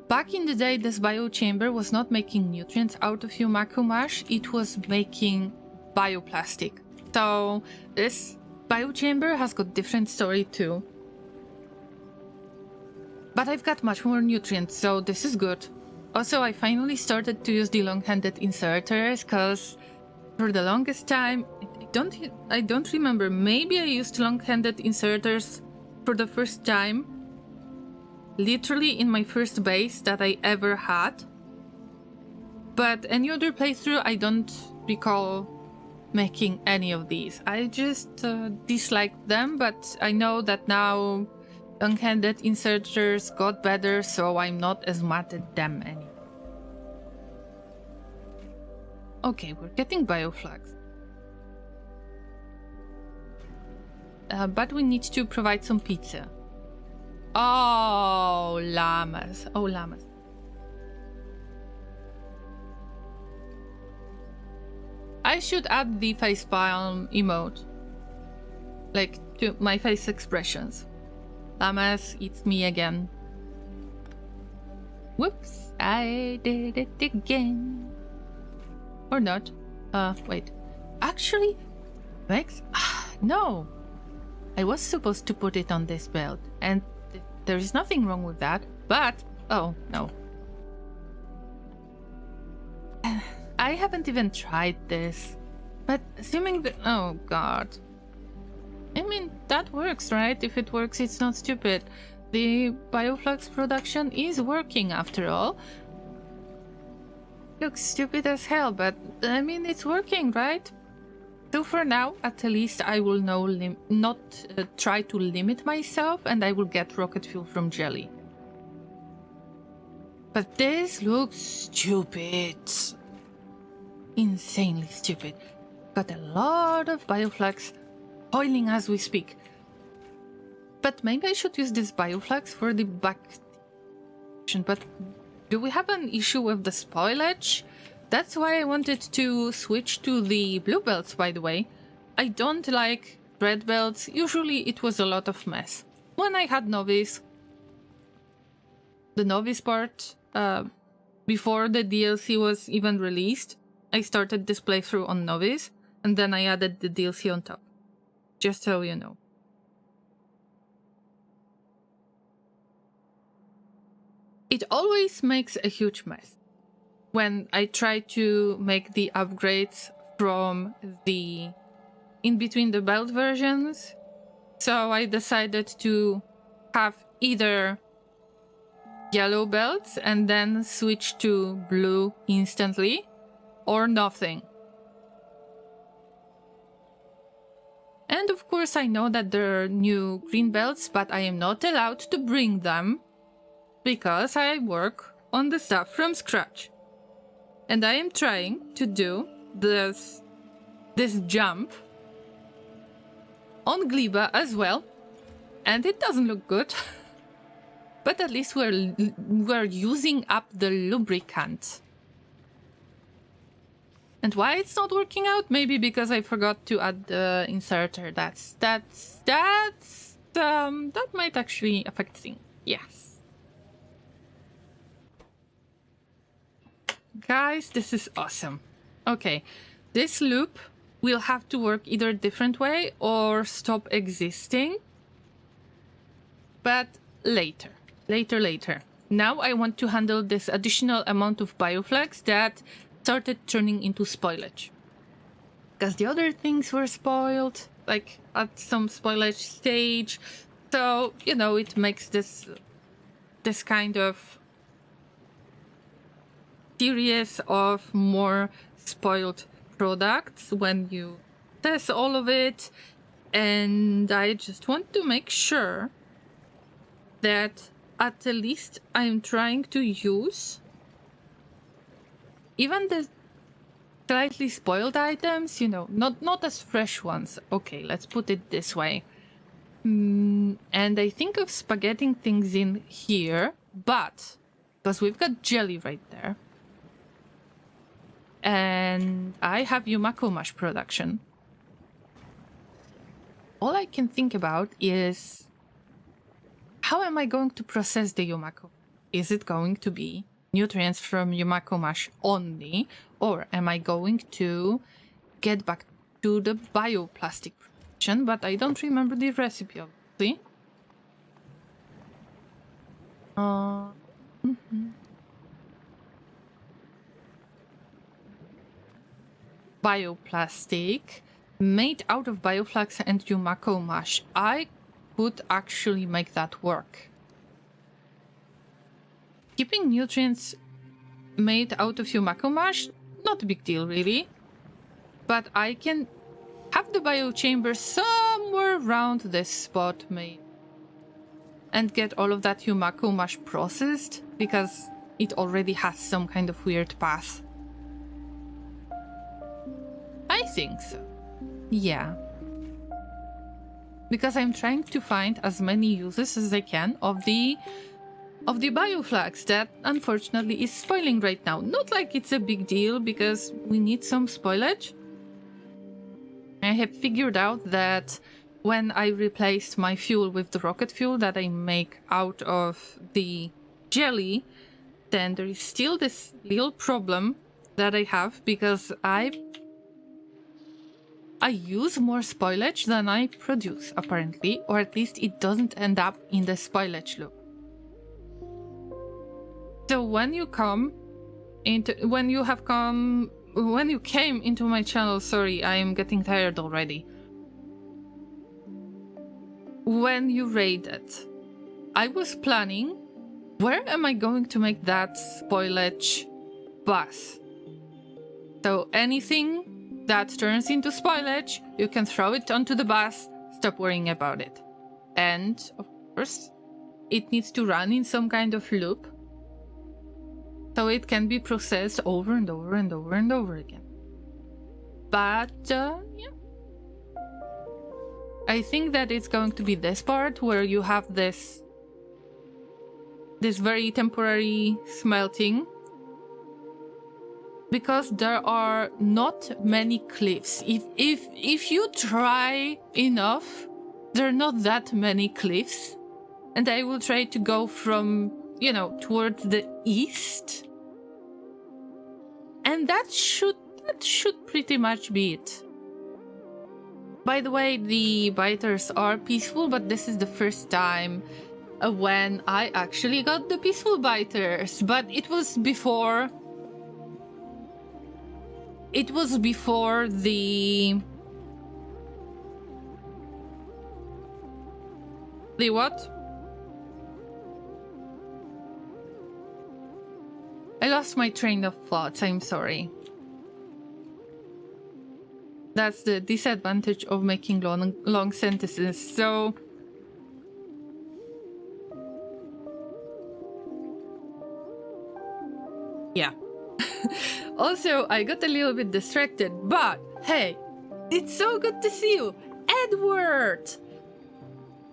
Back in the day, this biochamber was not making nutrients out of Yumako Mash, it was making bioplastic. So this biochamber has got different story too. But I've got much more nutrients, so this is good. Also, I finally started to use the long-handed inserters, because for the longest time, I don't remember, maybe I used long-handed inserters for the first time, literally in my first base that I ever had. But any other playthrough, I don't recall making any of these. I just disliked them, but I know that now long-handed inserters got better, so I'm not as mad at them anymore. Okay, we're getting bioflags. But we need to provide some pizza. Oh, llamas. Oh, llamas. I should add the facepalm emote. Like, to my face expressions. Llamas, it's me again. Whoops, I did it again. Or not. Wait. Actually, Max? No. I was supposed to put it on this belt, and there is nothing wrong with that, but... Oh, no. I haven't even tried this, but assuming that... Oh, God. I mean, that works, right? If it works, it's not stupid. The bioflux production is working, after all. Looks stupid as hell, but I mean, it's working, right? So for now, at least I will not try to limit myself, and I will get rocket fuel from jelly. But this looks stupid. Insanely stupid. Got a lot of bioflux boiling as we speak. But maybe I should use this bioflux for the back. But do we have an issue with the spoilage? That's why I wanted to switch to the blue belts, by the way. I don't like red belts. Usually it was a lot of mess. When I had novice, the novice part, before the DLC was even released, I started this playthrough on novice, and then I added the DLC on top. Just so you know. It always makes a huge mess when I try to make the upgrades from the in between the belt versions. So I decided to have either yellow belts and then switch to blue instantly, or nothing. And of course I know that there are new green belts, but I am not allowed to bring them because I work on the stuff from scratch. And I am trying to do this jump on Gleba as well, and it doesn't look good. But at least we're using up the lubricant. And why it's not working out? Maybe because I forgot to add the inserter. That might actually affect things. Yes. Guys, this is awesome. Okay, this loop will have to work either a different way or stop existing. But later. Now I want to handle this additional amount of bioflags that started turning into spoilage. Because the other things were spoiled, like at some spoilage stage. So, you know, it makes this kind of series of more spoiled products when you test all of it. And I just want to make sure that at the least I'm trying to use even the slightly spoiled items, you know, not as fresh ones. Okay, let's put it this way. And I think of spaghetting things in here, but because we've got jelly right there, and I have Yumako mash production, all I can think about is, how am I going to process the Yumako? Is it going to be nutrients from Yumako mash only, or am I going to get back to the bioplastic production? But I don't remember the recipe, obviously. Bioplastic made out of bioflax and Yumako mash. I could actually make that work. Keeping nutrients made out of Yumako mash, not a big deal really. But I can have the biochamber somewhere around this spot maybe, and get all of that Yumako mash processed, because it already has some kind of weird path. I think so. Yeah. Because I'm trying to find as many uses as I can of the bioflax that unfortunately is spoiling right now. Not like it's a big deal because we need some spoilage. I have figured out that when I replaced my fuel with the rocket fuel that I make out of the jelly, then there is still this little problem that I have because I use more spoilage than I produce, apparently, or at least it doesn't end up in the spoilage loop. So when you came into my channel, sorry, I am getting tired already. When you raided, I was planning, where am I going to make that spoilage bus? So anything that turns into spoilage, you can throw it onto the bus, stop worrying about it. And, of course, it needs to run in some kind of loop, so it can be processed over and over and over and over again. But, yeah. I think that it's going to be this part where you have this very temporary smelting, because there are not many cliffs. If you try enough, there are not that many cliffs. And I will try to go from, you know, towards the east. And that should pretty much be it. By the way, the biters are peaceful, but this is the first time when I actually got the peaceful biters. But it was before... It was before the what? I lost my train of thoughts, I'm sorry. That's the disadvantage of making long sentences, so... Yeah. Also, I got a little bit distracted, but hey, it's so good to see you. Edward!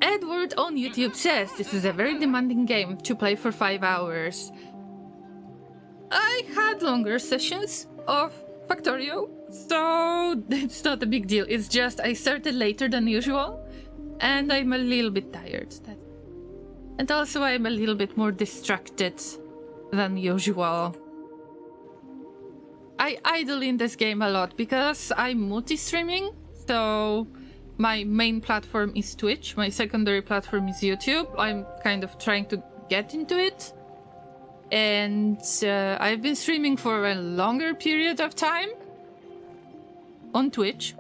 Edward on YouTube says this is a very demanding game to play for 5 hours. I had longer sessions of Factorio, so it's not a big deal. It's just I started later than usual, and I'm a little bit tired. And also I'm a little bit more distracted than usual. I idle in this game a lot because I'm multi-streaming, so my main platform is Twitch, my secondary platform is YouTube. I'm kind of trying to get into it. And I've been streaming for a longer period of time on Twitch.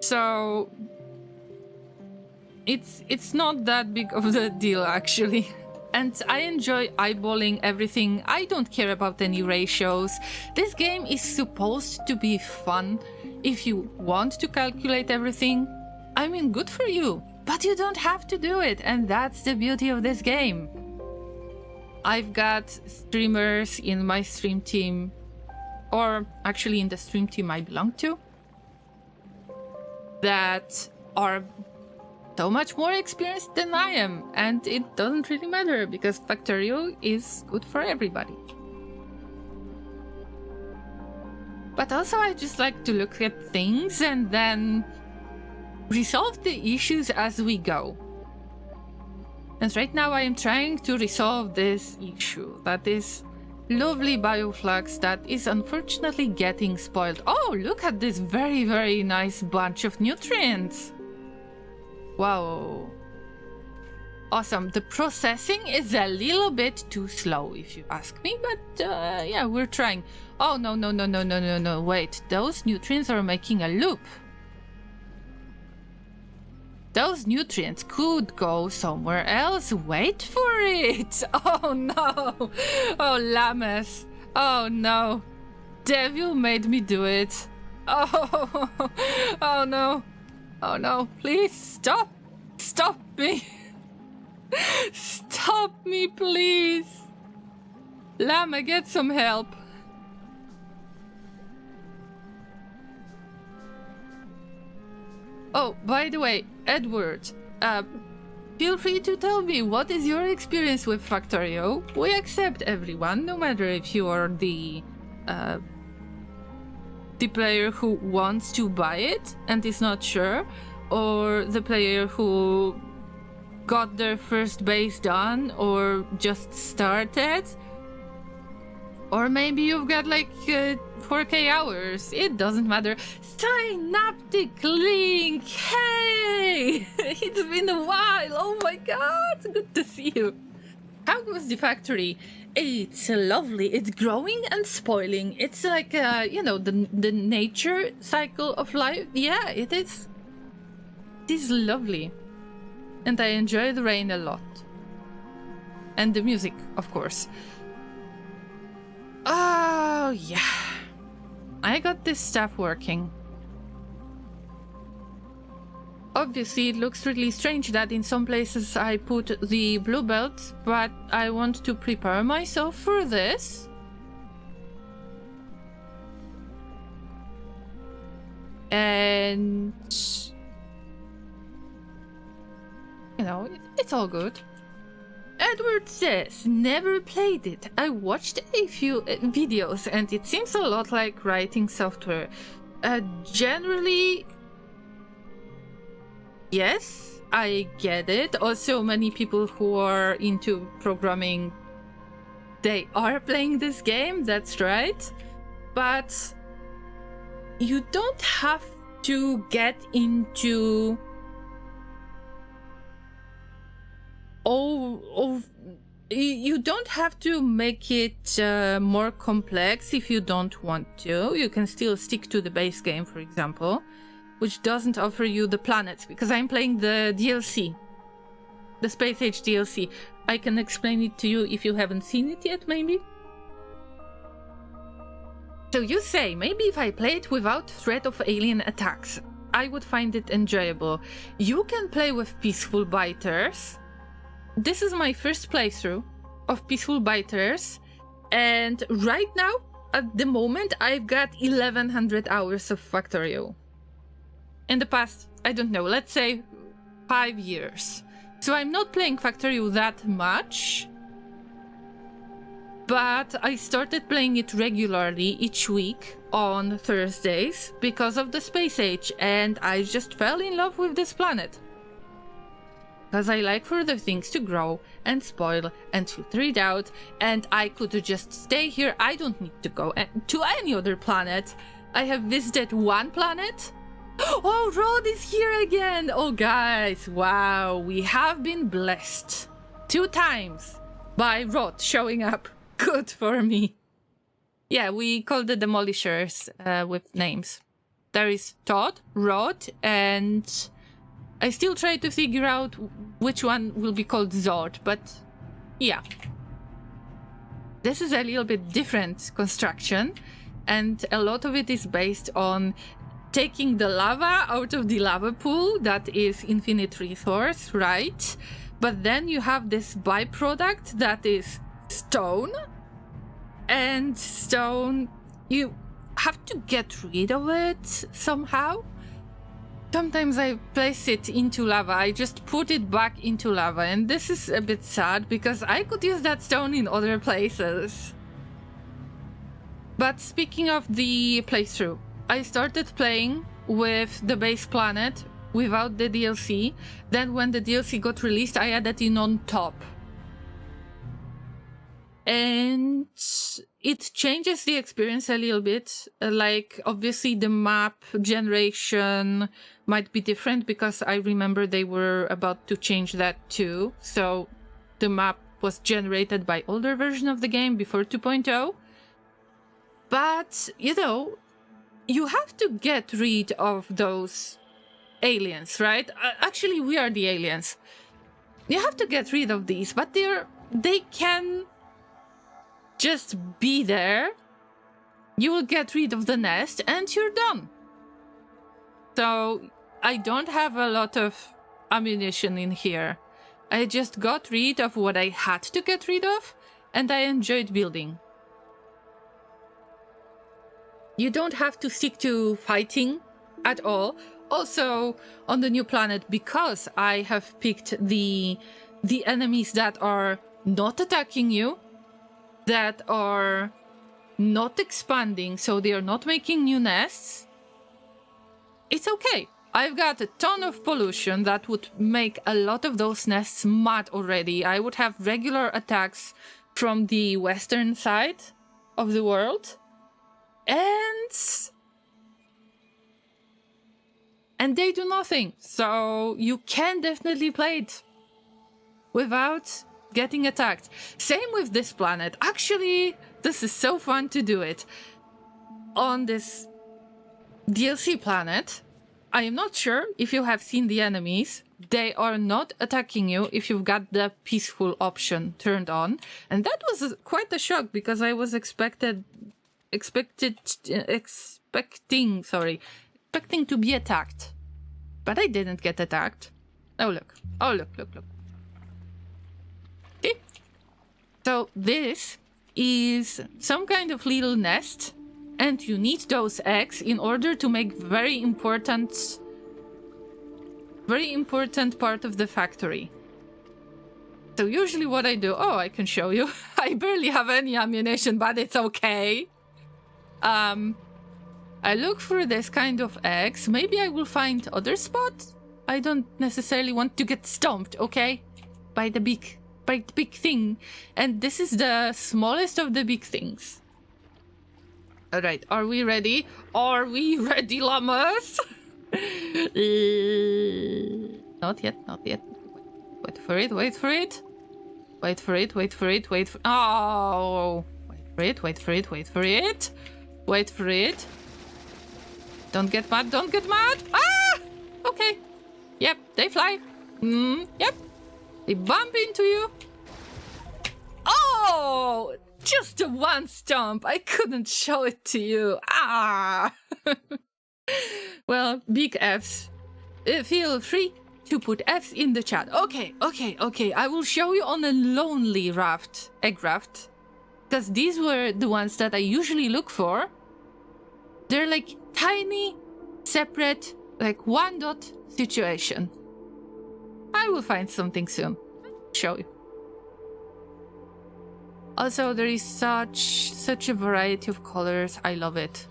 So it's not that big of a deal, actually. And I enjoy eyeballing everything. I don't care about any ratios. This game is supposed to be fun. If you want to calculate everything, I mean, good for you. But you don't have to do it, and that's the beauty of this game. I've got streamers in my stream team, or actually in the stream team I belong to, that are so much more experienced than I am, and it doesn't really matter because Factorio is good for everybody. But also I just like to look at things and then resolve the issues as we go. And right now I am trying to resolve this issue, that is lovely bioflux that is unfortunately getting spoiled. Oh, look at this very, very nice bunch of nutrients. Wow. Awesome. The processing is a little bit too slow, if you ask me, but yeah, we're trying. Oh, no. Wait, those nutrients are making a loop. Those nutrients could go somewhere else. Wait for it. Oh, no. Oh, Llamas. Oh, no. Devil made me do it. Oh, oh, no. Oh, no. Please stop. Stop me. Stop me, please. Llama, get some help. Oh, by the way, Edward, feel free to tell me what is your experience with Factorio. We accept everyone, no matter if you are the player who wants to buy it and is not sure, or the player who got their first base done or just started. Or maybe you've got like 4K hours. It doesn't matter. Synaptic link! Hey! It's been a while. Oh my god. Good to see you. How goes the factory? It's lovely. It's growing and spoiling. It's like, you know, the nature cycle of life. Yeah, it is. It is lovely. And I enjoy the rain a lot. And the music, of course. Oh, yeah. I got this stuff working. Obviously, it looks really strange that in some places I put the blue belt, but I want to prepare myself for this. And, you know, it's all good. Edward says, never played it. I watched a few videos and it seems a lot like writing software. Generally, yes, I get it. Also, many people who are into programming, they are playing this game, that's right. But you don't have to get into you don't have to make it more complex if you don't want to. You can still stick to the base game, for example, which doesn't offer you the planets, because I'm playing the DLC, the Space Age DLC. I can explain it to you if you haven't seen it yet, maybe. So you say, maybe if I play it without threat of alien attacks, I would find it enjoyable. You can play with Peaceful Biters. This is my first playthrough of Peaceful Biters, and right now at the moment, I've got 1100 hours of Factorio. In the past, I don't know, let's say 5 years. So I'm not playing Factorio that much, but I started playing it regularly each week on Thursdays because of the space age, and I just fell in love with this planet. Because I like further things to grow and spoil and filter it out, and I could just stay here. I don't need to go to any other planet. I have visited one planet. Oh, Rod is here again! Oh, guys, wow, we have been blessed 2 times by Rod showing up. Good for me. Yeah, we call the demolishers with names. There is Todd, Rod, and I still try to figure out which one will be called Zod, but yeah. This is a little bit different construction, and a lot of it is based on taking the lava out of the lava pool that is infinite resource, right? But then you have this byproduct that is stone, and stone, you have to get rid of it somehow. Sometimes I place it into lava, I just put it back into lava, and this is a bit sad because I could use that stone in other places. But speaking of the playthrough, I started playing with the base planet without the DLC. Then when the DLC got released, I added in on top. And it changes the experience a little bit. Like, obviously the map generation might be different because I remember they were about to change that too. So the map was generated by older version of the game before 2.0. But, you know, you have to get rid of those aliens, right? Actually, we are the aliens. You have to get rid of these, but they can just be there. You will get rid of the nest and you're done. So I don't have a lot of ammunition in here. I just got rid of what I had to get rid of, and I enjoyed building. You don't have to stick to fighting at all. Also, on the new planet, because I have picked the enemies that are not attacking you, that are not expanding, so they are not making new nests, it's okay. I've got a ton of pollution that would make a lot of those nests mad already. I would have regular attacks from the western side of the world. And they do nothing, so you can definitely play it without getting attacked. Same with this planet. Actually, this is so fun to do it. On this DLC planet, I am not sure if you have seen the enemies. They are not attacking you if you've got the peaceful option turned on. And that was quite a shock because I was expecting to be attacked, but I didn't get attacked. Oh look, look. See? So this is some kind of little nest, and you need those eggs in order to make very important part of the factory. So usually what I do, I can show you. I barely have any ammunition, but it's okay. I look for this kind of eggs. Maybe I will find other spots. I don't necessarily want to get stomped, okay? By the big thing. And this is the smallest of the big things. Alright, are we ready? Are we ready, llamas? Not yet. Wait for it. Oh! Wait for it. Don't get mad. Ah! Okay. Yep, they fly. Yep. They bump into you. Oh! Just a one stomp. I couldn't show it to you. Ah! Well, big Fs. Feel free to put Fs in the chat. Okay. I will show you on a lonely raft. Egg raft. because these were the ones that I usually look for. They're like tiny, separate, like one dot situation. I will find something soon. Show you. Also, there is such a variety of colors. I love it.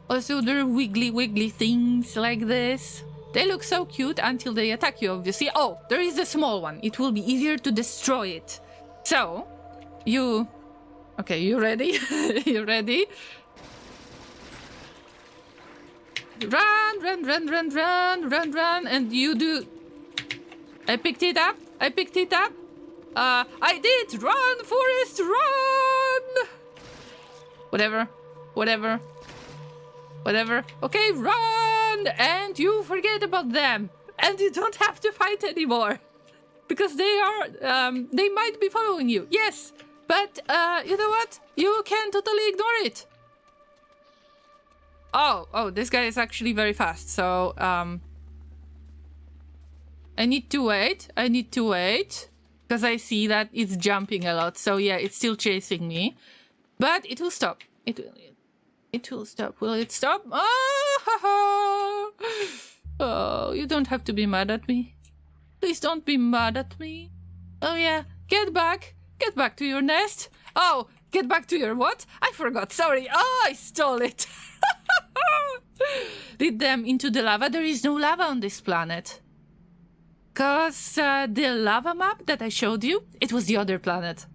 Also, there are wiggly things like this. They look so cute until they attack you, obviously. Oh, there is a small one. It will be easier to destroy it. So, you... Okay, you ready? You ready? Run, and you do... I picked it up. I did! Run, Forest, run! Whatever. Okay, run! And you forget about them. And you don't have to fight anymore. Because they might be following you. Yes, but you know what? You can totally ignore it. Oh, this guy is actually very fast, so I need to wait. Because I see that it's jumping a lot. So yeah, it's still chasing me. But it will stop. It will stop. Will it stop? Oh, you don't have to be mad at me. Please don't be mad at me. Oh yeah, get back. Get back to your nest. Oh, get back to your what? I forgot, sorry. Oh, I stole it. Lead them into the lava. There is no lava on this planet. Because the lava map that I showed you, it was the other planet.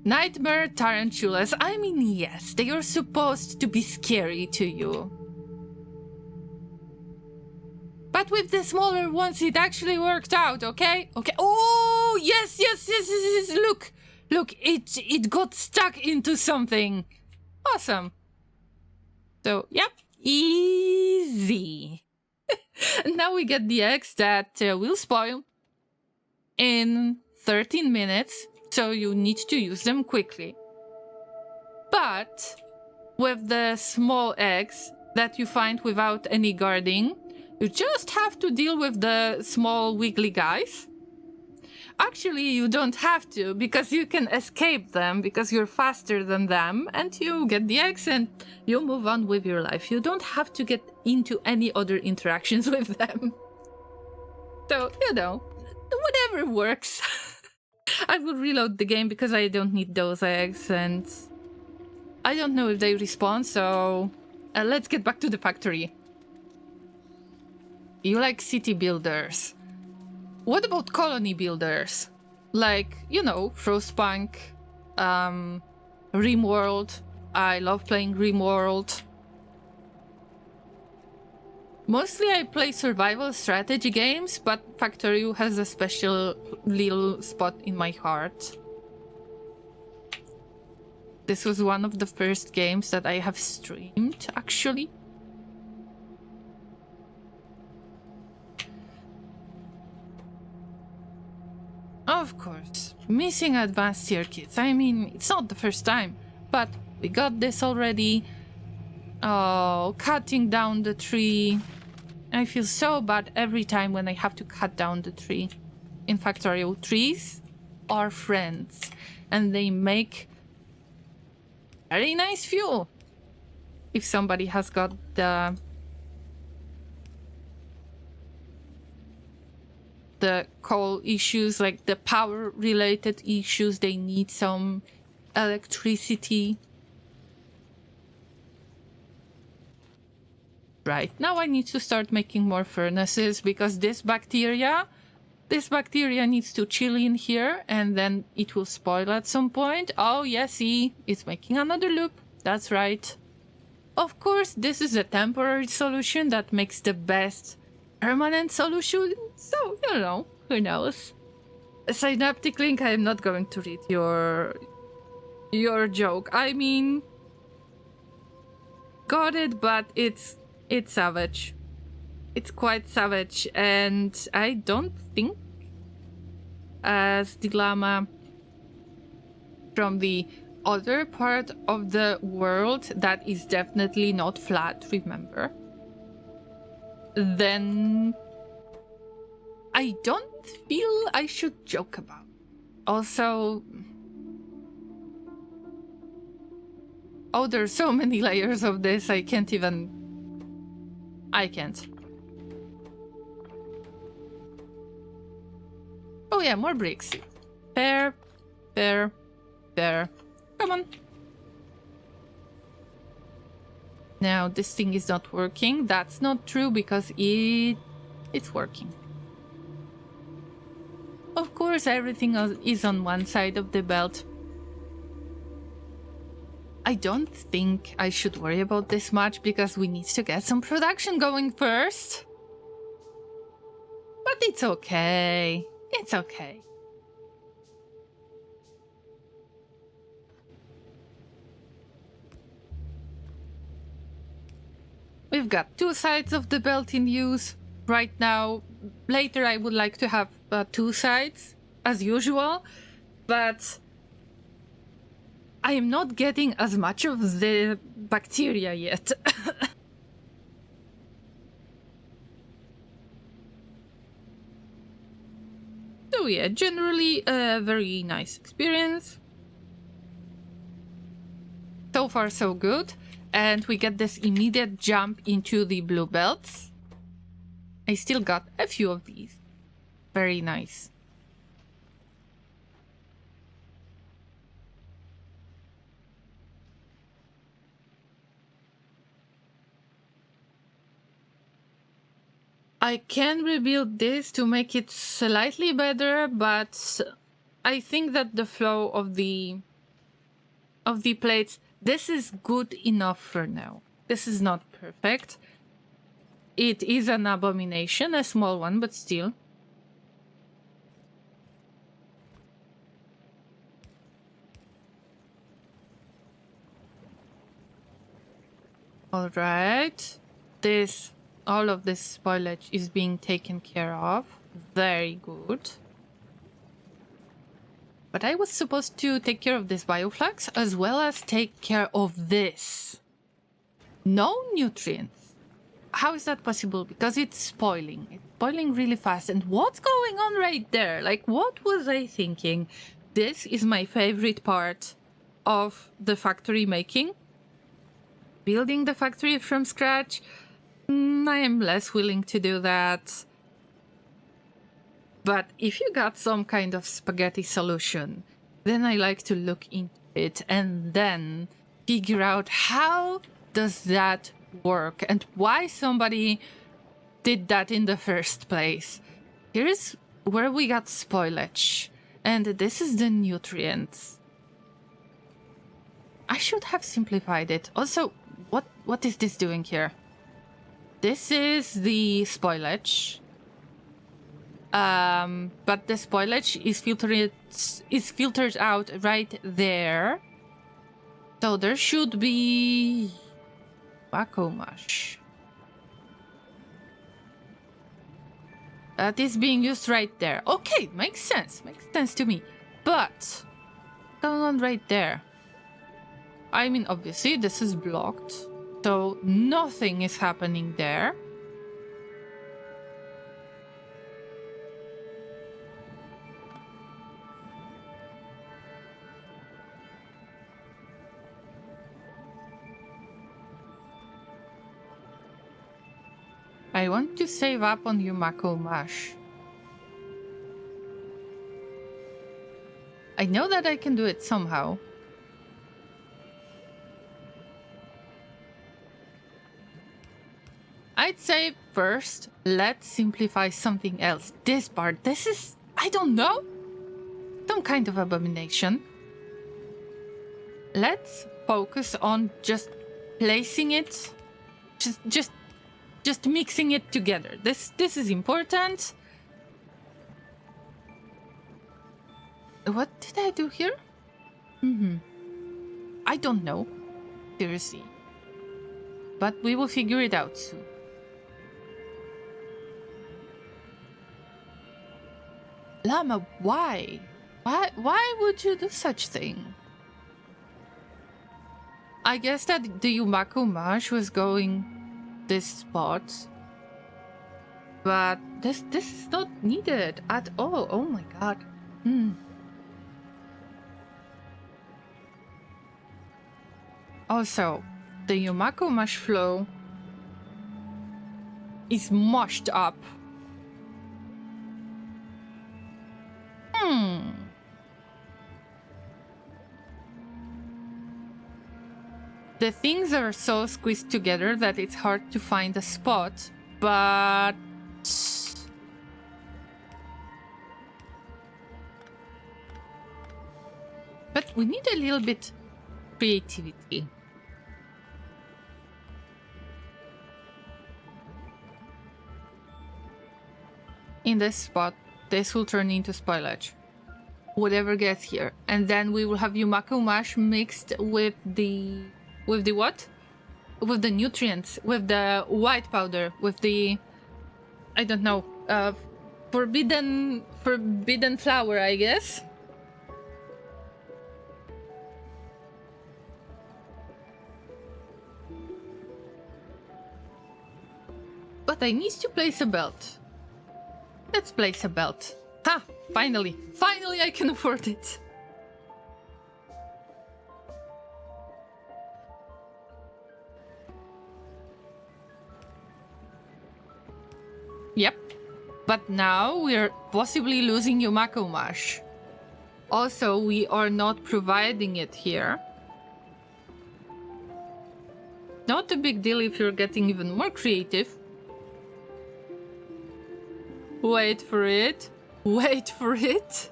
Nightmare tarantulas. I mean, yes, they are supposed to be scary to you. But with the smaller ones, it actually worked out, okay? Okay. Oh, yes. Look, it got stuck into something. Awesome. So, yep, easy. Now we get the eggs that will spoil in 13 minutes, so you need to use them quickly. But with the small eggs that you find without any guarding, you just have to deal with the small wiggly guys. Actually, you don't have to, because you can escape them, because you're faster than them, and you get the eggs and you move on with your life. You don't have to get into any other interactions with them. So, you know, whatever works. I will reload the game because I don't need those eggs, and I don't know if they respawn, so let's get back to the factory. You like city builders. What about colony builders? Like, you know, Frostpunk, RimWorld. I love playing RimWorld. Mostly I play survival strategy games, but Factorio has a special little spot in my heart. This was one of the first games that I have streamed, actually. Of course, missing advanced tier kits. I mean, it's not the first time, but we got this already. Oh, cutting down the tree. I feel so bad every time when I have to cut down the tree. In Factorio, trees are friends, and they make very nice fuel. If somebody has got the coal issues, like the power related issues, they need some electricity. Right, now I need to start making more furnaces because this bacteria needs to chill in here and then it will spoil at some point. Oh yeah, see, it's making another loop. That's right. Of course, this is a temporary solution that makes the best permanent solution, so, you know, who knows. Synaptic Link, I am not going to read your joke. I mean, got it, but it's savage. It's quite savage, and I don't think, as the Llama from the other part of the world that is definitely not flat, remember? Then I don't feel I should joke about. also... Oh, there's so many layers of this, I can't. Oh yeah, more bricks. There. Come on. Now, this thing is not working. That's not true because it's working. Of course, everything is on one side of the belt. I don't think I should worry about this much because we need to get some production going first. But it's okay. It's okay. We've got two sides of the belt in use right now. Later I would like to have two sides, as usual, but I am not getting as much of the bacteria yet. So yeah, generally a very nice experience. So far so good. And we get this immediate jump into the blue belts. I still got a few of these. Very nice. I can rebuild this to make it slightly better, but I think that the flow of the plates, this is good enough for now. This is not perfect. It is an abomination, a small one, but still. All right. All of this spoilage is being taken care of. Very good. But I was supposed to take care of this bioflux as well as take care of this. No nutrients. How is that possible? Because it's spoiling. It's spoiling really fast. And what's going on right there? Like, what was I thinking? This is my favorite part of the factory making. Building the factory from scratch. I am less willing to do that. But if you got some kind of spaghetti solution, then I like to look into it and then figure out how does that work and why somebody did that in the first place. Here's where we got spoilage, and this is the nutrients. I should have simplified it. Also, what is this doing here? This is the spoilage. But the spoilage is filtered out right there. So there should be tobacco mush. That is being used right there. Okay, makes sense. Makes sense to me. But what's going on right there? I mean, obviously this is blocked. So nothing is happening there. I want to save up on Yumako Mash. I know that I can do it somehow. I'd say first, let's simplify something else. This part, this is, I don't know, some kind of abomination. Let's focus on just placing it, just mixing it together. This is important. What did I do here? I don't know, seriously. But we will figure it out soon. Llama, why? Why would you do such thing? I guess that the Yumako Mash was going this spot. But this is not needed at all. Oh my god. Also, the Yumako mash flow is mushed up. The things are so squeezed together that it's hard to find a spot, but... But we need a little bit creativity. In this spot, this will turn into spoilage. Whatever gets here. And then we will have Yumako mash mixed with the... With the what? With the nutrients. With the white powder. With the... I don't know. Forbidden flower, I guess. But I need to place a belt. Let's place a belt. Ha! Finally! Finally I can afford it! Yep. But now we're possibly losing Yumako mash. Also, we are not providing it here. Not a big deal if you're getting even more creative. Wait for it. Wait for it.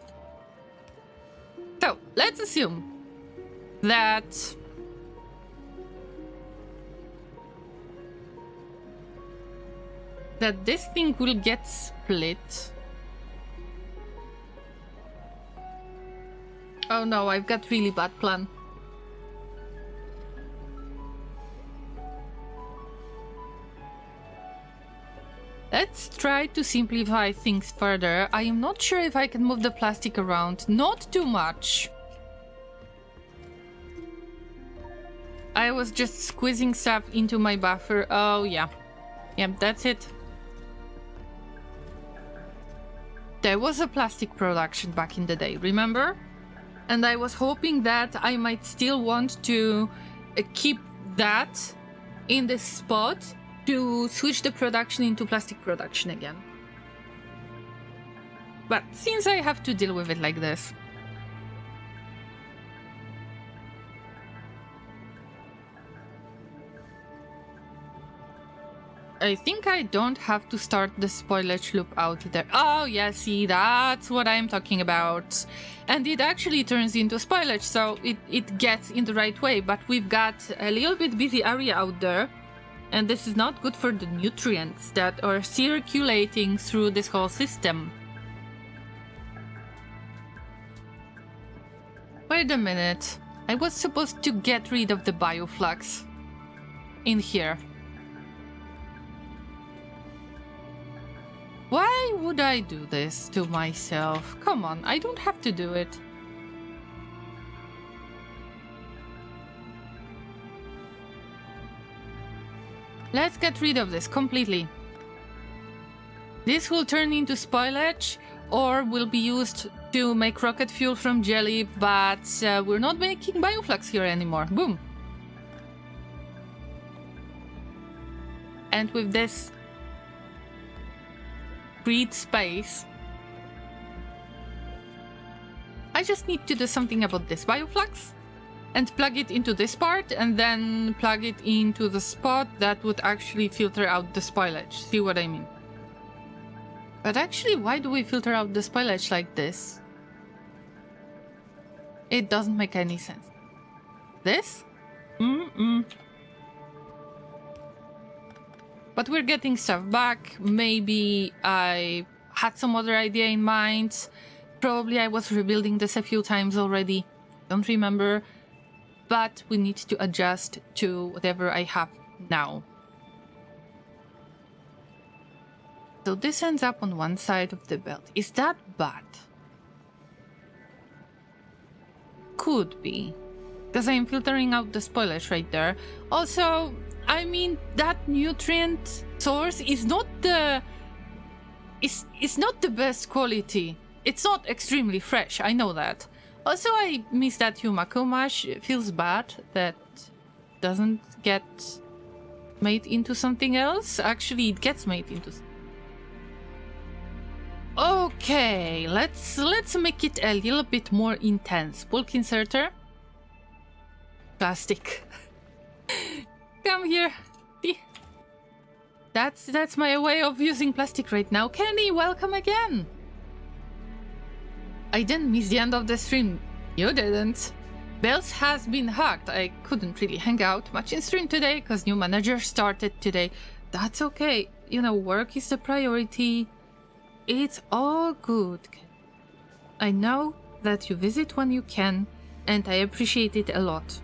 So, let's assume that this thing will get split. Oh no, I've got really bad plan. Let's try to simplify things further. I am not sure if I can move the plastic around. Not too much. I was just squeezing stuff into my buffer. Oh, yeah. Yep, that's it. There was a plastic production back in the day, remember? And I was hoping that I might still want to keep that in this spot to switch the production into plastic production again. But since I have to deal with it like this... I think I don't have to start the spoilage loop out there. Oh yeah, see, that's what I'm talking about. And it actually turns into spoilage, so it gets in the right way. But we've got a little bit busy area out there. And this is not good for the nutrients that are circulating through this whole system. Wait a minute. I was supposed to get rid of the bioflux in here. Why would I do this to myself? Come on, I don't have to do it. Let's get rid of this completely. This will turn into spoilage or will be used to make rocket fuel from jelly, but we're not making bioflux here anymore. Boom. And with this freed space, I just need to do something about this bioflux and plug it into this part and then plug it into the spot that would actually filter out the spoilage. See what I mean? But actually, why do we filter out the spoilage like this? It doesn't make any sense. This? But we're getting stuff back. Maybe I had some other idea in mind. Probably I was rebuilding this a few times already. Don't remember. But we need to adjust to whatever I have now. So this ends up on one side of the belt. Is that bad? Could be. Because I'm filtering out the spoilage right there. Also, I mean, that nutrient source is not the... It's not the best quality. It's not extremely fresh, I know that. Also, I miss that Yumako mash. It feels bad that doesn't get made into something else. Actually, it gets made into. Okay, let's make it a little bit more intense. Bulk inserter. Plastic. Come here. See? That's my way of using plastic right now. Kenny, welcome again. I didn't miss the end of the stream. You didn't. Bells has been hacked. I couldn't really hang out much in stream today because new manager started today. That's okay. You know, work is the priority. It's all good. I know that you visit when you can, and I appreciate it a lot.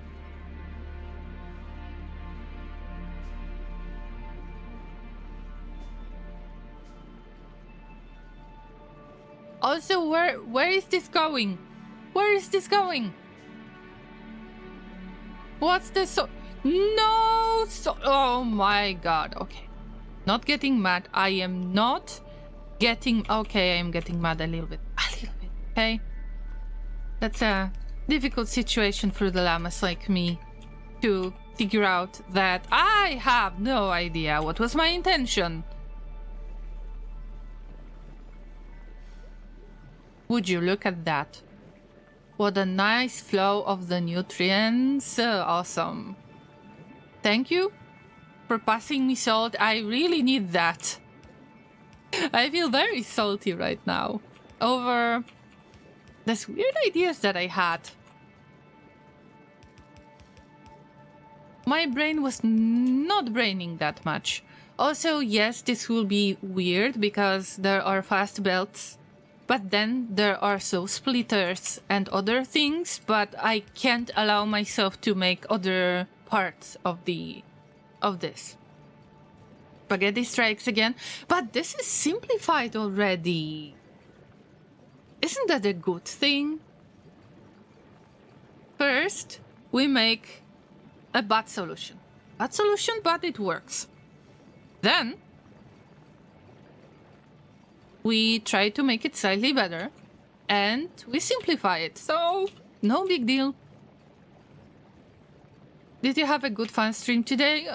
Also, where is this going? Where is this going? What's this? No! Oh my god. Okay. Not getting mad. I am not getting... Okay, I am getting mad a little bit. Okay? That's a difficult situation for the llamas like me to figure out that I have no idea what was my intention. Would you look at that? What a nice flow of the nutrients. Awesome. Thank you for passing me salt. I really need that. I feel very salty right now over these weird ideas that I had. My brain was not braining that much. Also, yes, this will be weird because there are fast belts. But then there are so splitters and other things, but I can't allow myself to make other parts of this. Spaghetti strikes again, but this is simplified already. Isn't that a good thing? First, we make a bad solution. Bad solution, but it works. Then we try to make it slightly better, and we simplify it, so no big deal. Did you have a good fun stream today?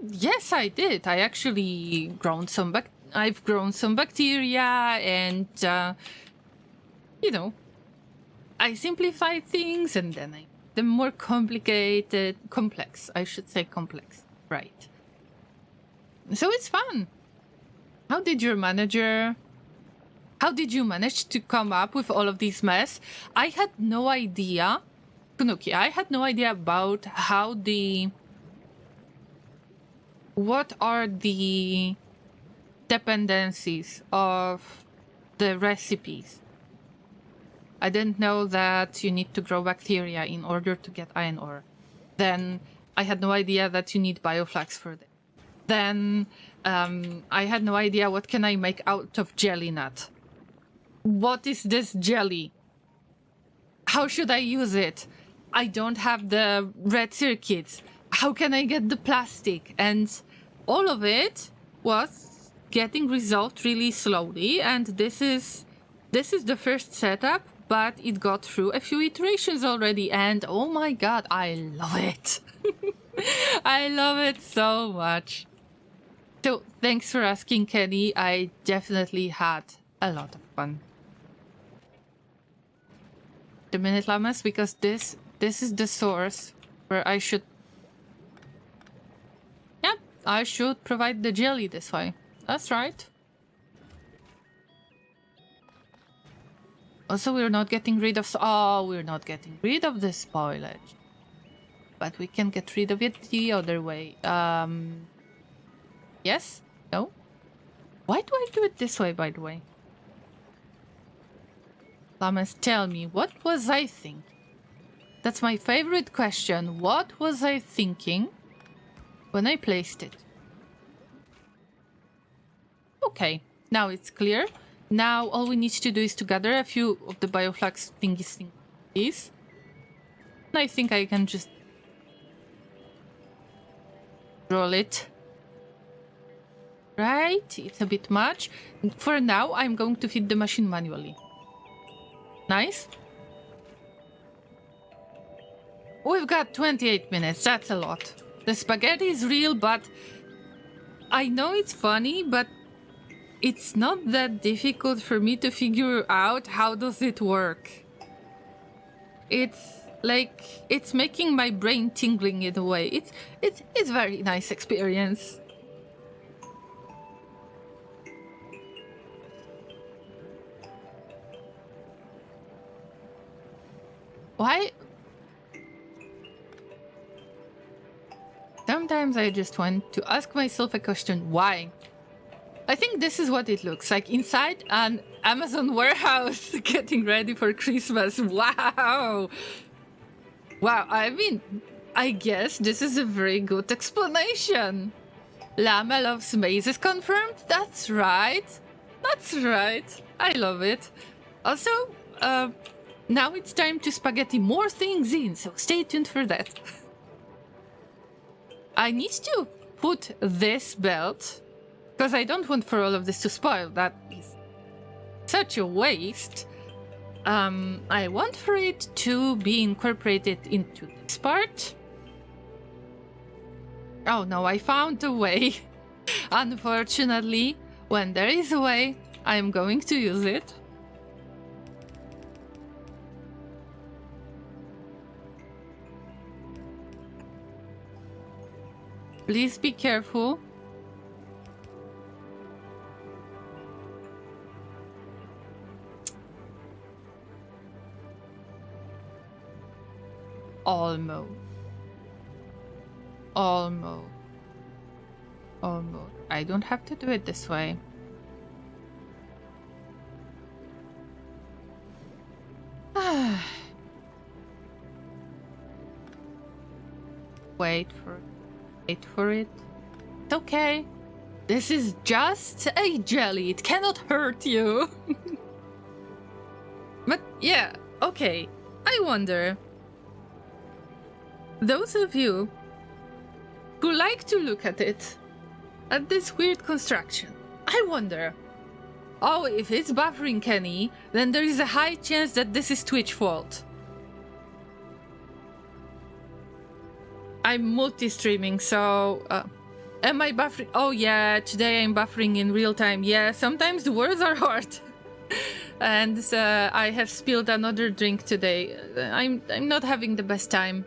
Yes, I did. I actually I've grown some bacteria, and you know, I simplified things, and then I made them more complex. I should say complex, right? So it's fun. How did you manage to come up with all of these mess? I had no idea. Kunuki, I had no idea about what are the dependencies of the recipes. I didn't know that you need to grow bacteria in order to get iron ore. Then I had no idea that you need bioflax for that. Then I had no idea what can I make out of jelly nut. What is this jelly? How should I use it? I don't have the red circuits. How can I get the plastic? And all of it was getting resolved really slowly. And this is the first setup, but it got through a few iterations already. And oh my god, I love it. I love it so much. So thanks for asking, Kenny. I definitely had a lot of fun. The minute llamas, because this is the source where I should provide the jelly this way. That's right. Also, we're not getting rid of we're not getting rid of the spoilage, but we can get rid of it the other way. Yes? No? Why do I do it this way, by the way? Llamas, tell me, what was I thinking? That's my favorite question. What was I thinking when I placed it? Okay, now it's clear. Now all we need to do is to gather a few of the bioflax thingies. And I think I can just roll it. Right, it's a bit much. For now, I'm going to feed the machine manually. Nice. We've got 28 minutes, that's a lot. The spaghetti is real, but I know it's funny, but it's not that difficult for me to figure out how does it work. It's like it's making my brain tingling in a way. It's very nice experience. Why? Sometimes I just want to ask myself a question, why? I think this is what it looks like inside an Amazon warehouse getting ready for Christmas. Wow! Wow, I mean, I guess this is a very good explanation. Llama loves mazes confirmed? That's right. That's right. I love it. Also, now it's time to spaghetti more things in, so stay tuned for that. I need to put this belt, because I don't want for all of this to spoil. That is such a waste. I want for it to be incorporated into this part. Oh no, I found a way. Unfortunately, when there is a way, I'm going to use it. Please be careful. Almost. Almost. Almost. I don't have to do it this way. Wait for it. It's okay. This is just a jelly. It cannot hurt you. But yeah, okay. I wonder, those of you who like to look at it, at this weird construction, I wonder, oh, if it's buffering Kenny, then there is a high chance that this is Twitch fault. I'm multi-streaming, so am I buffering? Oh yeah, today I'm buffering in real time. Yeah, sometimes the words are hard. And I have spilled another drink today. I'm not having the best time.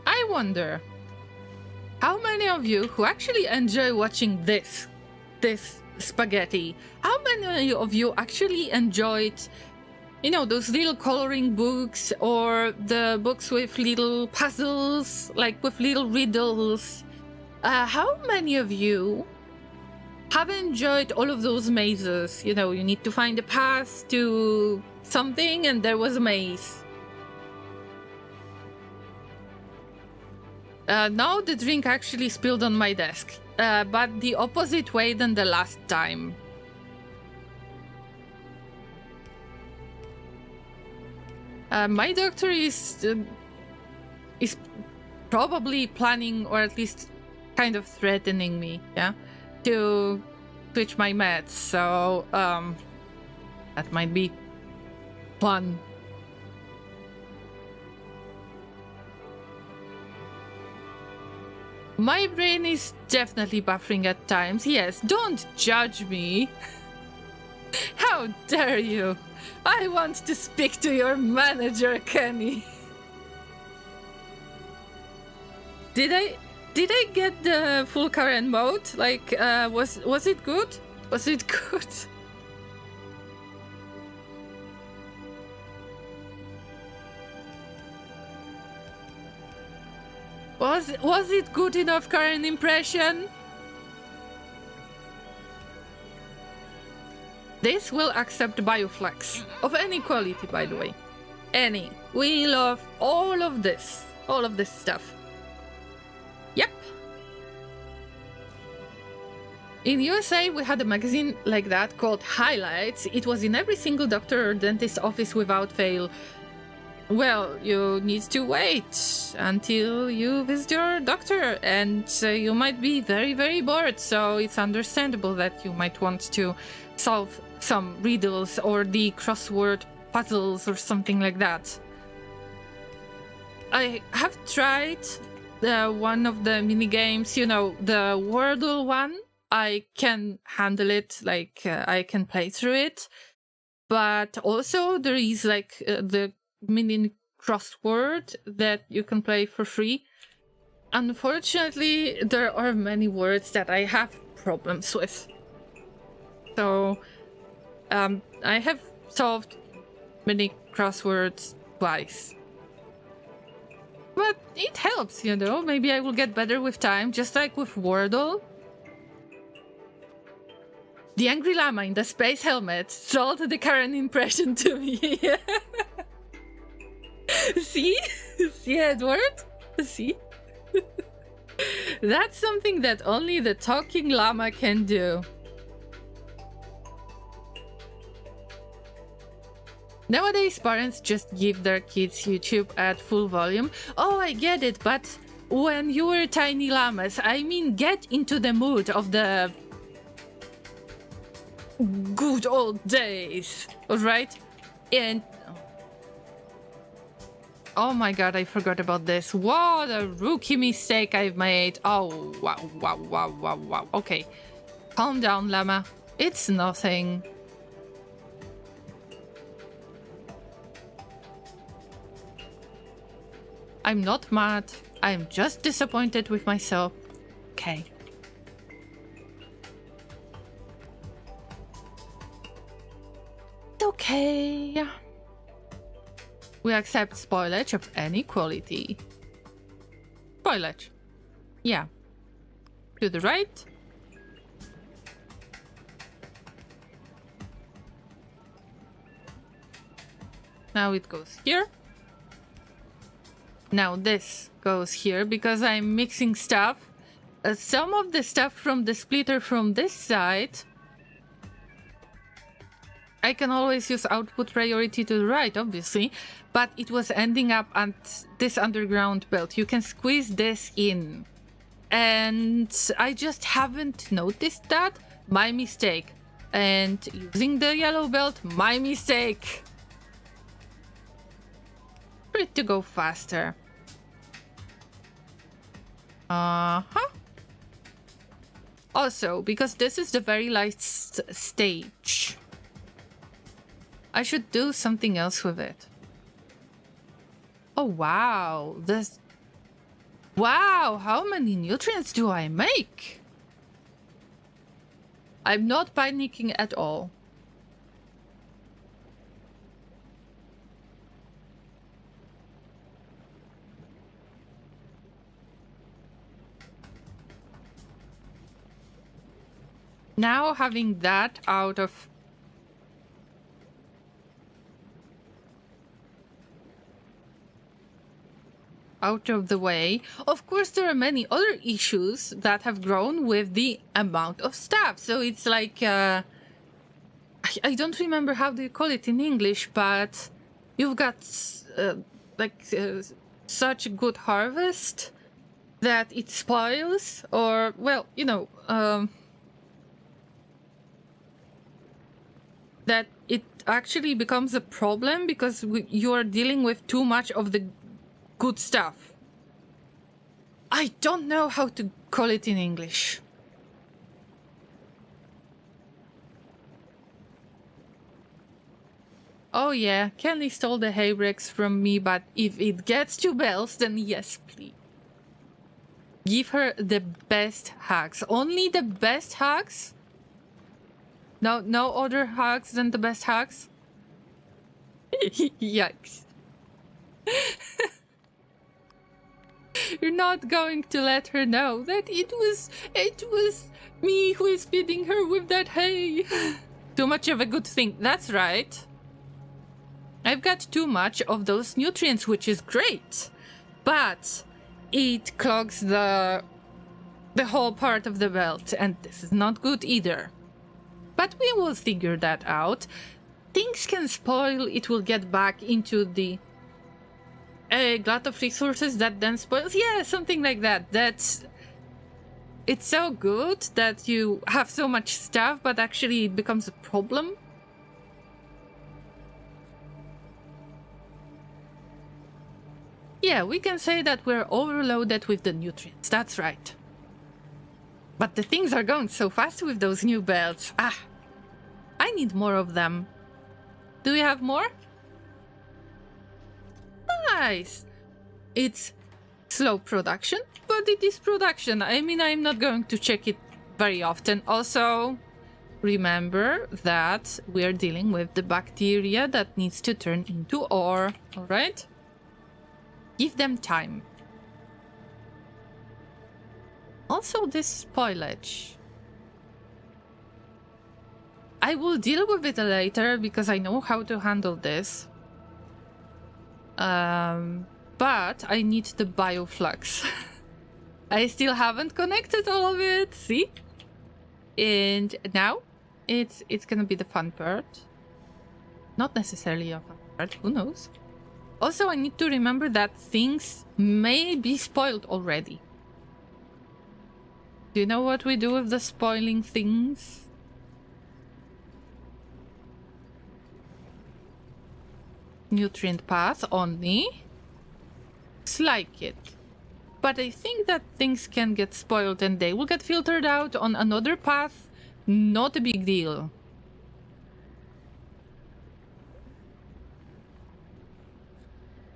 I wonder how many of you who actually enjoy watching this spaghetti, how many of you actually enjoyed, you know, those little coloring books or the books with little puzzles, like with little riddles? How many of you have enjoyed all of those mazes? You know, you need to find a path to something and there was a maze. Now the drink actually spilled on my desk, but the opposite way than the last time. My doctor is probably planning, or at least kind of threatening me, yeah, to switch my meds, so that might be fun. My brain is definitely buffering at times. Yes, don't judge me. How dare you? I want to speak to your manager, Kenny. Did I get the full Karen mode? Like, was it good? Was it good? Was it good enough, Karen impression? This will accept bioflex of any quality, by the way. Any. We love all of this stuff. Yep. In USA, we had a magazine like that called Highlights. It was in every single doctor or dentist office without fail. Well, you need to wait until you visit your doctor, and you might be very, very bored, so it's understandable that you might want to solve some riddles or the crossword puzzles or something like that. I have tried one of the mini games, you know, the Wordle one. I can handle it, like I can play through it. But also there is like the mini crossword that you can play for free. Unfortunately, there are many words that I have problems with. So I have solved many crosswords twice. But it helps, you know. Maybe I will get better with time, just like with Wordle. The angry llama in the space helmet sold the current impression to me. See? See, Edward? See? That's something that only the talking llama can do. Nowadays, parents just give their kids YouTube at full volume. Oh, I get it, but when you were tiny llamas, I mean, get into the mood of the good old days, alright? And oh my god, I forgot about this. What a rookie mistake I've made. Oh, wow. Okay, calm down, llama. It's nothing. I'm not mad. I'm just disappointed with myself. Okay. Okay. We accept spoilage of any quality. Spoilage. Yeah. To the right. Now it goes here. Now this goes here because I'm mixing stuff. Some of the stuff from the splitter from this side, I can always use output priority to the right, obviously, but it was ending up at this underground belt. You can squeeze this in. And I just haven't noticed that. My mistake. And using the yellow belt, my mistake. For it to go faster. Uh-huh. Also, because this is the very last stage, I should do something else with it. Oh, wow. This... Wow, how many nutrients do I make? I'm not panicking at all. Now having that out of the way, of course there are many other issues that have grown with the amount of stuff. So it's like I don't remember how do you call it in English, but you've got such a good harvest that it spoils, or well, you know, that it actually becomes a problem because you are dealing with too much of the good stuff. I don't know how to call it in English. Oh yeah, Kelly stole the hay bricks from me, but if it gets to Bells, then yes, please. Give her the best hugs. Only the best hugs? No other hugs than the best hugs? Yikes. You're not going to let her know that it was me who is feeding her with that hay. Too much of a good thing. That's right. I've got too much of those nutrients, which is great. But it clogs the whole part of the belt, and this is not good either. But we will figure that out. Things can spoil, it will get back into the glut of resources that then spoils. Yeah, something like that. It's so good that you have so much stuff, but actually it becomes a problem. Yeah, we can say that we're overloaded with the nutrients. That's right. But the things are going so fast with those new belts. I need more of them. Do we have more? Nice. It's slow production, but it is production. I mean, I'm not going to check it very often. Also, remember that we're dealing with the bacteria that needs to turn into ore, all right? Give them time. Also, this spoilage. I will deal with it later because I know how to handle this. But I need the bioflux. I still haven't connected all of it, see? And now it's gonna be the fun part. Not necessarily a fun part, who knows? Also, I need to remember that things may be spoiled already. Do you know what we do with the spoiling things? Nutrient path only. It's like it. But I think that things can get spoiled and they will get filtered out on another path. Not a big deal.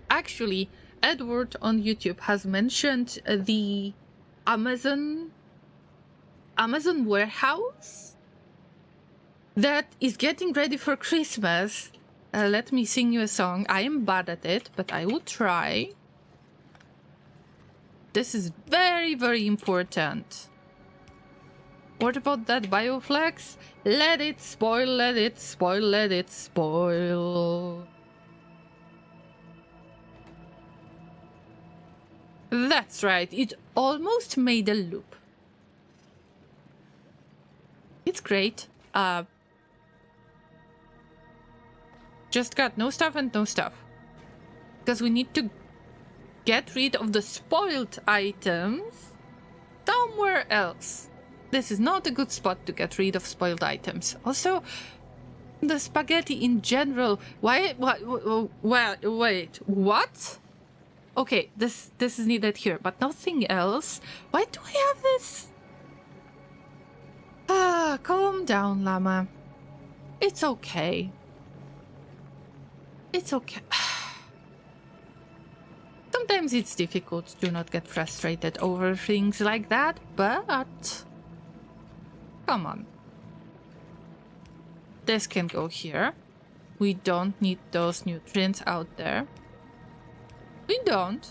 Actually, Edward on YouTube has mentioned the Amazon warehouse that is getting ready for Christmas. Let me sing you a song. I am bad at it, but I will try. This is very, very important. What about that bioflex? Let it spoil, let it spoil, let it spoil. That's right, it almost made a loop. It's great. Just got no stuff and no stuff. Because we need to get rid of the spoiled items somewhere else. This is not a good spot to get rid of spoiled items. Also, the spaghetti in general. Wait, what? Okay, this is needed here, but nothing else. Why do I have this? Calm down, Llama. It's okay. It's okay. Sometimes it's difficult to not get frustrated over things like that, but... Come on. This can go here. We don't need those nutrients out there. We don't.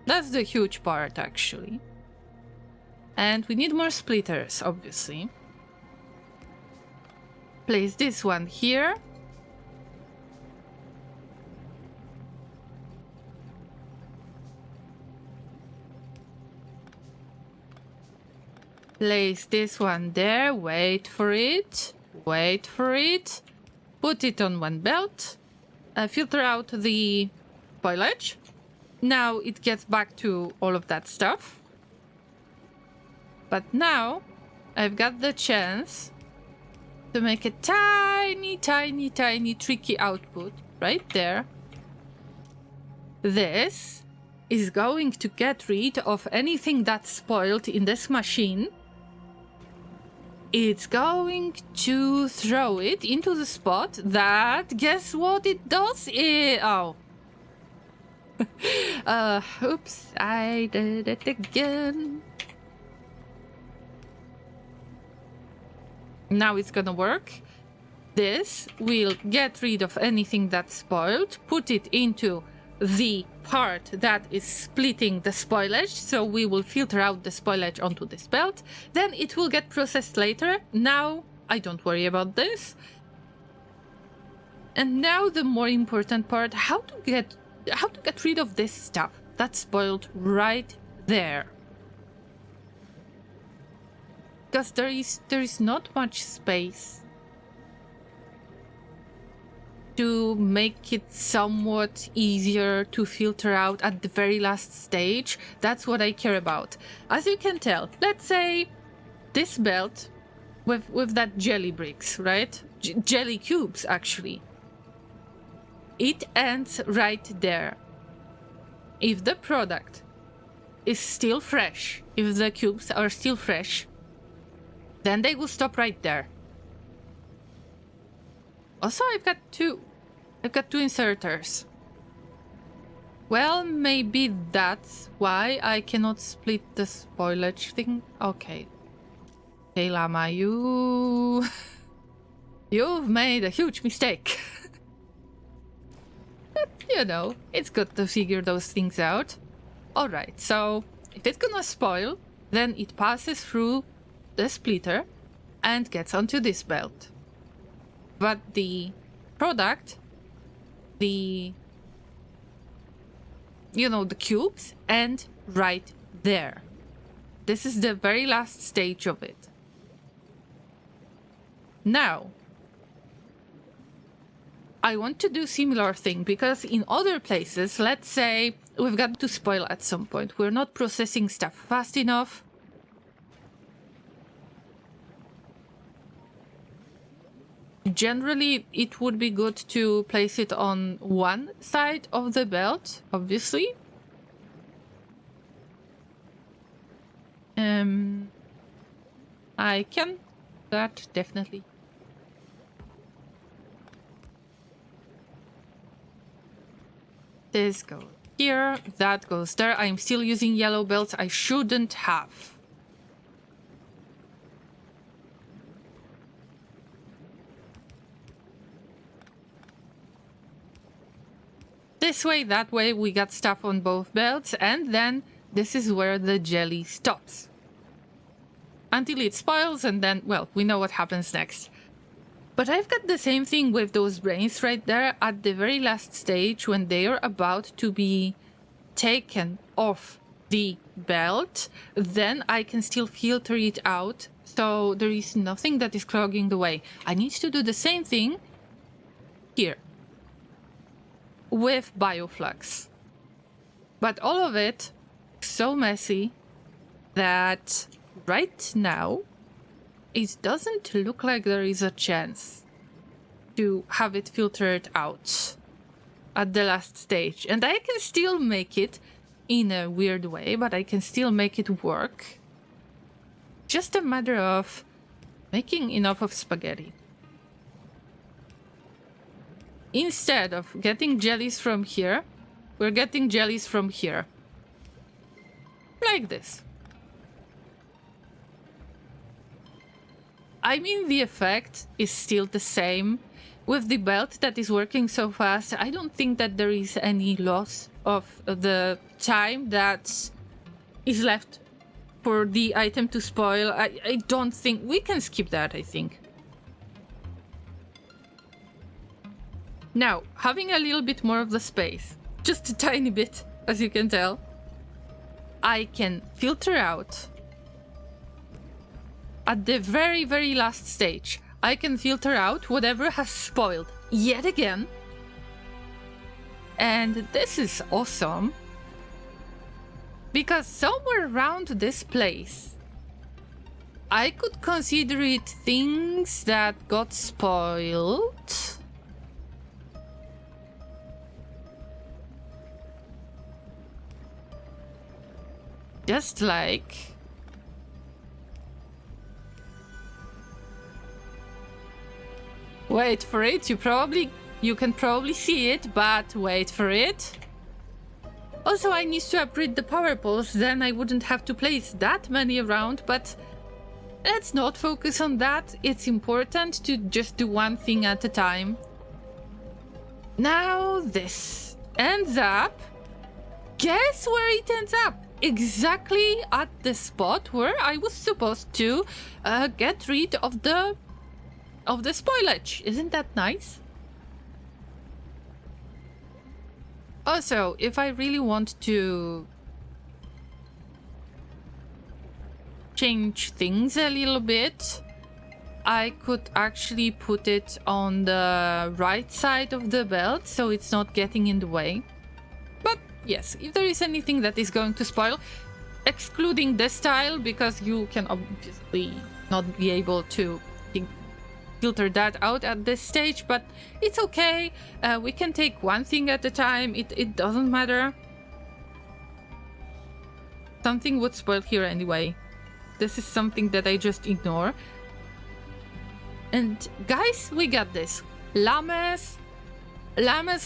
That's the huge part, actually. And we need more splitters, obviously. Place this one here. Place this one there. Wait for it. Wait for it. Put it on one belt. Filter out the spoilage. Now it gets back to all of that stuff. But now I've got the chance to make a tiny, tiny, tiny tricky output right there. This is going to get rid of anything that's spoiled in this machine. It's going to throw it into the spot that, guess what it does? Oops, I did it again. Now it's gonna work. This will get rid of anything that's spoiled, put it into the part that is splitting the spoilage, so we will filter out the spoilage onto this belt. Then it will get processed later. Now I don't worry about this. And now the more important part, how to get rid of this stuff that's spoiled right there. Because there is not much space to make it somewhat easier to filter out at the very last stage. That's what I care about. As you can tell, let's say this belt with that jelly bricks, right? Jelly cubes, actually. It ends right there. if the product is still fresh, if the cubes are still fresh, then they will stop right there. Also, I've got two inserters. Well, maybe that's why I cannot split the spoilage thing. Okay. Okay, Llama, you've made a huge mistake. But, you know, it's good to figure those things out. Alright, so if it's gonna spoil, then it passes through the splitter and gets onto this belt. But the product, the cubes, end right there. This is the very last stage of it. Now, I want to do similar thing because in other places, let's say we've got to spoil at some point. We're not processing stuff fast enough. Generally, it would be good to place it on one side of the belt, obviously. I can. That definitely. This goes here, that goes there. I'm still using yellow belts I shouldn't have. This way, that way, we got stuff on both belts, and then this is where the jelly stops. Until it spoils, and then, well, we know what happens next. But I've got the same thing with those brains right there at the very last stage when they are about to be taken off the belt. Then I can still filter it out, so there is nothing that is clogging the way. I need to do the same thing here with bioflux. But all of it so messy that right now it doesn't look like there is a chance to have it filtered out at the last stage. And I can still make it in a weird way, but I can still make it work. Just a matter of making enough of spaghetti. Instead of getting jellies from here, we're getting jellies from here. Like this. I mean, the effect is still the same. With the belt that is working so fast, I don't think that there is any loss of the time that is left for the item to spoil. I don't think... We can skip that, I think. Now, having a little bit more of the space, just a tiny bit, as you can tell, I can filter out at the very, very last stage. I can filter out whatever has spoiled yet again. And this is awesome. Because somewhere around this place, I could consider it things that got spoiled. Just like... Wait for it, you can probably see it, but wait for it. Also, I need to upgrade the power poles, then I wouldn't have to place that many around, but let's not focus on that. It's important to just do one thing at a time. Now this ends up... Guess where it ends up? Exactly at the spot where I was supposed to get rid of the spoilage. Isn't that nice? Also, if I really want to change things a little bit, I could actually put it on the right side of the belt so it's not getting in the way. But yes, if there is anything that is going to spoil, excluding this tile, because you can obviously not be able to filter that out at this stage, but it's okay. We can take one thing at a time. It doesn't matter. something would spoil here anyway. This is something that I just ignore. And guys, we got this. Llamas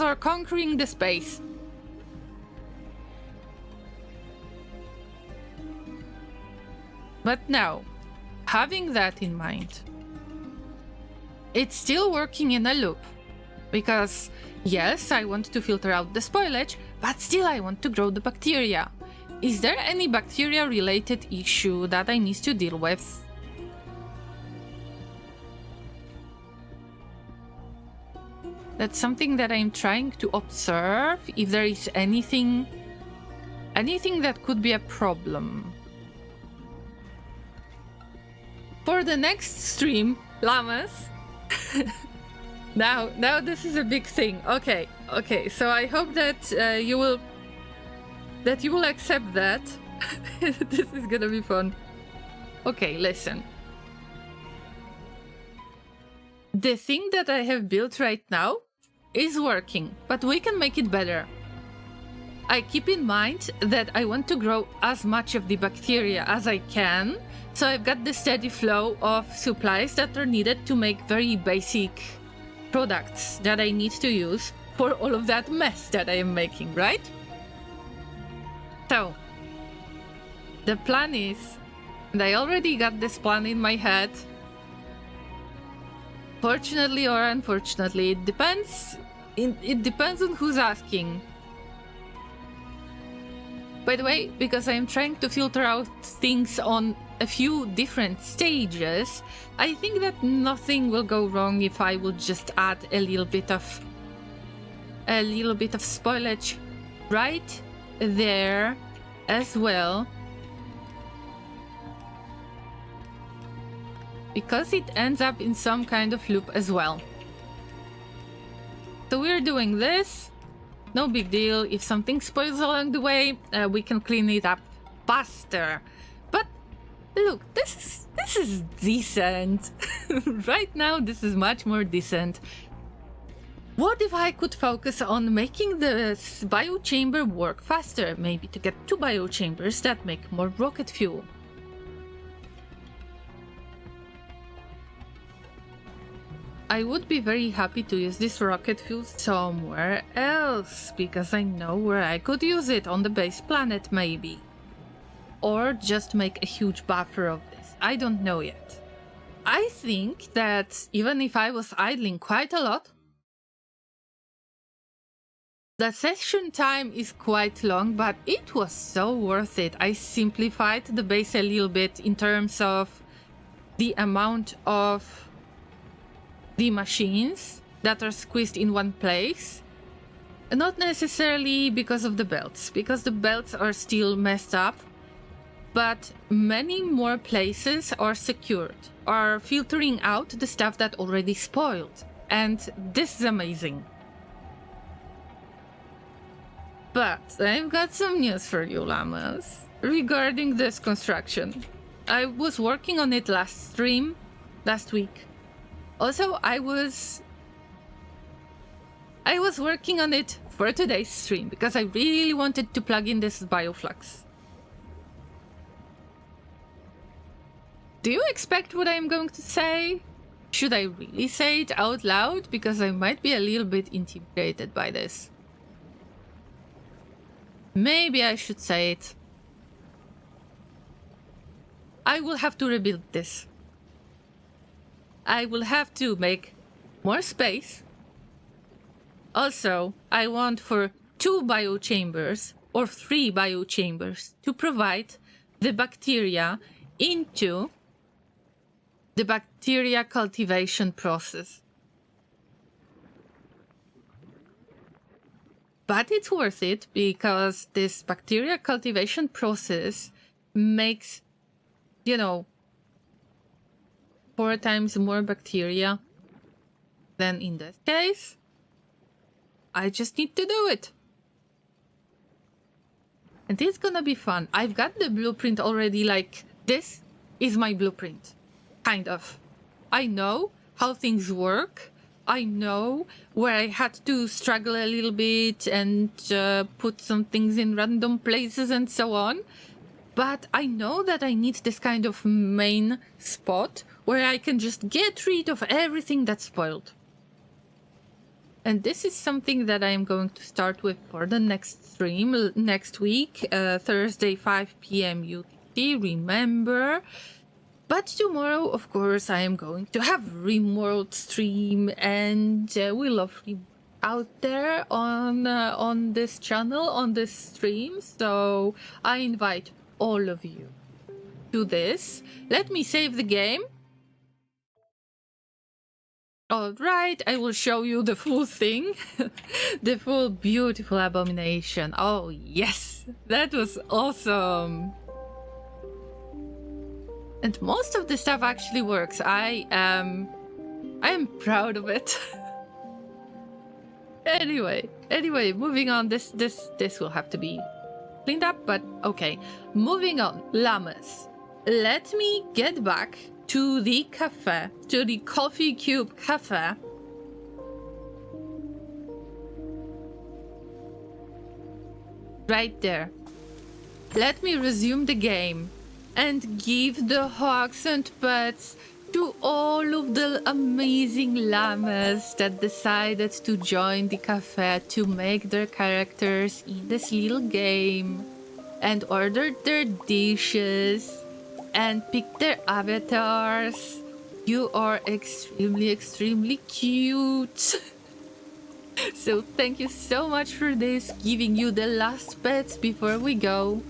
are conquering the space. But now, having that in mind, it's still working in a loop. Because, yes, I want to filter out the spoilage, but still I want to grow the bacteria. Is there any bacteria-related issue that I need to deal with? That's something that I'm trying to observe, if there is anything that could be a problem. For the next stream, llamas. Now this is a big thing. Okay, so I hope that you will accept that. This is gonna be fun. Okay, listen. The thing that I have built right now is working, but we can make it better. I keep in mind that I want to grow as much of the bacteria as I can, so I've got the steady flow of supplies that are needed to make very basic products that I need to use for all of that mess that I am making, right? So, the plan is, and I already got this plan in my head. Fortunately or unfortunately, it depends. It depends on who's asking. By the way, because I am trying to filter out things on a few different stages, I think that nothing will go wrong if I will just add a little bit of spoilage right there as well, because it ends up in some kind of loop as well. So we're doing this, no big deal. If something spoils along the way, we can clean it up faster. But look, this is decent. Right now this is much more decent. What if I could focus on making the biochamber work faster? Maybe to get 2 biochambers that make more rocket fuel. I would be very happy to use this rocket fuel somewhere else, because I know where I could use it, on the base planet maybe. Or just make a huge buffer of this. I don't know yet. I think that even if I was idling quite a lot, the session time is quite long, but it was so worth it. I simplified the base a little bit in terms of the amount of the machines that are squeezed in one place. Not necessarily because of the belts, because the belts are still messed up, but many more places are secured, are filtering out the stuff that already spoiled, and this is amazing. But I've got some news for you, llamas, regarding this construction. I was working on it last week. Also, I was working on it for today's stream because I really wanted to plug in this bioflux. Do you expect what I'm going to say? Should I really say it out loud? Because I might be a little bit intimidated by this. Maybe I should say it. I will have to rebuild this. I will have to make more space. Also, I want for 2 biochambers or 3 biochambers to provide the bacteria into the bacteria cultivation process. But it's worth it because this bacteria cultivation process makes, 4 times more bacteria than in this case. I just need to do it. And it's gonna be fun. I've got the blueprint already, like, this is my blueprint. Kind of. I know how things work. I know where I had to struggle a little bit and put some things in random places and so on. but I know that I need this kind of main spot where I can just get rid of everything that's spoiled. And this is something that I am going to start with for the next stream next week, Thursday 5 p.m. UTC, remember. But tomorrow, of course, I am going to have RimWorld stream, and we love Rim out there on this channel, on this stream. So I invite all of you to this. Let me save the game. Alright, I will show you the full thing. The full beautiful abomination. Oh yes, that was awesome. And most of the stuff actually works. I am proud of it. Anyway, moving on. This will have to be cleaned up, but okay. Moving on, llamas. Let me get back to the cafe, to the Coffee Cube cafe. Right there. Let me resume the game and give the hugs and pets to all of the amazing llamas that decided to join the cafe to make their characters in this little game and order their dishes and pick their avatars. You are extremely cute. So thank you so much for this, giving you the last pets before we go.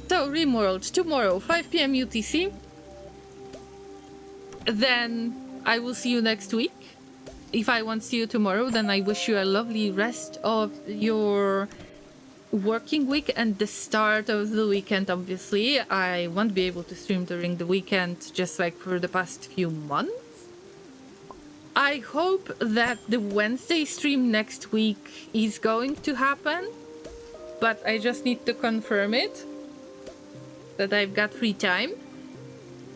So RimWorld tomorrow 5 p.m. UTC. Then I will see you next week. If I won't see you tomorrow, then I wish you a lovely rest of your working week and the start of the weekend. Obviously I won't be able to stream during the weekend, just like for the past few months. I hope that the Wednesday stream next week is going to happen, but I just need to confirm it, that I've got free time.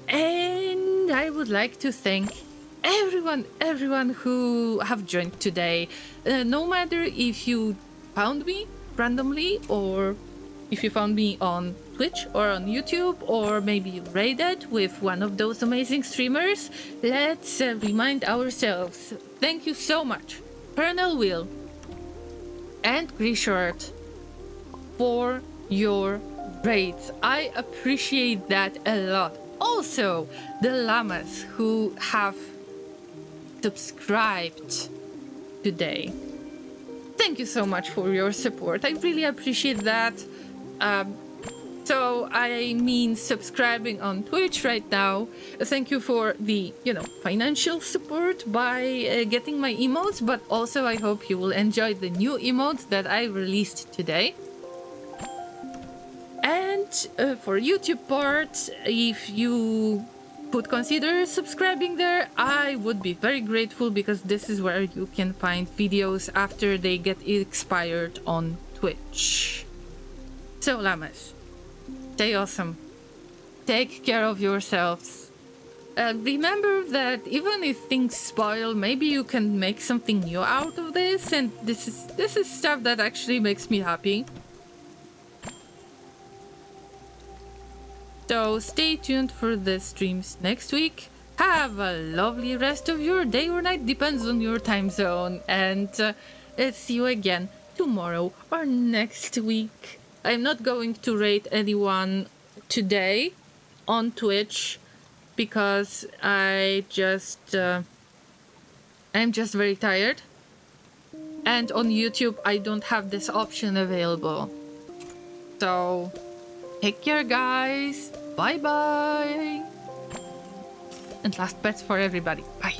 And I would like to thank everyone who have joined today. No matter if you found me randomly, or if you found me on Twitch or on YouTube, or maybe you raided with one of those amazing streamers, let's remind ourselves. Thank you so much, Colonel Will and Grishort, for your raids. I appreciate that a lot. Also, the llamas who have subscribed today. Thank you so much for your support. I really appreciate that. So I mean subscribing on Twitch right now. Thank you for the, financial support by getting my emotes, but also I hope you will enjoy the new emotes that I released today. And for YouTube part, if you could consider subscribing there, I would be very grateful, because this is where you can find videos after they get expired on Twitch. So llamas, stay awesome. Take care of yourselves. Remember that even if things spoil, maybe you can make something new out of this, and this is stuff that actually makes me happy. So stay tuned for the streams next week. Have a lovely rest of your day or night, depends on your time zone. And see you again tomorrow or next week. I'm not going to rate anyone today on Twitch, because I'm just very tired. And on YouTube, I don't have this option available. So take care, guys. Bye bye. And last pets for everybody. Bye.